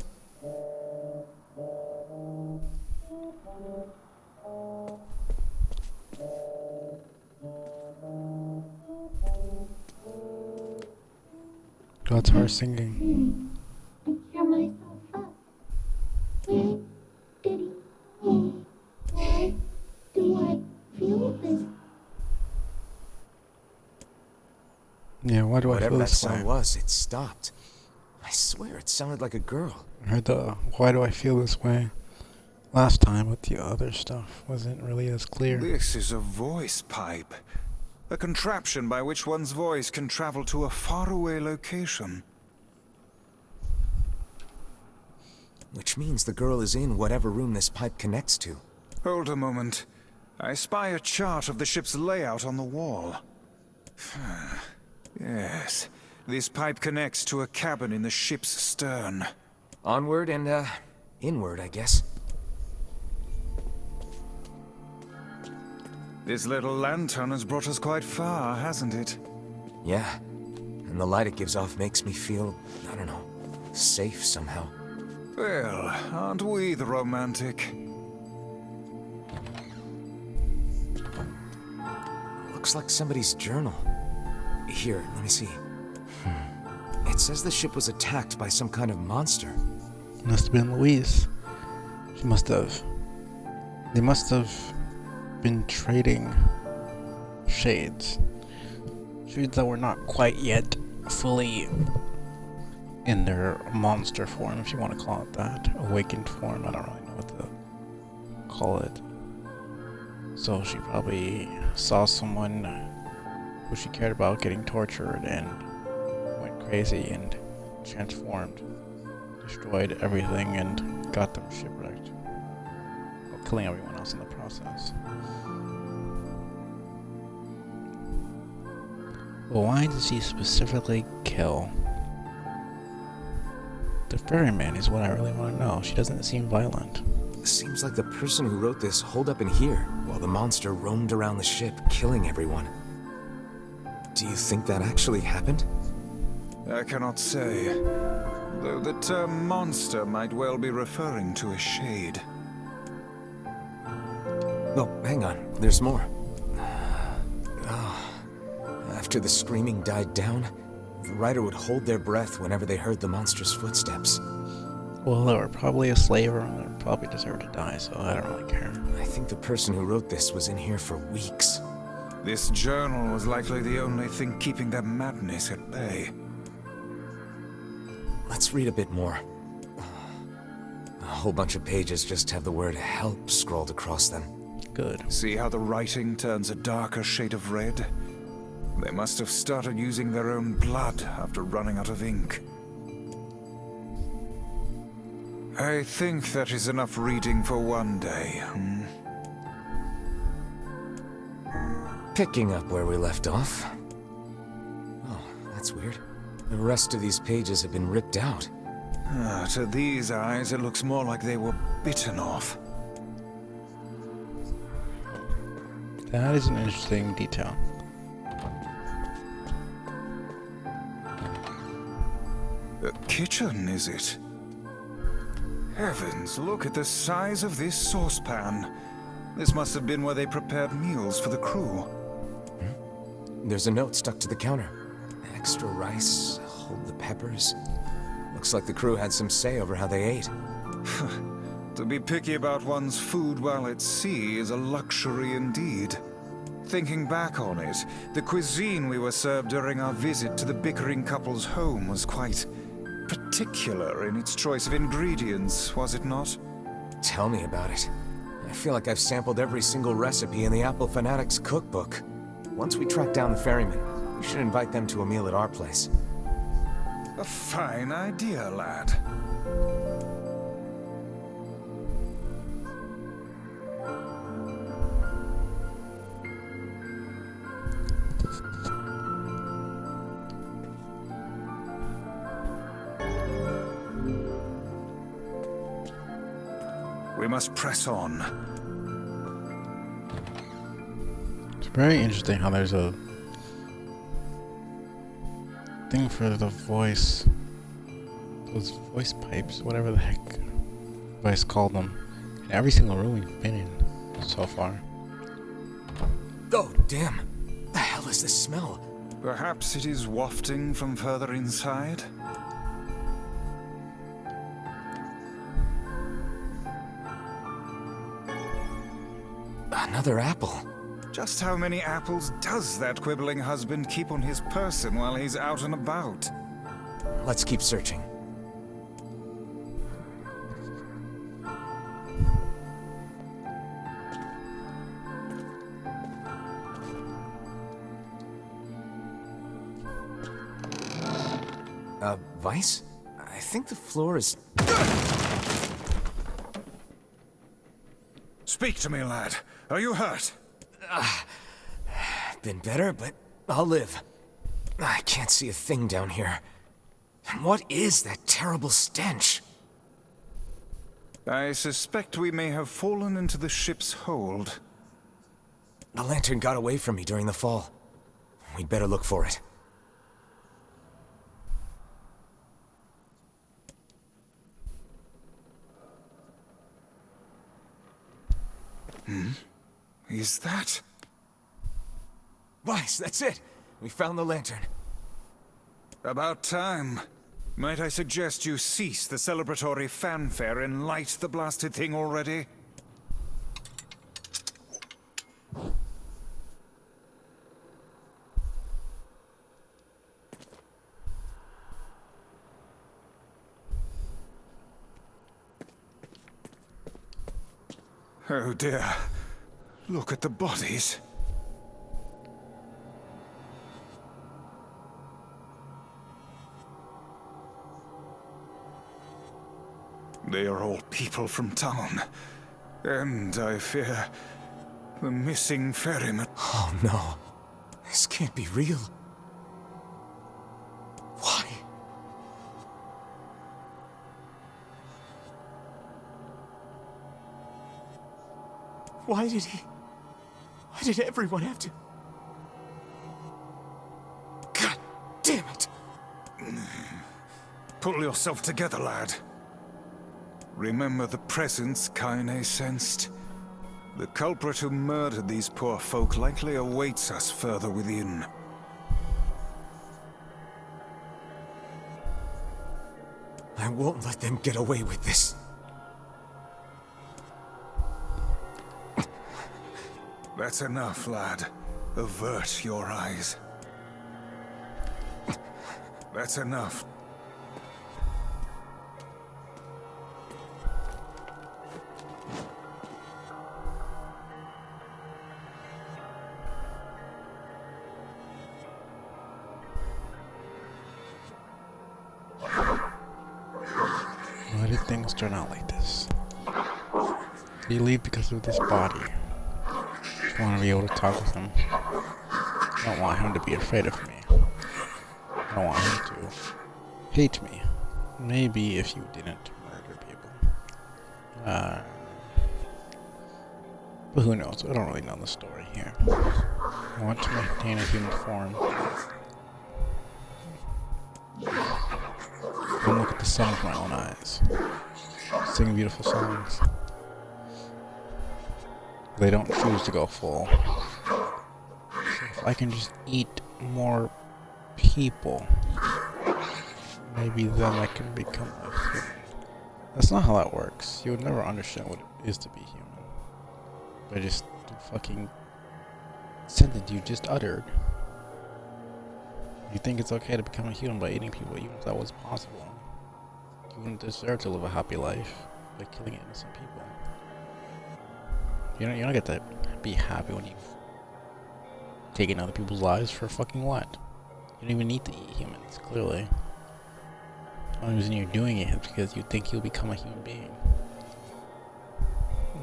That's her singing. Hear myself up. Why do I feel this? Yeah, why do I Whatever feel that this way? sound was, it stopped. I swear it sounded like a girl. I heard the why do I feel this way last time, but the other stuff wasn't really as clear. This is a voice pipe. A contraption by which one's voice can travel to a faraway location. Which means the girl is in whatever room this pipe connects to. Hold a moment. I spy a chart of the ship's layout on the wall. Yes. This pipe connects to a cabin in the ship's stern. Onward and, inward, I guess. This little lantern has brought us quite far, hasn't it? Yeah. And the light it gives off makes me feel, I don't know, safe somehow. Well, aren't we the romantic? Looks like somebody's journal. Here, let me see. It says the ship was attacked by some kind of monster. Must have been Louise. She must have. They must have been trading shades. Shades that were not quite yet fully in their monster form, if you want to call it that. Awakened form, I don't really know what to call it. So she probably saw someone who she cared about getting tortured and went crazy and transformed, destroyed everything and got them shipwrecked, while killing everyone else in the process. But why did she specifically kill the ferryman is what I really want to know. She doesn't seem violent. Seems like the person who wrote this holed up in here, while the monster roamed around the ship, killing everyone. Do you think that actually happened? I cannot say, though the term monster might well be referring to a shade. Oh, hang on, there's more. After the screaming died down, the writer would hold their breath whenever they heard the monster's footsteps. Well, they were probably a slave or they probably deserved to die, so I don't really care. I think the person who wrote this was in here for weeks. This journal was likely the only thing keeping their madness at bay. Let's read a bit more. A whole bunch of pages just have the word help scrawled across them. Good. See how the writing turns a darker shade of red? They must have started using their own blood after running out of ink. I think that is enough reading for one day. Picking up where we left off. Oh, that's weird. The rest of these pages have been ripped out. To these eyes, it looks more like they were bitten off. That is an interesting detail. A kitchen, is it? Heavens, look at the size of this saucepan. This must have been where they prepared meals for the crew. There's a note stuck to the counter. Extra rice, hold the peppers. Looks like the crew had some say over how they ate. To be picky about one's food while at sea is a luxury indeed. Thinking back on it, the cuisine we were served during our visit to the bickering couple's home was quite particular in its choice of ingredients, was it not? Tell me about it. I feel like I've sampled every single recipe in the Apple Fanatics cookbook. Once we track down the ferryman, we should invite them to a meal at our place. A fine idea, lad. We must press on. It's very interesting how there's a thing for the voice, those voice pipes, whatever the heck you guys call them, in every single room we've been in so far. Oh, damn. The hell is this smell? Perhaps it is wafting from further inside? Another apple. Just how many apples does that quibbling husband keep on his person while he's out and about? Let's keep searching. Vice? I think the floor is... Speak to me, lad. Are you hurt? Been better, but I'll live. I can't see a thing down here. And what is that terrible stench? I suspect we may have fallen into the ship's hold. The lantern got away from me during the fall. We'd better look for it. Is that... Weiss, that's it! We found the lantern. About time. Might I suggest you cease the celebratory fanfare and light the blasted thing already? Oh dear. Look at the bodies. They are all people from town. And, I fear, the missing ferryman. Oh no. This can't be real. Why? Why did everyone have to... God damn it! Pull yourself together, lad. Remember the presence Kaine sensed? The culprit who murdered these poor folk likely awaits us further within. I won't let them get away with this. That's enough, lad. Avert your eyes. That's enough. Why did things turn out like this? Did he leave because of this body? I want to be able to talk with him. I don't want him to be afraid of me. I don't want him to hate me. Maybe if you didn't murder people. But who knows? I don't really know the story here. I want to maintain a human form. And look at the sun with my own eyes. Sing beautiful songs. They don't choose to go full. So if I can just eat more people, maybe then I can become a human. That's not how that works. You would never understand what it is to be human. By just the fucking sentence you just uttered. You think it's okay to become a human by eating people, even if that was possible. You wouldn't deserve to live a happy life by killing innocent people. You don't get to be happy when you've taken other people's lives for fucking what? You don't even need to eat humans, clearly. The only reason you're doing it is because you think you'll become a human being.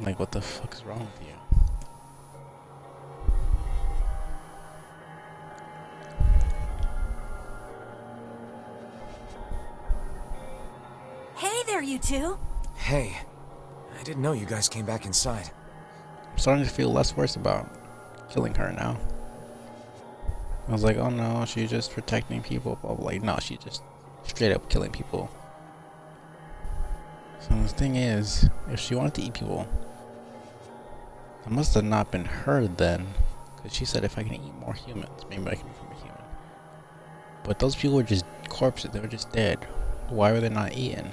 Like, what the fuck is wrong with you? Hey there, you two! Hey, I didn't know you guys came back inside. I'm starting to feel less worse about killing her now. I was like, oh no, she's just protecting people, blah blah. Like, no, she's just straight up killing people. So the thing is, if she wanted to eat people, it must have not been her then, because she said if I can eat more humans, maybe I can become a human. But those people were just corpses, they were just dead. Why were they not eaten?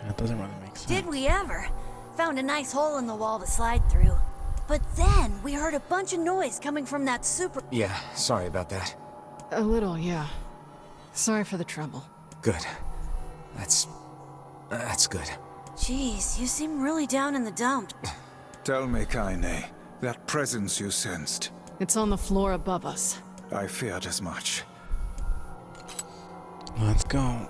That doesn't really make sense. Did we ever? Found a nice hole in the wall to slide through. But then we heard a bunch of noise coming from that super... Yeah, sorry about that. A little, yeah. Sorry for the trouble. Good. That's good. Jeez, you seem really down in the dumps. Tell me, Kaine, that presence you sensed. It's on the floor above us. I feared as much. Let's go.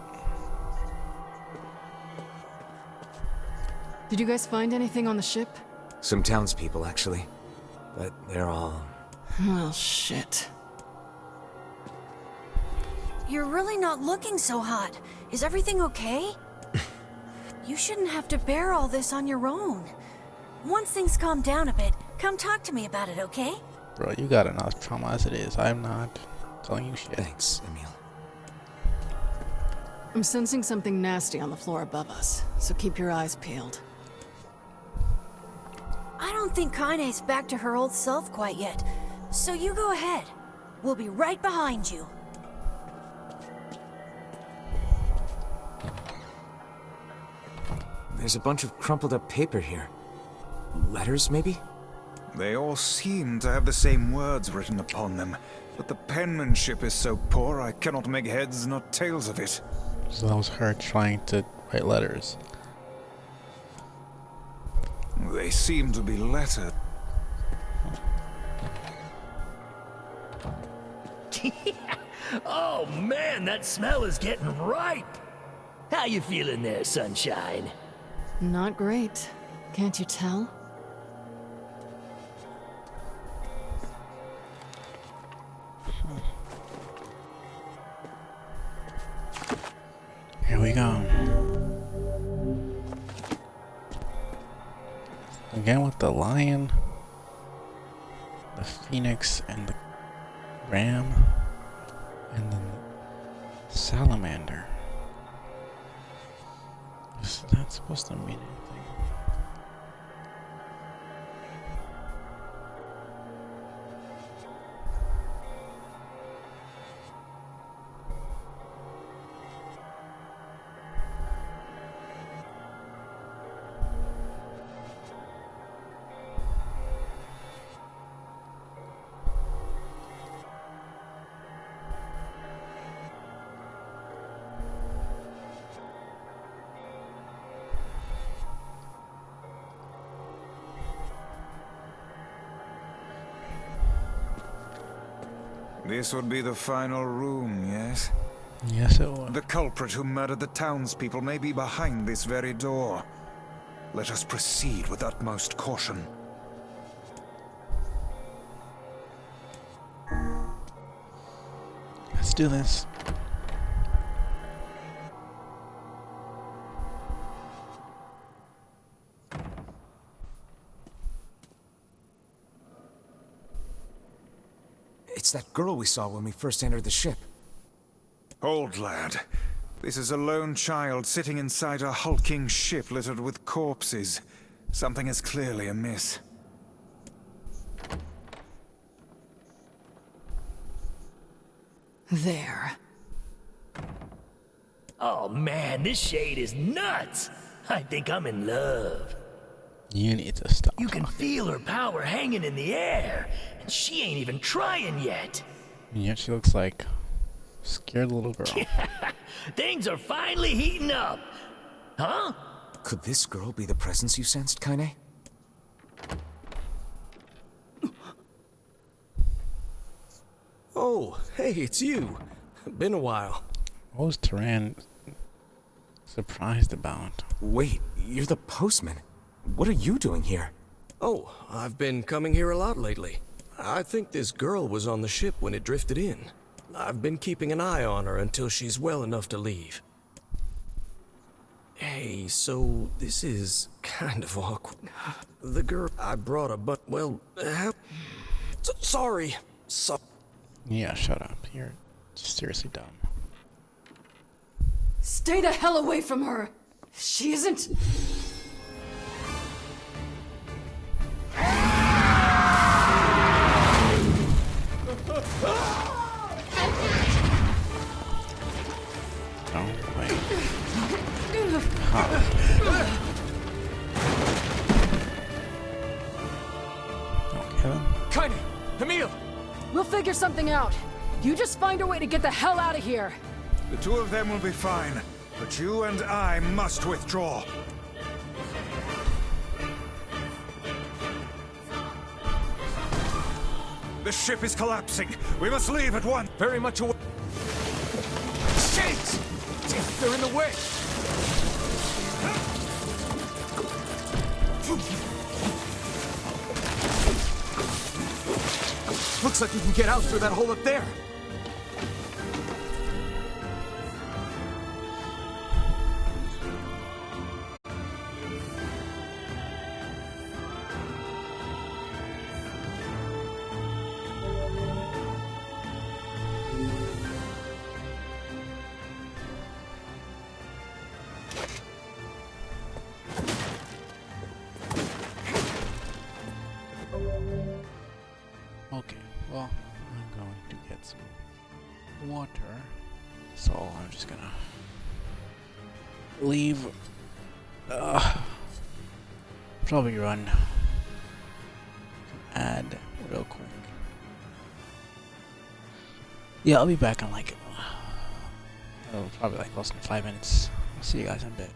Did you guys find anything on the ship? Some townspeople, actually. But they're all... Well, shit. You're really not looking so hot. Is everything okay? You shouldn't have to bear all this on your own. Once things calm down a bit, come talk to me about it, okay? Bro, you got enough trauma as it is. I'm not telling you shit. Thanks, Emil. I'm sensing something nasty on the floor above us, so keep your eyes peeled. I don't think Kaine's back to her old self quite yet, so you go ahead. We'll be right behind you. There's a bunch of crumpled up paper here. Letters, maybe? They all seem to have the same words written upon them, but the penmanship is so poor I cannot make heads nor tails of it. So that was her trying to write letters. They seem to be lettered. Oh man, that smell is getting ripe. How you feeling there, Sunshine? Not great. Can't you tell? Here we go. Again with the lion, the phoenix, and the ram, and then salamander. Is that supposed to mean anything? This would be the final room, yes? Yes, it was. The culprit who murdered the townspeople may be behind this very door. Let us proceed with utmost caution. Let's do this. It's that girl we saw when we first entered the ship. Hold, lad. This is a lone child sitting inside a hulking ship littered with corpses. Something is clearly amiss. There. Oh man, this shade is nuts. I think I'm in love. You need to stop. You can feel her power hanging in the air, and she ain't even trying yet. And yet she looks like a scared little girl. Things are finally heating up. Huh? Could this girl be the presence you sensed, Kaine? Oh, hey, it's you. Been a while. What was Turan surprised about? Wait, you're the postman. What are you doing here? Oh, I've been coming here a lot lately. I think this girl was on the ship when it drifted in. I've been keeping an eye on her until she's well enough to leave. Hey, so this is kind of awkward. The girl I brought sorry. Yeah, shut up. You're seriously dumb. Stay the hell away from her! She isn't... Oh, wait. Huh. Oh, Kevin? Kaine! Emil! We'll figure something out. You just find a way to get the hell out of here. The two of them will be fine, but you and I must withdraw. The ship is collapsing. We must leave at once. Very much away. Shades! They're in the way! Looks like we can get out through that hole up there. get some water. So I'm just gonna leave. Probably run ad real quick. Yeah, I'll be back in like probably like less than 5 minutes. I'll see you guys in a bit.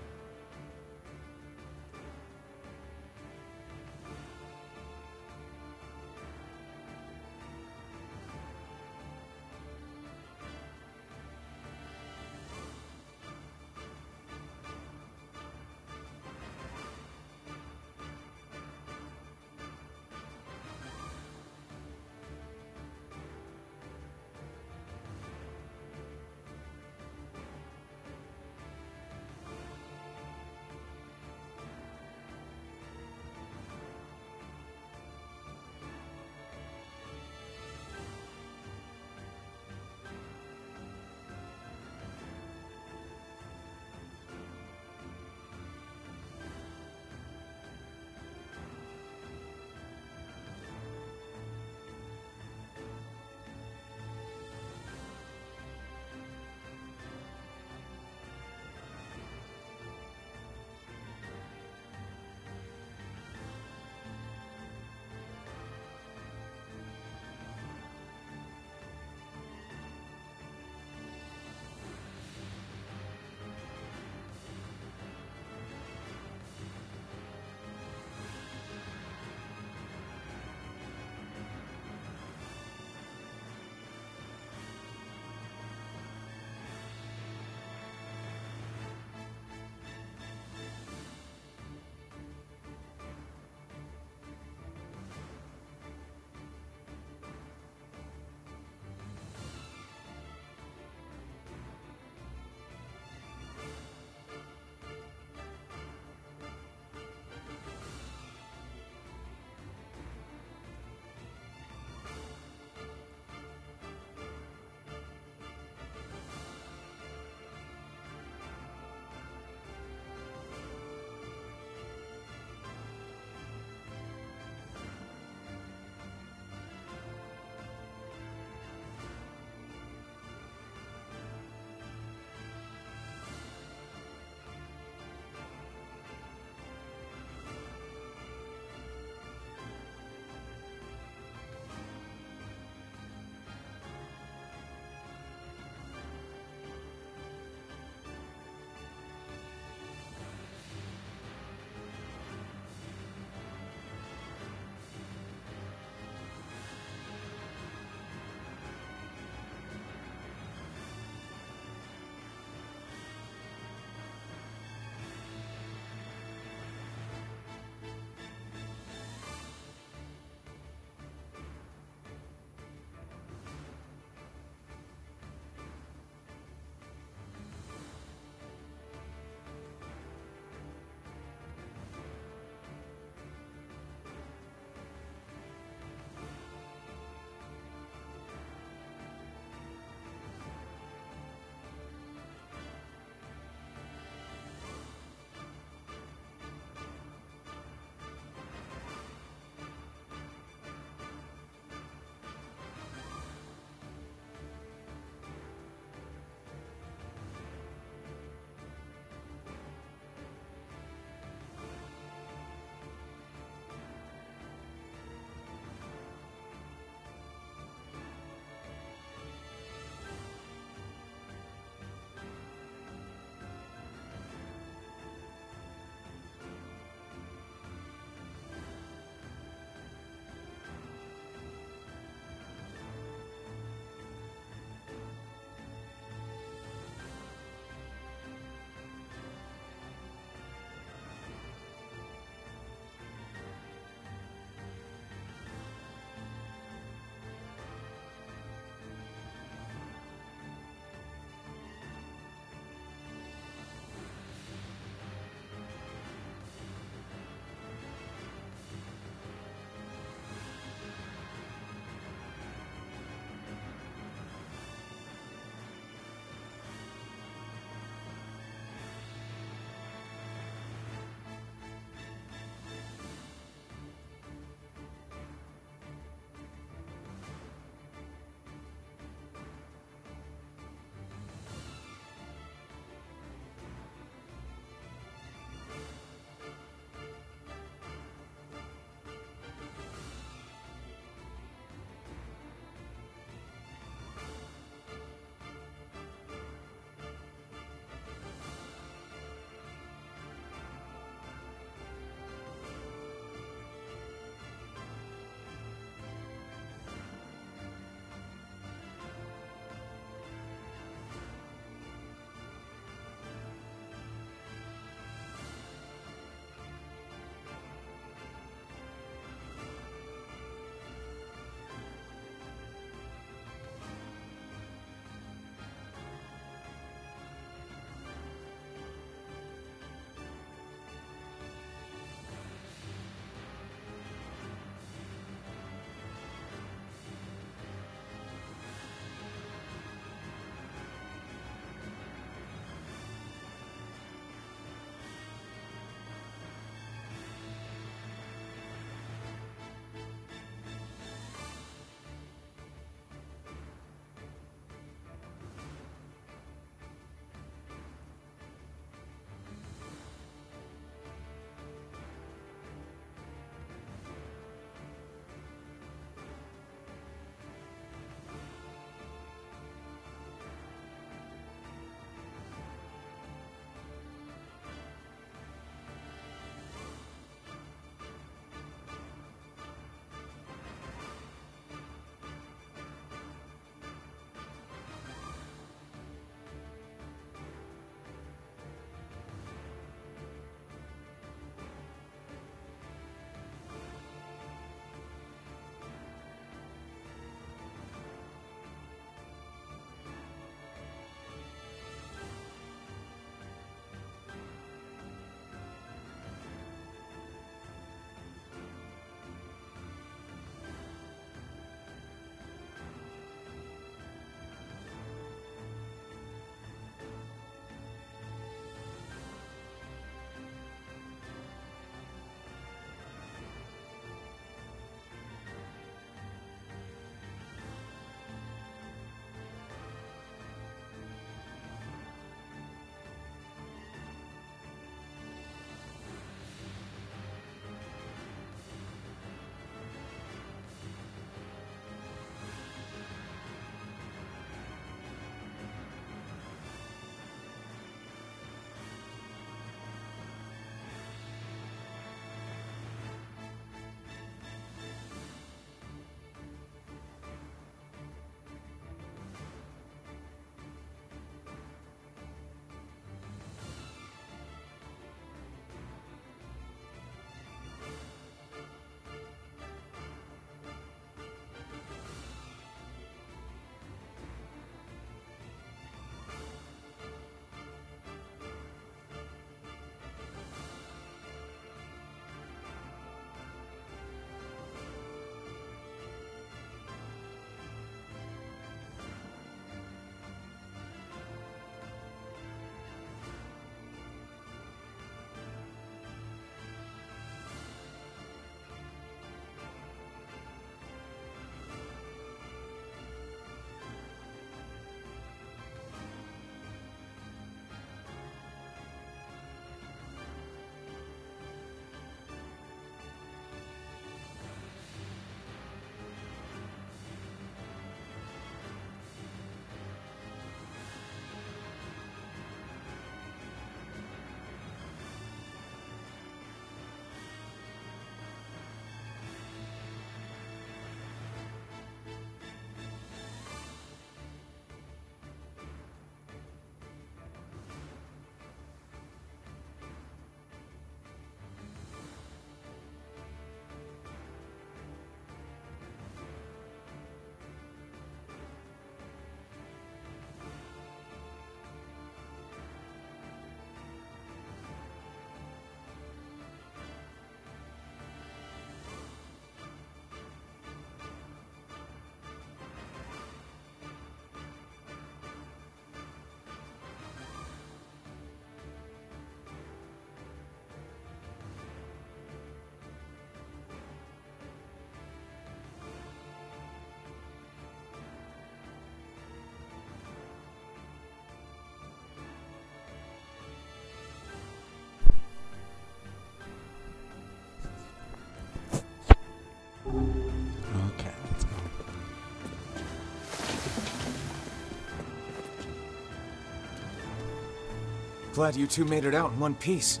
Glad you two made it out in one piece.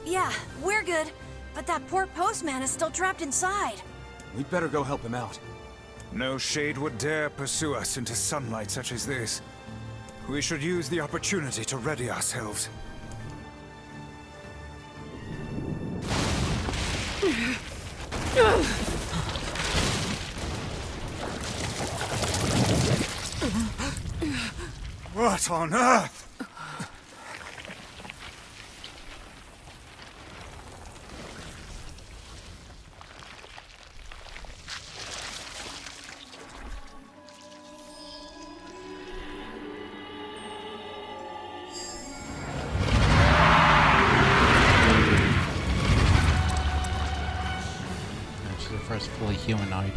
Yeah, we're good. But that poor postman is still trapped inside. We'd better go help him out. No shade would dare pursue us into sunlight such as this. We should use the opportunity to ready ourselves. What on earth? She's the first fully humanoid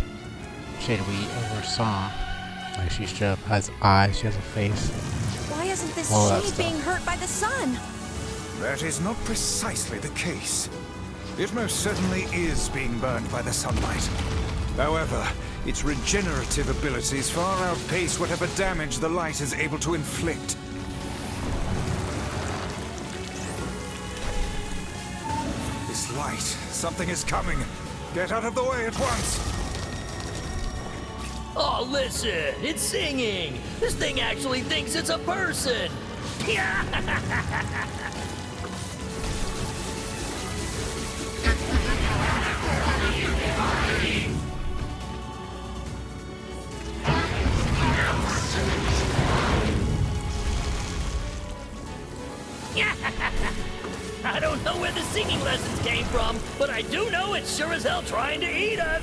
shade we ever saw. Like, she has eyes, she has a face. Why isn't this All that shade stuff. being hurt by the sun? That is not precisely the case. It most certainly is being burned by the sunlight. However, its regenerative abilities far outpace whatever damage the light is able to inflict. This light, something is coming. Get out of the way at once! Oh, listen, it's singing. This thing actually thinks it's a person. I don't know where the singing lessons came from, but I do know it's sure as hell trying to eat us.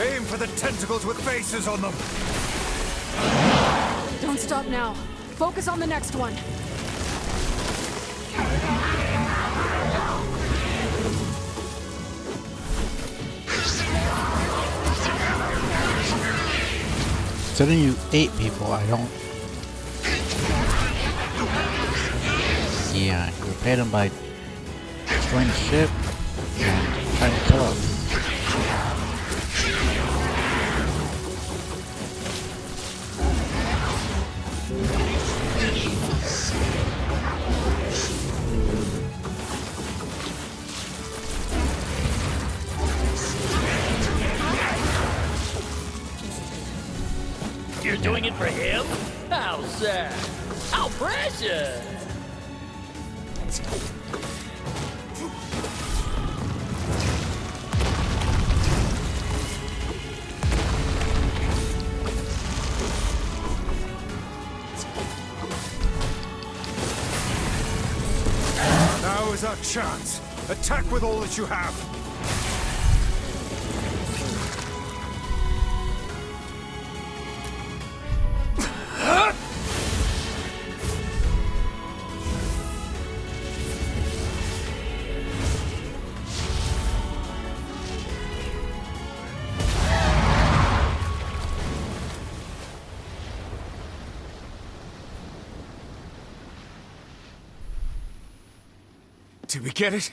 Aim for the tentacles with faces on them! Don't stop now. Focus on the next one. Considering you 8 people, I don't... Yeah, you repaid them by destroying the ship and trying to kill us. You're doing it for him? How sad. How precious. Now is our chance. Attack with all that you have. Did we get it?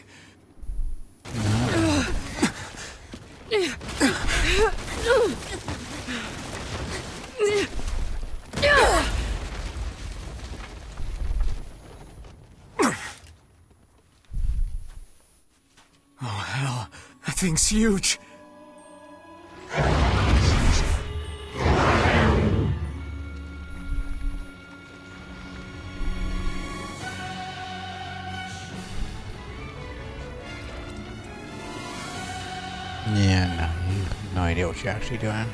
Oh, hell. That thing's huge. Yeah, no, you have no idea what you're actually doing.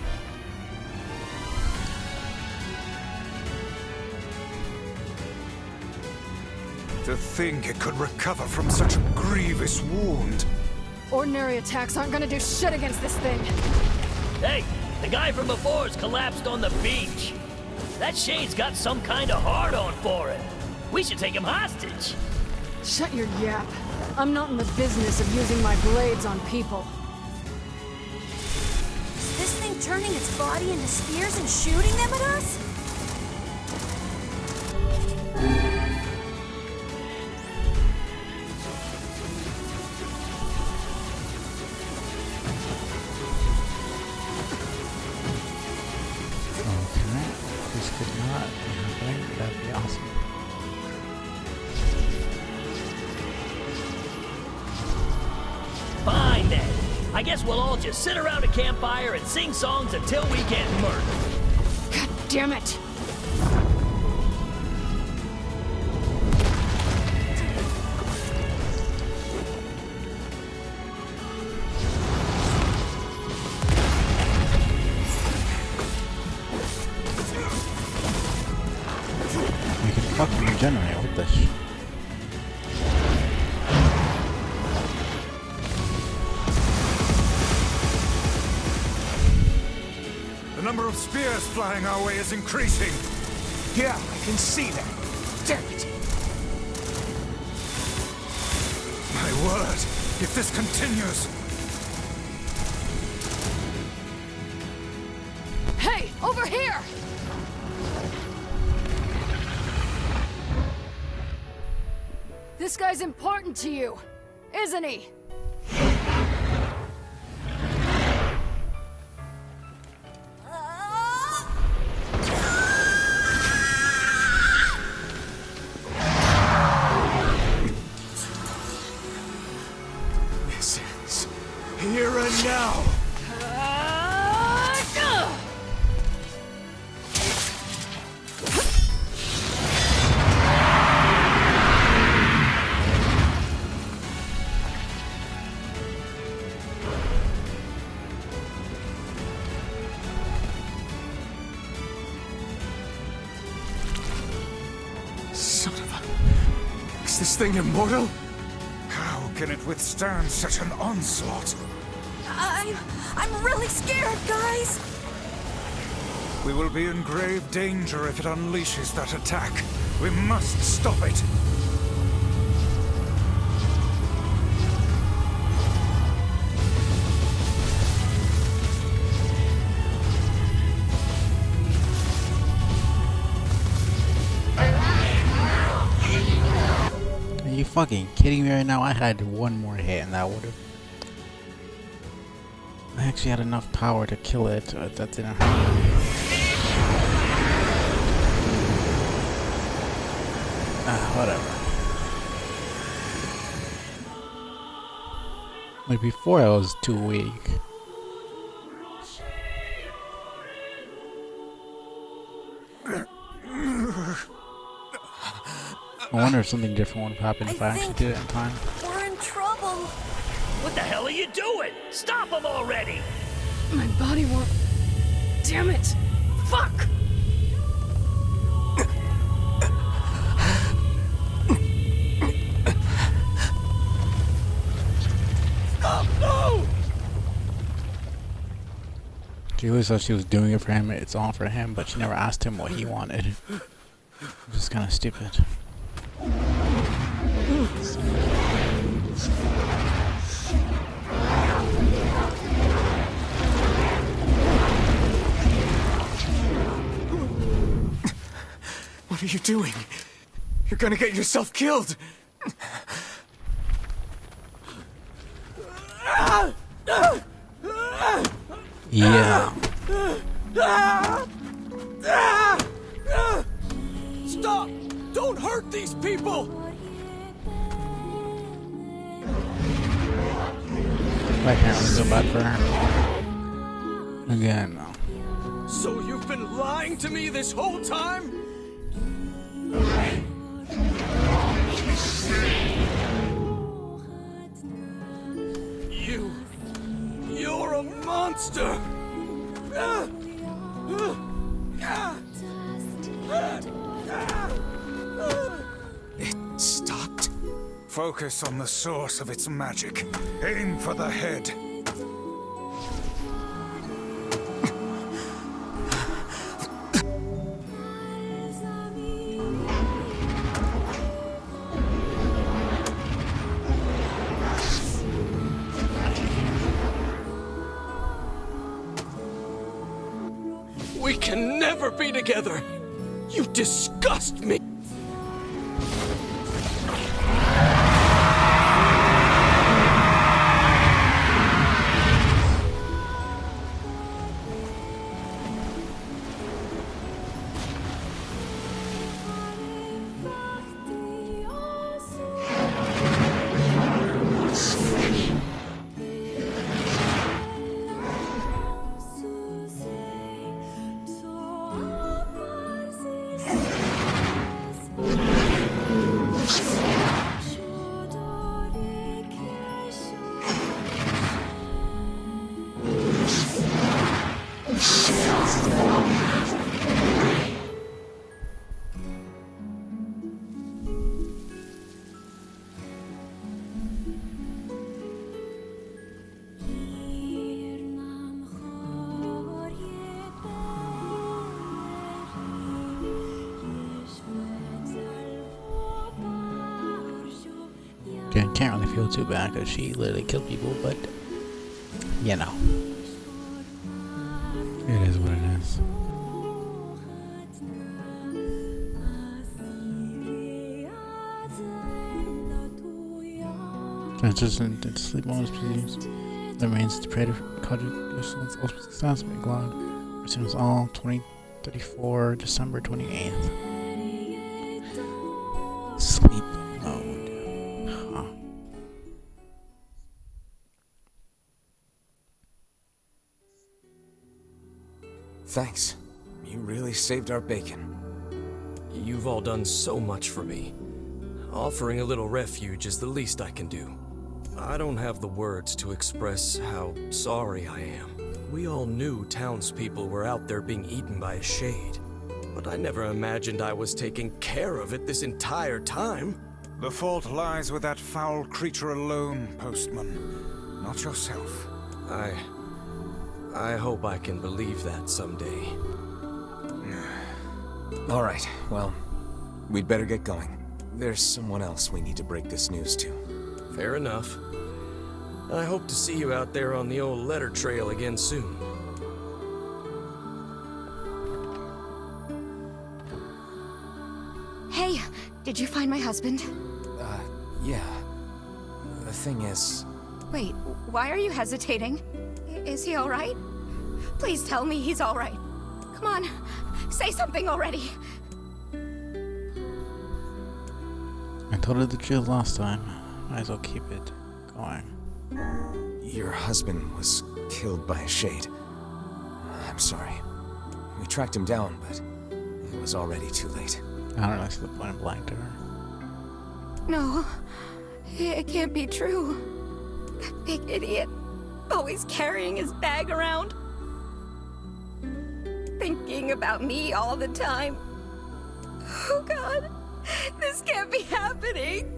To think it could recover from such a grievous wound. Ordinary attacks aren't gonna do shit against this thing. Hey, the guy from before's collapsed on the beach. That shade's got some kind of hard-on for it. We should take him hostage. Shut your yap. I'm not in the business of using my blades on people. Is this thing turning its body into spears and shooting them at us? Okay, this could not be happening. That'd be awesome. Fine then. I guess we'll all just sit around a campfire and sing songs until we get murdered. God damn it! We can fucking regenerate with this. The number of spears flying our way is increasing. Yeah, I can see that. Damn it! My word, if this continues... Hey, over here! This guy's important to you, isn't he? This is here and now. Son of a... Is this thing immortal? How can it withstand such an onslaught? I'm really scared, guys. We will be in grave danger if it unleashes that attack. We must stop it. Are you fucking kidding me right now? I had one more hit and that would have... I actually had enough power to kill it, but that didn't happen. Whatever. Like before I was too weak. I wonder if something different would have happened if I actually did it in time. We're in trouble. What the hell are you doing? Stop him already! My body won't... Damn it! Fuck! No! She always thought she was doing it for him, it's all for him, but she never asked him what he wanted. It's just kind of stupid. What are you doing? You're gonna get yourself killed! Yeah. Stop! Don't hurt these people! I can't really feel bad for her. Again, no. So you've been lying to me this whole time? You're a monster! It stopped? Focus on the source of its magic. Aim for the head. We can never be together. You disgust me. Okay, can't really feel too bad because she literally killed people, but you know, it is what it is. It's just in sleep bonus proceedings. That means the Predator Project is ultimate success. Be glad. Resumes all 2034 December 28th. Sleep mode. Huh. Thanks. You really saved our bacon. You've all done so much for me. Offering a little refuge is the least I can do. I don't have the words to express how sorry I am. We all knew townspeople were out there being eaten by a shade, but I never imagined I was taking care of it this entire time. The fault lies with that foul creature alone, Postman. Not yourself. I hope I can believe that someday. All right, well, we'd better get going. There's someone else we need to break this news to. Fair enough. I hope to see you out there on the old letter trail again soon. Hey, did you find my husband? Yeah. The thing is... Wait, why are you hesitating? Is he alright? Please tell me he's alright. Come on, say something already. I told her the truth last time. Might as well keep it going. Your husband was killed by a shade. I'm sorry. We tracked him down, but it was already too late. I don't really see the point of lying to her. No, it can't be true. That big idiot, always carrying his bag around. Thinking about me all the time. Oh God, this can't be happening.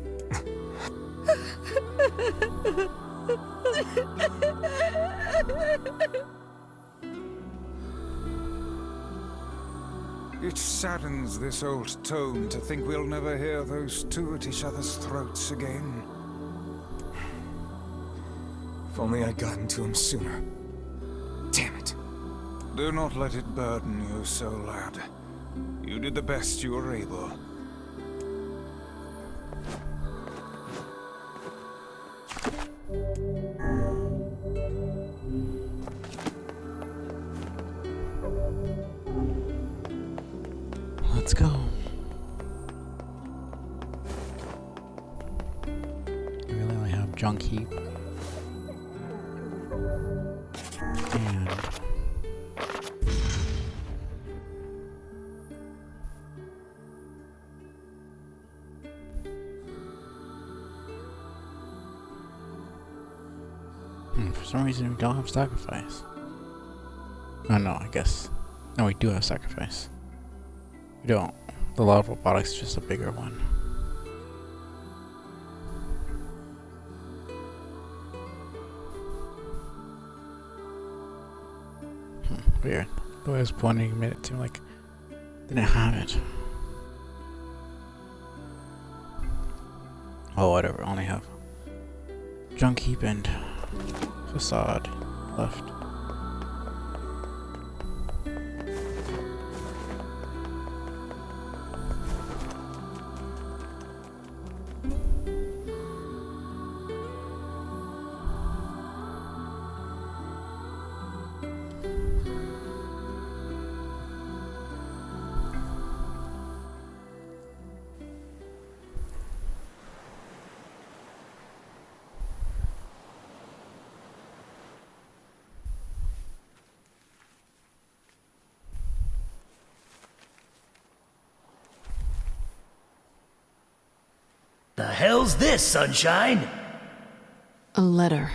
It saddens this old tome to think we'll never hear those two at each other's throats again. If only I'd gotten to him sooner. Damn it. Do not let it burden you so, lad. You did the best you were able. Let's go. We really only have junk heap. And for some reason we don't have sacrifice. Oh no, I guess. No, we do have sacrifice. We don't. The law of robotics is just a bigger one. Weird. The way I was pointing made it seem like I didn't have it. Oh, whatever. I only have junk heap and facade left. The hell's this, Sunshine? A letter.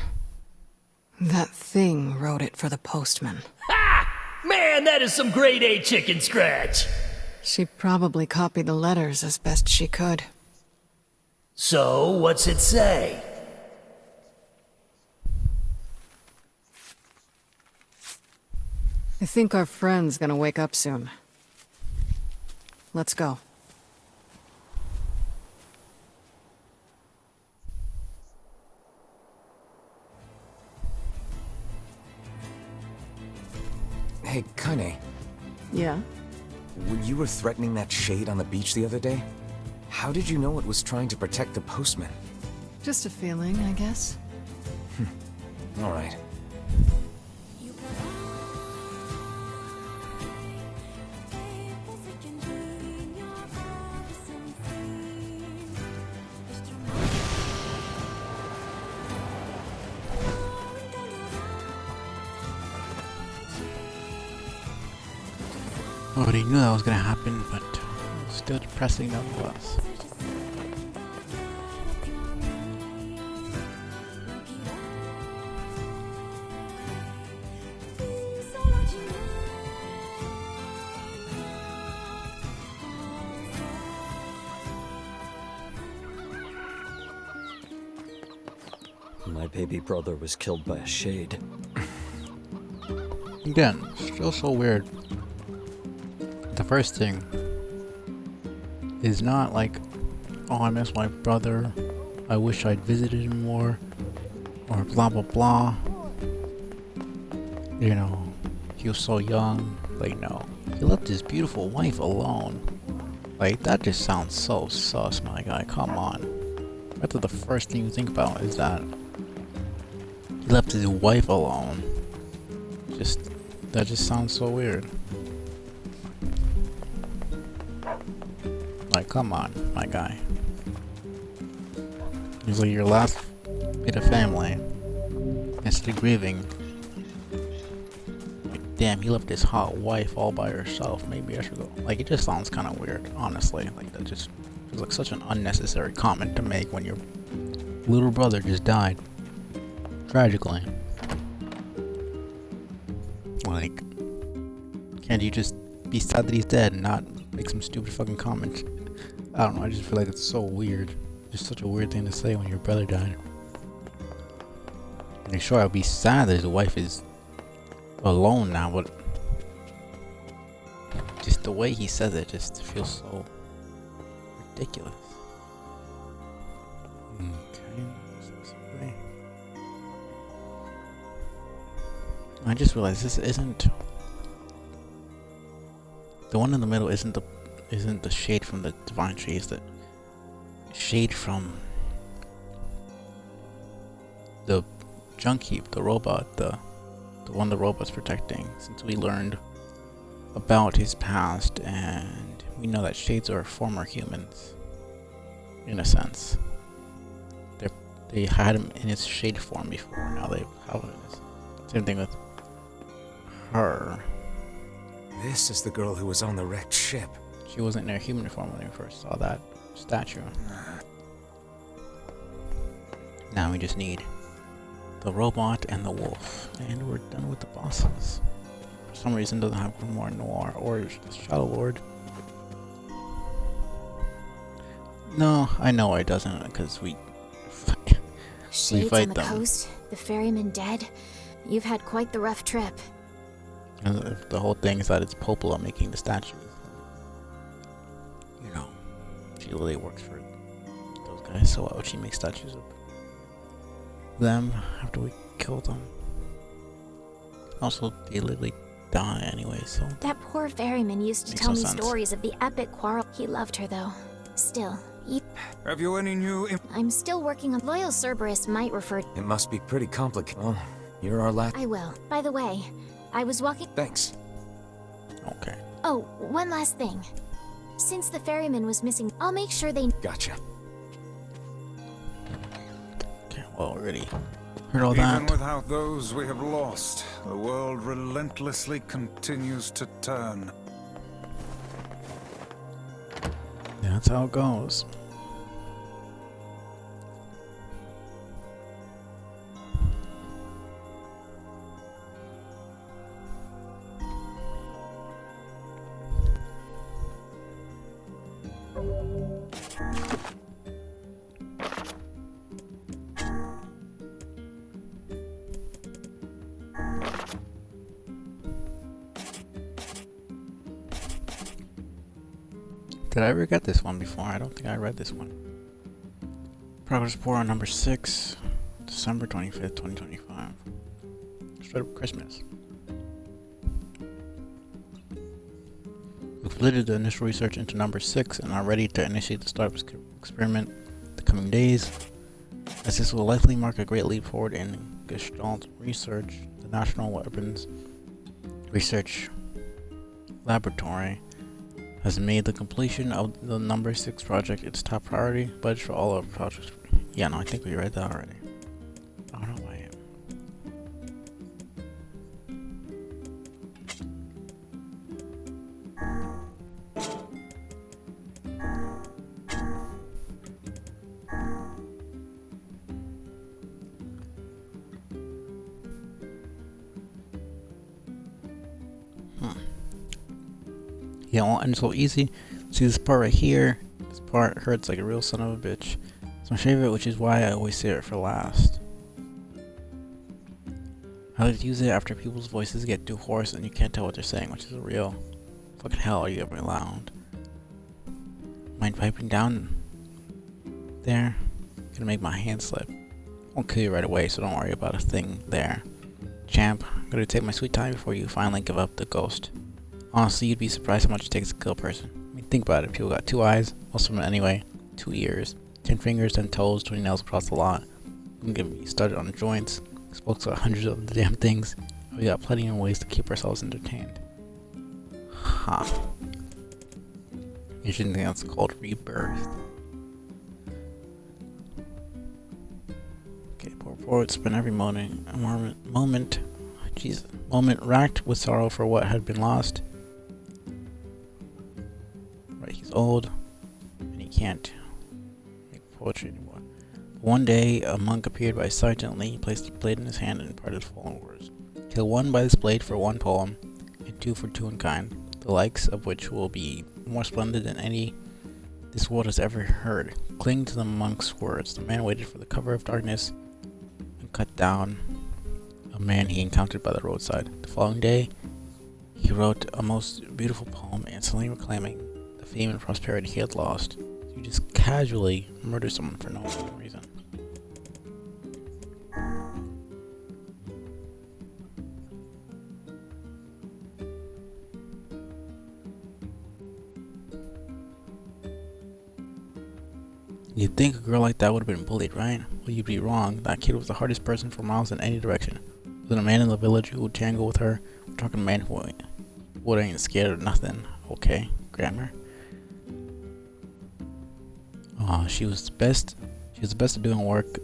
That thing wrote it for the postman. Ha! Man, that is some grade A chicken scratch. She probably copied the letters as best she could. So, what's it say? I think our friend's gonna wake up soon. Let's go. Hey, Kaine. Yeah? When you were threatening that shade on the beach the other day, how did you know it was trying to protect the postman? Just a feeling, I guess. All right. Already knew that was gonna happen, but still depressing nonetheless. My baby brother was killed by a shade. Again, still so weird. The first thing is not like, oh, I miss my brother, I wish I'd visited him more, or blah blah blah. You know, he was so young. Like, no, he left his beautiful wife alone. Like, that just sounds so sus, my guy. Come on. I thought the first thing you think about is that he left his wife alone. That just sounds so weird. Like, come on, my guy. He's like your last bit of family. Instead of grieving, like, damn, he left his hot wife all by herself. Maybe I should go. Like, it just sounds kind of weird, honestly. Like, that just feels like such an unnecessary comment to make when your little brother just died tragically. Like, can't you just be sad that he's dead and not make some stupid fucking comment? I don't know, I just feel like it's so weird. Just such a weird thing to say when your brother died. And sure, I'll be sad that his wife is alone now, but just the way he says it just feels so ridiculous. Okay. I just realized this isn't the one in the middle. Isn't the shade from the divine shades, the shade from the junk heap, the robot, the one the robot's protecting. Since we learned about his past, and we know that shades are former humans, in a sense. They had him in his shade form before. Now they have him in his. Same thing with her. This is the girl who was on the wrecked ship. She wasn't in her human form when we first saw that statue. Now we just need the robot and the wolf, and we're done with the bosses. For some reason, it doesn't have Grimoire Noir or the Shadow Lord. No, I know it doesn't, because we Shades fight on the them. coast, the ferryman dead. You've had quite the rough trip. And the whole thing is that it's Popola making the statues. You know, she literally works for those guys, so why would she make statues of them after we kill them? Also, they literally die anyway, so... That poor ferryman used to Makes tell no me sense. stories of the epic quarrel. He loved her, though. Still, Have you any new... I'm still working on... Loyal Cerberus might refer... It must be pretty complicated. Well, you're our last... I will. By the way, I was walking... Thanks. Okay. Oh, one last thing. Since the ferryman was missing, I'll make sure they... Gotcha. Okay, well, already heard all Even that. without those we have lost, the world relentlessly continues to turn. That's how it goes. Did I ever get this one before? I don't think I read this one. Progress report on number 6, December 25th, 2025. Straight up Christmas. We've completed the initial research into number 6 and are ready to initiate the startup experiment the coming days. As this will likely mark a great leap forward in Gestalt research, the National Weapons Research Laboratory has made the completion of the number 6 project its top priority. Budget for all our projects. Yeah, no, I think we read that already. I don't know why. Yeah, it won't end so easy. See this part right here? This part hurts like a real son of a bitch. It's my favorite, which is why I always save it for last. I like to use it after people's voices get too hoarse and you can't tell what they're saying, which is a real fucking hell. Are you ever loud? Mind piping down there? Gonna make my hand slip. Won't kill you right away, so don't worry about a thing there. Champ, I'm gonna take my sweet time before you finally give up the ghost. Honestly, you'd be surprised how much it takes to kill a person. I mean, think about it. People got 2 eyes, most of them anyway, 2 ears, 10 fingers, 10 toes, 20 nails across the lot. You can get me started on joints. Spoke to hundreds of the damn things. We got plenty of ways to keep ourselves entertained. Huh. You shouldn't think that's called rebirth. Okay, poor forward, spend every moment racked with sorrow for what had been lost. Right, he's old, and he can't make poetry anymore. But one day, a monk appeared by silently, placed a blade in his hand, and imparted the following words. Kill 1 by this blade for 1 poem, and 2 for 2 in kind, the likes of which will be more splendid than any this world has ever heard. Cling to the monk's words. The man waited for the cover of darkness and cut down a man he encountered by the roadside. The following day, he wrote a most beautiful poem, instantly reclaiming the fame and prosperity he had lost. You just casually murder someone for no reason. You'd think a girl like that would have been bullied, right? Well, you'd be wrong. That kid was the hardest person for miles in any direction. Was it a man in the village who would tangle with her? We're talking a man who ain't scared of nothing. Okay, grammar. She was the best. She was the best at doing work.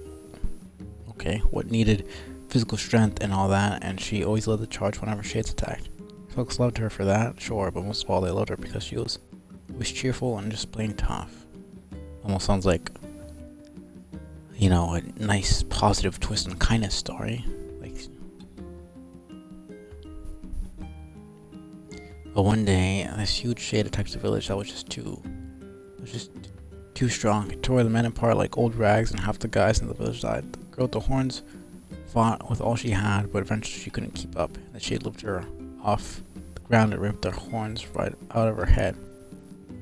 Okay, what needed physical strength and all that, and she always led the charge whenever Shades attacked. Folks loved her for that, sure, but most of all they loved her because she was always cheerful and just plain tough. Almost sounds like, you know, a nice positive twist and kindness story. But one day, this huge shade attacked the village that was just too strong. It tore the men apart like old rags, and half the guys in the village died. The girl with the horns fought with all she had, but eventually she couldn't keep up. The shade lifted her off the ground and ripped their horns right out of her head.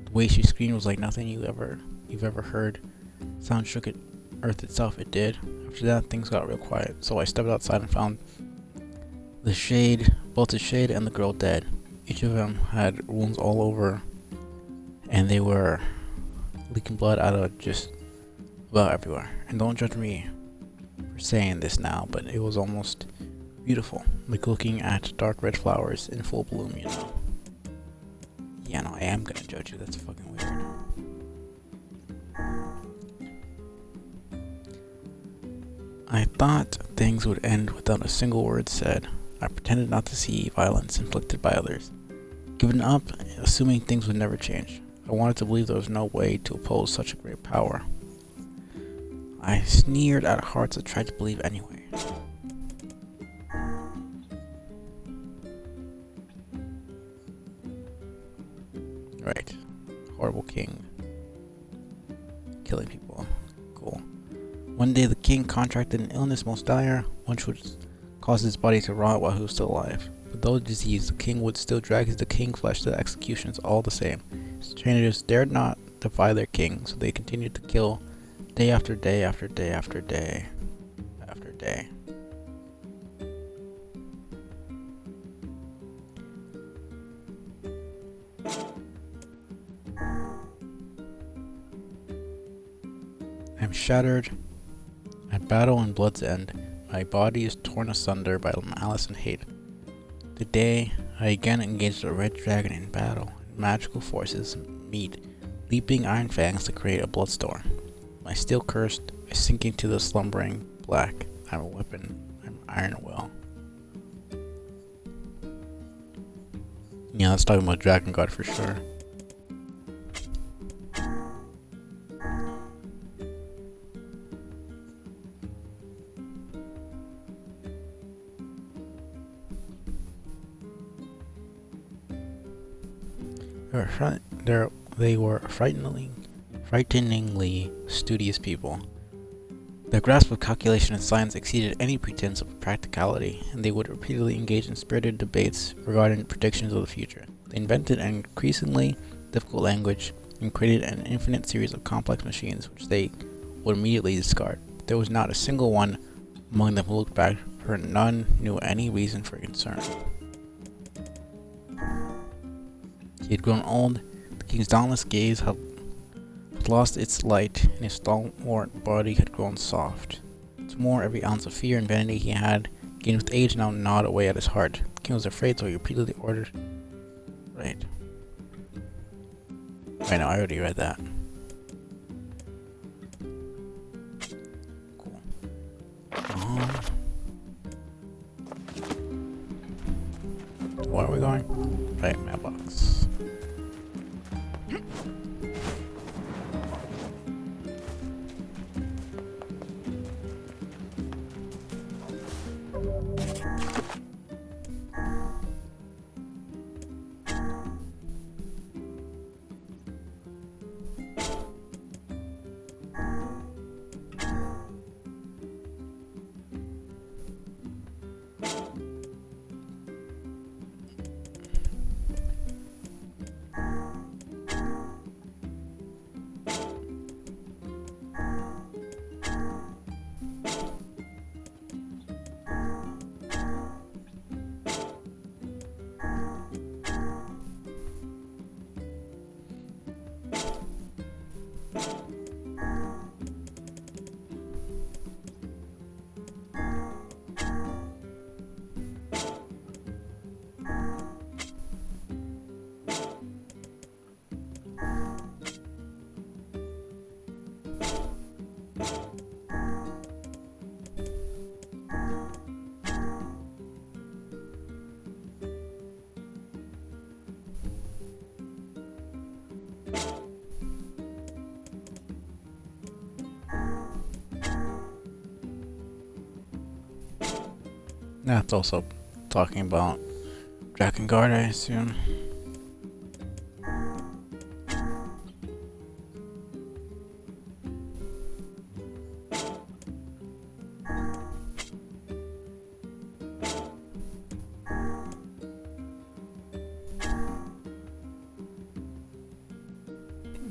The way she screamed was like nothing you've ever heard. Sound shook it, earth itself. It did. After that, things got real quiet. So I stepped outside and found both the shade and the girl dead. Each of them had wounds all over, and they were leaking blood out of just about everywhere. And don't judge me for saying this now, but it was almost beautiful, like looking at dark red flowers in full bloom, you know. Yeah, no, I am gonna judge you. That's fucking weird. I thought things would end without a single word said. I pretended not to see violence inflicted by others. Giving up, assuming things would never change. I wanted to believe there was no way to oppose such a great power. I sneered at hearts that tried to believe anyway. Right. Horrible king. Killing people. Cool. One day the king contracted an illness most dire, one which would cause his body to rot while he was still alive. But though diseased, the king would still drag his decaying flesh to the executions all the same. Strangers dared not defy their king, so they continued to kill day after day after day after day after day. I'm shattered at battle and blood's end. My body is torn asunder by malice and hate. The day I again engaged a red dragon in battle, magical forces meet, leaping iron fangs to create a bloodstorm. My steel cursed, I sink into the slumbering black. I'm a weapon, I'm iron will. Yeah, that's talking about Dragon God for sure. They were frighteningly studious people. Their grasp of calculation and science exceeded any pretense of practicality, and they would repeatedly engage in spirited debates regarding predictions of the future. They invented an increasingly difficult language and created an infinite series of complex machines which they would immediately discard. There was not a single one among them who looked back, for none knew any reason for concern. He had grown old. The king's dauntless gaze had lost its light, and his stalwart body had grown soft. What's more, every ounce of fear and vanity he had gained with age now gnawed away at his heart. The king was afraid, so he repeatedly ordered. Right. I know, I already read that. Cool. Where are we going? Right, mailbox. That's also talking about Dragon Guard, I assume.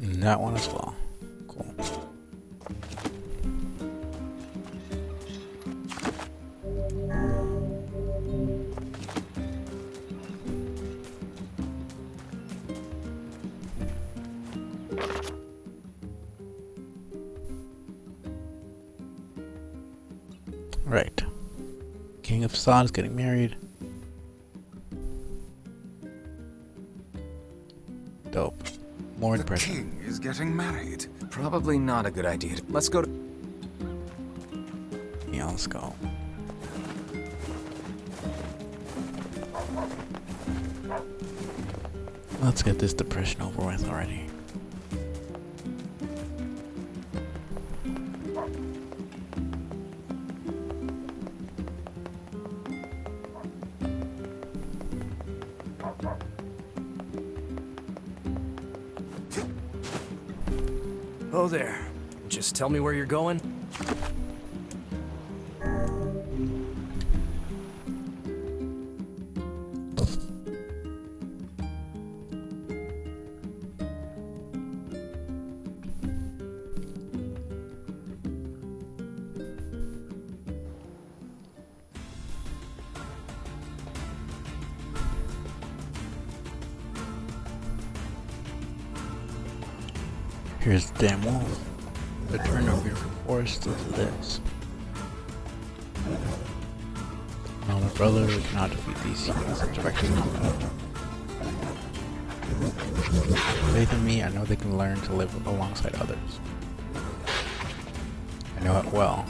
And that one as well. Cool. Right. King of Sod's getting married. Dope. More The depression. king is getting married. Probably not a good idea. Let's go to... Yeah, let's go. Let's get this depression over with already. Oh there. Just tell me where you're going. Here's the damn wolf. The turn of your forest is this. Now, my brother, we cannot defeat these humans directly. Faith in me, I know they can learn to live alongside others. I know it well.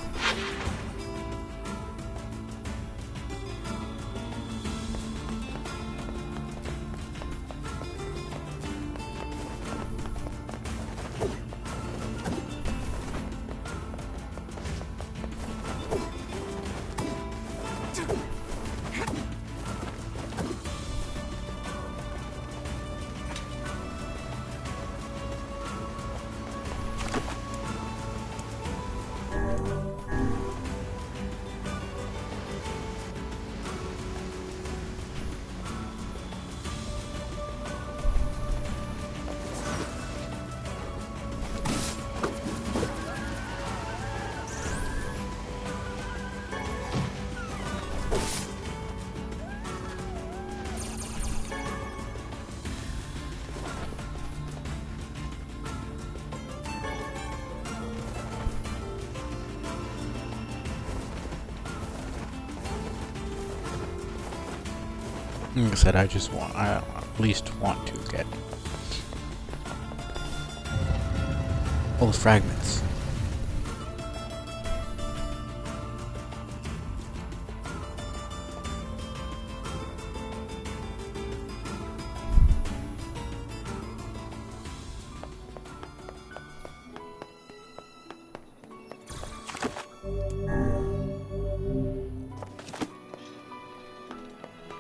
Like I said, I at least want to get all the fragments.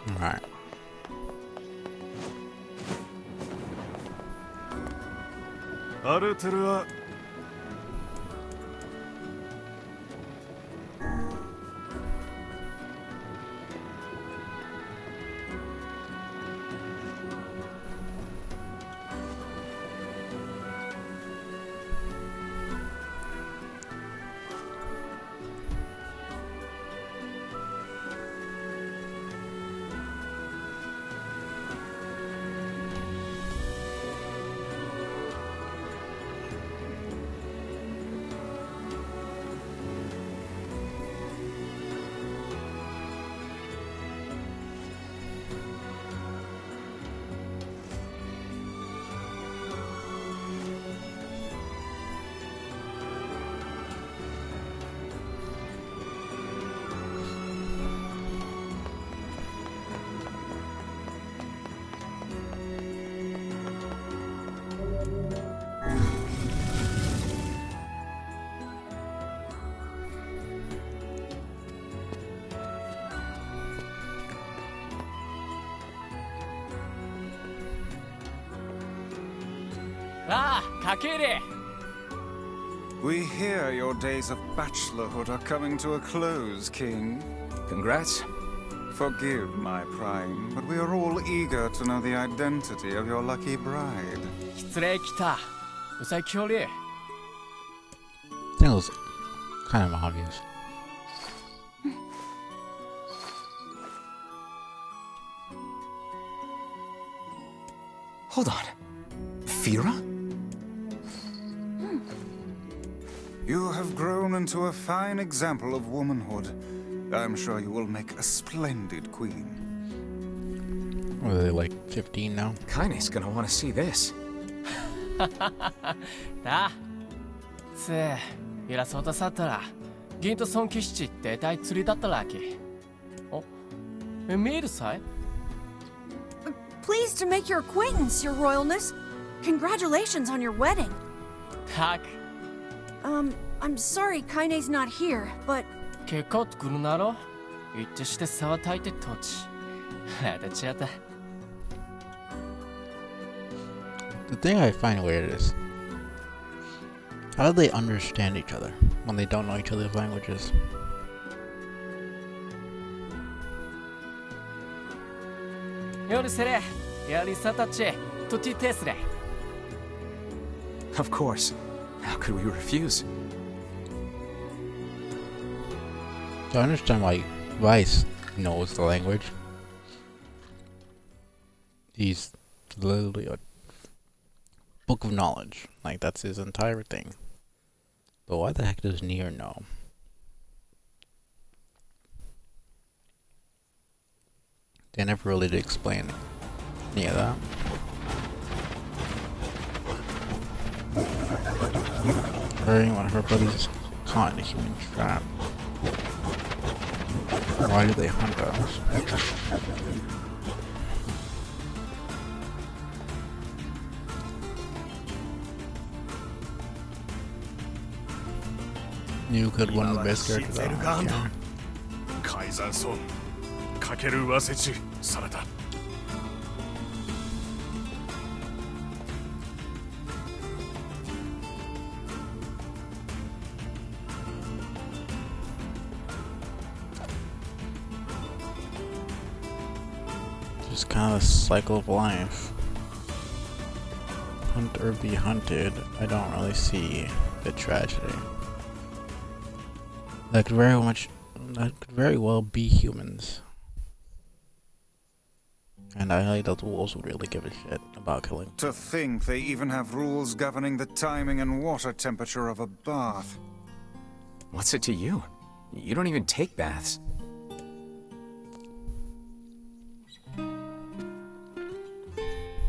Alright. We hear your days of bachelorhood are coming to a close, King. Congrats. Forgive my prying, but we are all eager to know the identity of your lucky bride. That was kind of obvious. Hold on. Fira? You have grown into a fine example of womanhood. I'm sure you will make a splendid queen. What are they, like 15 now? Kaine's gonna want to see this. Pleased to make your acquaintance, Your Royalness. Congratulations on your wedding. I'm sorry Kaine's not here, but... The thing I find weird is, how do they understand each other when they don't know each other's languages? Of course. How could we refuse? So I understand why Vice knows the language. He's literally a book of knowledge. Like, that's his entire thing. But why the heck does Nier know? They never really did explain any of that. One of her brothers caught in a human trap. Why do they hunt us? You could one of the best characters out here. 改ざんそうかけるわせちされた Just kind of a cycle of life. Hunt or be hunted. I don't really see the tragedy. That could very well be humans. And I highly doubt the wolves would really give a shit about killing. To think they even have rules governing the timing and water temperature of a bath. What's it to you? You don't even take baths.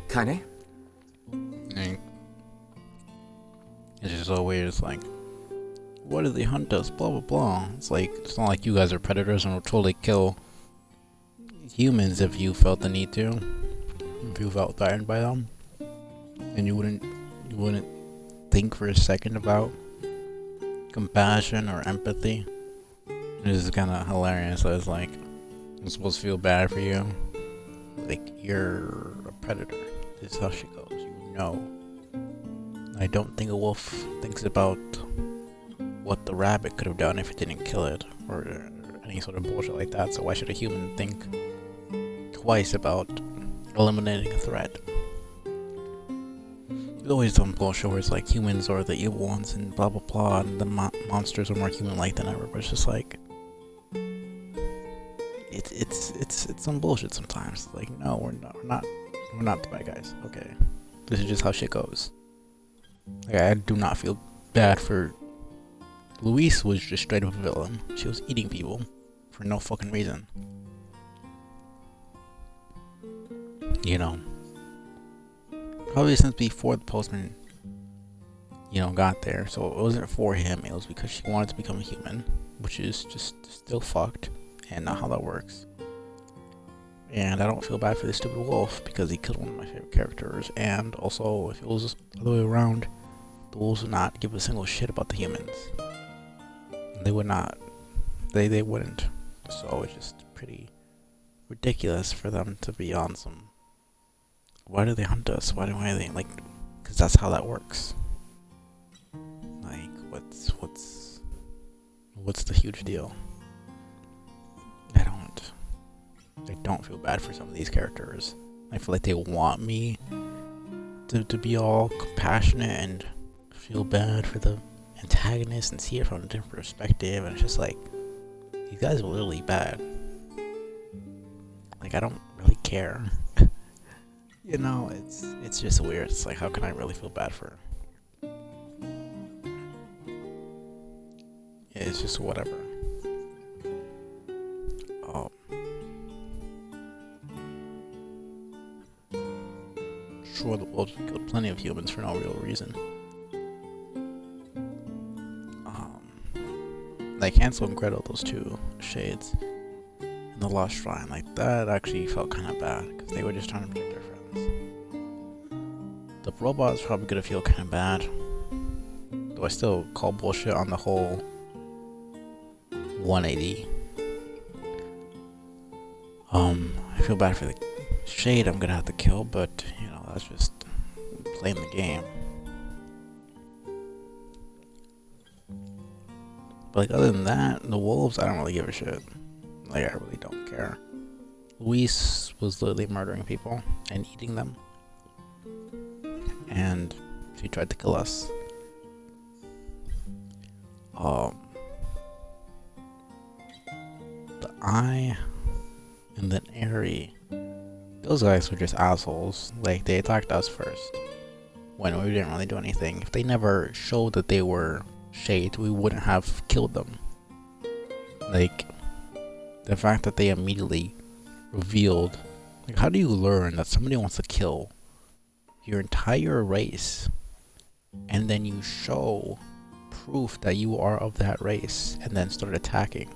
Kaine? It's just so weird. It's like, why do they hunt us? Blah blah blah. It's like, it's not like you guys are predators and will totally kill humans if you felt the need to. If you felt threatened by them, and you wouldn't think for a second about compassion or empathy. This is kind of hilarious. It's like, I'm supposed to feel bad for you. Like, you're a predator. This is how she goes. You know. I don't think a wolf thinks about what the rabbit could have done if it didn't kill it, or any sort of bullshit like that. So why should a human think twice about eliminating a threat? There's always some bullshit where it's like humans are the evil ones and blah blah blah, and the monsters are more human-like than ever. But it's just like, it's some bullshit sometimes. Like, no, we're not the bad guys. Okay, this is just how shit goes. Like, I do not feel bad for Luis. Was just straight up a villain. She was eating people for no fucking reason. You know, probably since before the postman, you know, got there. So it wasn't for him. It was because she wanted to become a human, which is just still fucked, and not how that works. And I don't feel bad for the stupid wolf because he killed one of my favorite characters. And also, if it was the other way around, the wolves would not give a single shit about the humans. They would not. They wouldn't. So it's just pretty ridiculous for them to be on some. Why do they hunt us? Why do they like? Because that's how that works. Like, what's the huge deal? I don't feel bad for some of these characters. I feel like they want me to be all compassionate and feel bad for the antagonist and see it from a different perspective, and it's just like, these guys are literally bad. Like, I don't really care. You know, it's just weird. It's like, how can I really feel bad for her? Yeah, it's just whatever. Sure, the wolves killed plenty of humans for no real reason. Like Hansel and Gretel, those two shades, and the Lost Shrine, like that actually felt kind of bad because they were just trying to protect their friends. The robots probably gonna feel kind of bad, though I still call bullshit on the whole 180. I feel bad for the shade I'm gonna have to kill, but you know, that's just playing the game. But like, other than that, the wolves, I don't really give a shit. Like, I really don't care. Luis was literally murdering people and eating them, and she tried to kill us. The Eye and then Airy, those guys were just assholes. Like, they attacked us first. when we didn't really do anything. If they never showed that they were shades, we wouldn't have killed them. Like, the fact that they immediately revealed, like, how do you learn that somebody wants to kill your entire race and then you show proof that you are of that race and then start attacking?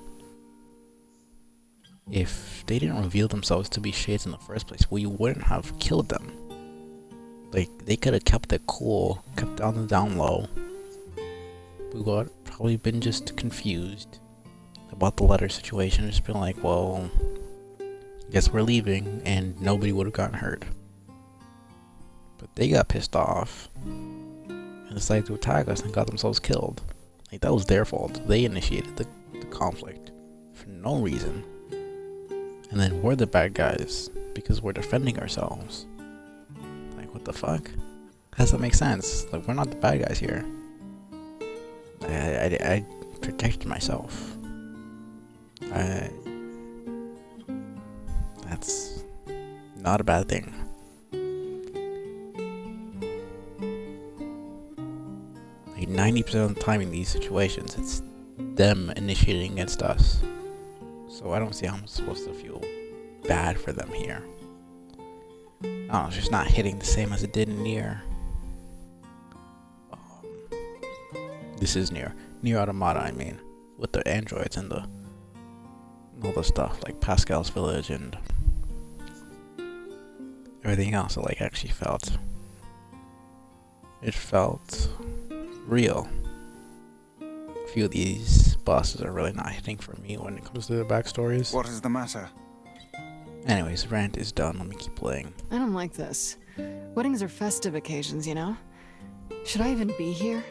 If they didn't reveal themselves to be shades in the first place, we wouldn't have killed them. Like, they could have kept it cool, kept on the down low. We would probably been just confused about the letter situation, just been like, well, guess we're leaving, and nobody would have gotten hurt. But they got pissed off and decided to attack us and got themselves killed. Like, that was their fault. They initiated the conflict for no reason. And then we're the bad guys because we're defending ourselves. Like, what the fuck? How does that make sense? Like, we're not the bad guys here. I protected myself. That's not a bad thing. Like 90% of the time in these situations, it's them initiating against us. So I don't see how I'm supposed to feel bad for them here. I don't know, it's just not hitting the same as it did in Nier. This is Nier Automata, I mean, with the androids and all the stuff like Pascal's village and everything else. It like actually felt real. A few of these bosses are really not hitting for me when it comes to the backstories. What is the matter? Anyways, rant is done. Let me keep playing. I don't like this. Weddings are festive occasions, you know? Should I even be here?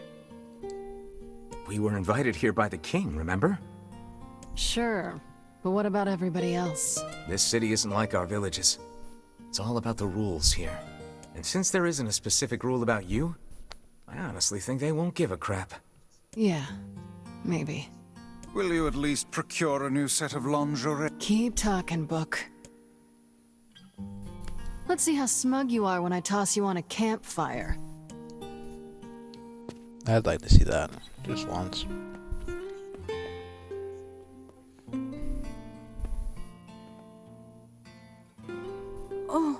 We were invited here by the king, remember? Sure, but what about everybody else? This city isn't like our villages. It's all about the rules here. And since there isn't a specific rule about you, I honestly think they won't give a crap. Yeah, maybe. Will you at least procure a new set of lingerie? Keep talking, Book. Let's see how smug you are when I toss you on a campfire. I'd like to see that. Just once. Oh.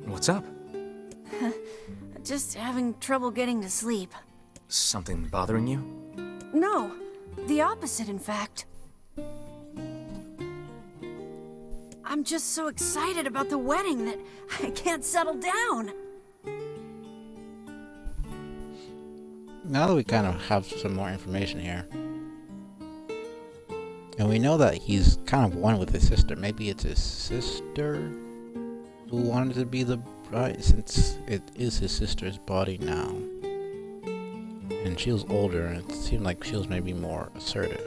What's up? Just having trouble getting to sleep. Something bothering you? No, the opposite, in fact. I'm just so excited about the wedding that I can't settle down. Now that we kind of have some more information here, and we know that he's kind of one with his sister. Maybe it's his sister who wanted to be the bride, since it is his sister's body now. And she was older, and it seemed like she was maybe more assertive.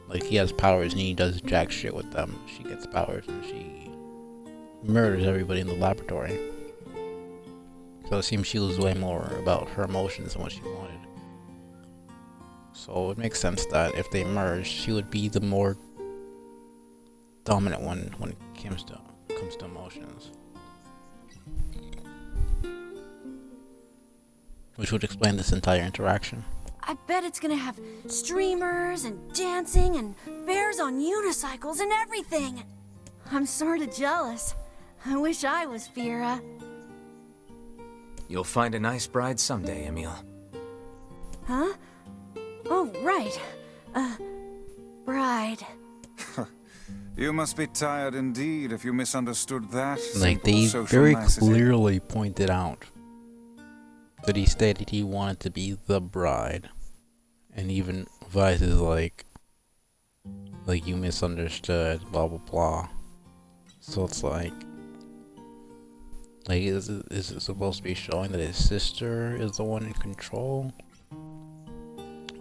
Like, he has powers and he does jack shit with them. She gets powers and she murders everybody in the laboratory. So it seems she was way more about her emotions and what she wanted. So it makes sense that if they merged, she would be the more dominant one when it comes to emotions. Which would explain this entire interaction. I bet it's gonna have streamers and dancing and bears on unicycles and everything. I'm sorta jealous. I wish I was Fira. You'll find a nice bride someday, Emil. Huh? Oh, right. Bride. You must be tired indeed if you misunderstood that. Like, they very clearly pointed out that he stated he wanted to be the bride. And even Vice is like you misunderstood, blah blah blah. So it's like is it supposed to be showing that his sister is the one in control?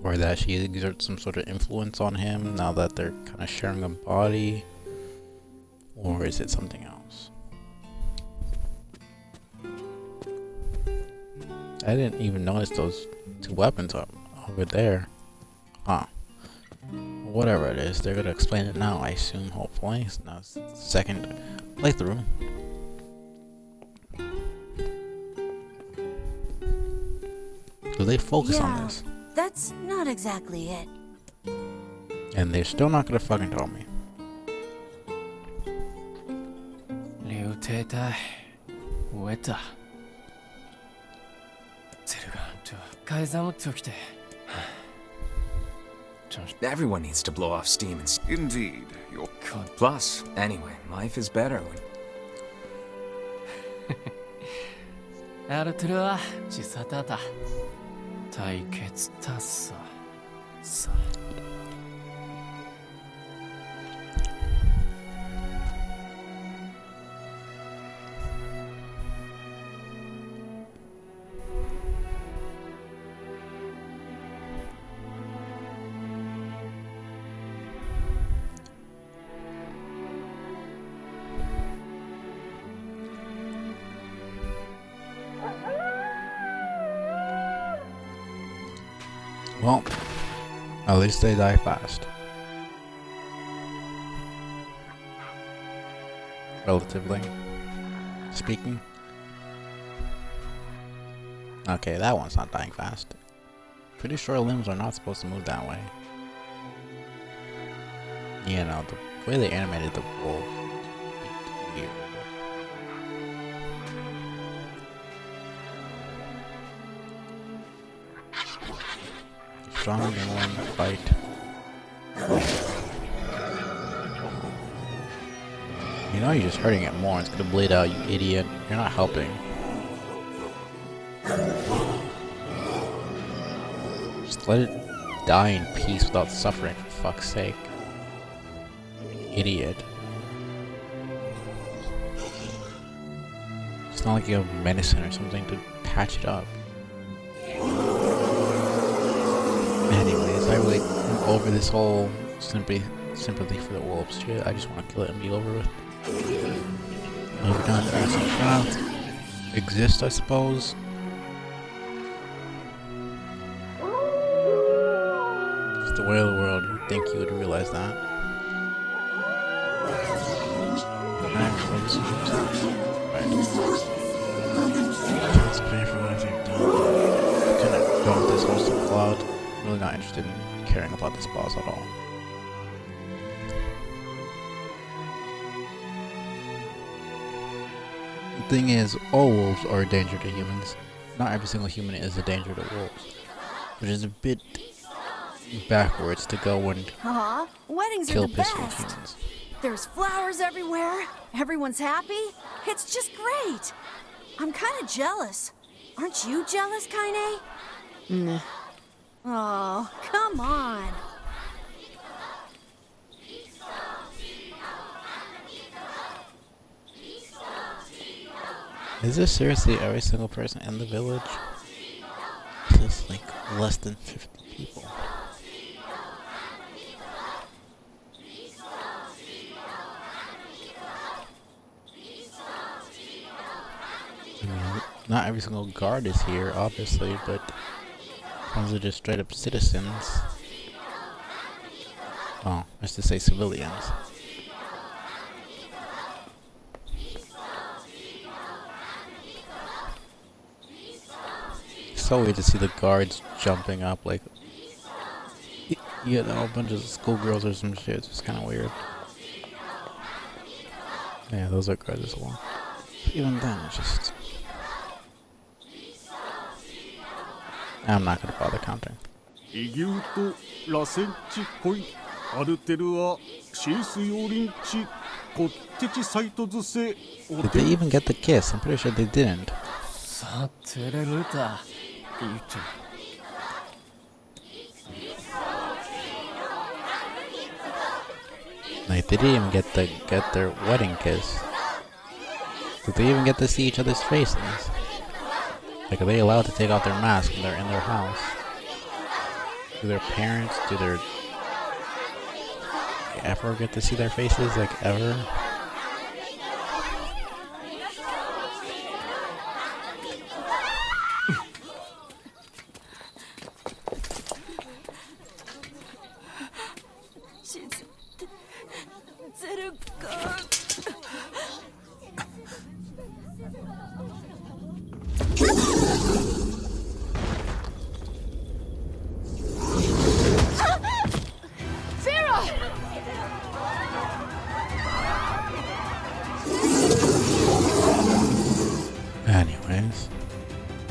Or that she exerts some sort of influence on him now that they're kind of sharing a body? Or is it something else? I didn't even notice those two weapons over there. Huh. Whatever it is, they're gonna explain it now, I assume, hopefully. Now it's the second playthrough. really focus yeah, on this. That's not exactly it. And they're still not gonna fucking tell me. 竜艇隊終えたゼルガンと改ざんを解きて Everyone needs to blow off steam and... Indeed, you're... Plus, anyway, life is better when... アルトゥルは自殺だった対決達ささ Well, at least they die fast. Relatively speaking. Okay, that one's not dying fast. Pretty sure limbs are not supposed to move that way. You know, the way they animated the wolf, weird. Stronger than one fight. You know you're just hurting it more. It's gonna bleed out, you idiot. You're not helping. Just let it die in peace without suffering, for fuck's sake. Idiot. It's not like you have medicine or something to patch it up. Anyways, I really am over this whole sympathy for the wolves shit. I just want to kill it and be over with. Moving on to Trial. Exist, I suppose. It's the way of the world. You'd think you would realize that. Let's pay for what I've done. Couldn't go with this whole subplot. Really not interested in caring about this boss at all. The thing is, all wolves are a danger to humans. Not every single human is a danger to wolves, which is a bit backwards to go and Weddings kill are the peaceful best. humans. There's flowers everywhere. Everyone's happy. It's just great. I'm kind of jealous. Aren't you jealous, Kaine? Nah. Oh, come on. Is this seriously every single person in the village? This is like less than 50 people. I mean, not every single guard is here, obviously, but ones are just straight up citizens. Oh, I should say civilians. So weird to see the guards jumping up like, you know, a bunch of schoolgirls or some shit. It's just kind of weird. Yeah, those are guards as well. But even then, it's just... I'm not gonna bother counting. Did they even get the kiss? I'm pretty sure they didn't. Like, they didn't even get their wedding kiss. Did they even get to see each other's faces? Like, are they allowed to take off their mask when they're in their house? Do their parents, ever get to see their faces? Like, ever?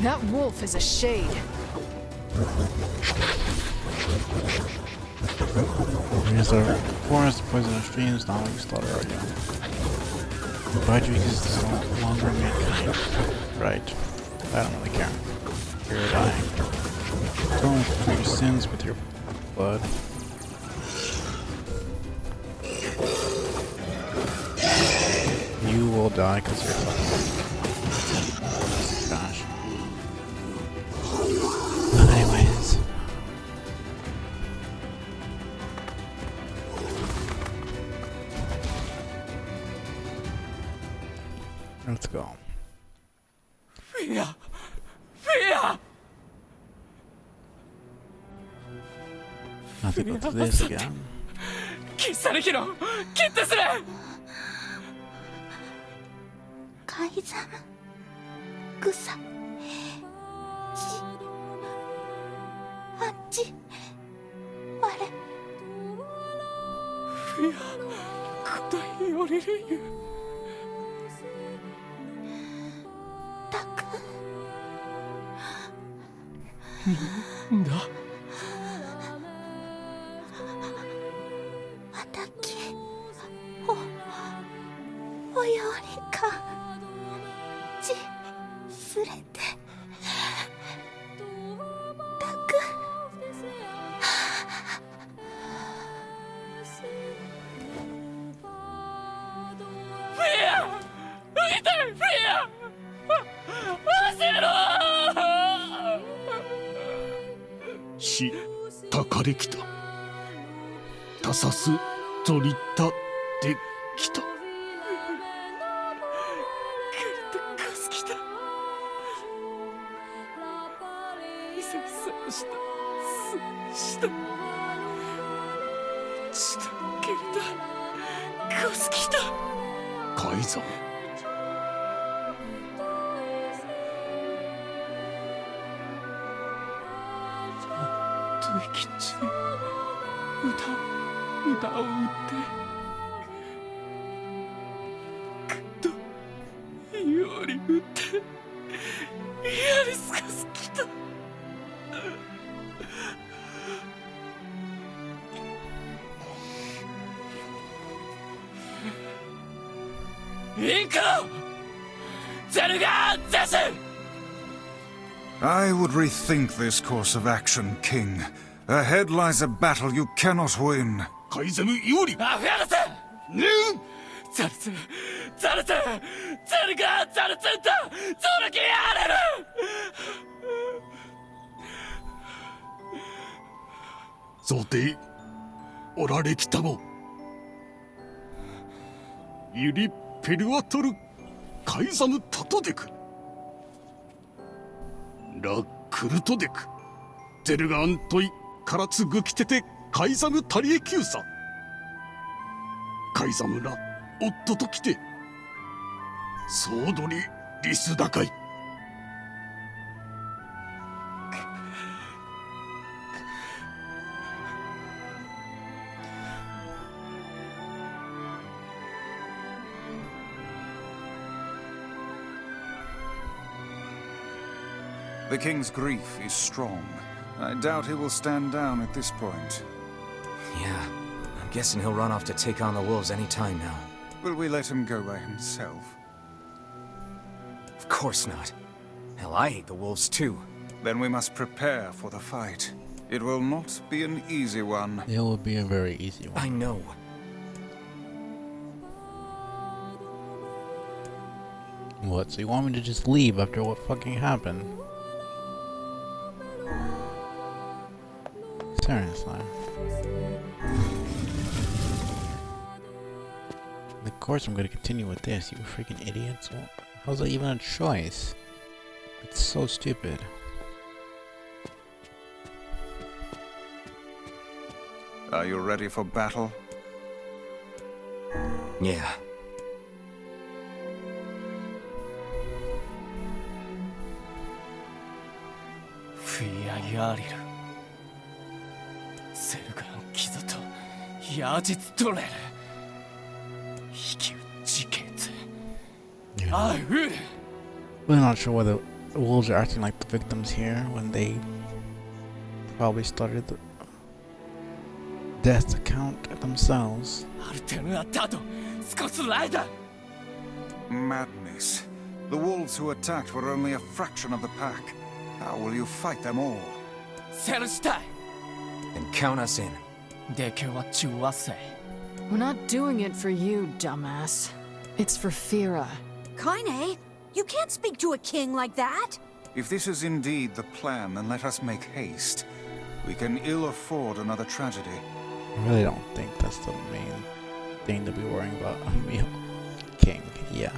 That wolf is a shade. Here's our forest, poisonous streams, not like slaughter again. Bajik is no longer mankind. Right. I don't really care. You're dying. Atone for your sins with your blood. You will die because you're fucking. Gosh. But anyways. Let's go. Fear! Fear! I have to go through this again. 消されきろ切ってすれ海山草あっちあれフィア答えよりるゆたくなんだあたきおよりかちすれてたくフィア痛いフィアしたかれきたたさすとりたできたカスキタイサイサしたしたケルタカスキタ海山キッチン歌を歌ってくっとより歌ってやりすかすきたインクロゼルガーゼス I would rethink this course of action, King. Ahead lies a battle you cannot win. 海ザムよりアフヤルセヌンザルツザルツゼルガーザルツンタゾルキアレルそうておられきたもユリペルアトルカイザムタトデクラクルトデクゼルガアントイカラツグキテテカイザムタリエキューサカイザムラオットときてソードリリスダカイThe king's grief is strong. I doubt he will stand down at this point. Yeah, I'm guessing he'll run off to take on the wolves any time now. Will we let him go by himself? Of course not. Hell, I hate the wolves too. Then we must prepare for the fight. It will not be an easy one. It will be a very easy one. I know. What, so you want me to just leave after what fucking happened? Seriously. Of course I'm gonna continue with this, you freaking idiots. Well, how's that even a choice? It's so stupid. Are you ready for battle? Yeah. We're not sure whether The wolves are acting like the victims here when they probably started the death count themselves. Madness. The wolves who attacked were only a fraction of the pack. How will you fight them all? Then count us in. We're not doing it for you, dumbass. It's for Fira. Kaine, you can't speak to a king like that! If this is indeed the plan, then let us make haste. We can ill afford another tragedy. I really don't think that's the main thing to be worrying about. Emil King, yeah.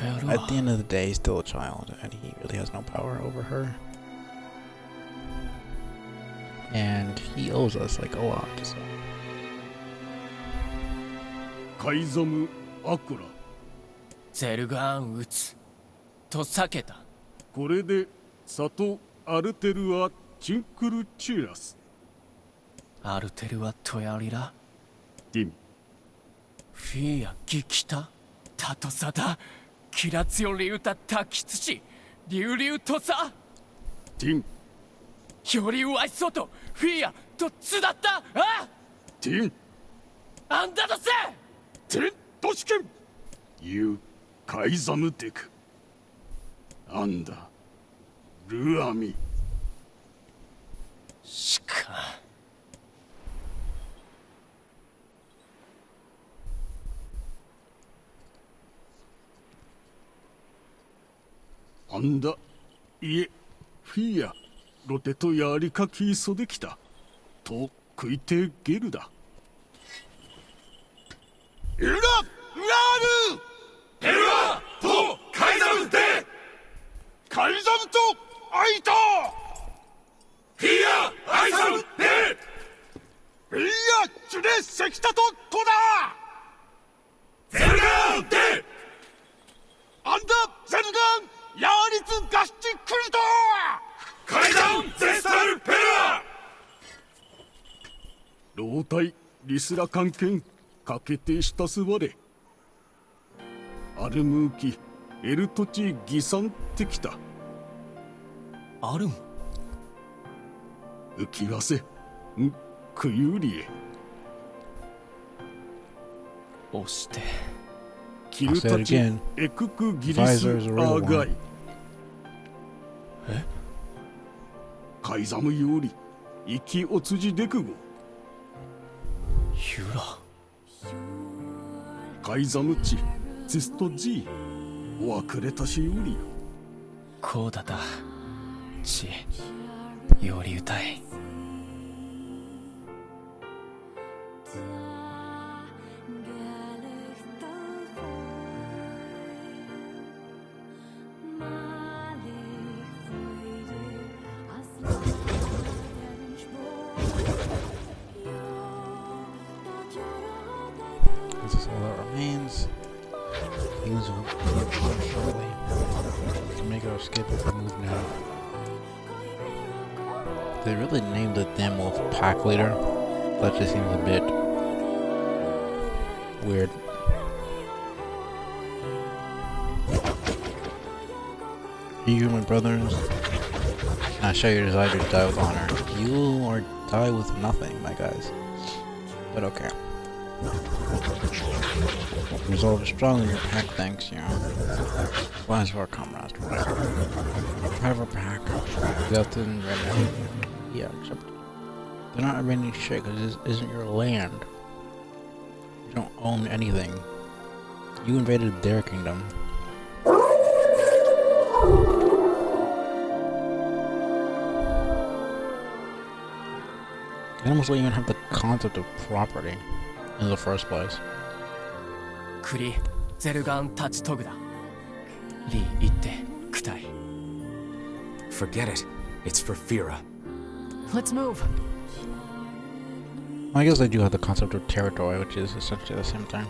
At the end of the day, he's still a child, and he really has no power over her. And he owes us like a lot, so. カイザム・アクラ。ゼルガン撃つと避けた。これでサト・アルテルア・チンクルチュラス。アルテルはトヤリラ。ディン。フィアギキタ。タトサダ。キラツヨリウタタキツチ。リュウリウトサ。ディン。よりワイソとフィアとツだったあディン。あんだとせディントシケン。ユー・カイザムデク。アンダ。ルアミ。しか。あんだ。いえ、フィア。ロテとやりかきそできた。と食いてゲルだ。エルガ・ラールエルガとカイザムでカイザムとアイタフィア・アイザムでフィア・ジュレ・セキタとトダゼルガンでアンダ・ゼルガンヤーリツ・ガシチ・クリトカイザン・ゼスタル・ペラ老体リスラ関係かけてしたすわれアルムーキエルトチギサンってきたアルム浮きわせんクユリエ押してキルタチエククギリスアーガイえカイザムより生きおつじでくごユラカイザムチツストジーおわくれたしよりこうだたちより歌いThis is all that remains. Things will be shortly. We can make our escape if we move now. They really named the damn wolf pack leader. That just seems a bit weird. You, my brothers, I show your desire to die with honor. You or die with nothing, my guys. But okay. Resolve is strong in your pack, thanks, you know. Wise for our comrades, whatever. Part of our pack. Delton, Red. Yeah, except they're not renting shit because this isn't your land. You don't own anything. You invaded their kingdom. They almost don't even have the concept of property in the first place. クリ、ゼルガンタチトグだ。リー言ってくたい。Forget it. It's for Fira. Let's move. I guess they do have the concept of territory, which is essentially the same thing.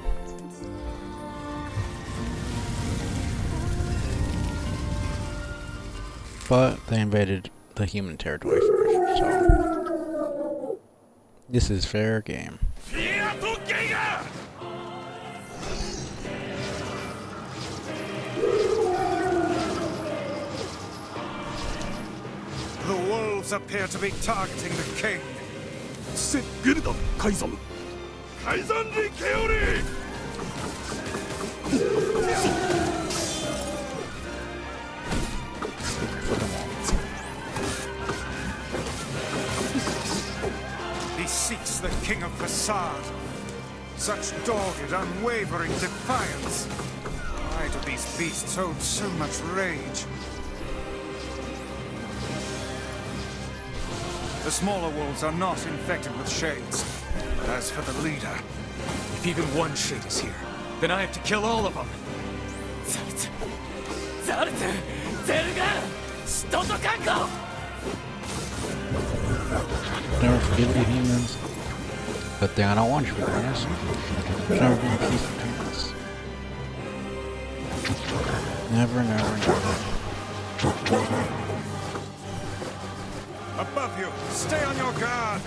But they invaded the human territory first, so this is fair game. wolves appear to be targeting the king. Set Gildan, Kaizam. Kaizan ri Keori! He seeks the king of Facade. Such dogged, unwavering defiance. Why do these beasts hold so much rage? The smaller wolves are not infected with shades. But as for the leader, If even one shade is here, then I have to kill all of them. Never forgive you humans. Good thing I don't want you to be honest. There's never been peace between us. Never, never, never. above you, stay on your guard!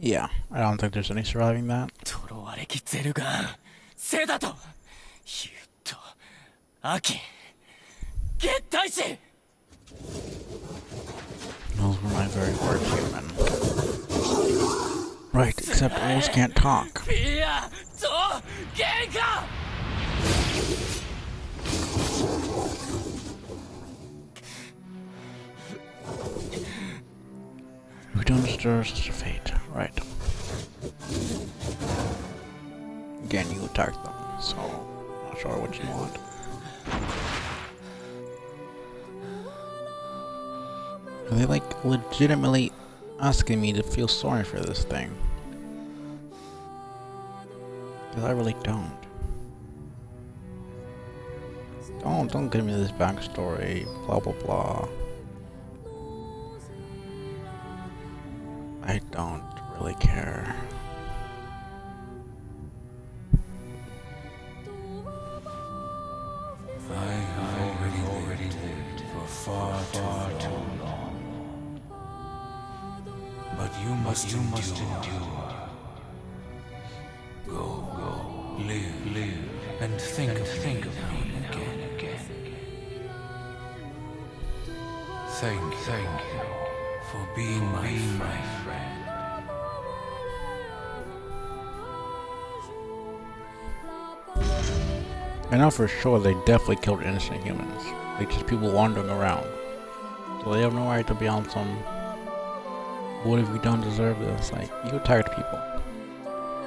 Yeah, I don't think there's any surviving that. Those were my very words, human. Right, except wolves can't talk. We don't deserve such a fate, right? Again, you attacked them, so not sure what you want. Are they like legitimately asking me to feel sorry for this thing? Because I really don't. Don't give me this backstory, blah blah blah. I don't really care. I've already lived for far too long. But you must endure. Go, live, and think of me now and again. Thank you for being my friend. I know for sure they definitely killed innocent humans. Like just people wandering around. So they have no right to be on some, what if you don't deserve this? Like, you attacked people.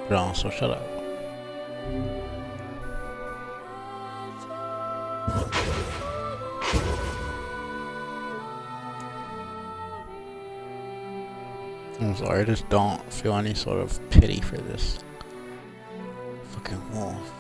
But also, shut up. I'm sorry, I just don't feel any sort of pity for this fucking wolf.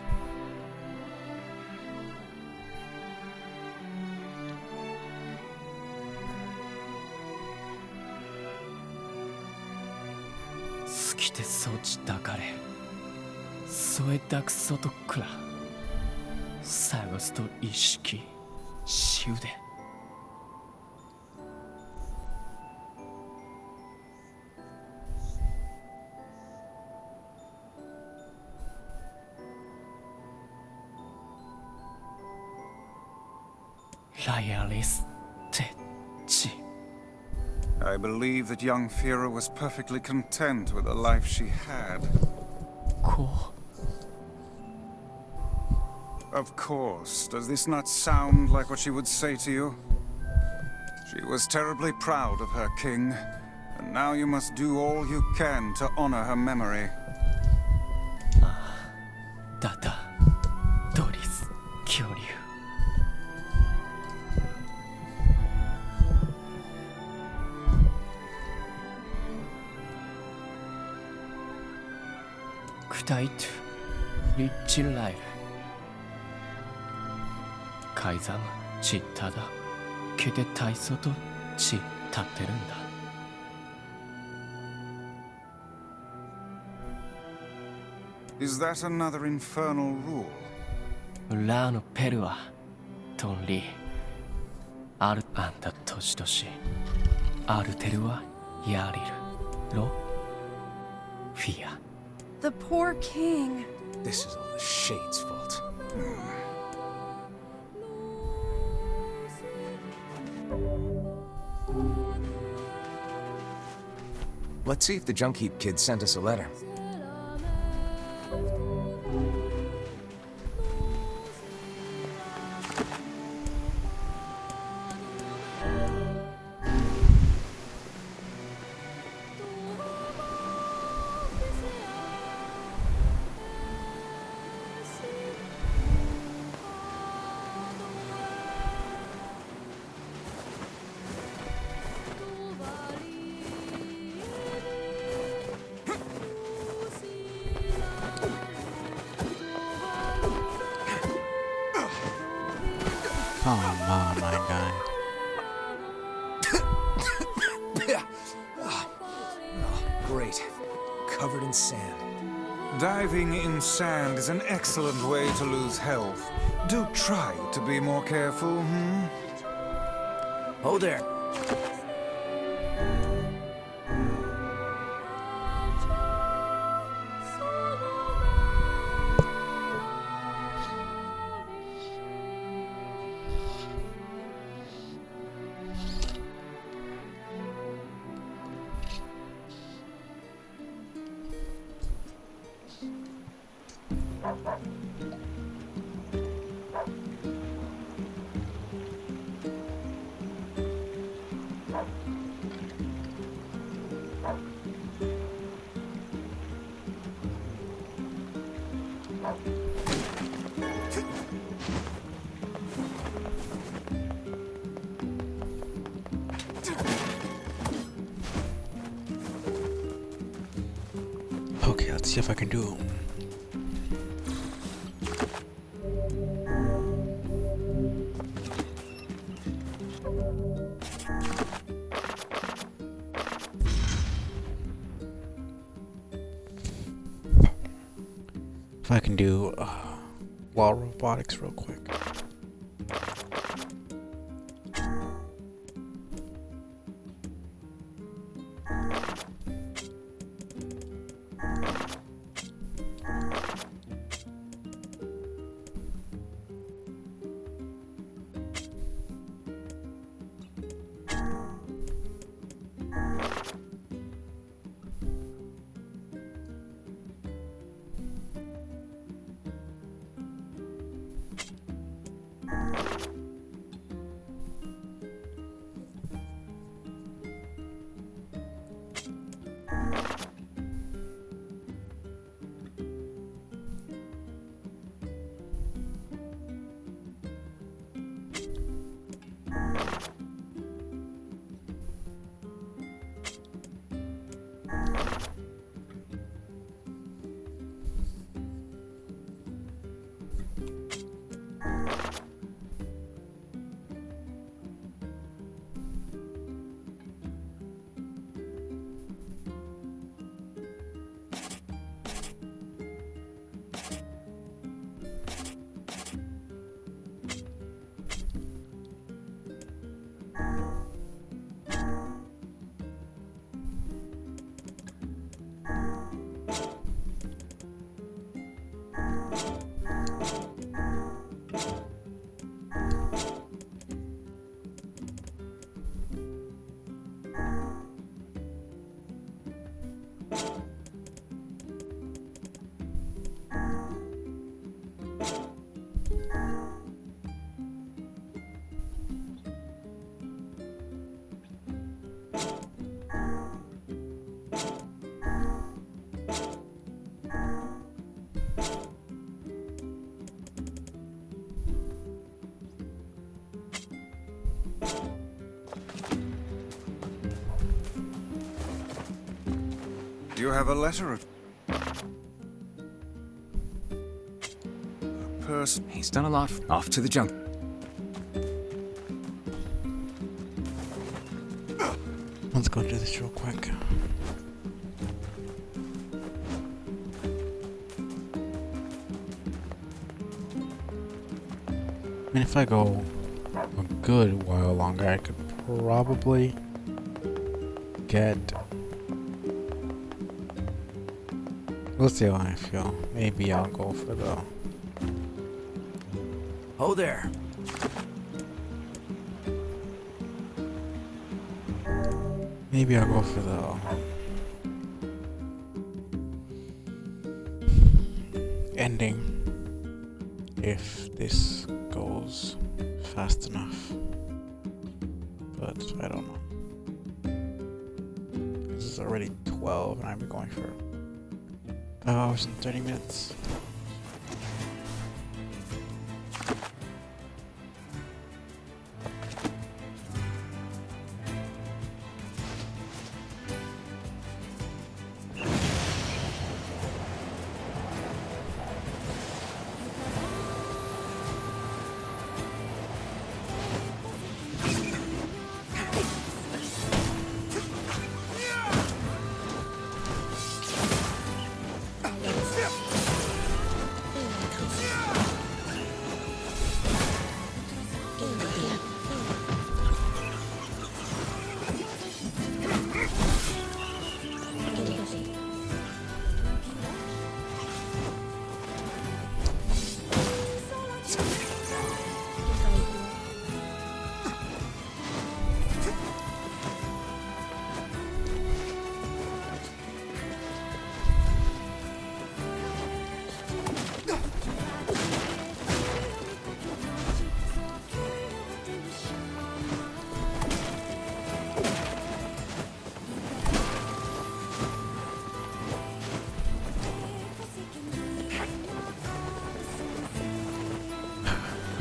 I believe that young Fira was perfectly content with the life she had. Of course. Does this not sound like what she would say to you? She was terribly proud of her king, and now you must do all you can to honor her memory. 쿠다이트 리치라이르 카이자무 치타다 케데타이소도 치타테른다. Is that another infernal rule? ラーのペルはトンリーアルアンダトシトシアルテルはヤリルロフィア The poor king. This is all the Shade's fault. Let's see if the Junk Heap kid sent us a letter. Come on, my guy. Great. Covered in sand. Diving in sand is an excellent way to lose health. Do try to be more careful, Oh there. Okay, let's see if I can do. If I can do wall robotics real quick. You have a letter. person. He's done a lot. Off to the jungle. Let's go do this real quick. I mean, if I go a good while longer, I could probably get... Let's see how I feel. Maybe I'll go for the... Oh there. Maybe I'll go for the... ending. If this goes fast enough. But I don't know. This is already 12 and I've been going for 5 hours and 30 minutes.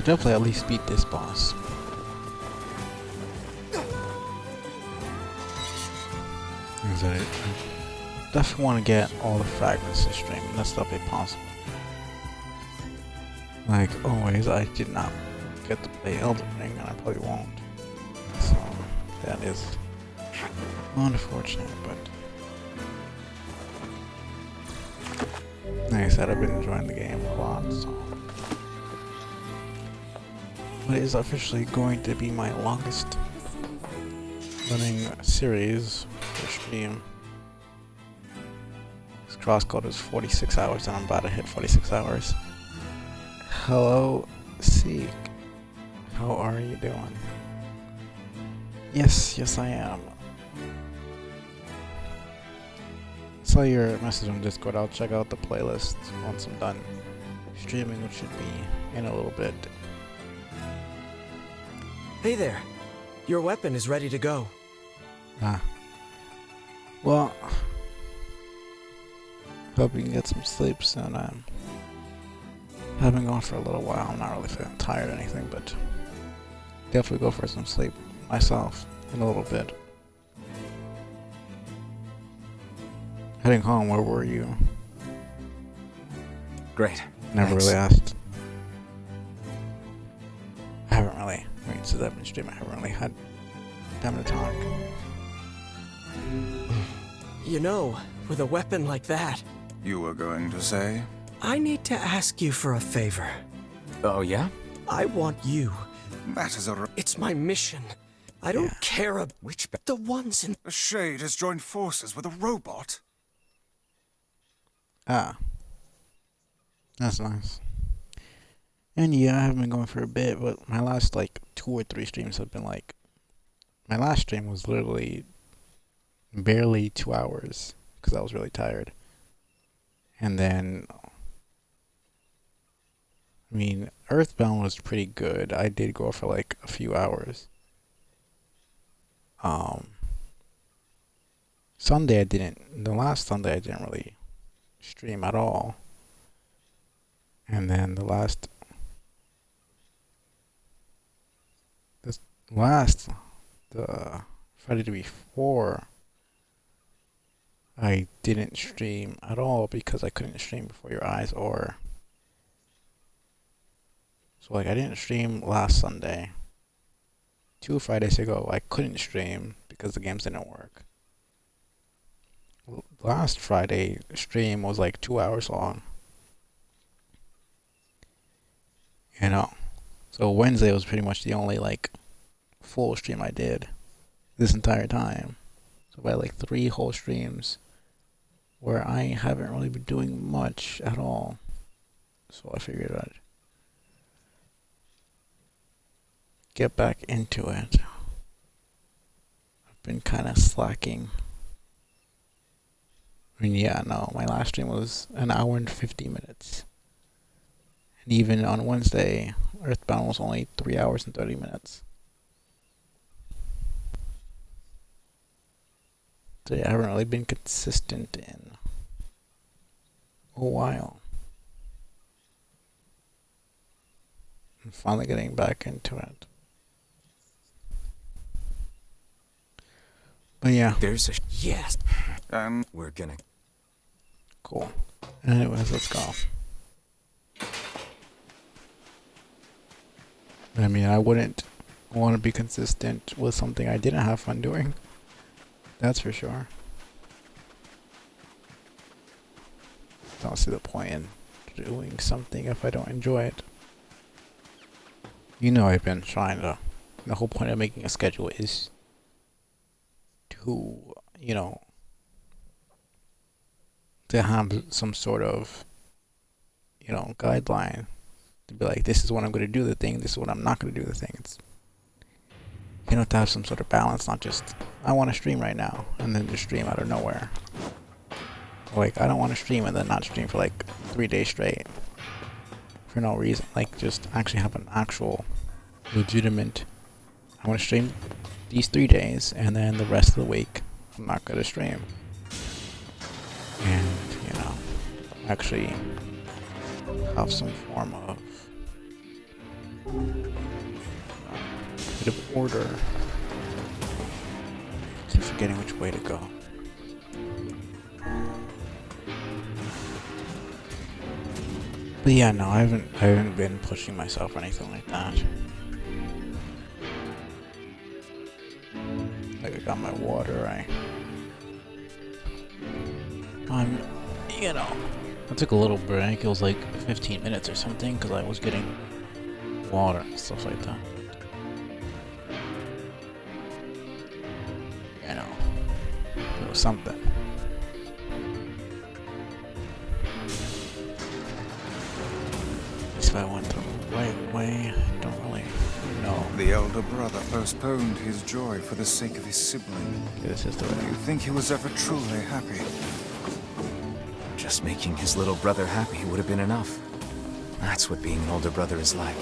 Definitely at least beat this boss. Definitely want to get all the fragments this stream. That's definitely possible. Like always, I did not get to play Elden Ring, and I probably won't. So that is unfortunate, but like I said, I've been enjoying the game a lot. So. But it is officially going to be my longest running series for stream. This crosscode is 46 hours and I'm about to hit 46 hours. Hello, Seek. How are you doing? Yes, I am. Saw your message on Discord. I'll check out the playlist once I'm done streaming, which should be in a little bit. Hey there. Your weapon is ready to go. Well, hope you can get some sleep soon. I've been going for a little while. I'm not really feeling tired or anything, but definitely go for some sleep myself in a little bit. Heading home, where were you? Great. Never Thanks. really asked. I haven't really, since I've been streaming, I haven't really had time to talk. You know, with a weapon like that... You were going to say? I need to ask you for a favor. Oh, yeah? I want you. That is a... It's my mission. I don't care about... Which... The ones in... The Shade has joined forces with a robot? Ah. That's nice. And yeah, I haven't been going for a bit, but my last, 2 or 3 streams have been, My last stream was literally barely 2 hours, because I was really tired. And then... I mean, Earthbound was pretty good. I did go for, a few hours. Sunday I didn't... The last Sunday I didn't really stream at all. And then the last Friday before, I didn't stream at all because I couldn't stream Before Your Eyes or So like I didn't stream last Sunday. 2 Fridays ago I couldn't stream because the games didn't work. Last Friday stream was like 2 hours long. You know. So Wednesday was pretty much the only like full stream I did this entire time. So I had like 3 whole streams where I haven't really been doing much at all. So I figured I'd get back into it. I've been kind of slacking. I mean, yeah, no, my last stream was an hour and 50 minutes. And even on Wednesday, Earthbound was only 3 hours and 30 minutes. So yeah, I haven't really been consistent in a while. I'm finally getting back into it. But yeah. There's a yes. We're gonna. Cool. Anyways, let's go. I mean, I wouldn't want to be consistent with something I didn't have fun doing. That's for sure. Don't see the point in doing something if I don't enjoy it. You know, I've been trying to. The whole point of making a schedule is to, you know, to have some sort of, you know, guideline. To be like, this is when I'm going to do the thing, this is when I'm not going to do the thing. It's, you know, to have some sort of balance, not just, I want to stream right now, and then just stream out of nowhere. Like, I don't want to stream and then not stream for like 3 days straight. For no reason. Like, just actually have an actual, legitimate, I want to stream these 3 days, and then the rest of the week, I'm not going to stream. And, you know, actually have some form of bit of order. Keep forgetting which way to go. But yeah, no, I haven't been pushing myself or anything like that. Like, I got my water, you know, I took a little break. It was like 15 minutes or something because I was getting water and stuff like that. You know, it was something. If I went the right way, I don't really know. The elder brother postponed his joy for the sake of his sibling. Okay, this is the way. Do you think he was ever truly happy? Just making his little brother happy would have been enough. That's what being an older brother is like.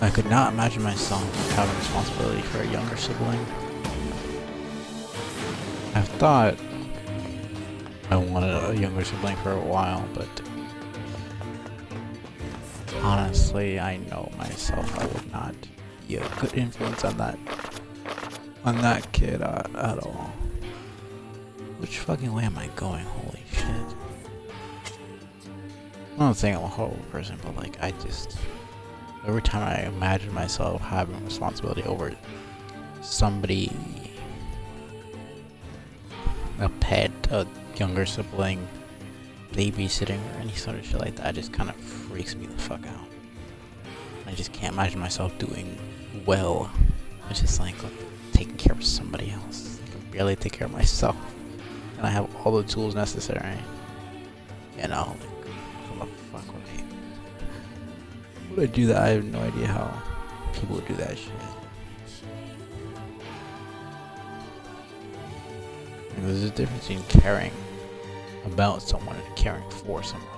I could not imagine myself having responsibility for a younger sibling. I've thought I wanted a younger sibling for a while, but honestly, I know myself I would not be a good influence on that kid at all. Which fucking way am I going? Holy shit. I'm not saying I'm a horrible person, but like, every time I imagine myself having responsibility over somebody, a pet, a younger sibling, babysitting, or any sort of shit like that, it just kind of freaks me the fuck out. I just can't imagine myself doing well. It's just like taking care of somebody else. I can barely take care of myself, and I have all the tools necessary. You know, like, what the fuck would I do that? I have no idea how people would do that shit. And there's a difference between caring about someone and caring for someone.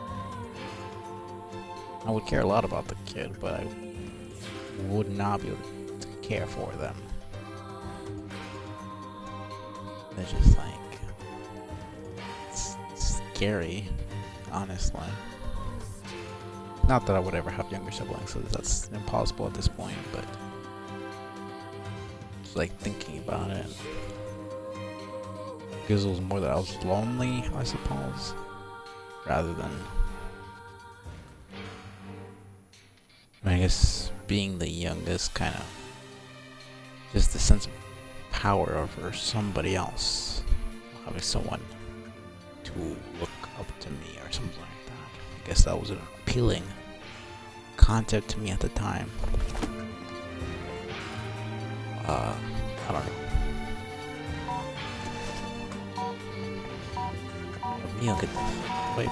I would care a lot about the kid, but I would not be able to care for them. They're just like, it's scary, honestly. Not that I would ever have younger siblings, so that's impossible at this point, but just like thinking about it. Because it was more that I was lonely, I suppose, rather than, I guess, being the youngest, kind of just the sense of power over somebody else, having someone to look up to me or something like that. I guess that was an appealing concept to me at the time. I don't know. I'll get the wait.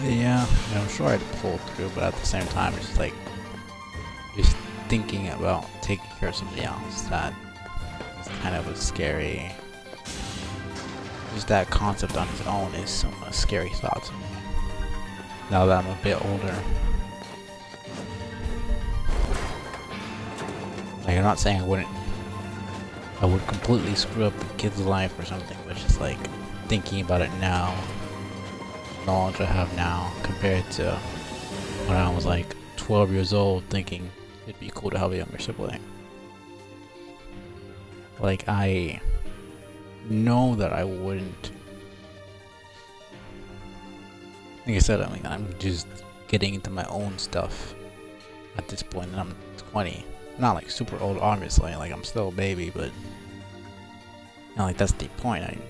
Yeah, I'm sure I'd pull through, but at the same time, it's like just thinking about taking care of somebody else. That is kind of a scary. Just that concept on its own is some scary thought to me. Now that I'm a bit older. Like, I'm not saying I would completely screw up the kid's life or something, but just like thinking about it now, knowledge I have now compared to when I was like 12 years old, thinking it'd be cool to have a younger sibling. Like, I know that I wouldn't. Like I said, I mean, I'm just getting into my own stuff at this point, and I'm 20. Not like super old, obviously. Like, I'm still a baby, but you know, like, that's the point. I'm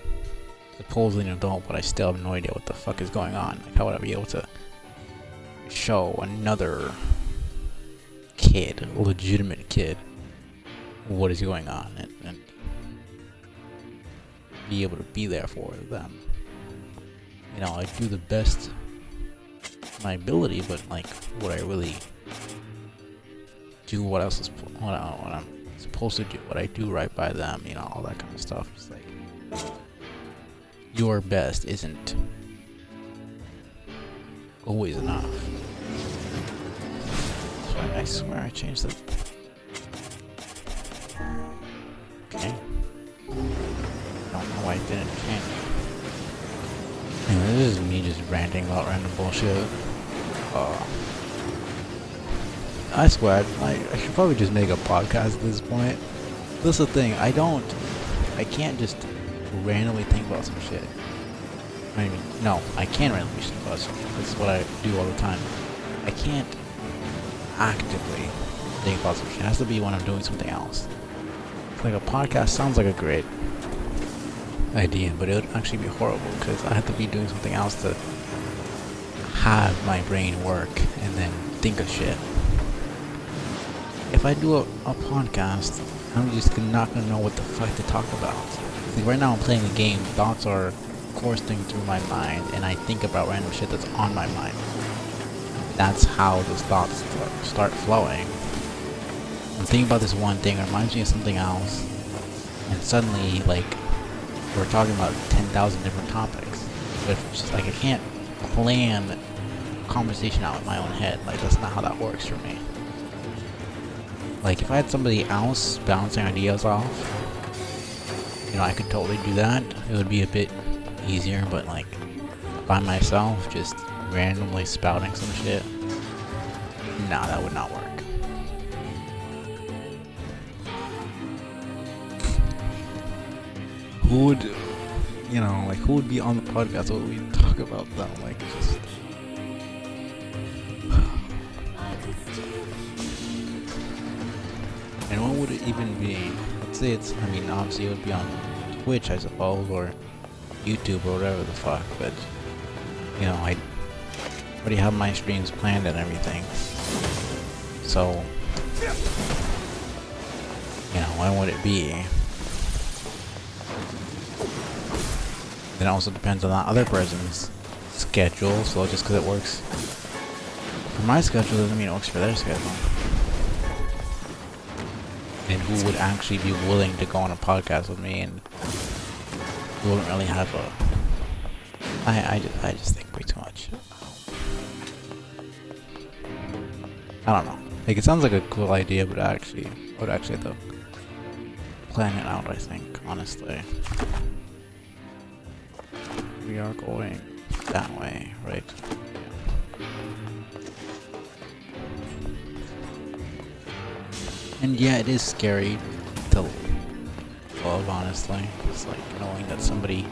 supposedly an adult, but I still have no idea what the fuck is going on. Like, how would I be able to show another kid, a legitimate kid, what is going on, and be able to be there for them? You know, I do the best of my ability, but like, would I really do what else is what I'm supposed to do? What I do right by them? You know, all that kind of stuff. It's like, your best isn't always enough. So I swear I changed the. Okay. I don't know why I didn't change it. Anyway, this is me just ranting about random bullshit. I swear, I should probably just make a podcast at this point. That's the thing, I can't just randomly think about some shit. I mean, no, I can randomly think about some shit. This is what I do all the time. I can't actively think about some shit. It has to be when I'm doing something else. Like, a podcast sounds like a great idea, but it would actually be horrible because I have to be doing something else to have my brain work and then think of shit. If I do a podcast, I'm just not gonna know what the fuck to talk about. Like, right now I'm playing a game, thoughts are coursing through my mind, and I think about random shit that's on my mind. That's how those thoughts start flowing. I'm thinking about this one thing, it reminds me of something else, and suddenly, like, we're talking about 10,000 different topics. But it's just like, I can't plan conversation out in my own head. Like, that's not how that works for me. Like, if I had somebody else bouncing ideas off, you know, I could totally do that. It would be a bit easier, but like, by myself, just randomly spouting some shit, nah, that would not work. Who would, you know, like, who would be on the podcast? What would we talk about though? Like, just. And what would it even be? Let's say it's, I mean, obviously it would be on Twitch, I suppose, or YouTube, or whatever the fuck, but, you know, I already have my streams planned and everything. So, you know, when would it be? It also depends on that other person's schedule, so just because it works for my schedule doesn't mean it works for their schedule. And who would actually be willing to go on a podcast with me, and who wouldn't really have a... I just think way too much. I don't know. Like, it sounds like a cool idea, but I would actually have to plan it out, I think, honestly. We are going that way, right? Yeah. And yeah, it is scary to love, honestly. It's like knowing that somebody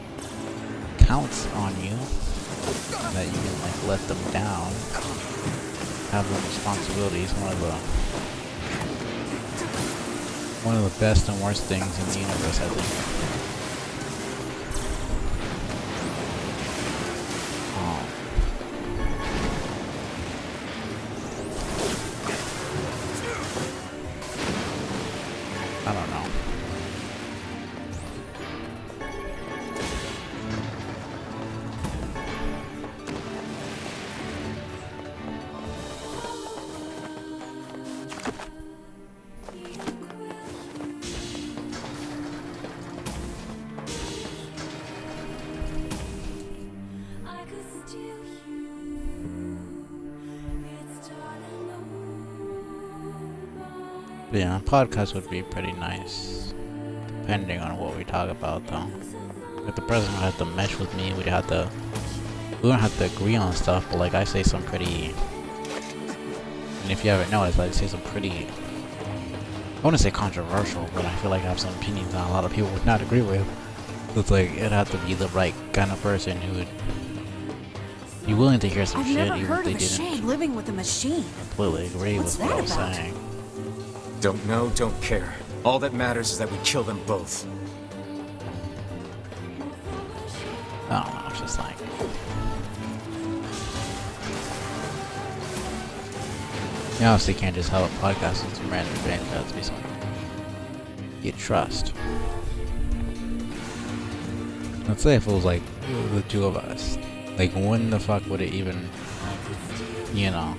counts on you, and that you can like let them down. Have the responsibilities, one of the best and worst things in the universe, I think. I don't know. But yeah, a podcast would be pretty nice, depending on what we talk about, though. If the president would have to mesh with me, we don't have to agree on stuff, but like I say some pretty, and if you haven't noticed, I say some pretty, I want to say controversial, but I feel like I have some opinions that a lot of people would not agree with. So it's like, it'd have to be the right kind of person who would be willing to hear some I've shit, never even heard if they of a didn't shade living with a machine. completely agree with what I was saying. Don't know, don't care. All that matters is that we kill them both. I don't know, it's just like... You obviously can't just have a podcast with some random fans. It has to be something you trust. Let's say if it was like the two of us. Like, when the fuck would it even, you know,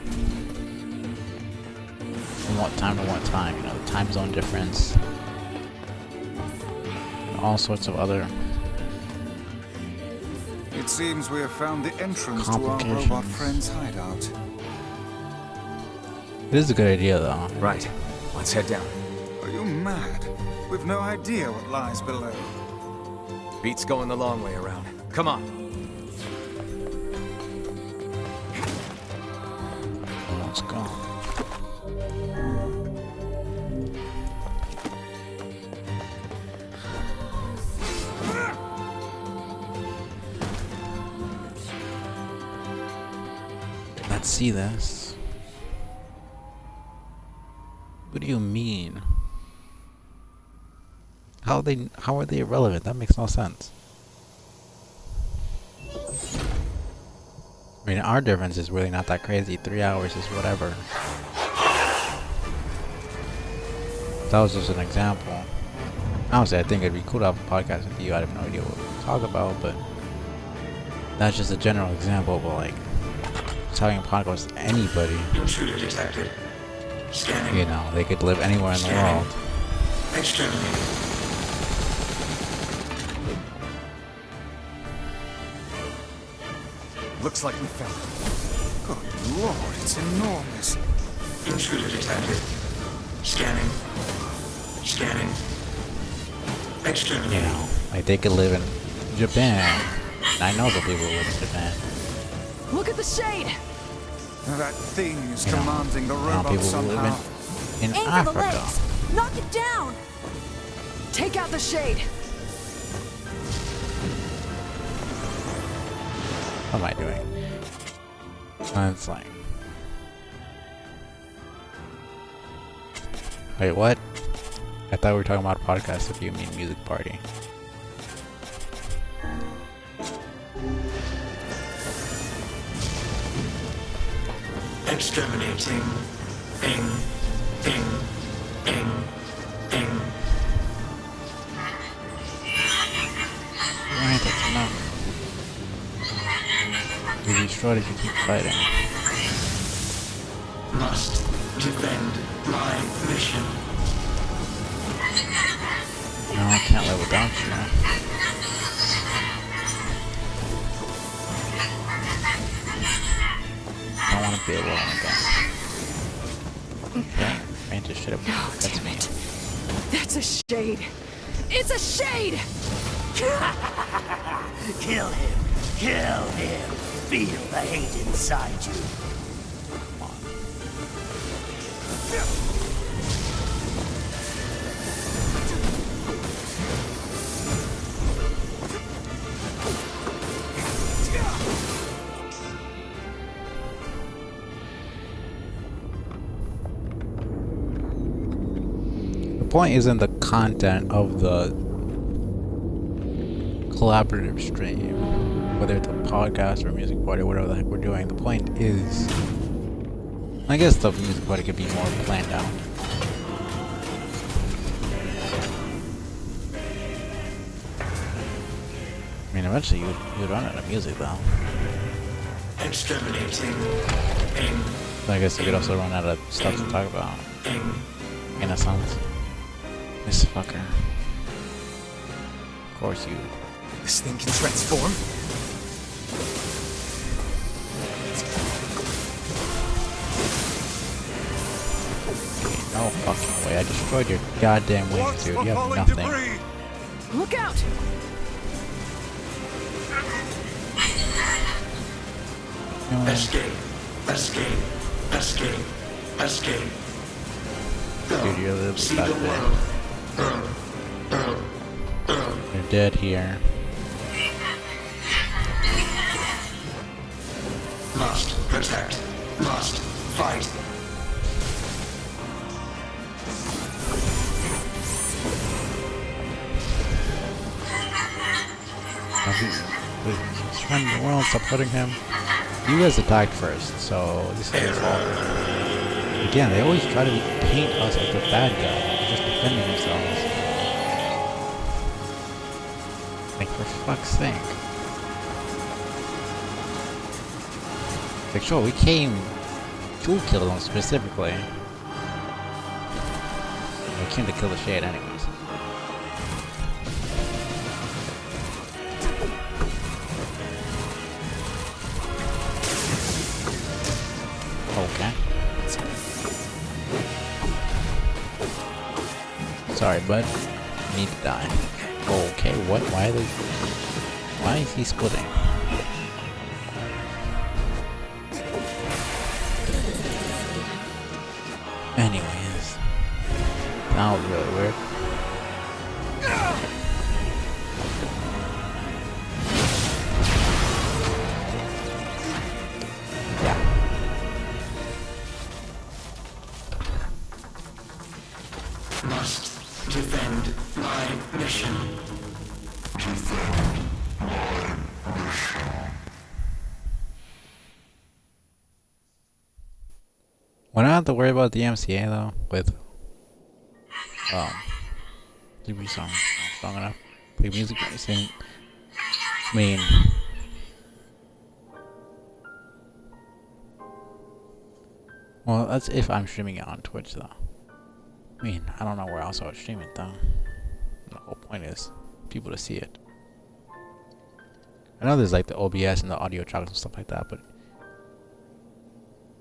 from what time to what time, you know, the time zone difference, and all sorts of other It seems we have found the entrance to our robot friend's hideout. It is a good idea, though. Right. Let's head down. Are you mad? We've no idea what lies below. Beats going the long way around. Come on. Let's go. Let's see this. What do you mean? How are they irrelevant? That makes no sense. I mean, our difference is really not that crazy. 3 hours is whatever. That was just an example. Honestly, I think it'd be cool to have a podcast with you. I have no idea what we talk about, but that's just a general example. But like, just having a podcast with anybody, Intruder detected. Scanning. you know, they could live anywhere in the world. Exterminated. Looks like we found it. Good lord, it's enormous. Intruder detected. Scanning. Scanning. Exterminated. You know, like they could live in Japan. I know the people who live in Japan. Look at the shade! That thing is You know, commanding the I know robot people who somehow. live in Aim for the Africa. legs! Knock it down! Take out the shade! What am I doing? It's like... Wait, what? I thought we were talking about a podcast if you mean music party. Exterminating. Ing. Ing. Ing. Ing. Alright, that's enough. You destroyed it, you keep fighting. Must defend my mission. No, I can't live without you. I don't want to be alone again. Okay, man, just shut up. Oh, damn it. That's a shade. It's a shade! Kill him. Kill him. Feel the hate inside you. The point isn't the content of the collaborative stream, whether it's a podcast or a music party or whatever the heck we're doing. The point is, I guess the music party could be more planned out. I mean, eventually you'd run out of music though. Exterminating. So I guess you could also run out of stuff to talk about. In a sense. This fucker. Of course you. This thing can transform? No fucking way. I destroyed your goddamn wings, dude. You have nothing. Look out! Escape. Escape. Escape. Escape. Dude, you're a little See bit the bad. You're dead here. Must protect. Must fight. He's trying the world, stop hurting him. You guys attacked first, so this is his fault. Again, they always try to paint us as the bad guy, just defending themselves. Like, for fuck's sake. Like, sure, we came to kill them specifically. We came to kill the shade anyways. Okay. Sorry, bud. You need to die. Okay, what? Why are they... Why is he splitting? Anyways. That was really weird. Must defend my mission. Defend my mission. We don't have to worry about the MCA though, with the song strong enough. The music sing. I mean, well, that's if I'm streaming it on Twitch though. I mean, I don't know where else I would stream it though. The whole point is people to see it. I know there's like the OBS and the audio tracks and stuff like that, but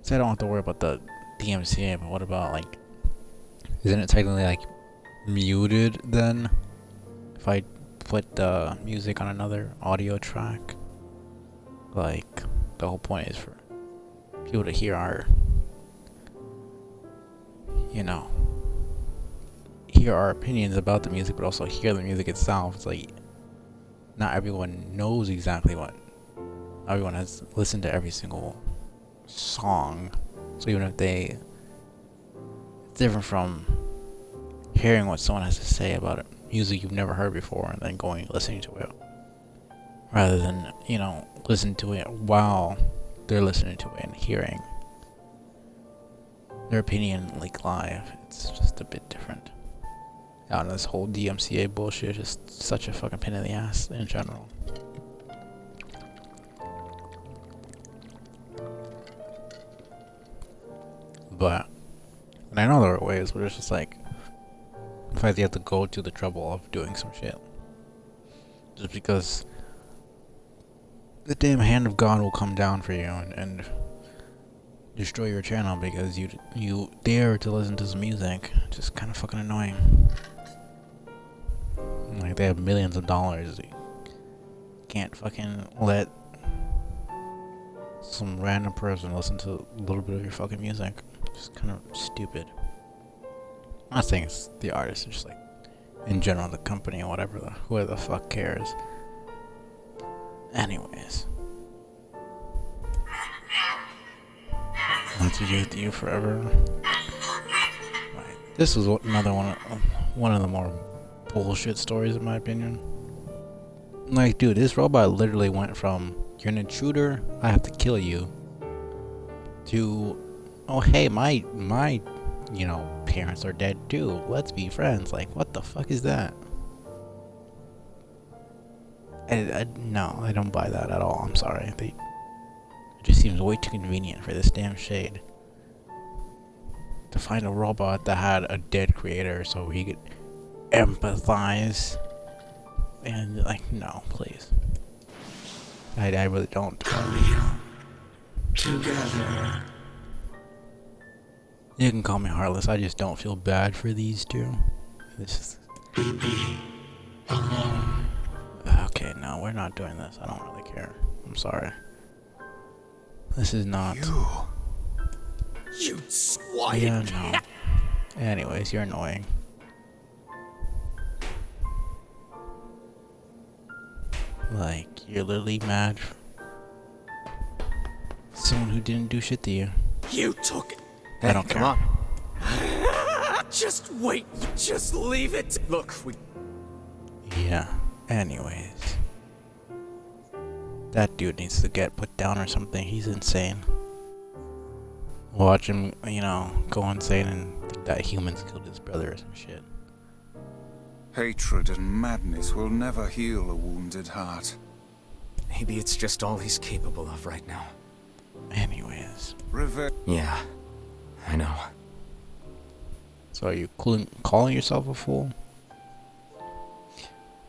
so I don't have to worry about the DMCA. But what about like, isn't it technically like muted then if I put the music on another audio track? Like, the whole point is for people to hear our, you know, hear our opinions about the music, but also hear the music itself. It's like not everyone knows exactly what everyone has listened to every single song, so even if it's different from hearing what someone has to say about it, music you've never heard before, and then listening to it, rather than, you know, listen to it while they're listening to it and hearing their opinion like live. It's just a bit different. Yeah, this whole DMCA bullshit is just such a fucking pain in the ass in general. But, and I know there are ways, but it's just like, in fact, you have to go to the trouble of doing some shit. Just because the damn hand of God will come down for you and destroy your channel because you dare to listen to some music. Just kind of fucking annoying. Like, they have millions of dollars. You can't fucking let some random person listen to a little bit of your fucking music. It's kind of stupid. I'm not saying it's the artist, it's just like, in general, the company or whatever, whoever the fuck cares. Anyways. Want to be with you forever. Right. This was another one of the more bullshit stories in my opinion. Like, dude, this robot literally went from, you're an intruder, I have to kill you, to, oh hey, my you know, parents are dead too, let's be friends. Like, what the fuck is that? No, I don't buy that at all. I'm sorry. It just seems way too convenient for this damn shade to find a robot that had a dead creator so he could empathize. And like, no, please. I really don't. Together. You can call me heartless. I just don't feel bad for these two. This is. Okay, no, we're not doing this. I don't really care. I'm sorry. This is not. You swine! Yeah, no. Anyways, you're annoying. Like, you're literally mad. Someone who didn't do shit to you. You took it. I don't care. Come on. Just wait. Just leave it. Look, Yeah. Anyways. That dude needs to get put down or something. He's insane. Watch him, you know, go insane and think that humans killed his brother or some shit. Hatred and madness will never heal a wounded heart. Maybe it's just all he's capable of right now. Anyways. Yeah, I know. So are you calling yourself a fool?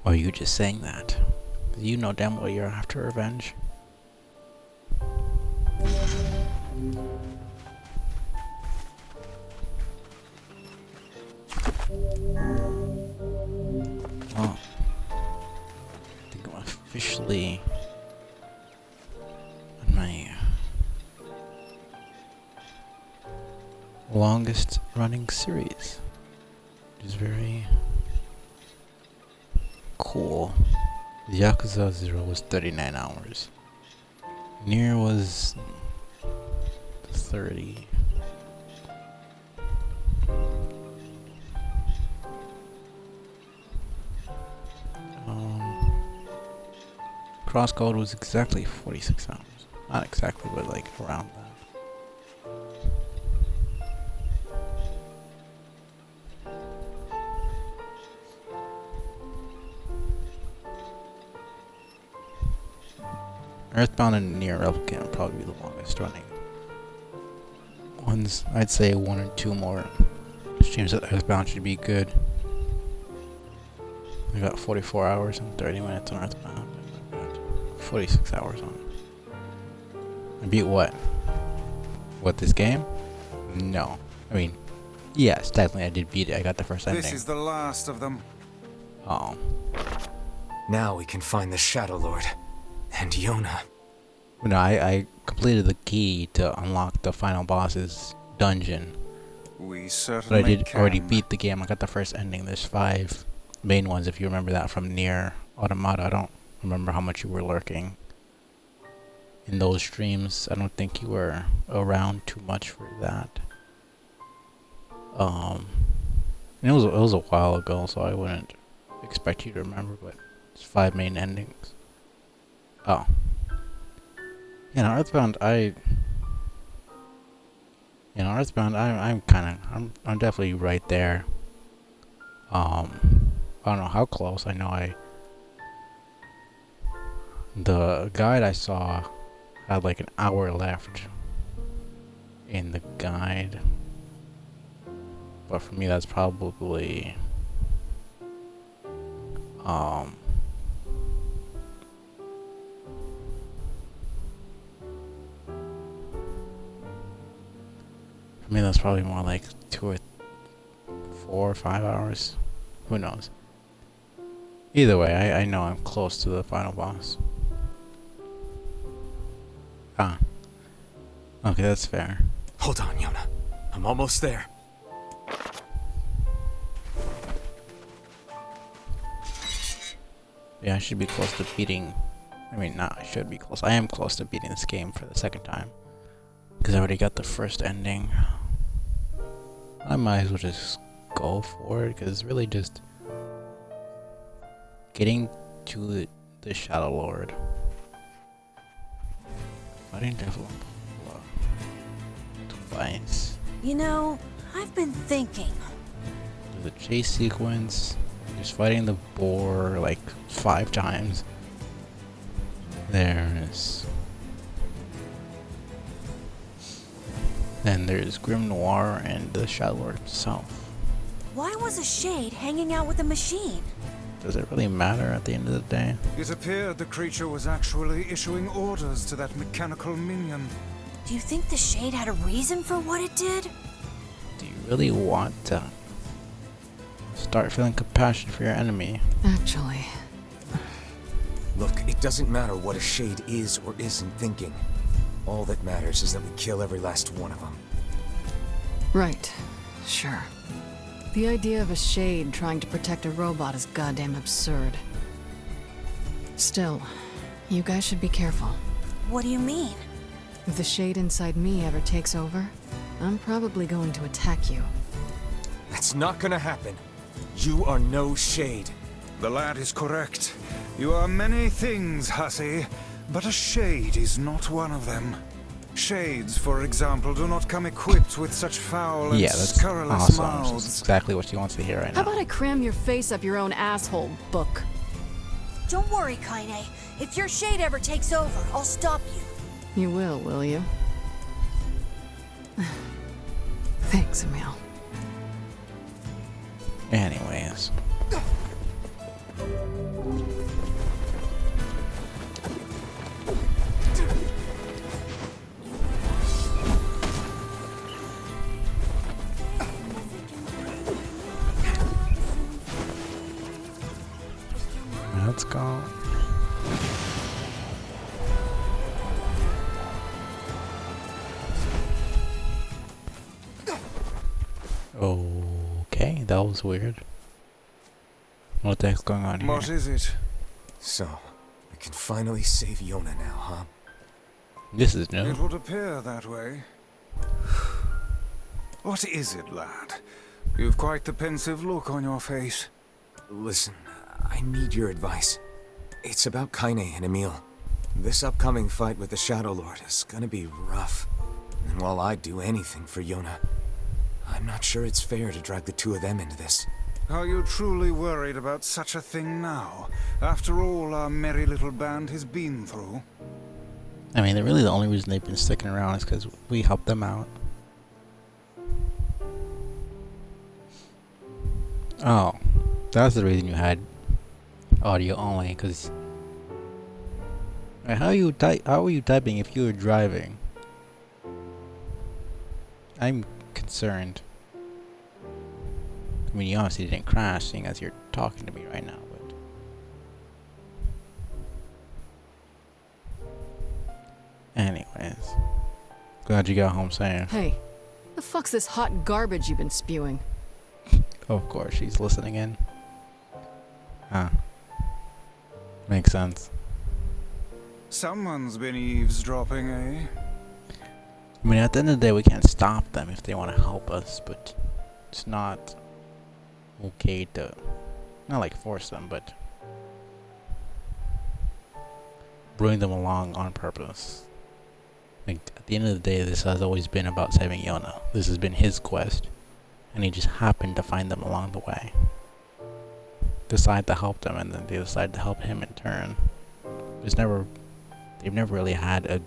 Or are you just saying that? You know damn well you're after revenge. Well, I think I'm officially on my longest running series, which is very cool. Yakuza 0 was 39 hours. Nier was 30. Crosscode was exactly 46 hours. Not exactly, but like around that. Earthbound and Nier Replicant will probably be the longest running ones. I'd say 1 or 2 more streams of Earthbound should be good. I got 44 hours and 30 minutes on Earthbound. I got 46 hours on. I beat what? What, this game? No. I mean, yes, technically I did beat it. I got the first ending. This is the last of them. Oh. Now we can find the Shadow Lord. And Yona. No, I completed the key to unlock the final boss's dungeon. We certainly But I did already beat the game. I got the first ending. There's 5 main ones, if you remember that from Nier Automata. I don't remember how much you were lurking in those streams. I don't think you were around too much for that. It was a while ago, so I wouldn't expect you to remember, but it's 5 main endings. Oh. You know, Earthbound, I'm definitely right there. I don't know how close. I know the guide I saw had like an hour left in the guide. But for me, that's probably, for me, that's probably more like 2 or 4 or 5 hours. Who knows? Either way, I know I'm close to the final boss. Ah. Okay, that's fair. Hold on, Yona. I'm almost there. Yeah, I should be close to beating... I mean, not I should be close. I am close to beating this game for the second time. Because I already got the first ending. I might as well just go for it, because it's really just... getting to the Shadow Lord. Fighting Devil twice. You know, I've been thinking. There's a chase sequence. There's fighting the boar like 5 times. There's... Then there's Grim Noir and the Shadow Lord himself. Why was a shade hanging out with a machine? Does it really matter at the end of the day? It appeared the creature was actually issuing orders to that mechanical minion. Do you think the shade had a reason for what it did? Do you really want to start feeling compassion for your enemy? Actually... Look, it doesn't matter what a shade is or isn't thinking. All that matters is that we kill every last one of them. Right. Sure. The idea of a shade trying to protect a robot is goddamn absurd. Still, you guys should be careful. What do you mean? If the shade inside me ever takes over, I'm probably going to attack you. That's not gonna happen. You are no shade. The lad is correct. You are many things, hussy, but a shade is not one of them. Shades, for example, do not come equipped with such foul and scurrilous awesome. mouths. That's exactly what she wants to hear right How now. about I cram your face up your own asshole, book? Don't worry, Kaine. If your shade ever takes over, I'll stop you. You will you? Thanks, Emil. Anyways. Let's go. Okay, that was weird. What the heck's going on here? What is it? So, we can finally save Yona now, huh? This is new. It would appear that way. What is it, lad? You've quite the pensive look on your face. Listen, I need your advice. It's about Kaine and Emil. This upcoming fight with the Shadow Lord is gonna be rough. And while I'd do anything for Yona, I'm not sure it's fair to drag the two of them into this. Are you truly worried about such a thing now, after all our merry little band has been through? I mean, really the only reason they've been sticking around is because we helped them out. Oh, that's the reason you had audio only, because... How are you typing if you were driving? I'm concerned. I mean, you obviously didn't crash, seeing as you're talking to me right now, but... Anyways. Glad you got home safe. Hey, the fuck's this hot garbage you've been spewing? Of course, she's listening in. Huh. Makes sense. Someone's been eavesdropping, eh? I mean, at the end of the day, we can't stop them if they want to help us, but it's not okay to, not like force them, but bring them along on purpose. Like, at the end of the day, this has always been about saving Yona. This has been his quest, and he just happened to find them along the way. Decide to help them, and then they decide to help him in turn. They've never really had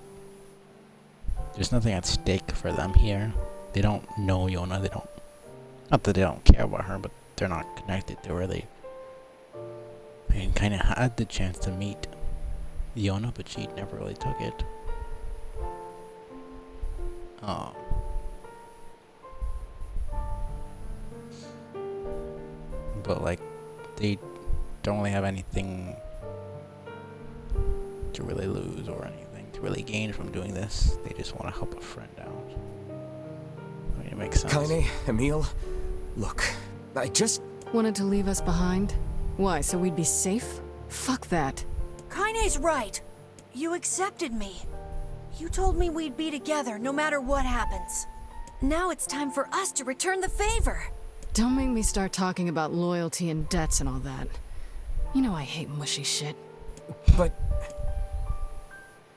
there's nothing at stake for them here. They don't know Yona, not that they don't care about her, but they're not connected to her. They kind of had the chance to meet Yona, but she never really took it. Oh. But like, they don't really have anything to really lose or anything to really gain from doing this. They just want to help a friend out. I mean, it makes sense. Kaine, Emil, look, I just... Wanted to leave us behind? Why, so we'd be safe? Fuck that. Kaine's right. You accepted me. You told me we'd be together no matter what happens. Now it's time for us to return the favor. Don't make me start talking about loyalty and debts and all that. You know I hate mushy shit. But...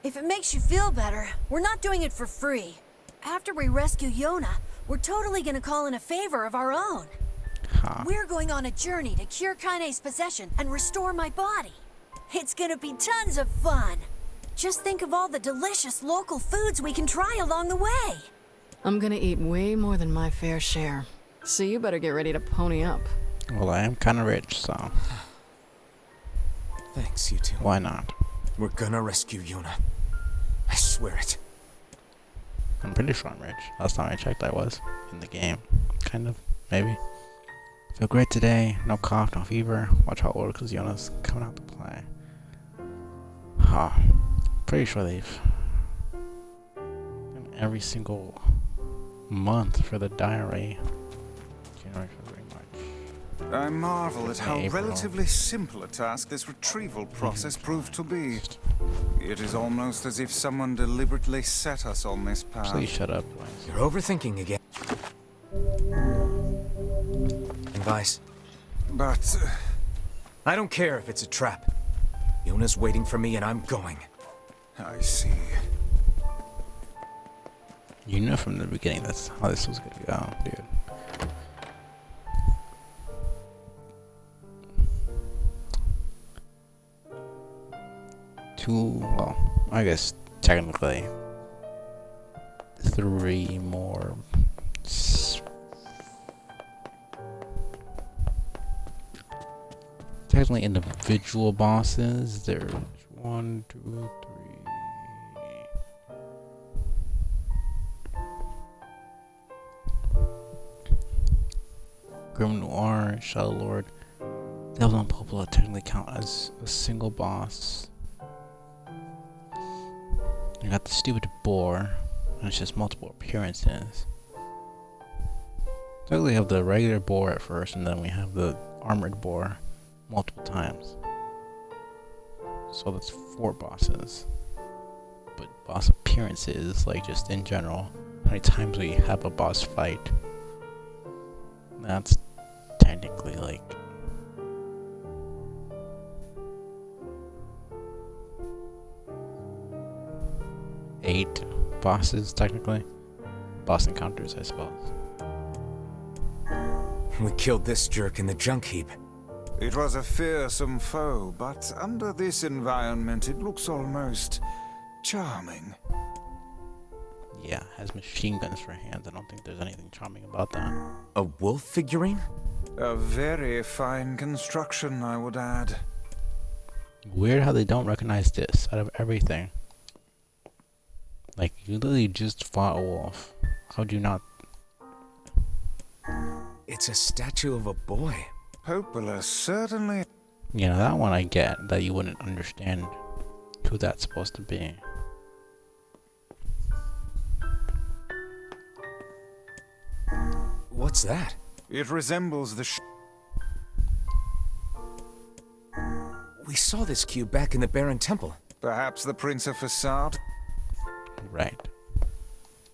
If it makes you feel better, we're not doing it for free. After we rescue Yona, we're totally gonna call in a favor of our own. We're going on a journey to cure Kaine's possession and restore my body. It's gonna be tons of fun. Just think of all the delicious local foods we can try along the way. I'm gonna eat way more than my fair share. So you better get ready to pony up. Well, I am kind of rich, so... Thanks, you two. Why not? We're gonna rescue Yona. I swear it. I'm pretty sure I'm rich. Last time I checked, I was. In the game. Kind of. Maybe. Feel great today. No cough, no fever. Watch out, Lord, because Yona's coming out to play. Pretty sure they've... done every single month for the diary. January, February, March. I marvel at how April. relatively simple a task this retrieval process proved to be. It is almost as if someone deliberately set us on this path. Please shut up. You're overthinking again. Advice. But... I don't care if it's a trap. Yona's waiting for me and I'm going. I see. You knew from the beginning that's how this was gonna go, dude. Well, I guess technically 3 more technically individual bosses. There's 1, 2, 3. Grim Noir, Shadow Lord, Devil and Popola technically count as a single boss. You got the stupid boar, and it's just multiple appearances. So we have the regular boar at first, and then we have the armored boar multiple times. So that's 4 bosses. But boss appearances, like just in general, how many times we have a boss fight, that's technically like 8 bosses, technically. Boss encounters, I suppose. We killed this jerk in the junk heap. It was a fearsome foe, but under this environment it looks almost charming. Yeah, has machine guns for hands. I don't think there's anything charming about that. A wolf figurine? A very fine construction, I would add. Weird how they don't recognize this out of everything. Like, you literally just fought a wolf. How'd you not? It's a statue of a boy. Popola certainly... You know, that one I get, that you wouldn't understand who that's supposed to be. What's that? It resembles the We saw this cube back in the Baron Temple. Perhaps the Prince of Facade? Right.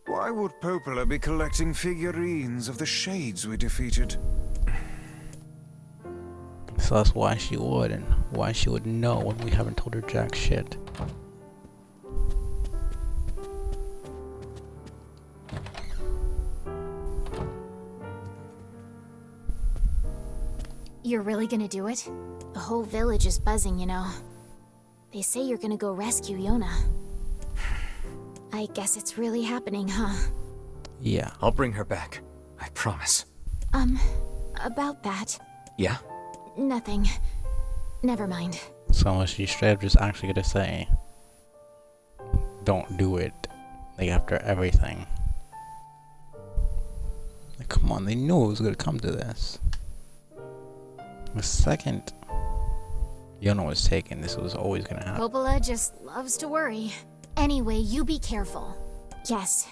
Why would Popola be collecting figurines of the shades we defeated? So that's why she would, and why she would know when we haven't told her jack shit. You're really gonna do it? The whole village is buzzing, you know. They say you're gonna go rescue Yona. I guess it's really happening, huh? Yeah. I'll bring her back. I promise. About that. Yeah? Nothing. Never mind. So she's straight up just actually gonna say, don't do it. Like, after everything. Like, come on, they knew it was gonna come to this. The second Yona was taken. This was always gonna happen. Coppola just loves to worry. Anyway, you be careful. Yes,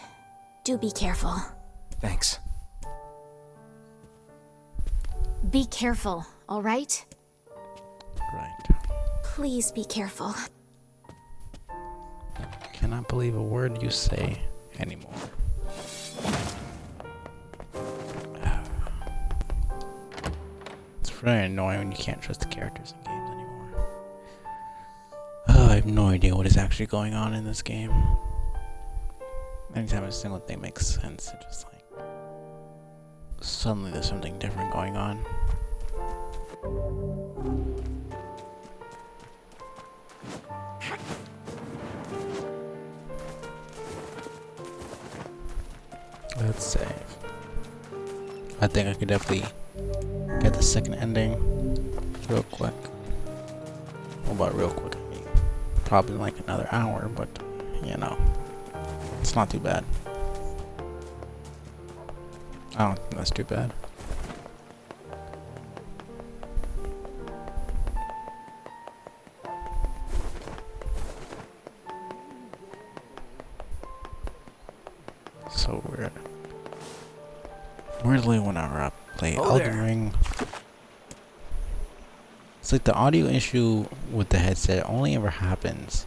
do be careful. Thanks. Be careful, all right? Right. Please be careful. Cannot believe a word you say anymore. It's very annoying when you can't trust the characters in games anymore. I have no idea what is actually going on in this game. Anytime a single thing makes sense, it just like suddenly there's something different going on. Let's save. I think I could definitely get the second ending real quick. Well, about real quick, I mean, probably like another hour, but you know, it's not too bad. I don't think that's too bad. So weird. Weirdly, whenever I play Elden Ring, it's like the audio issue with the headset only ever happens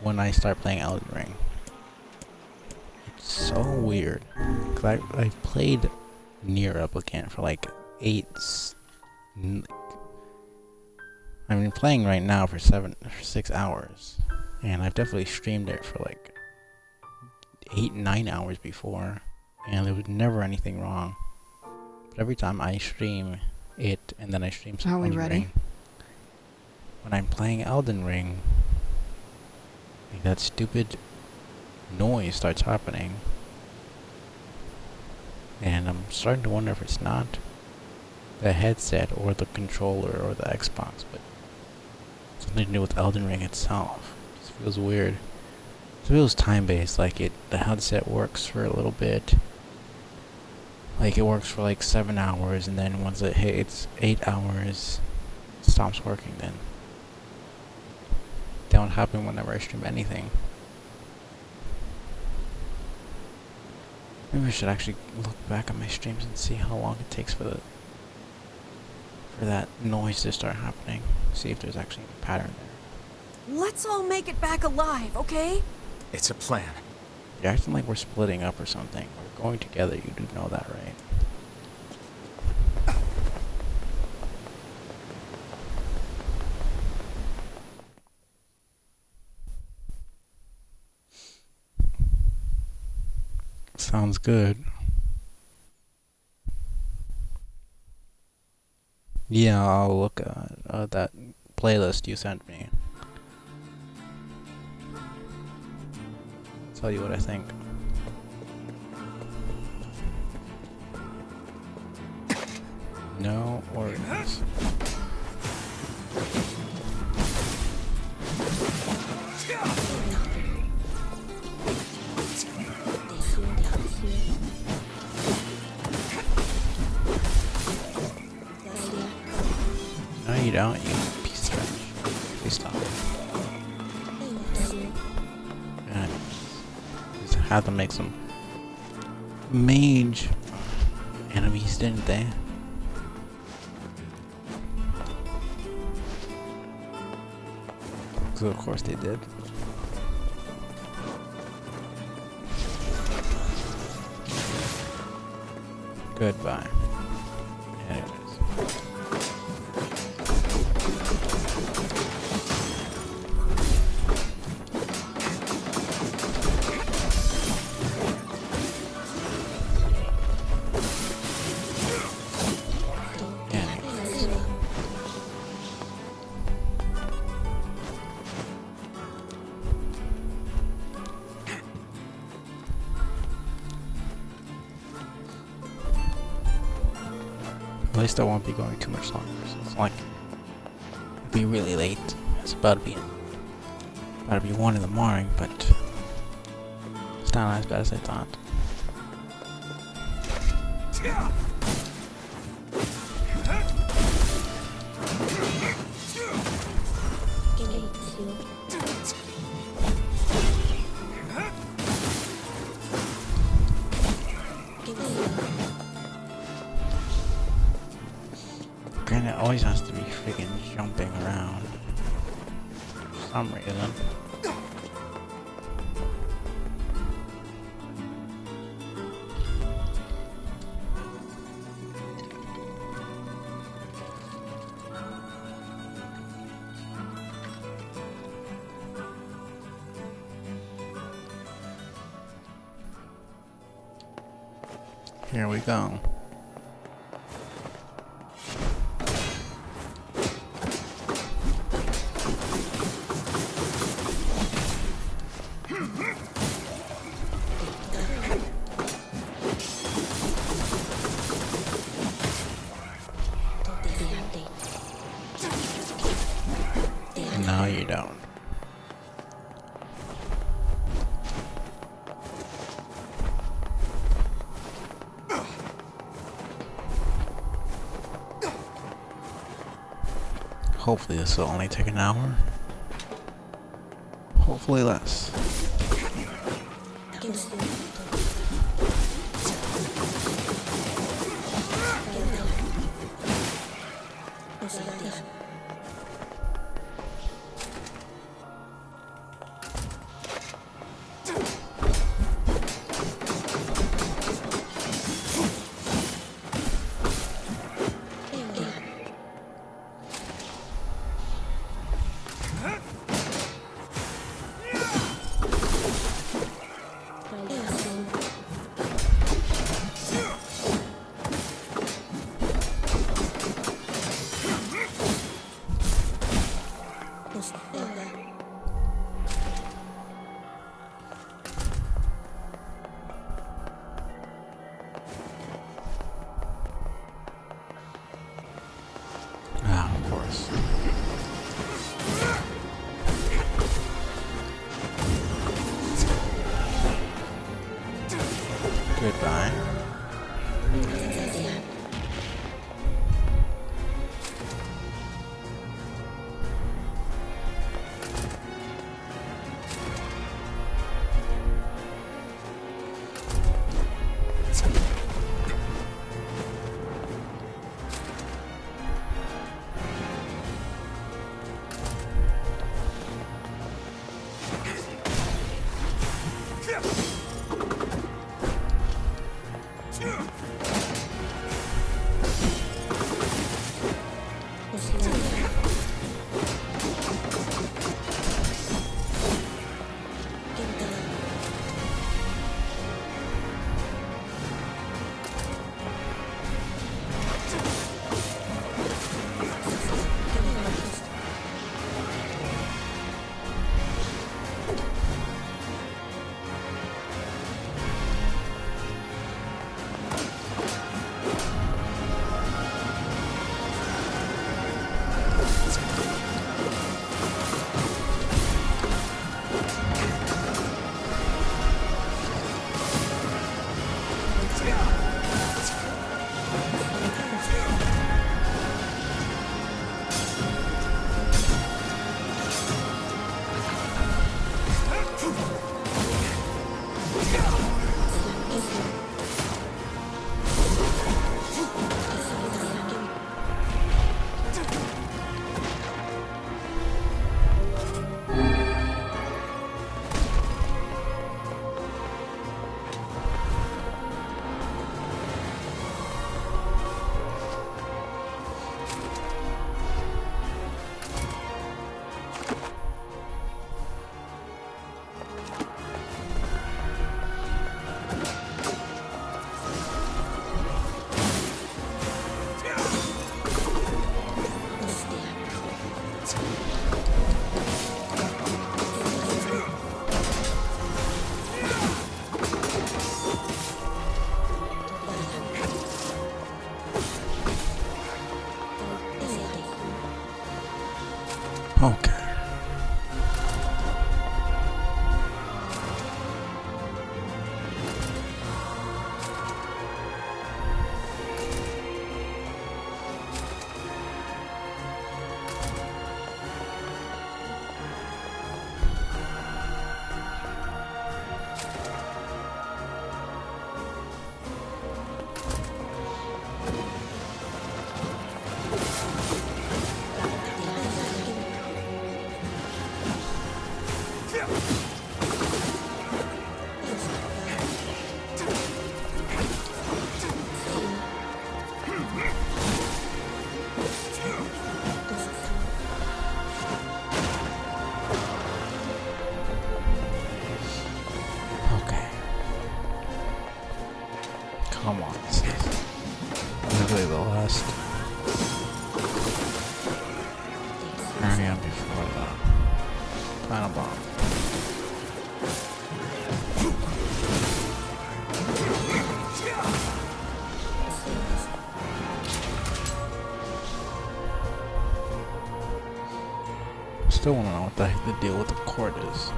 when I start playing Elden Ring. It's so weird. Cause I've played Nier Replicant for like I've been playing right now for 6 hours, and I've definitely streamed it for like 8-9 hours before, and there was never anything wrong. But every time I stream it and then I stream some Elden Ring, when I'm playing Elden Ring, like that stupid noise starts happening, and I'm starting to wonder if it's not the headset or the controller or the Xbox, but something to do with Elden Ring itself. It just feels weird. It feels time-based, like the headset works for a little bit. Like it works for like 7 hours, and then once it hits 8 hours, it stops working then. That won't happen whenever I stream anything. Maybe I should actually look back at my streams and see how long it takes for that noise to start happening. See if there's actually a pattern there. Let's all make it back alive, okay? It's a plan. You're acting like we're splitting up or something. We're going together, you do know that, right? Sounds good. Yeah, I'll look at that playlist you sent me. Tell you what I think. No organs. No, you don't, you piece of trash. Please stop. God. Just had to make some mage enemies, didn't they? So of course they did. Goodbye. Anyways. At least I won't be going too much longer, so it's like it'll be really late. It's about to be 1 in the morning, but it's not as bad as I thought. And it always has to be freaking jumping around for some reason. Here we go. No, you don't. Hopefully this will only take an hour. Hopefully less. Ah, of course. Goodbye. Okay. Okay. Come on, this is literally the last area before the final bomb. Still wanna know what the heck the deal with the court is.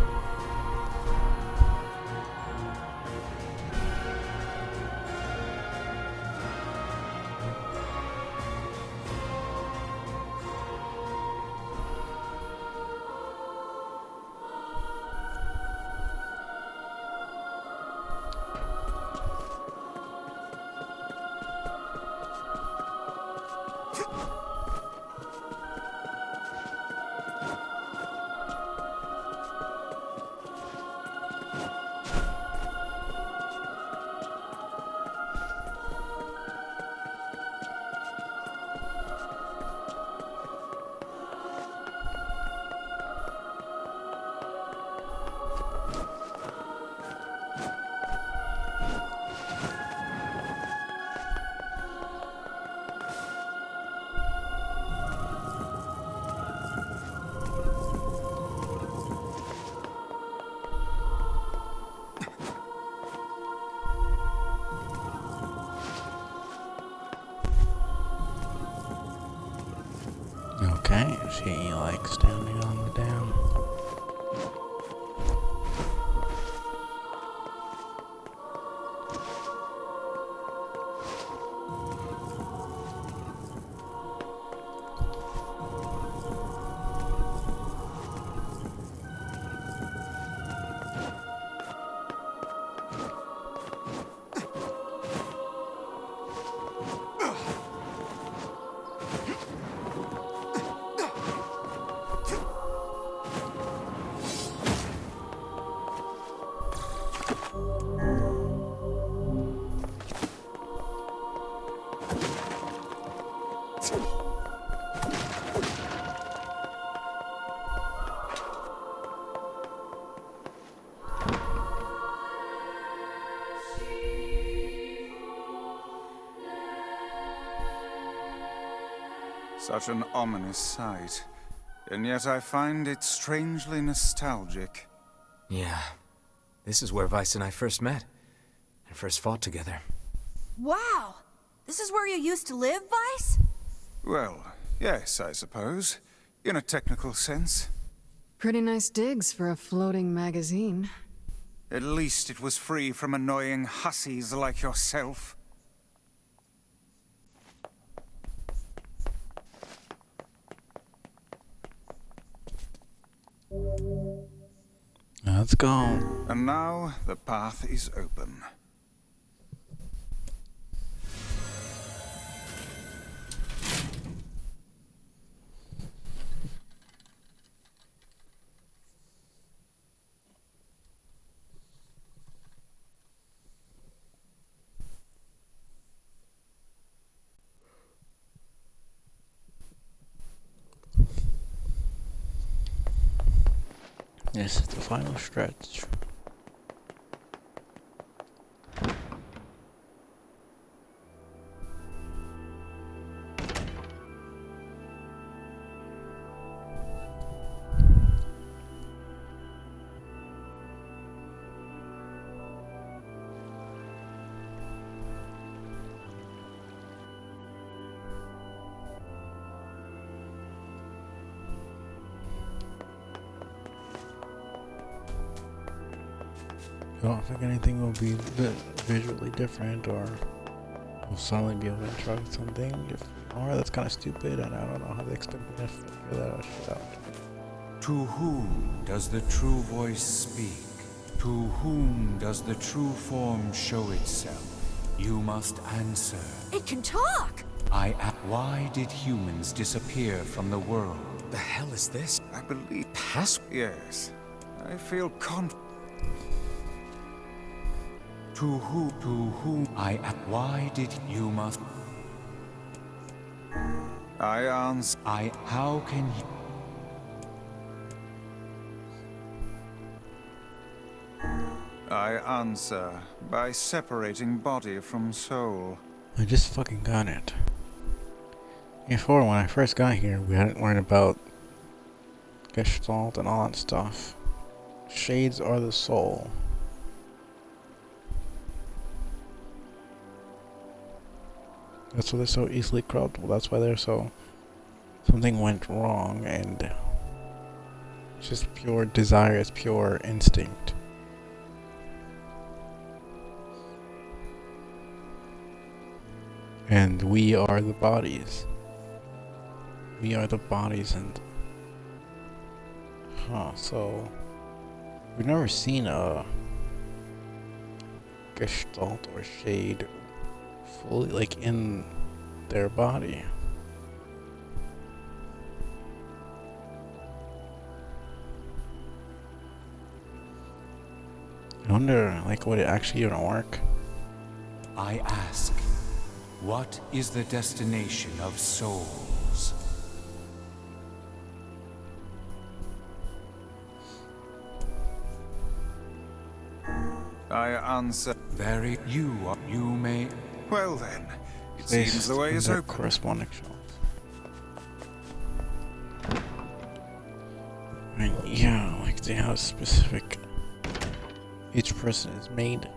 Okay, she likes standing on the dam. Such an ominous sight. And yet I find it strangely nostalgic. Yeah. This is where Vice and I first met. And first fought together. Wow! This is where you used to live, Vice? Well, yes, I suppose. In a technical sense. Pretty nice digs for a floating magazine. At least it was free from annoying hussies like yourself. Let's go. And now the path is open. This is the final stretch. I don't think anything will be visually different, or we'll suddenly be able to interact with something. If we are, that's kind of stupid, and I don't know how they expect me to figure that shit out. To whom does the true voice speak? To whom does the true form show itself? You must answer. It can talk! Why did humans disappear from the world? The hell is this? I believe... Password? Yes. I feel To whom? Why did you must... How can you... I answer by separating body from soul. I just fucking got it. Before, when I first got here, we hadn't learned about Gestalt and all that stuff. Shades are the soul. That's why they're so easily corruptible. That's why they're so... Something went wrong, and... It's just pure desire, it's pure instinct. And we are the bodies. We are the bodies, and... so... We've never seen a... Gestalt or shade fully, like, in their body. I wonder, like, would it actually even work? I ask, what is the destination of souls? I answer, you may... Well then, it seems the way is open. Corresponding shots. I mean, yeah, like they have specific... Each person is made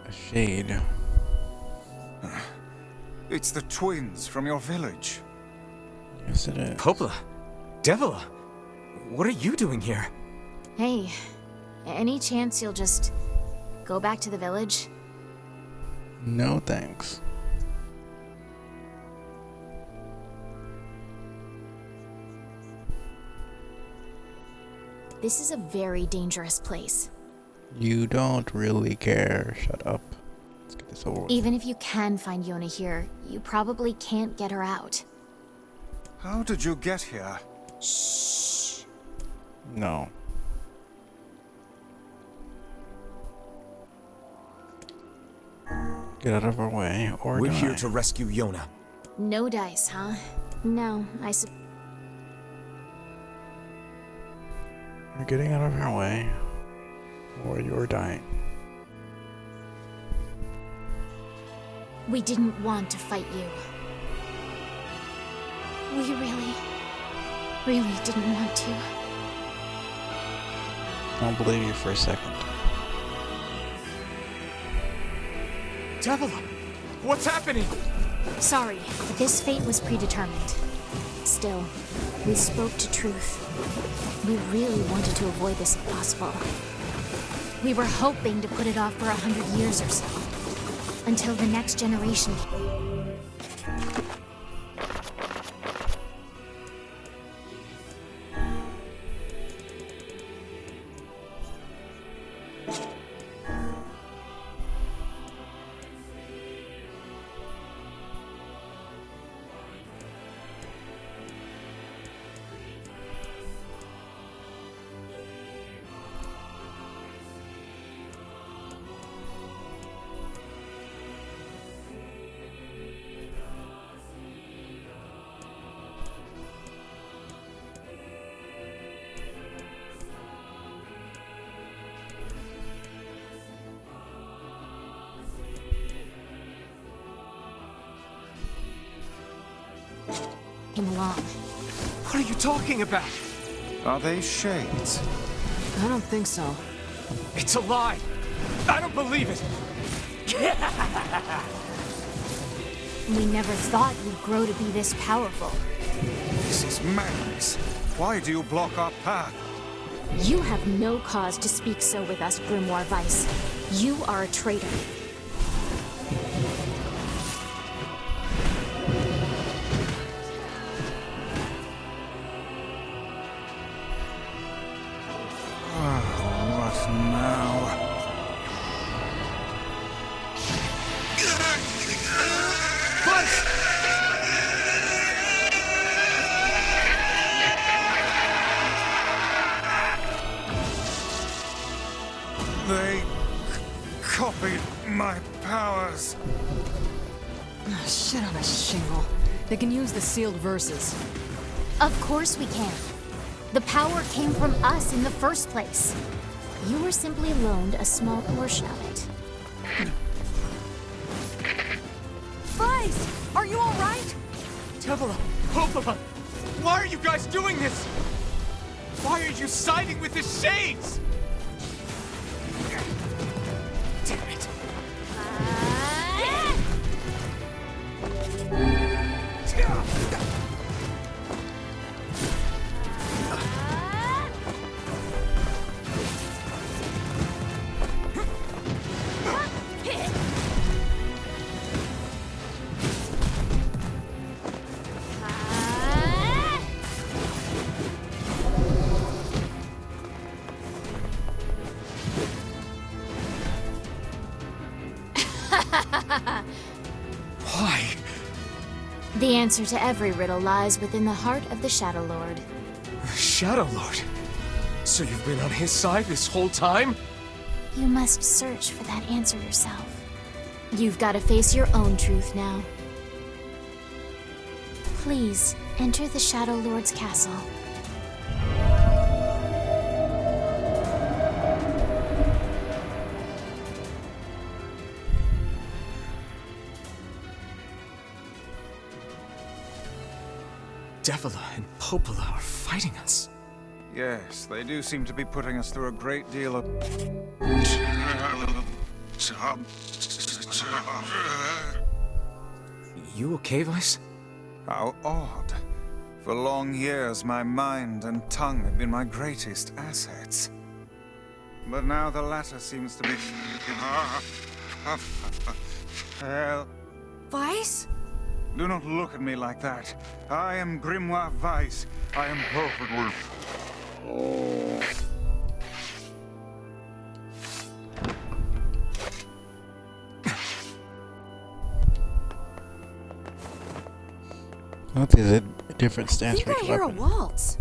a shade. It's the twins from your village. Yes, it is. Popla! Devila! What are you doing here? Hey, any chance you'll just go back to the village? No thanks. This is a very dangerous place. You don't really care. Shut up. Let's get this over with. Even if you can find Yona here, you probably can't get her out. How did you get here? Shh. No. Get out of our way, or we're die. here to rescue Yona. No dice, huh? No, You're getting out of our way, or you're dying. We didn't want to fight you. We really didn't want to. Don't believe you for a second. Devila! What's happening? Sorry, but this fate was predetermined. Still, we spoke to truth. We really wanted to avoid this if possible. We were hoping to put it off for 100 years or so. Until the next generation came. Along. What are you talking about? Are they shades? I don't think so. It's a lie! I don't believe it! We never thought you'd grow to be this powerful. This is madness. Why do you block our path? You have no cause to speak so with us, Grimoire Weiss. You are a traitor. They copied my powers. Shit on a shingle. They can use the sealed verses. Of course we can. The power came from us in the first place. You were simply loaned a small portion of it. Vice! Are you alright? Tevela, Popova, why are you guys doing this? Why are you siding with the Shades? Damn it. Why? The answer to every riddle lies within the heart of the Shadow Lord. The Shadow Lord? So you've been on his side this whole time? You must search for that answer yourself. You've got to face your own truth now. Please, enter the Shadow Lord's castle. Tevela and Popola are fighting us. Yes, they do seem to be putting us through a great deal of... You okay, Vice? How odd. For long years, my mind and tongue have been my greatest assets. But now the latter seems to be... Hell. Vice? Do not look at me like that. I am Grimoire Weiss. I am perfectly... I don't think there's a different stance for I each think I hear a weapon. waltz.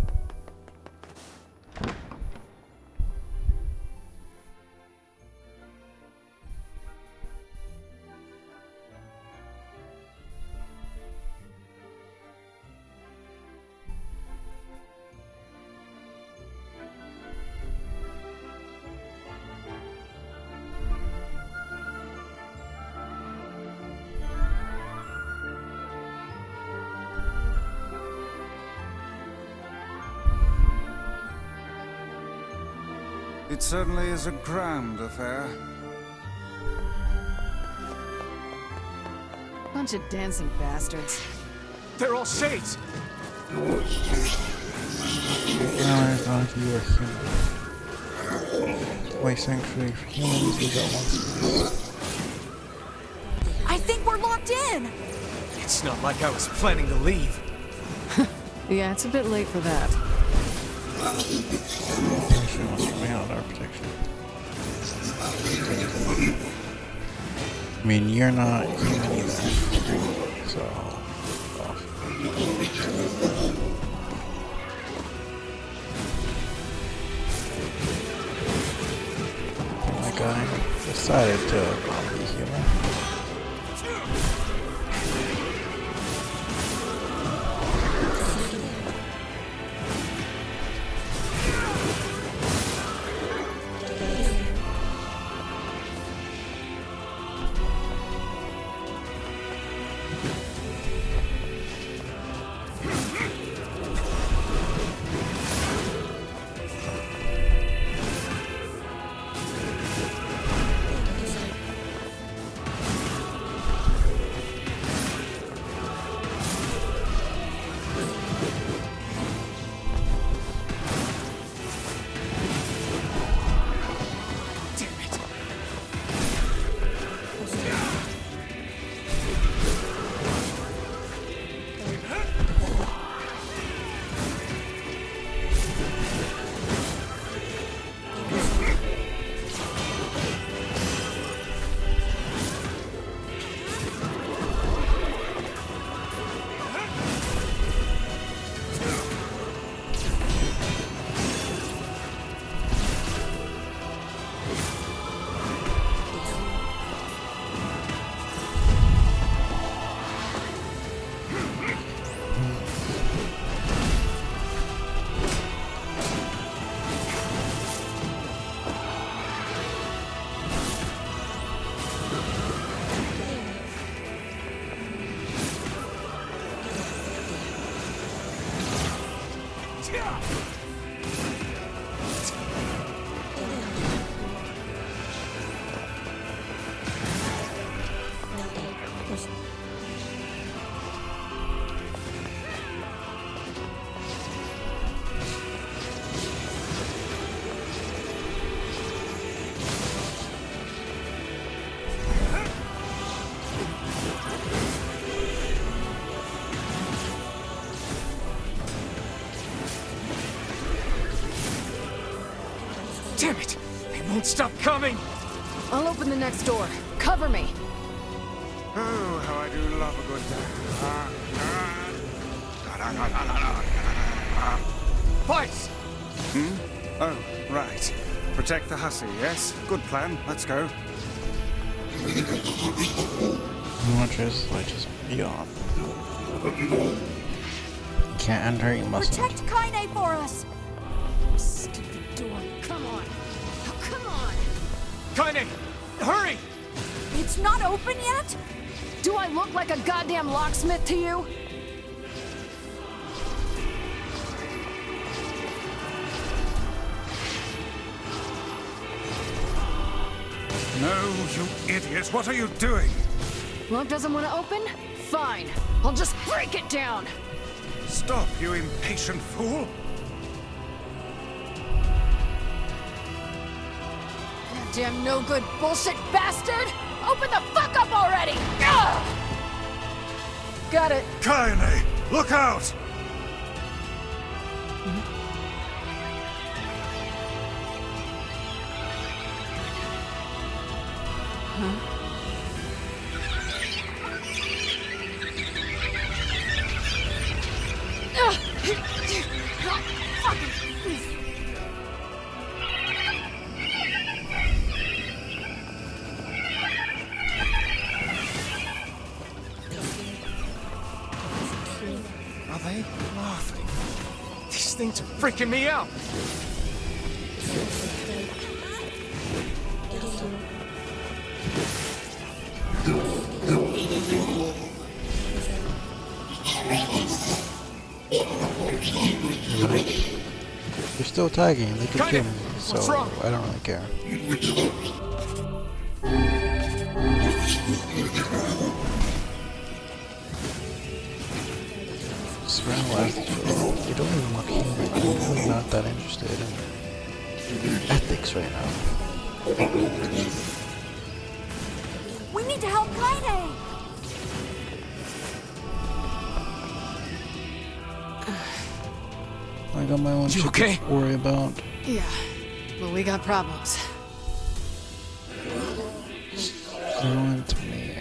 It certainly is a grand affair. Bunch of dancing bastards. They're all Shades! Now I thought you were human. Why sanctuary for humans we got one space. I think we're locked in! It's not like I was planning to leave. Yeah, it's a bit late for that. Actually wants to remain on our protection. I mean, you're not human either. So, off. My guy decided to be human. Damn it! They won't stop coming! I'll open the next door. Cover me. Oh, how I do love a good Fights! Oh, right. Protect the hussy, yes? Good plan. Let's go. Just be off. Can't enter, you must. Protect Kaine for us! Stupid door. Come on. Oh, come on. Kaine! Hurry! It's not open yet? Do I look like a goddamn locksmith to you? No, you idiot! What are you doing? Lock doesn't want to open? Fine. I'll just break it down. Stop, you impatient fool! Damn no good bullshit bastard! Open the fuck up already! Ugh! Got it. Kaine! Look out! Are they laughing? These things are freaking me out! They're still tagging. They can kill me, so what's wrong? I don't really care. Surround last. They don't even look human. I'm really not that interested in ethics right now. We need to help Kaine! I got my own shit to worry about. Yeah, but we got problems. Ruined to me.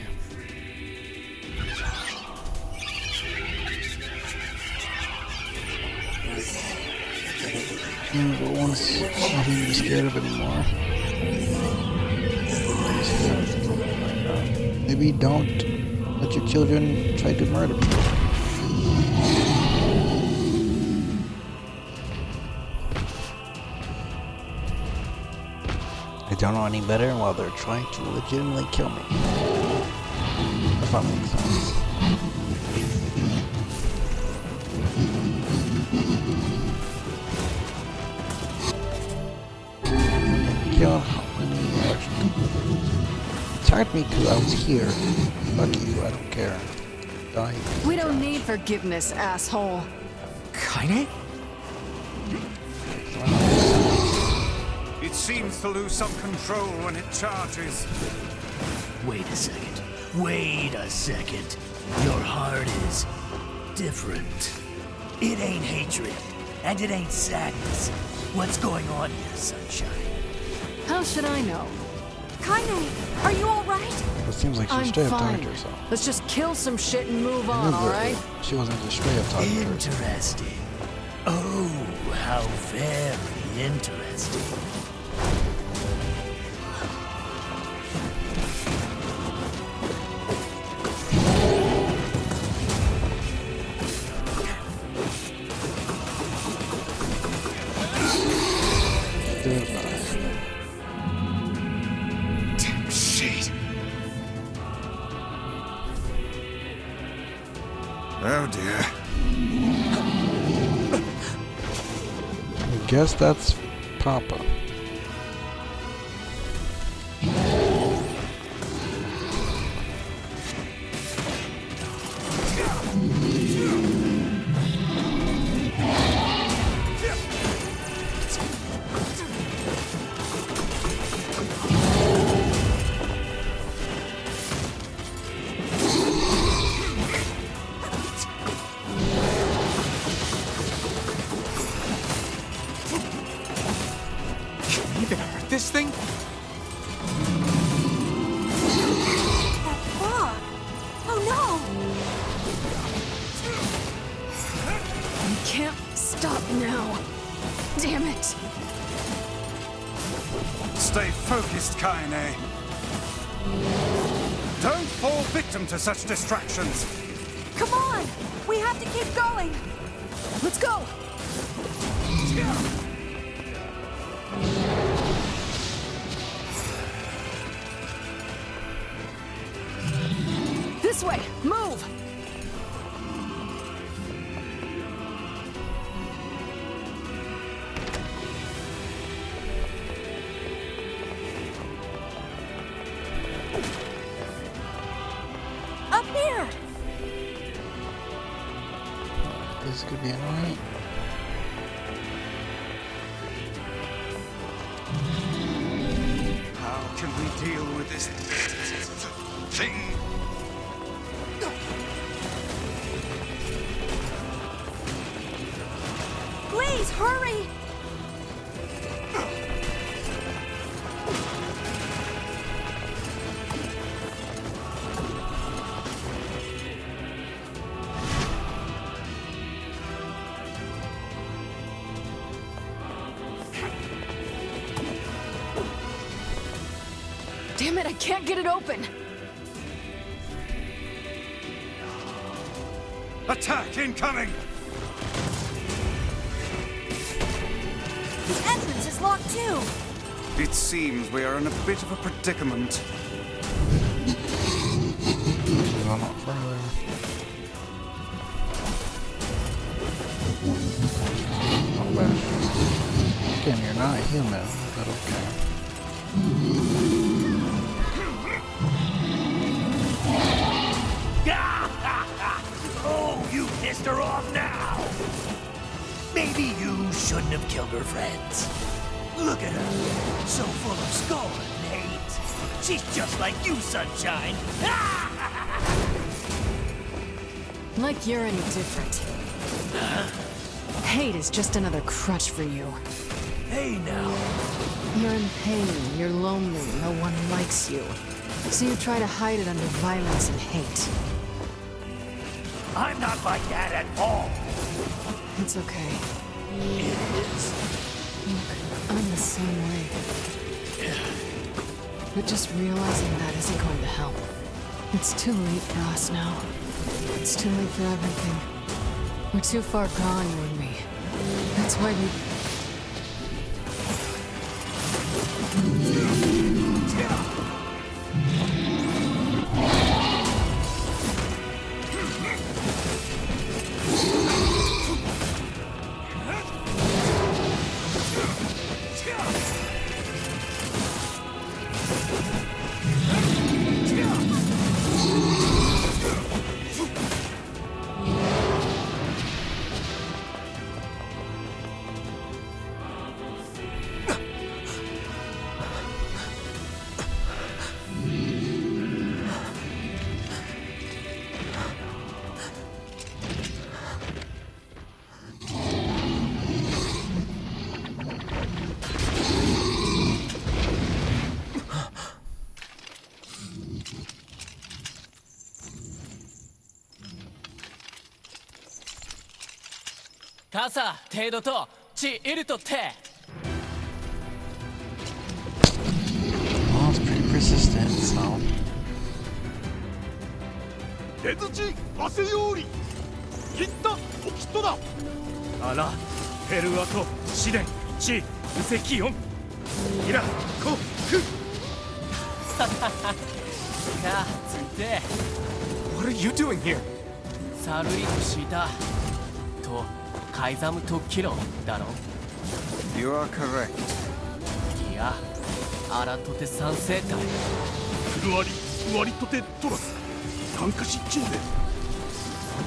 But once nothing to be scared of anymore. Maybe don't let your children try to murder people. I don't know any better while they're trying to legitimately kill me. If that makes sense. Kill how many actually. Attacked me because I was here. Fuck you, I don't care. Die. We don't need forgiveness, asshole. Kaine? It seems to lose some control when it charges. Wait a second. Wait a second. Your heart is different. It ain't hatred, and it ain't sadness. What's going on here, sunshine? How should I know? Kaine, are you alright? It seems like she I'm straight up fine. talked to herself. Let's just kill some shit and move on, alright? She wasn't just straight up talking to herself. Interesting. Oh, how very interesting. Damn shit! Oh dear. I guess that's Papa. Stay focused, Kaine. Don't fall victim to such distractions. Come on! We have to keep going! Let's go! This way! Move! Up here! This could be annoying. How can we deal with this thing? Please, hurry! Damn it, I can't get it open! Attack incoming! The entrance is locked too! It seems we are in a bit of a predicament. Go not further. Oh well. Again, you're not human, but okay. Oh, you pissed her off now! Maybe you shouldn't have killed her friends. Look at her, so full of scorn and hate. She's just like you, Sunshine. Like you're any different. Hate is just another crutch for you. Hey now. You're in pain, you're lonely, no one likes you. So you try to hide it under violence and hate. I'm not like that at all. It's okay. It is. Look, I'm the same way. But just realizing that isn't going to help. It's too late for us now. It's too late for everything. We're too far gone, you and me. That's why we... Kasa, 程度と、ち、いるとて。Well, it's pretty persistent, so. 出槌汗より切ったおきっとだあら、ペルアと試練、地、遺跡4。いら、こ、く。はあ、ついて。What are you doing here? サルイとシータ。と、カイザムとキロだろ。You are correct. いや、アラとて三世帯。フルアリ、ワリとてトラス。感化し金で。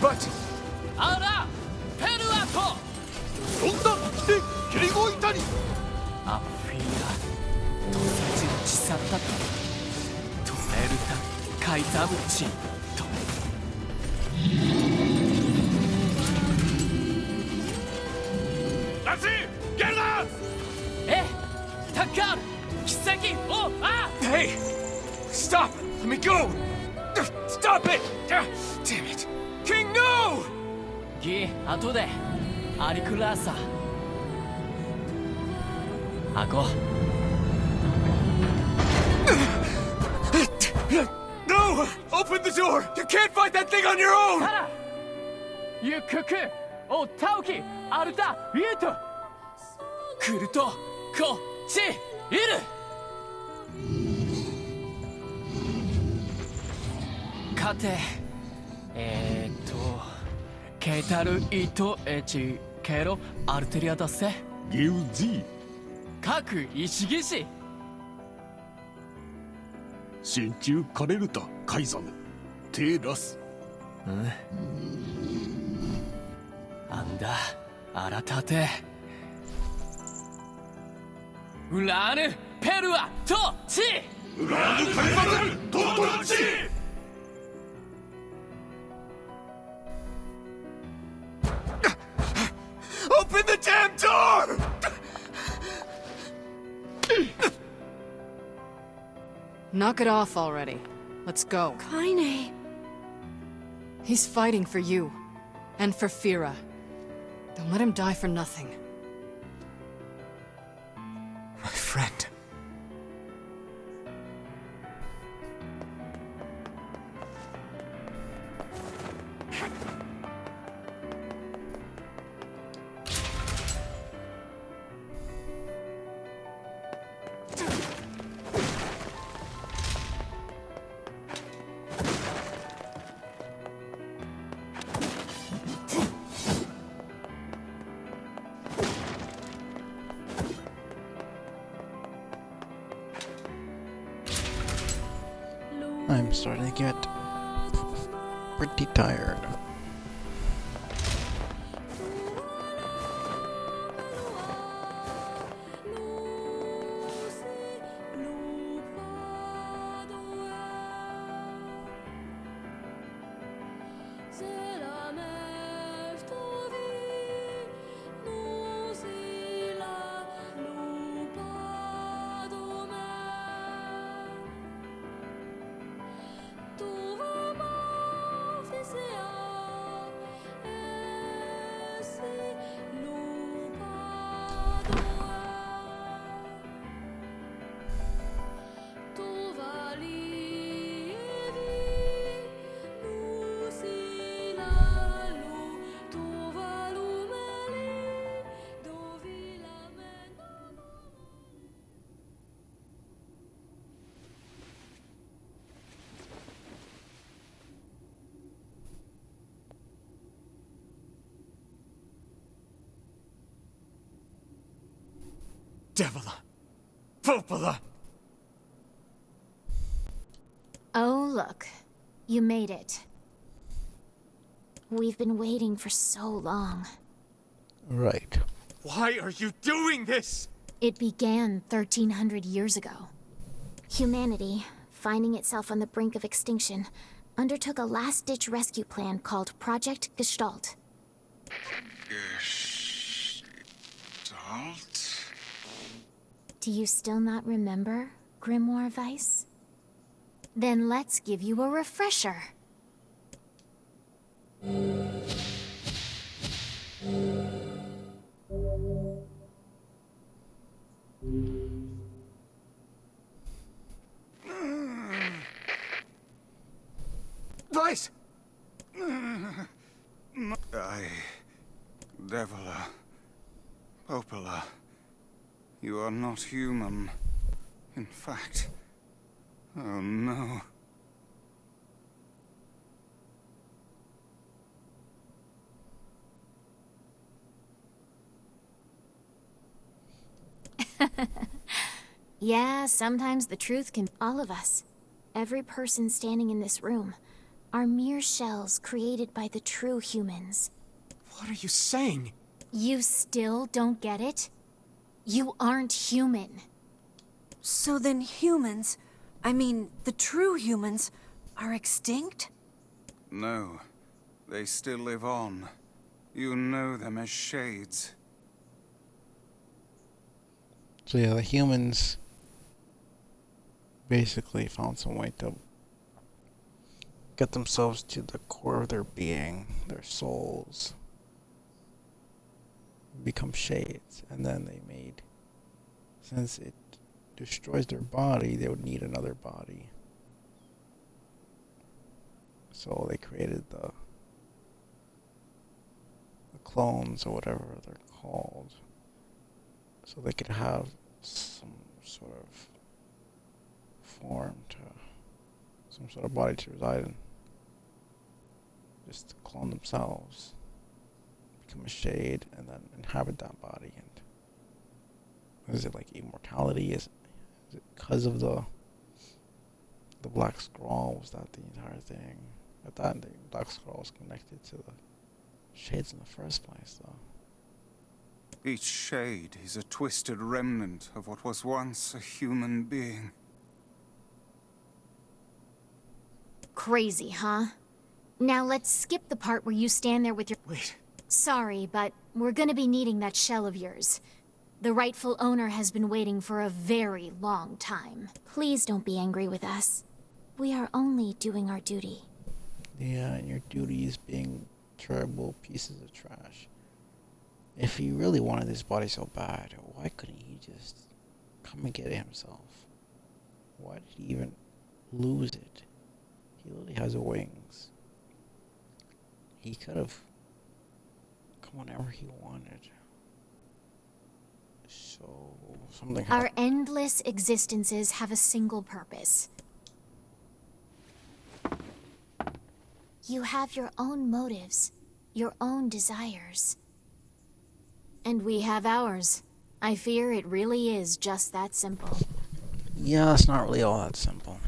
But あら、ペルアと。そんな来て、蹴りごいたり。アフィーラ、とさちのちさったと。トレルタ、カイザムチと。ラッシー、ゲルダーえ、タッカール、奇跡を、あ Hey! Stop! Let me go! Stop it! Damn it! King, no! ギ、後で、アリクラーサ。アコ。No! Open the door! You can't fight that thing on your own! ゆくくおたおきアルタビュート来るとこっちいる勝てケータルイトエチケロアルテリアだせギウジ各石技師真鍮カレルタカイザムテラスなんだあらたてウラーヌペルアトチウラーヌカイザムトトチOpen the damn door! Knock it off already. Let's go. Kaine. He's fighting for you. And for Fira. Don't let him die for nothing. My friend. I'm starting to get pretty tired. Devila! Popola! Oh, look. You made it. We've been waiting for so long. Right. Why are you doing this? It began 1,300 years ago. Humanity, finding itself on the brink of extinction, undertook a last-ditch rescue plan called Project Gestalt. Gestalt? Do you still not remember, Grimoire Weiss? Then let's give you a refresher. Weiss! Devila. Popola. You are not human. In fact... Oh no. Yeah, sometimes the truth can... All of us. Every person standing in this room are mere shells created by the true humans. What are you saying? You still don't get it? You aren't human. So then humans, I mean, the true humans, are extinct? No. They still live on. You know them as shades. So yeah, the humans basically found some way to get themselves to the core of their being, their souls, become shades, and then they made, since it destroys their body, they would need another body. So they created the clones or whatever they're called, so they could have some sort of form to, some sort of body to reside in. Just to clone themselves, become a shade, and then inhabit that body. And is it like immortality? Is it because of the Black Scroll? Was that the entire thing? I thought the Black Scroll was connected to the shades in the first place, though. Each shade is a twisted remnant of what was once a human being. Crazy, huh? Now let's skip the part where you stand there with your... Wait. Sorry, but we're gonna be needing that shell of yours. The rightful owner has been waiting for a very long time. Please don't be angry with us. We are only doing our duty. Yeah, and your duty is being terrible pieces of trash. If he really wanted this body so bad, why couldn't he just come and get it himself? Why did he even lose it? He literally has wings. He could have come whenever he wanted. So, something happened. Our endless existences have a single purpose. You have your own motives, your own desires. And we have ours. I fear it really is just that simple. Yeah, it's not really all that simple.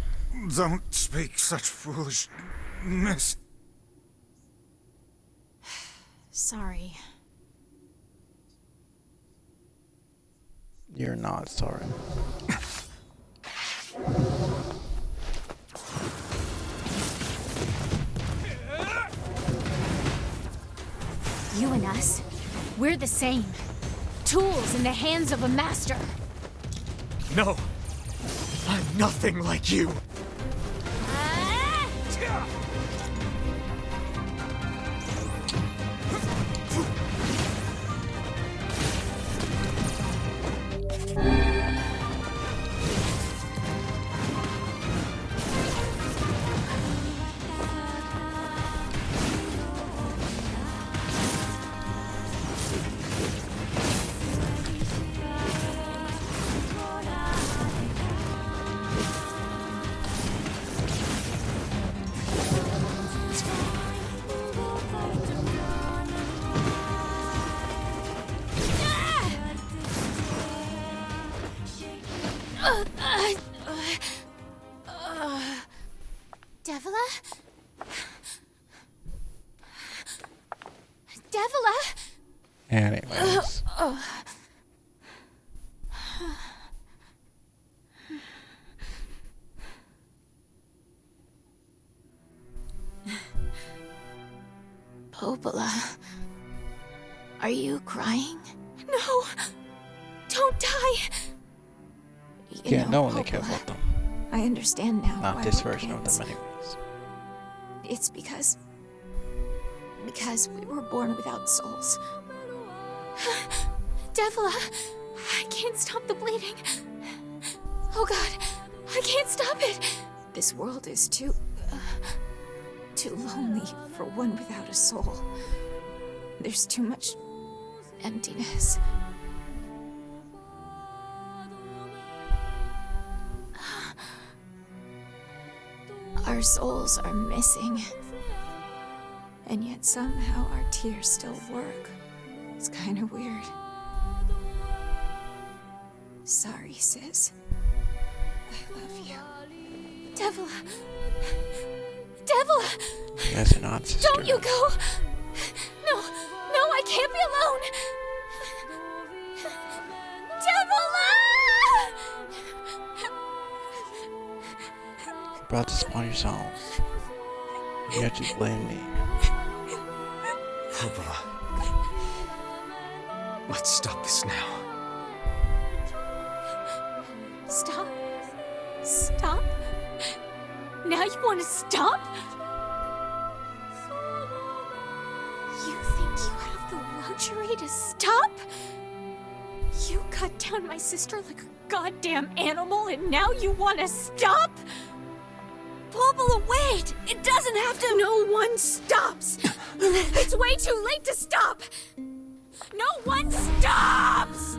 Don't speak such foolishness. Sorry. You're not sorry. You and us, we're the same. Tools in the hands of a master. No! I'm nothing like you! Devila? Devila? Anyways. Popola. Are you crying? No! Don't die! Yeah, no one they care about them. I understand now. Not why this we're version of twins. them anyways. It's because we were born without souls. Devila, I can't stop the bleeding. Oh God, I can't stop it. This world is too lonely for one without a soul. There's too much emptiness. Our souls are missing. And yet somehow our tears still work. It's kind of weird. Sorry, sis. I love you. Devila! Devila! You guys are not sisters. Don't you go! No, I can't be alone! Devila! You brought this upon yourselves. Yet you blame me. Popola. Let's stop this now. Stop? Stop? Now you want to stop? You think you have the luxury to stop? You cut down my sister like a goddamn animal and now you want to stop? Popola, wait! It doesn't have to— No one stops! It's way too late to stop! No one stops!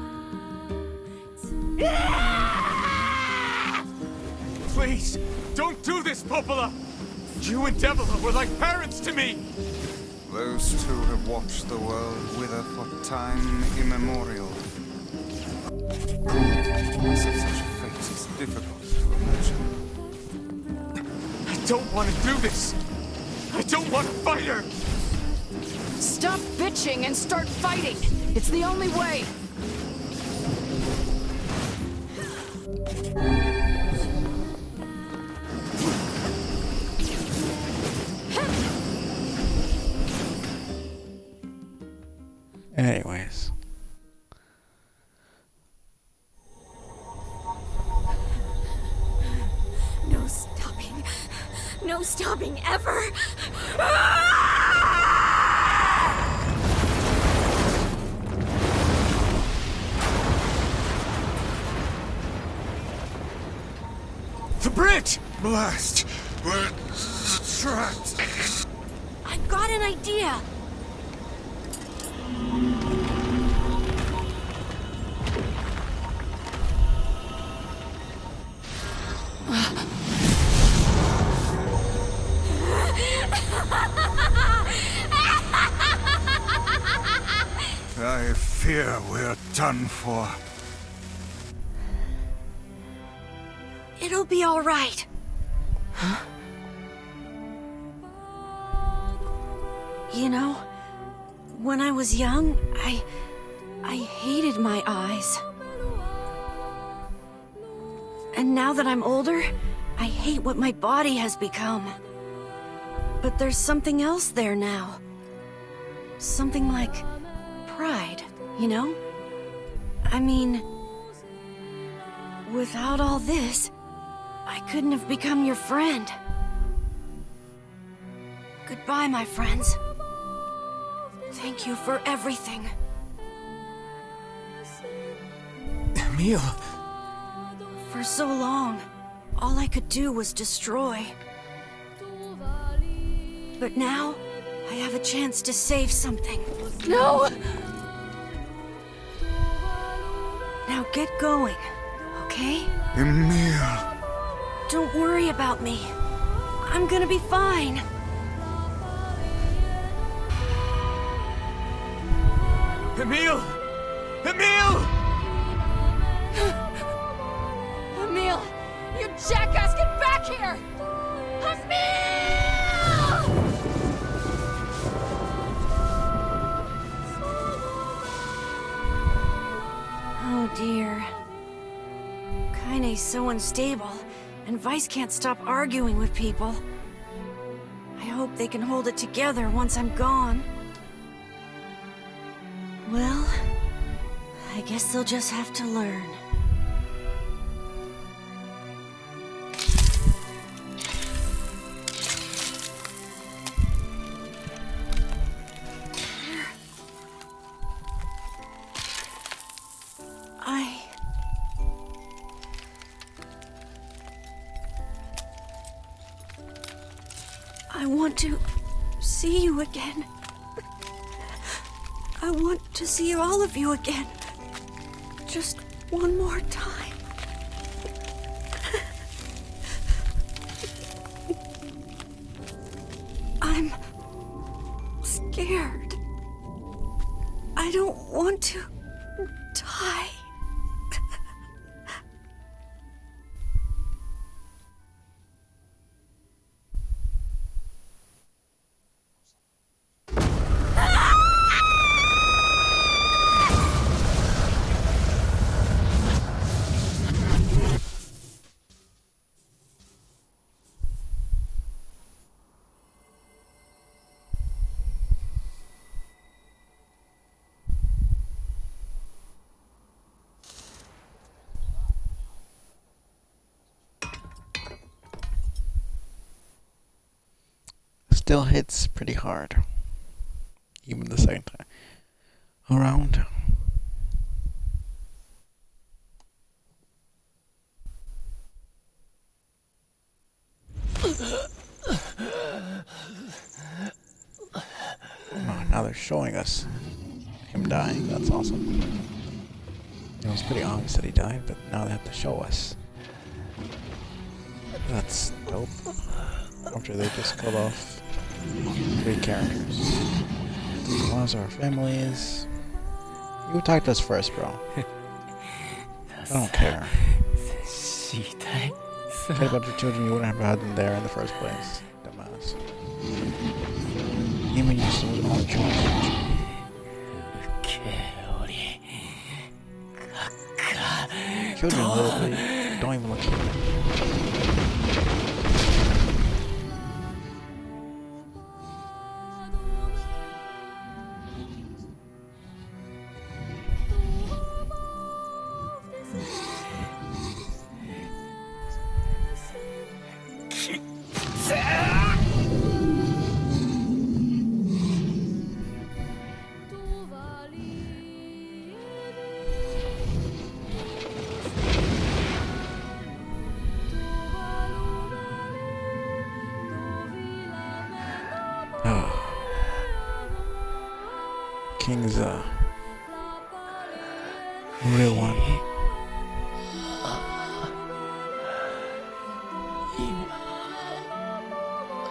Please, don't do this, Popola! You and Devila were like parents to me! Those two have watched the world wither for time immemorial. Loss of such a fate is difficult to imagine. I don't want to do this! I don't want to fight her! Stop bitching and start fighting! It's the only way! Anyways. No stopping. No stopping ever! The bridge! Blast! We're trapped! I've got an idea! I fear we're done for. It'll be all right. Huh? You know, when I was young, I hated my eyes. And now that I'm older, I hate what my body has become. But there's something else there now. Something like pride, you know? I mean, without all this, I couldn't have become your friend. Goodbye, my friends. Thank you for everything. Emil! For so long, all I could do was destroy. But now, I have a chance to save something. No! Now get going, okay? Emil! Don't worry about me. I'm gonna be fine. Emil! Emil! Emil! You jackass, get back here! Oh dear. Kaine's so unstable, and Vice can't stop arguing with people. I hope they can hold it together once I'm gone. Well, I guess they'll just have to learn. I want to see you again. I want to see all of you again. Just one more time. I'm scared. I don't want to die. Still hits pretty hard, even the second time around. now they're showing us him dying. That's awesome. It was pretty obvious that he died, but now they have to show us. That's dope. After they just cut off 3 characters. These ones are our families. You attacked us first, bro. I don't care. Care about your children, you wouldn't have had them there in the first place. Dumbass. Even you still don't choose. Children literally don't even look human. King's real one.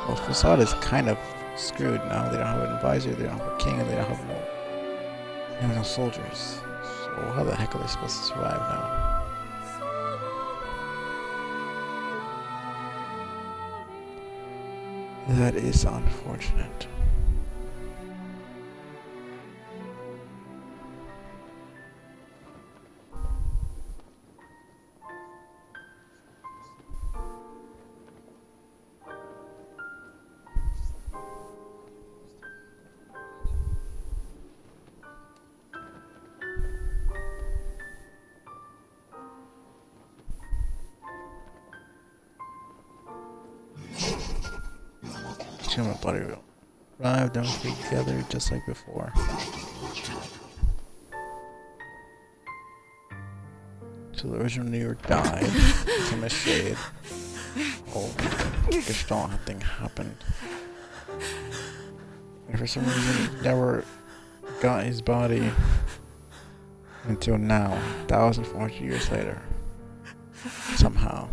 Well, Facade is kind of screwed now. They don't have an advisor, they don't have a king, and they don't have no soldiers. So how the heck are they supposed to survive now? That is unfortunate. Human body will arrive, then we be together just like before. So the original Nier died, became a shade. Oh, Gestalt thing happened. And for some reason, he never got his body until now, 1,400 years later. Somehow.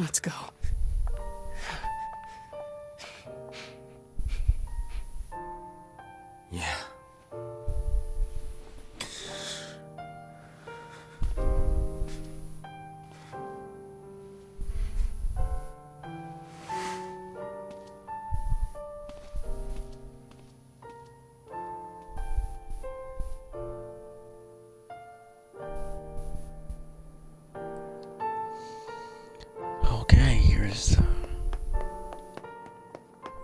Let's go. Yeah. Okay, here's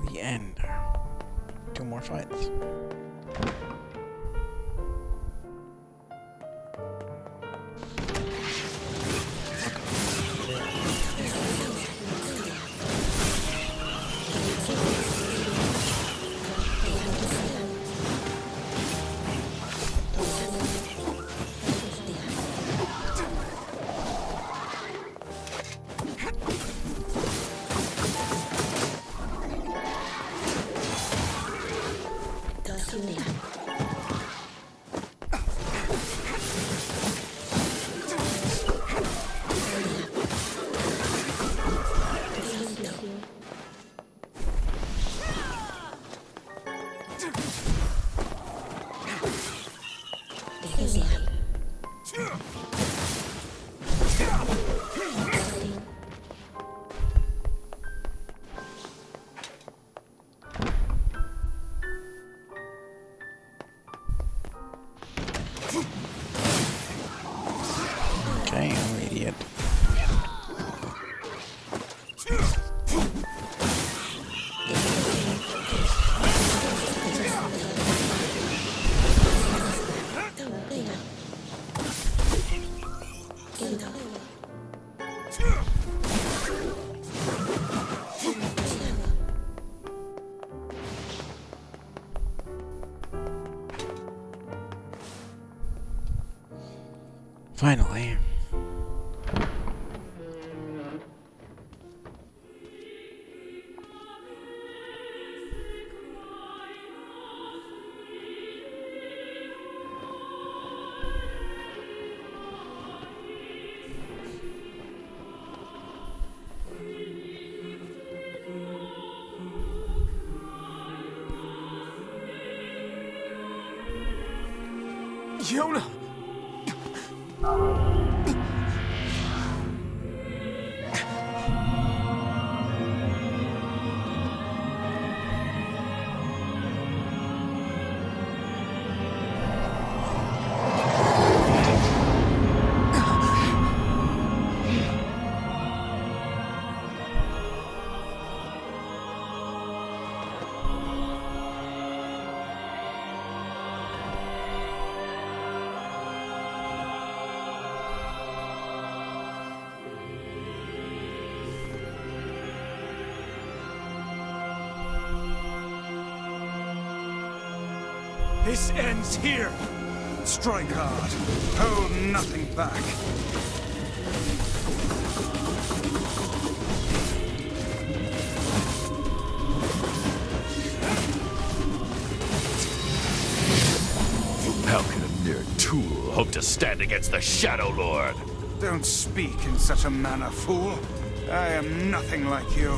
the end. 2 more fights. Finally. Yona! This ends here. Strike hard. Hold nothing back. How can a mere tool hope to stand against the Shadow Lord? Don't speak in such a manner, fool. I am nothing like you.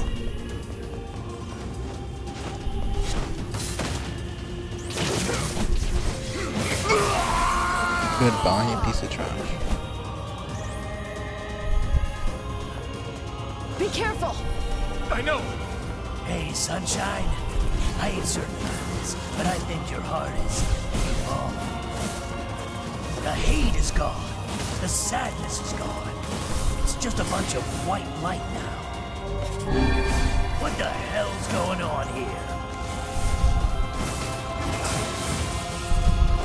Goodbye, you piece of trash. Be careful! I know! Hey, Sunshine. I ain't certain about this, but I think your heart is wrong. The hate is gone. The sadness is gone. It's just a bunch of white light now. What the hell's going on here?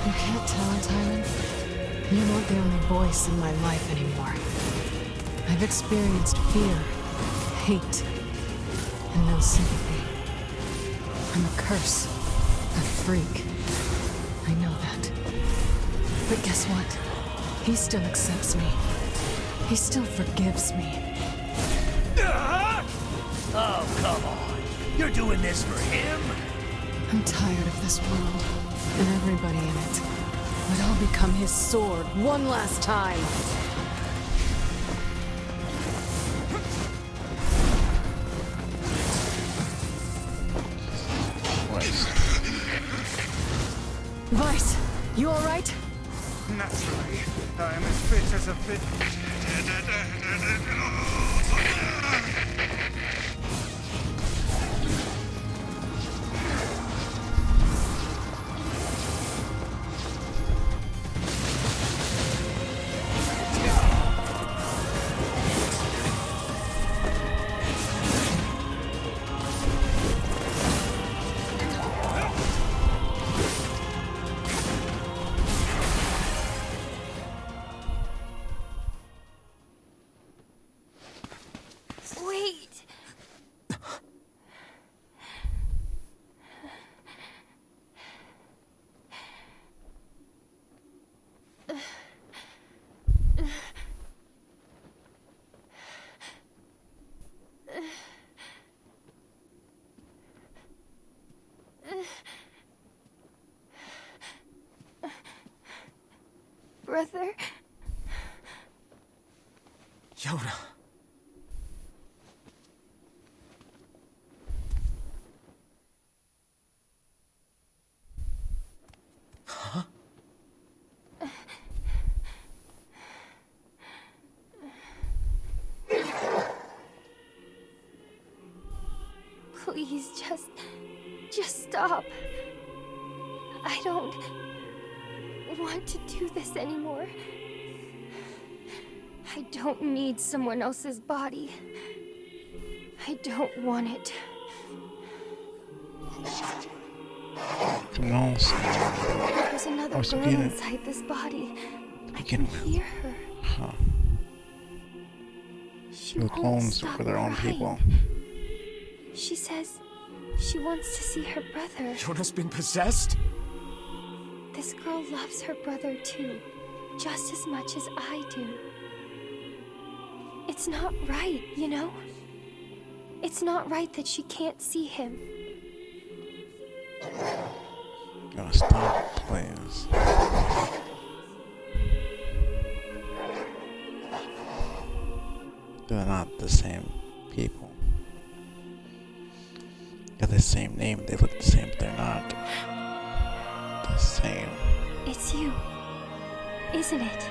You can't tell, Tyron. You're not the only voice in my life anymore. I've experienced fear, hate, and no sympathy. I'm a curse, a freak. I know that. But guess what? He still accepts me. He still forgives me. Oh, come on. You're doing this for him? I'm tired of this world, and everybody in it. But I'll become his sword one last time. Vice, you alright? Naturally, I am as fit as a fit. Wait. Brother? Yona. Huh? Please, just stop. I don't want to do this anymore. I don't need someone else's body. I don't want it. Come on, There's another Oh, so girl get it. inside this body. I Begin can with. hear her. Huh. She The won't clones stop for their own crying. people. She says she wants to see her brother. Yona's been possessed? This girl loves her brother too. just as much as I do. It's not right, you know? It's not right that she can't see him. Gotta stop, please. They're not the same people. Got the same name, they look the same, but they're not the same. It's you, isn't it?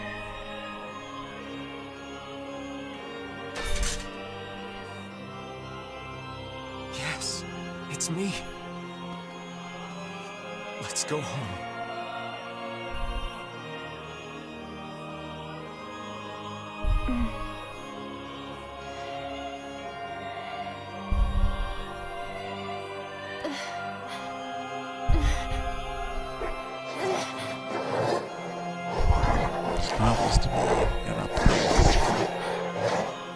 Yes, it's me. Let's go home. It's not supposed to be, you're not pleased.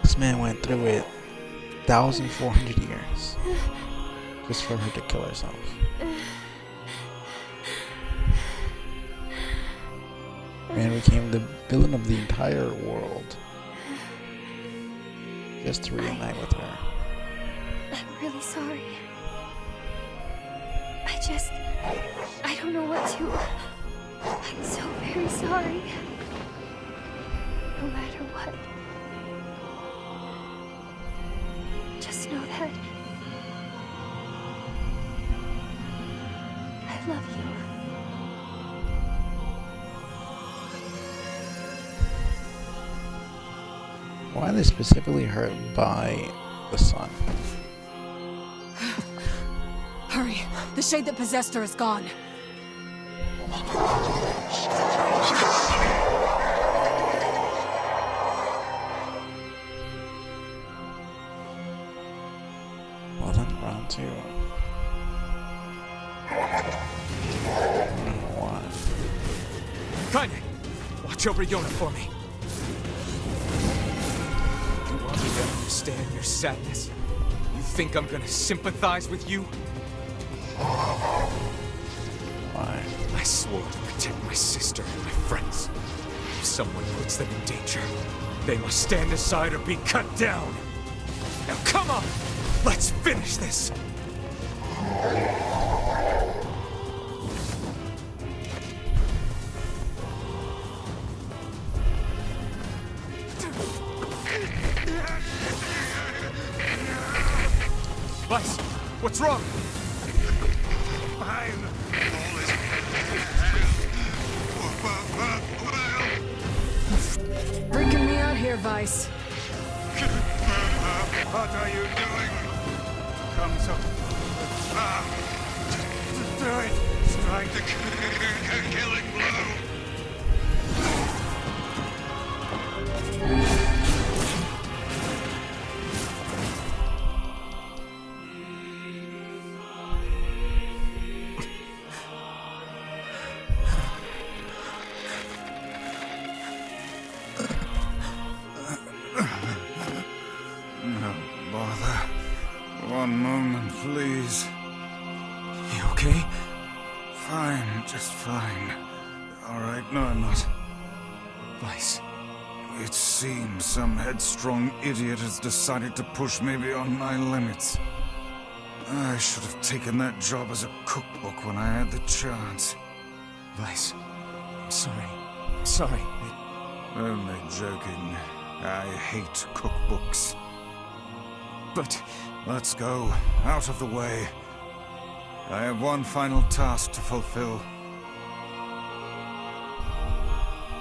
This man went through it 1,400 years just for her to kill herself. Man became the villain of the entire world just to reunite with her. I'm really sorry. I don't know what to... I'm so very sorry. No matter what. Just know that... I love you. Why are they specifically hurt by the sun? Hurry! The shade that possessed her is gone. Well then, round 2. One. Kaine! Watch over Yona for me. You want me to understand your sadness? You think I'm gonna sympathize with you? Why? I swore to protect my sister and my friends. If someone puts them in danger, they must stand aside or be cut down. Now come on! Let's finish this! Vice, what's wrong? Freaking me out here, Vice. What are you doing? Come so... Do it! Strike the killing blow! No bother. One moment, please. You okay? Fine, just fine. Alright, no, I'm not. Vice. It seems some headstrong idiot has decided to push me beyond my limits. I should have taken that job as a cookbook when I had the chance. Vice. I'm sorry. I'm sorry. Only joking. I hate cookbooks. But... Let's go. Out of the way. I have one final task to fulfill.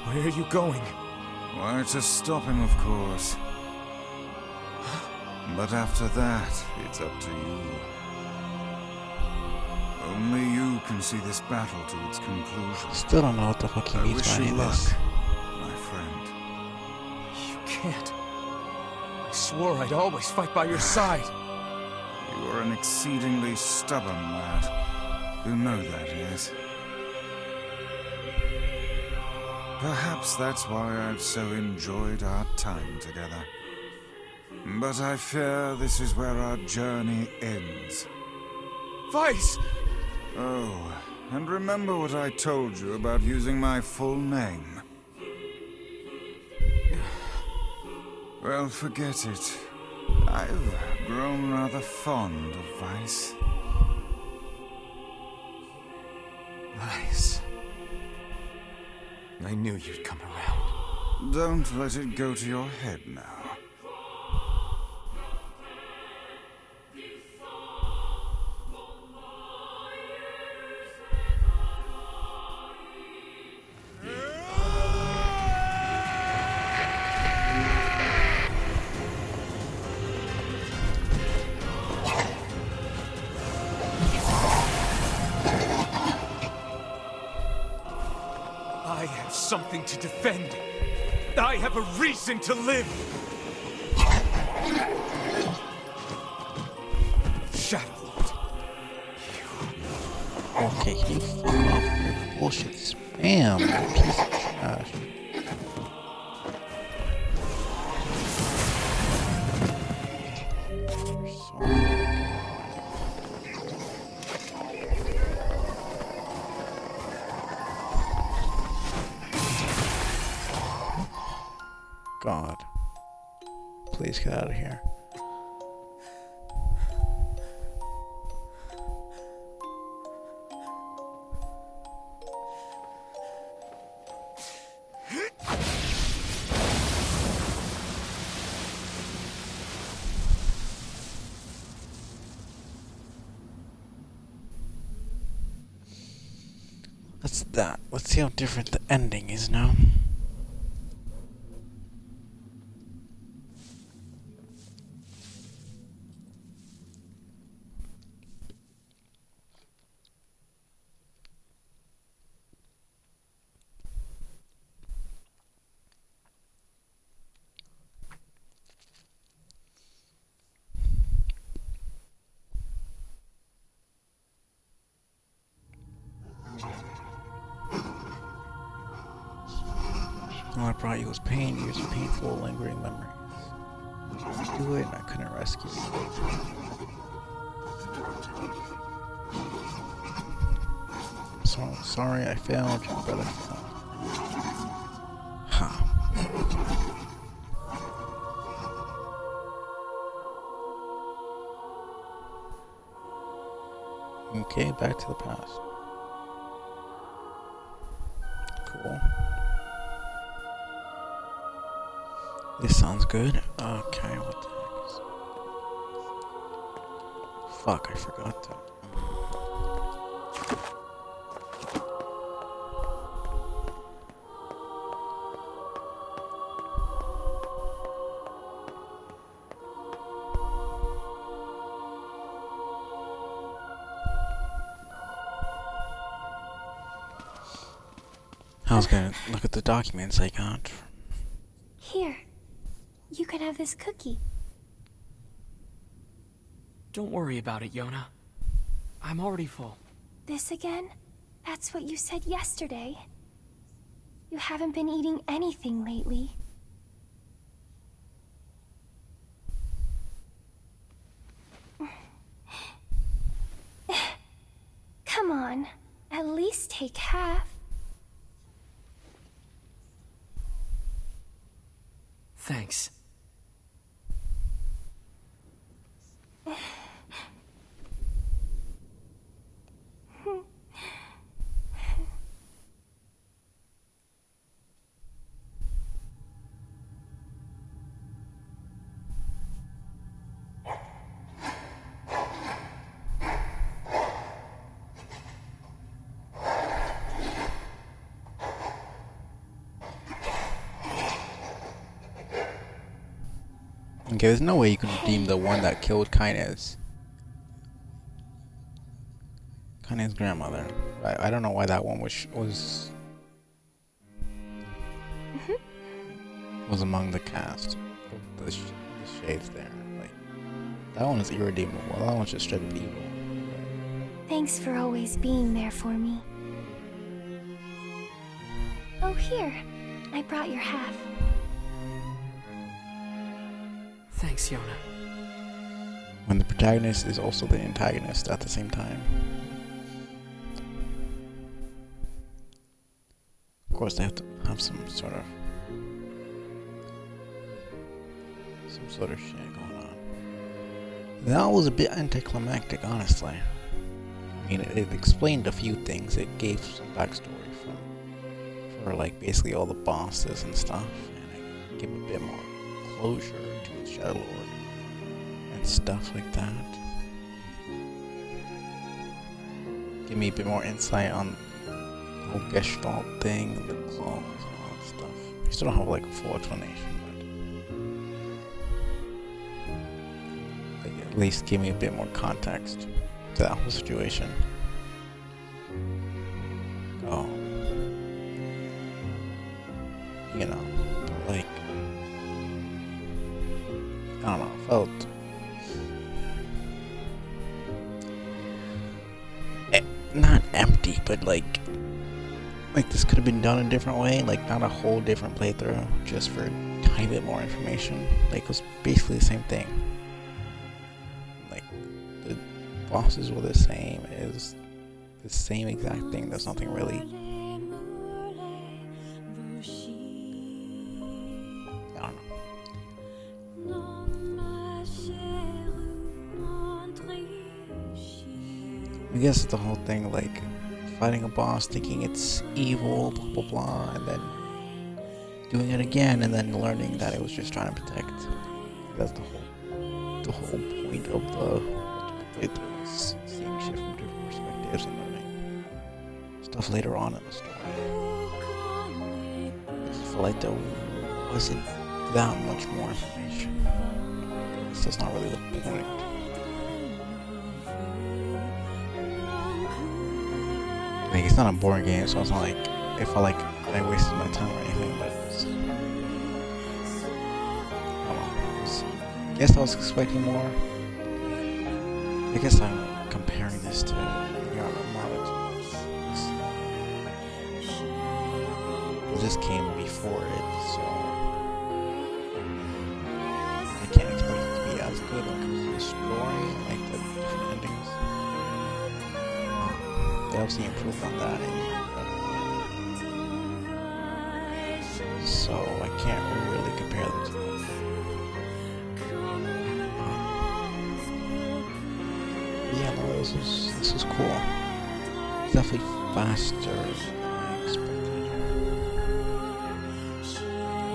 Where are you going? Why, to stop him, of course. But after that, it's up to you. Only you can see this battle to its conclusion. Still don't know what the fuck he means by any of this. My friend. You can't. I swore I'd always fight by your side. You are an exceedingly stubborn lad. You know that, yes? Perhaps that's why I've so enjoyed our time together. But I fear this is where our journey ends. Vice! Oh, and remember what I told you about using my full name. Well, forget it. I've grown rather fond of Vice. Vice. I knew you'd come around. Don't let it go to your head now. I have something to defend. I have a reason to live. Shadow Lord. Okay, can you fuck off with your bullshit spam, you piece of trash. God. Please get out of here. That's that. Let's see how different the ending is now. All I brought you was pain, years of painful, lingering memories. I do it and I couldn't rescue you. So sorry I failed, your brother failed. Huh. Okay, back to the past. Cool. This sounds good. Okay, what the heck is... Fuck, I forgot that. I was gonna look at the documents I got. Here. You can have this cookie. Don't worry about it, Yona. I'm already full. This again? That's what you said yesterday. You haven't been eating anything lately. Come on. At least take half. Thanks. Okay, there's no way you can redeem the one that killed Kaine's grandmother. I don't know why that one was among the cast. The shades there. Like, that one is irredeemable. That one's just straight up evil. Thanks for always being there for me. Oh, here. I brought your half. Thanks, Yona. When the protagonist is also the antagonist at the same time. Of course, they have to have some sort of some sort of shit going on. That was a bit anticlimactic, honestly. I mean, it explained a few things. It gave some backstory for like basically all the bosses and stuff, and it gave a bit more closure to the Shadow Lord and stuff like that. Give me a bit more insight on the whole Gestalt thing and the clones and all that stuff. I still don't have like a full explanation, but like, at least give me a bit more context to that whole situation. Oh, you know, but like, I don't know, it felt not empty, but like this could have been done a different way, like not a whole different playthrough, just for a tiny bit more information. Like it was basically the same thing. Like the bosses were the same, it was the same exact thing. There's nothing really, I don't know. I guess it's the whole thing, like fighting a boss, thinking it's evil, blah blah blah, and then doing it again, and then learning that it was just trying to protect. That's the whole point of the playthrough, is seeing shit from different perspectives and learning stuff later on in the story. I just feel like there wasn't that much more information. So that's not really the point. Like, it's not a boring game, so it's not like it felt like I wasted my time or anything, but it's, I don't know. I guess I was expecting more. I guess I'm comparing this to Nier Replicant Ver. This came before it, so I can't expect it to be as good when it comes to the story, like the different endings. They obviously improved on that, so I can't really compare the two. Yeah, no, this is cool. It's definitely faster than I expected.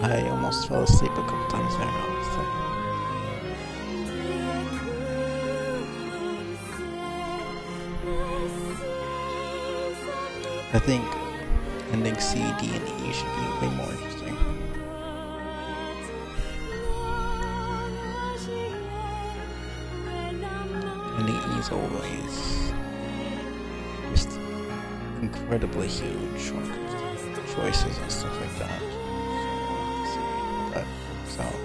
I almost fell asleep a couple times there, honestly. I think ending C, D, and E should be way more interesting. Ending E is always just incredibly huge when it comes to choices and stuff like that. So let's see how that works out.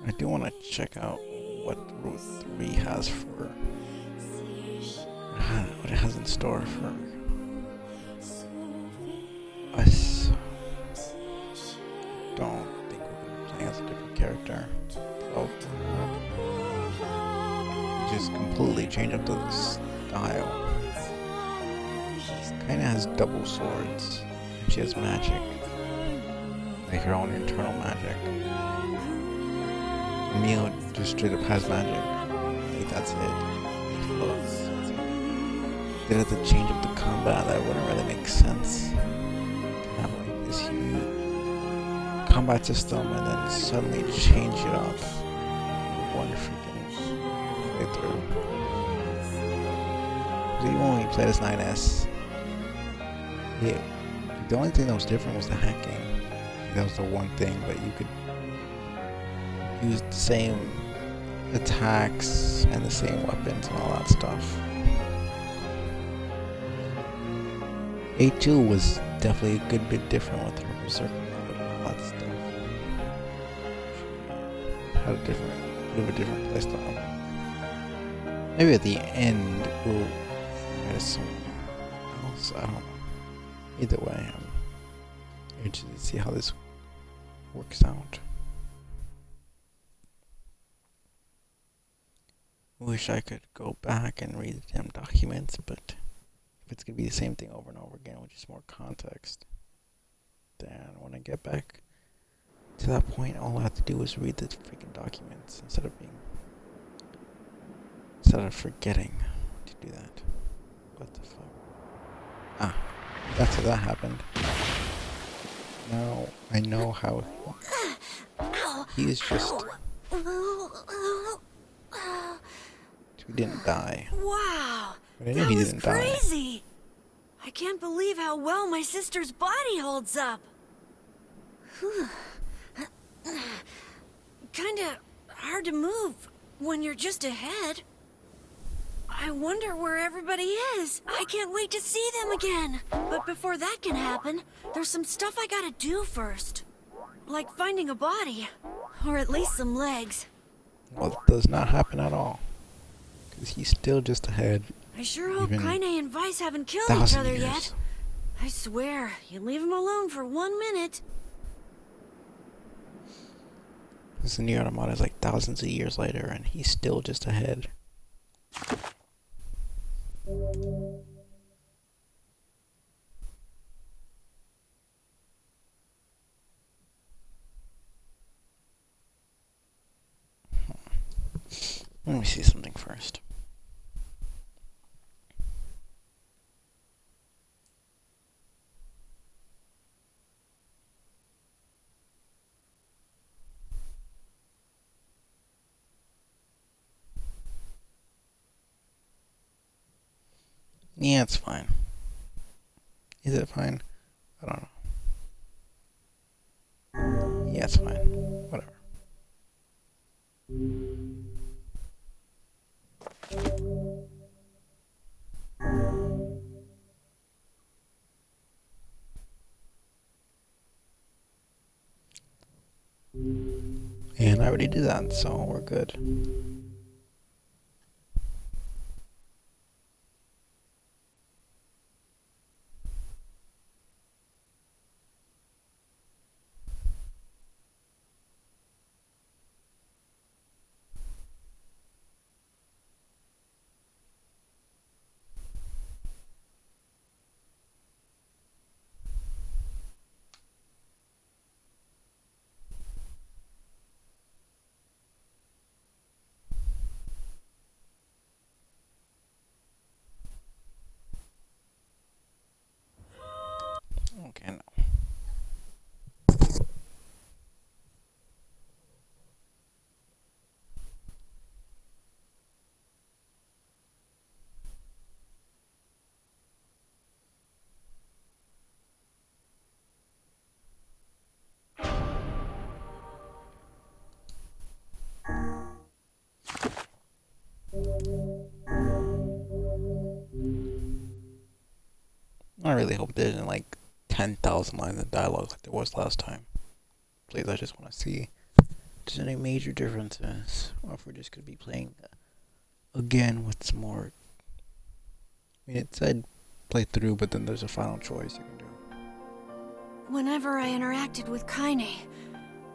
I do want to check out what Route 3 has for, what it has in store for us. Don't think we're playing as a different character. Oh, just completely change up the style. She kind of has double swords, and she has magic, like her own internal magic. Emil just straight up has magic. Like that's it. He floats. They'd have to change up the combat. That wouldn't really make sense. Have like this huge combat system and then suddenly change it up. One freaking playthrough. So even when we played as 9S, yeah, the only thing that was different was the hacking. That was the one thing, but you could use the same attacks and the same weapons and all that stuff. A2 was definitely a good bit different with her berserker mode and all that stuff. She had a different playstyle. Maybe at the end we'll try someone else. I don't know. Either way, I'm to see how this works out. Wish I could go back and read the damn documents, but if it's gonna be the same thing over and over again with just more context, then when I get back to that point, all I have to do is read the freaking documents instead of forgetting to do that. What the fuck? Ah, that's how that happened. Now I know how he is just. He didn't die. Wow! But I knew That he was didn't die. crazy! I can't believe how well my sister's body holds up. Kinda hard to move when you're just ahead. I wonder where everybody is. I can't wait to see them again. But before that can happen, there's some stuff I gotta do first. Like finding a body. Or at least some legs. Well, it does not happen at all. Because he's still just ahead. I sure hope even Kaine and Vice haven't killed 1,000 each other years. yet. I swear, you leave him alone for 1 minute. Because the Nier Automata is like thousands of years later, and he's still just ahead. Let me see something first. Yeah, it's fine. Is it fine? I don't know. Yeah, it's fine. Whatever. And I already did that, so we're good. Okay, no. I really hope there isn't like 10,000 lines of dialogue like there was last time. Please, I just want to see if there's any major differences, or if we're just going to be playing again with some more. I mean, it said play through, but then there's a final choice you can do. Whenever I interacted with Kaine,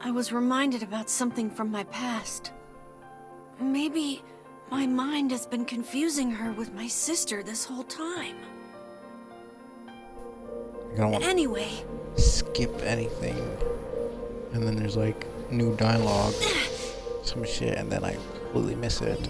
I was reminded about something from my past. Maybe my mind has been confusing her with my sister this whole time. I don't want Anyway, to skip anything, and then there's like new dialogue, some shit, and then I completely miss it.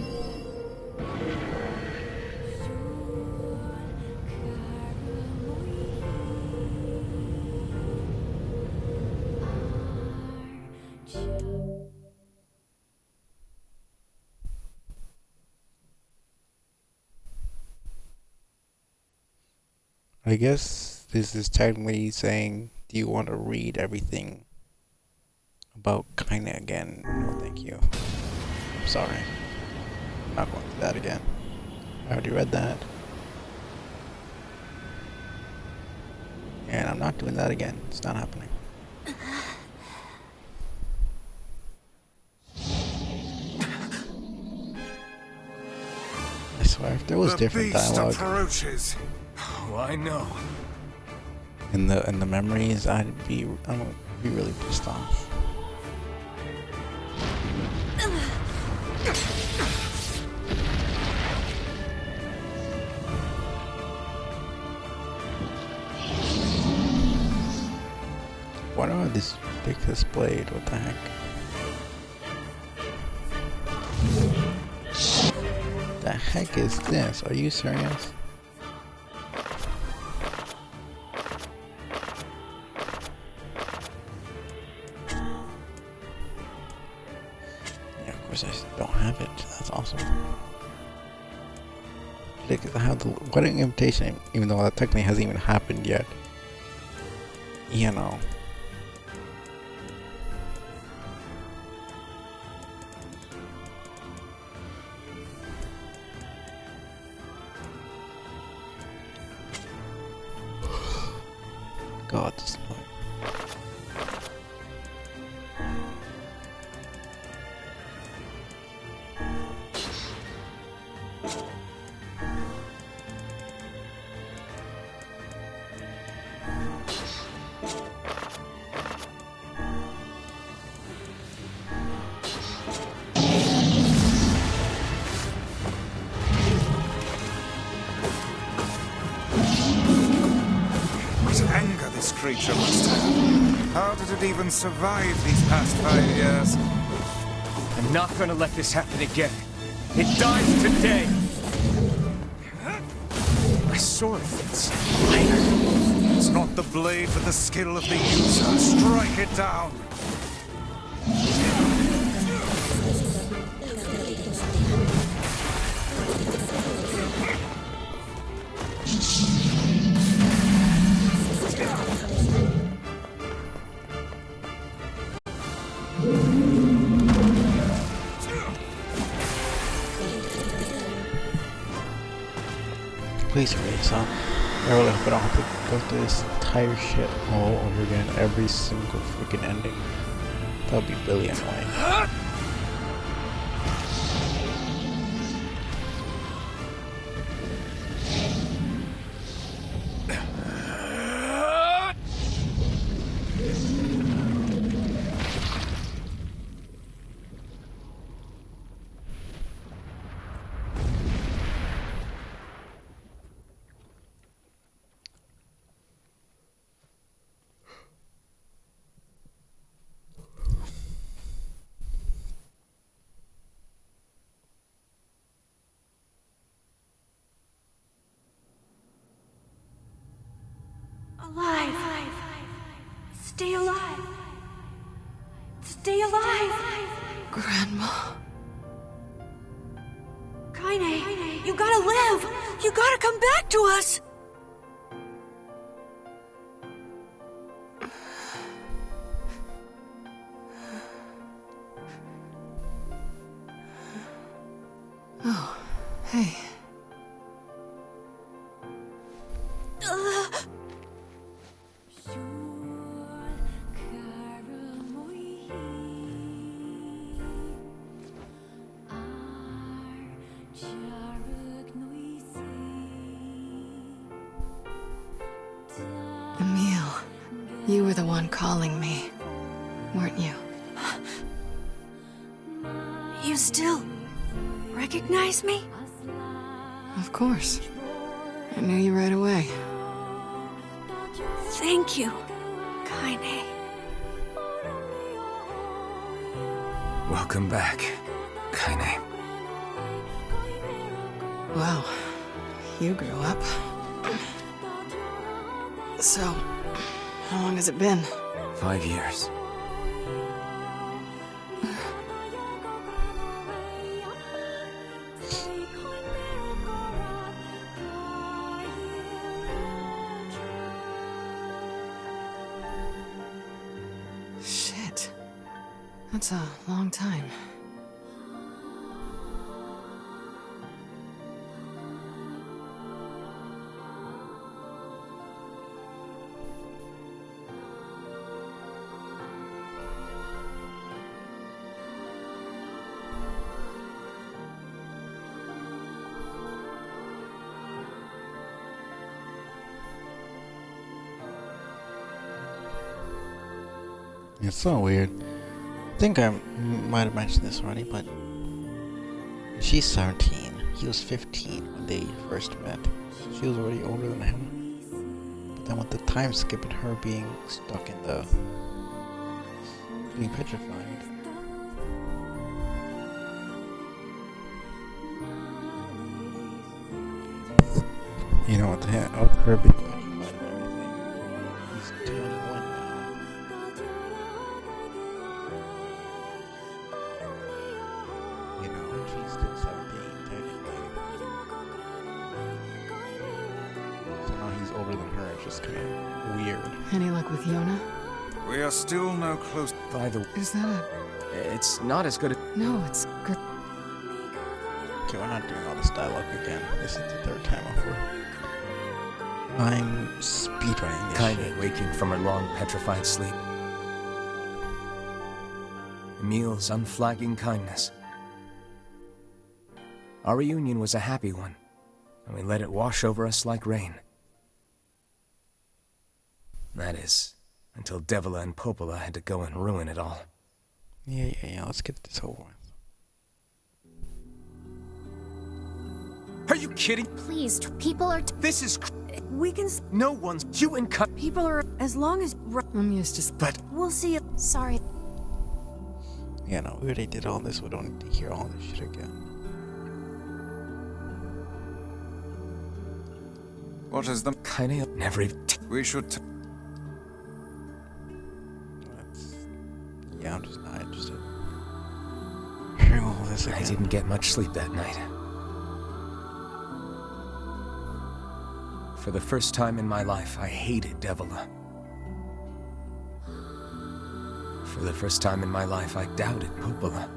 I guess this is technically saying, do you want to read everything about Kaine again? No, thank you. I'm sorry. I'm not going through that again. I already read that. And I'm not doing that again. It's not happening. I swear, if there was different dialogue. Approaches. Oh, I know. in the memories, I would be really pissed off. What are this ridiculous blade? What the heck? The heck is this? Are you serious? Yeah, of course I don't have it. That's awesome. Like, I have the wedding invitation, even though that technically hasn't even happened yet. You know. God, this noise. Creature must have. How did it even survive these past 5 years? I'm not gonna let this happen again. It dies today! My sword fits lighter. It's not the blade, but the skill of the user. Strike it down! Please hurry, son. I really hope I don't have to go through this entire shit all over again, every single freaking ending. That would be really annoying. Alive. Stay alive. Stay alive. Grandma. Kaine, you gotta live. You gotta come back to us. Oh, hey. Emil, you were the one calling me, weren't you? You still recognize me? Of course. I knew you right away. Thank you, Kaine. Welcome back, Kaine. Wow, you grew up. So, how long has it been? 5 years. Shit. That's a long time. It's so weird. I think I might have mentioned this already, but she's 17. He was 15 when they first met. So she was already older than him. But then with the time skip and her being stuck in the... being petrified. You know, with her being petrified and everything. He's 21 now. You know, she's still 17, technically. So now he's older than her. It's just kind of weird. Any luck with Yona? We are still no close. By the way, Is that it's not as good as... No, it's good. Okay, we're not doing all this dialogue again. This is the third time over. I'm speedrunning this Kaine shit. waking from her long petrified sleep. Emil's unflagging kindness. Our reunion was a happy one, and we let it wash over us like rain. That is, until Devila and Popola had to go and ruin it all. Yeah, let's get this over with. Are you kidding? Please, people are... This is... We can... No one's... You and People are... As long as... I'm used to... But... We'll see you... Sorry. Yeah, no, we already did all this. We don't need to hear all this shit again. What is the... Kaine never even... We should... Yeah, I'm just not interested. Hearing all this again. I didn't get much sleep that night. For the first time in my life, I hated Devila. For the first time in my life, I doubted Popola.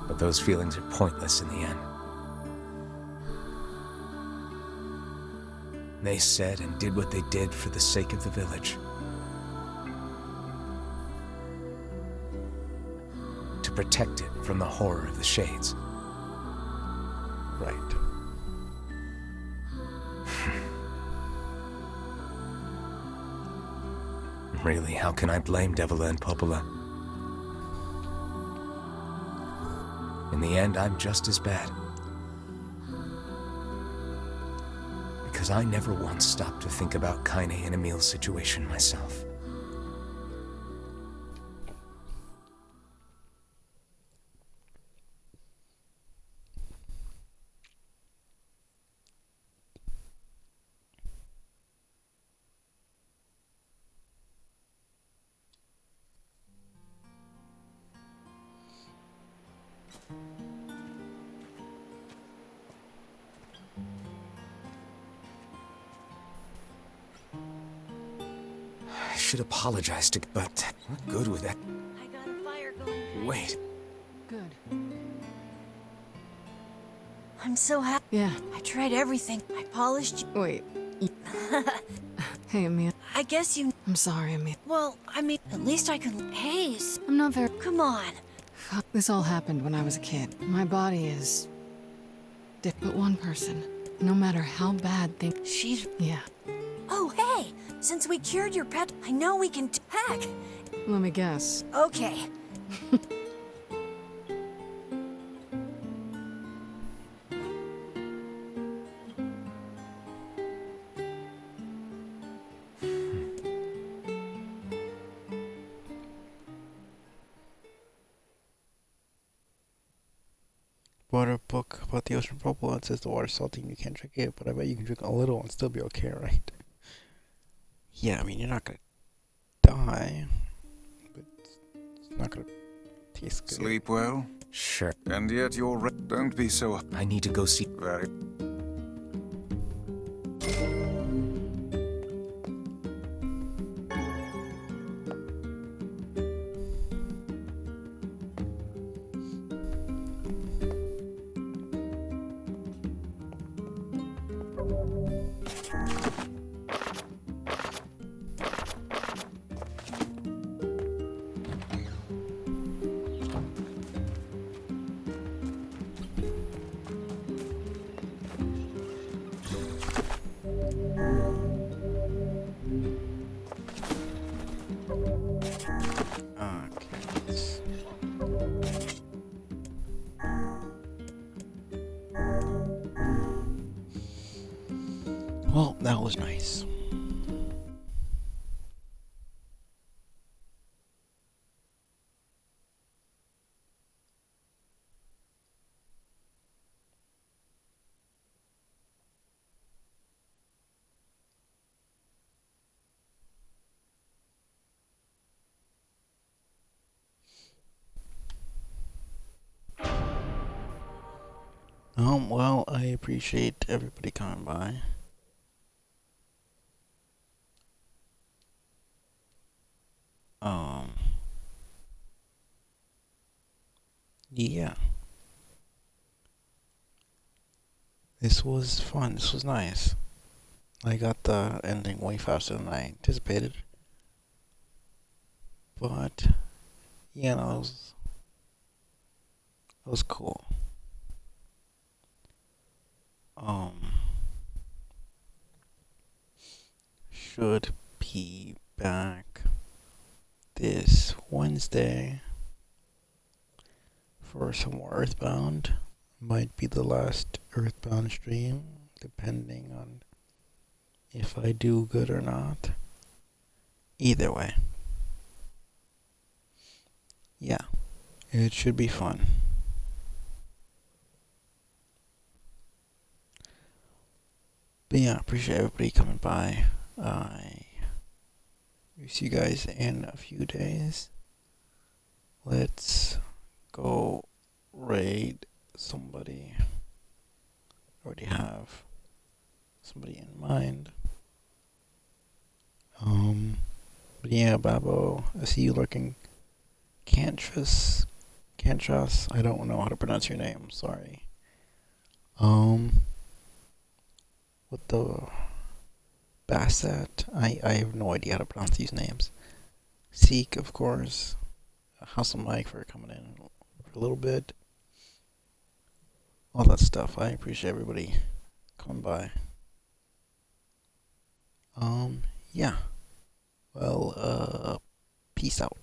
But those feelings are pointless in the end. They said and did what they did for the sake of the village. To protect it from the horror of the Shades. Right. Really, how can I blame Devila and Popola? In the end, I'm just as bad. Because I never once stopped to think about Kaine and Emil's situation myself. I should apologize to, but what good with that? I got a fire going. Wait. Good. I'm so happy. Yeah. I tried everything. I polished... Wait. Hey, Emil. I guess you... I'm sorry, Emil. Well, I mean, at least I could... Haze. I'm not very... Come on. Fuck, this all happened when I was a kid. My body is... But one person, no matter how bad things... She's... Yeah. Oh, hey! Since we cured your pet, I know we can... Heck! Let me guess. Okay. Bought a book about the ocean Popola. It says the water's salty and you can't drink it, but I bet you can drink a little and still be okay, right? Yeah, I mean, you're not gonna die, but it's not gonna taste good. Sleep well? Sure. And yet you're... Don't be so... I need to go see... Very... that was nice. Well, I appreciate everybody coming by. Yeah. This was fun. This was nice. I got the ending way faster than I anticipated. But, you know, it was cool. Should be back this Wednesday for some more Earthbound. Might be the last Earthbound stream, depending on if I do good or not. Either way. Yeah, it should be fun. But yeah, appreciate everybody coming by. I will see you guys in a few days. Let's go raid somebody. Already have somebody in mind. But yeah, Babo, I see you lurking. Cantras, I don't know how to pronounce your name, sorry. What the Bassett, I have no idea how to pronounce these names. Seek, of course. House of Mike for coming in for a little bit. All that stuff. I appreciate everybody coming by. Yeah. Well, peace out.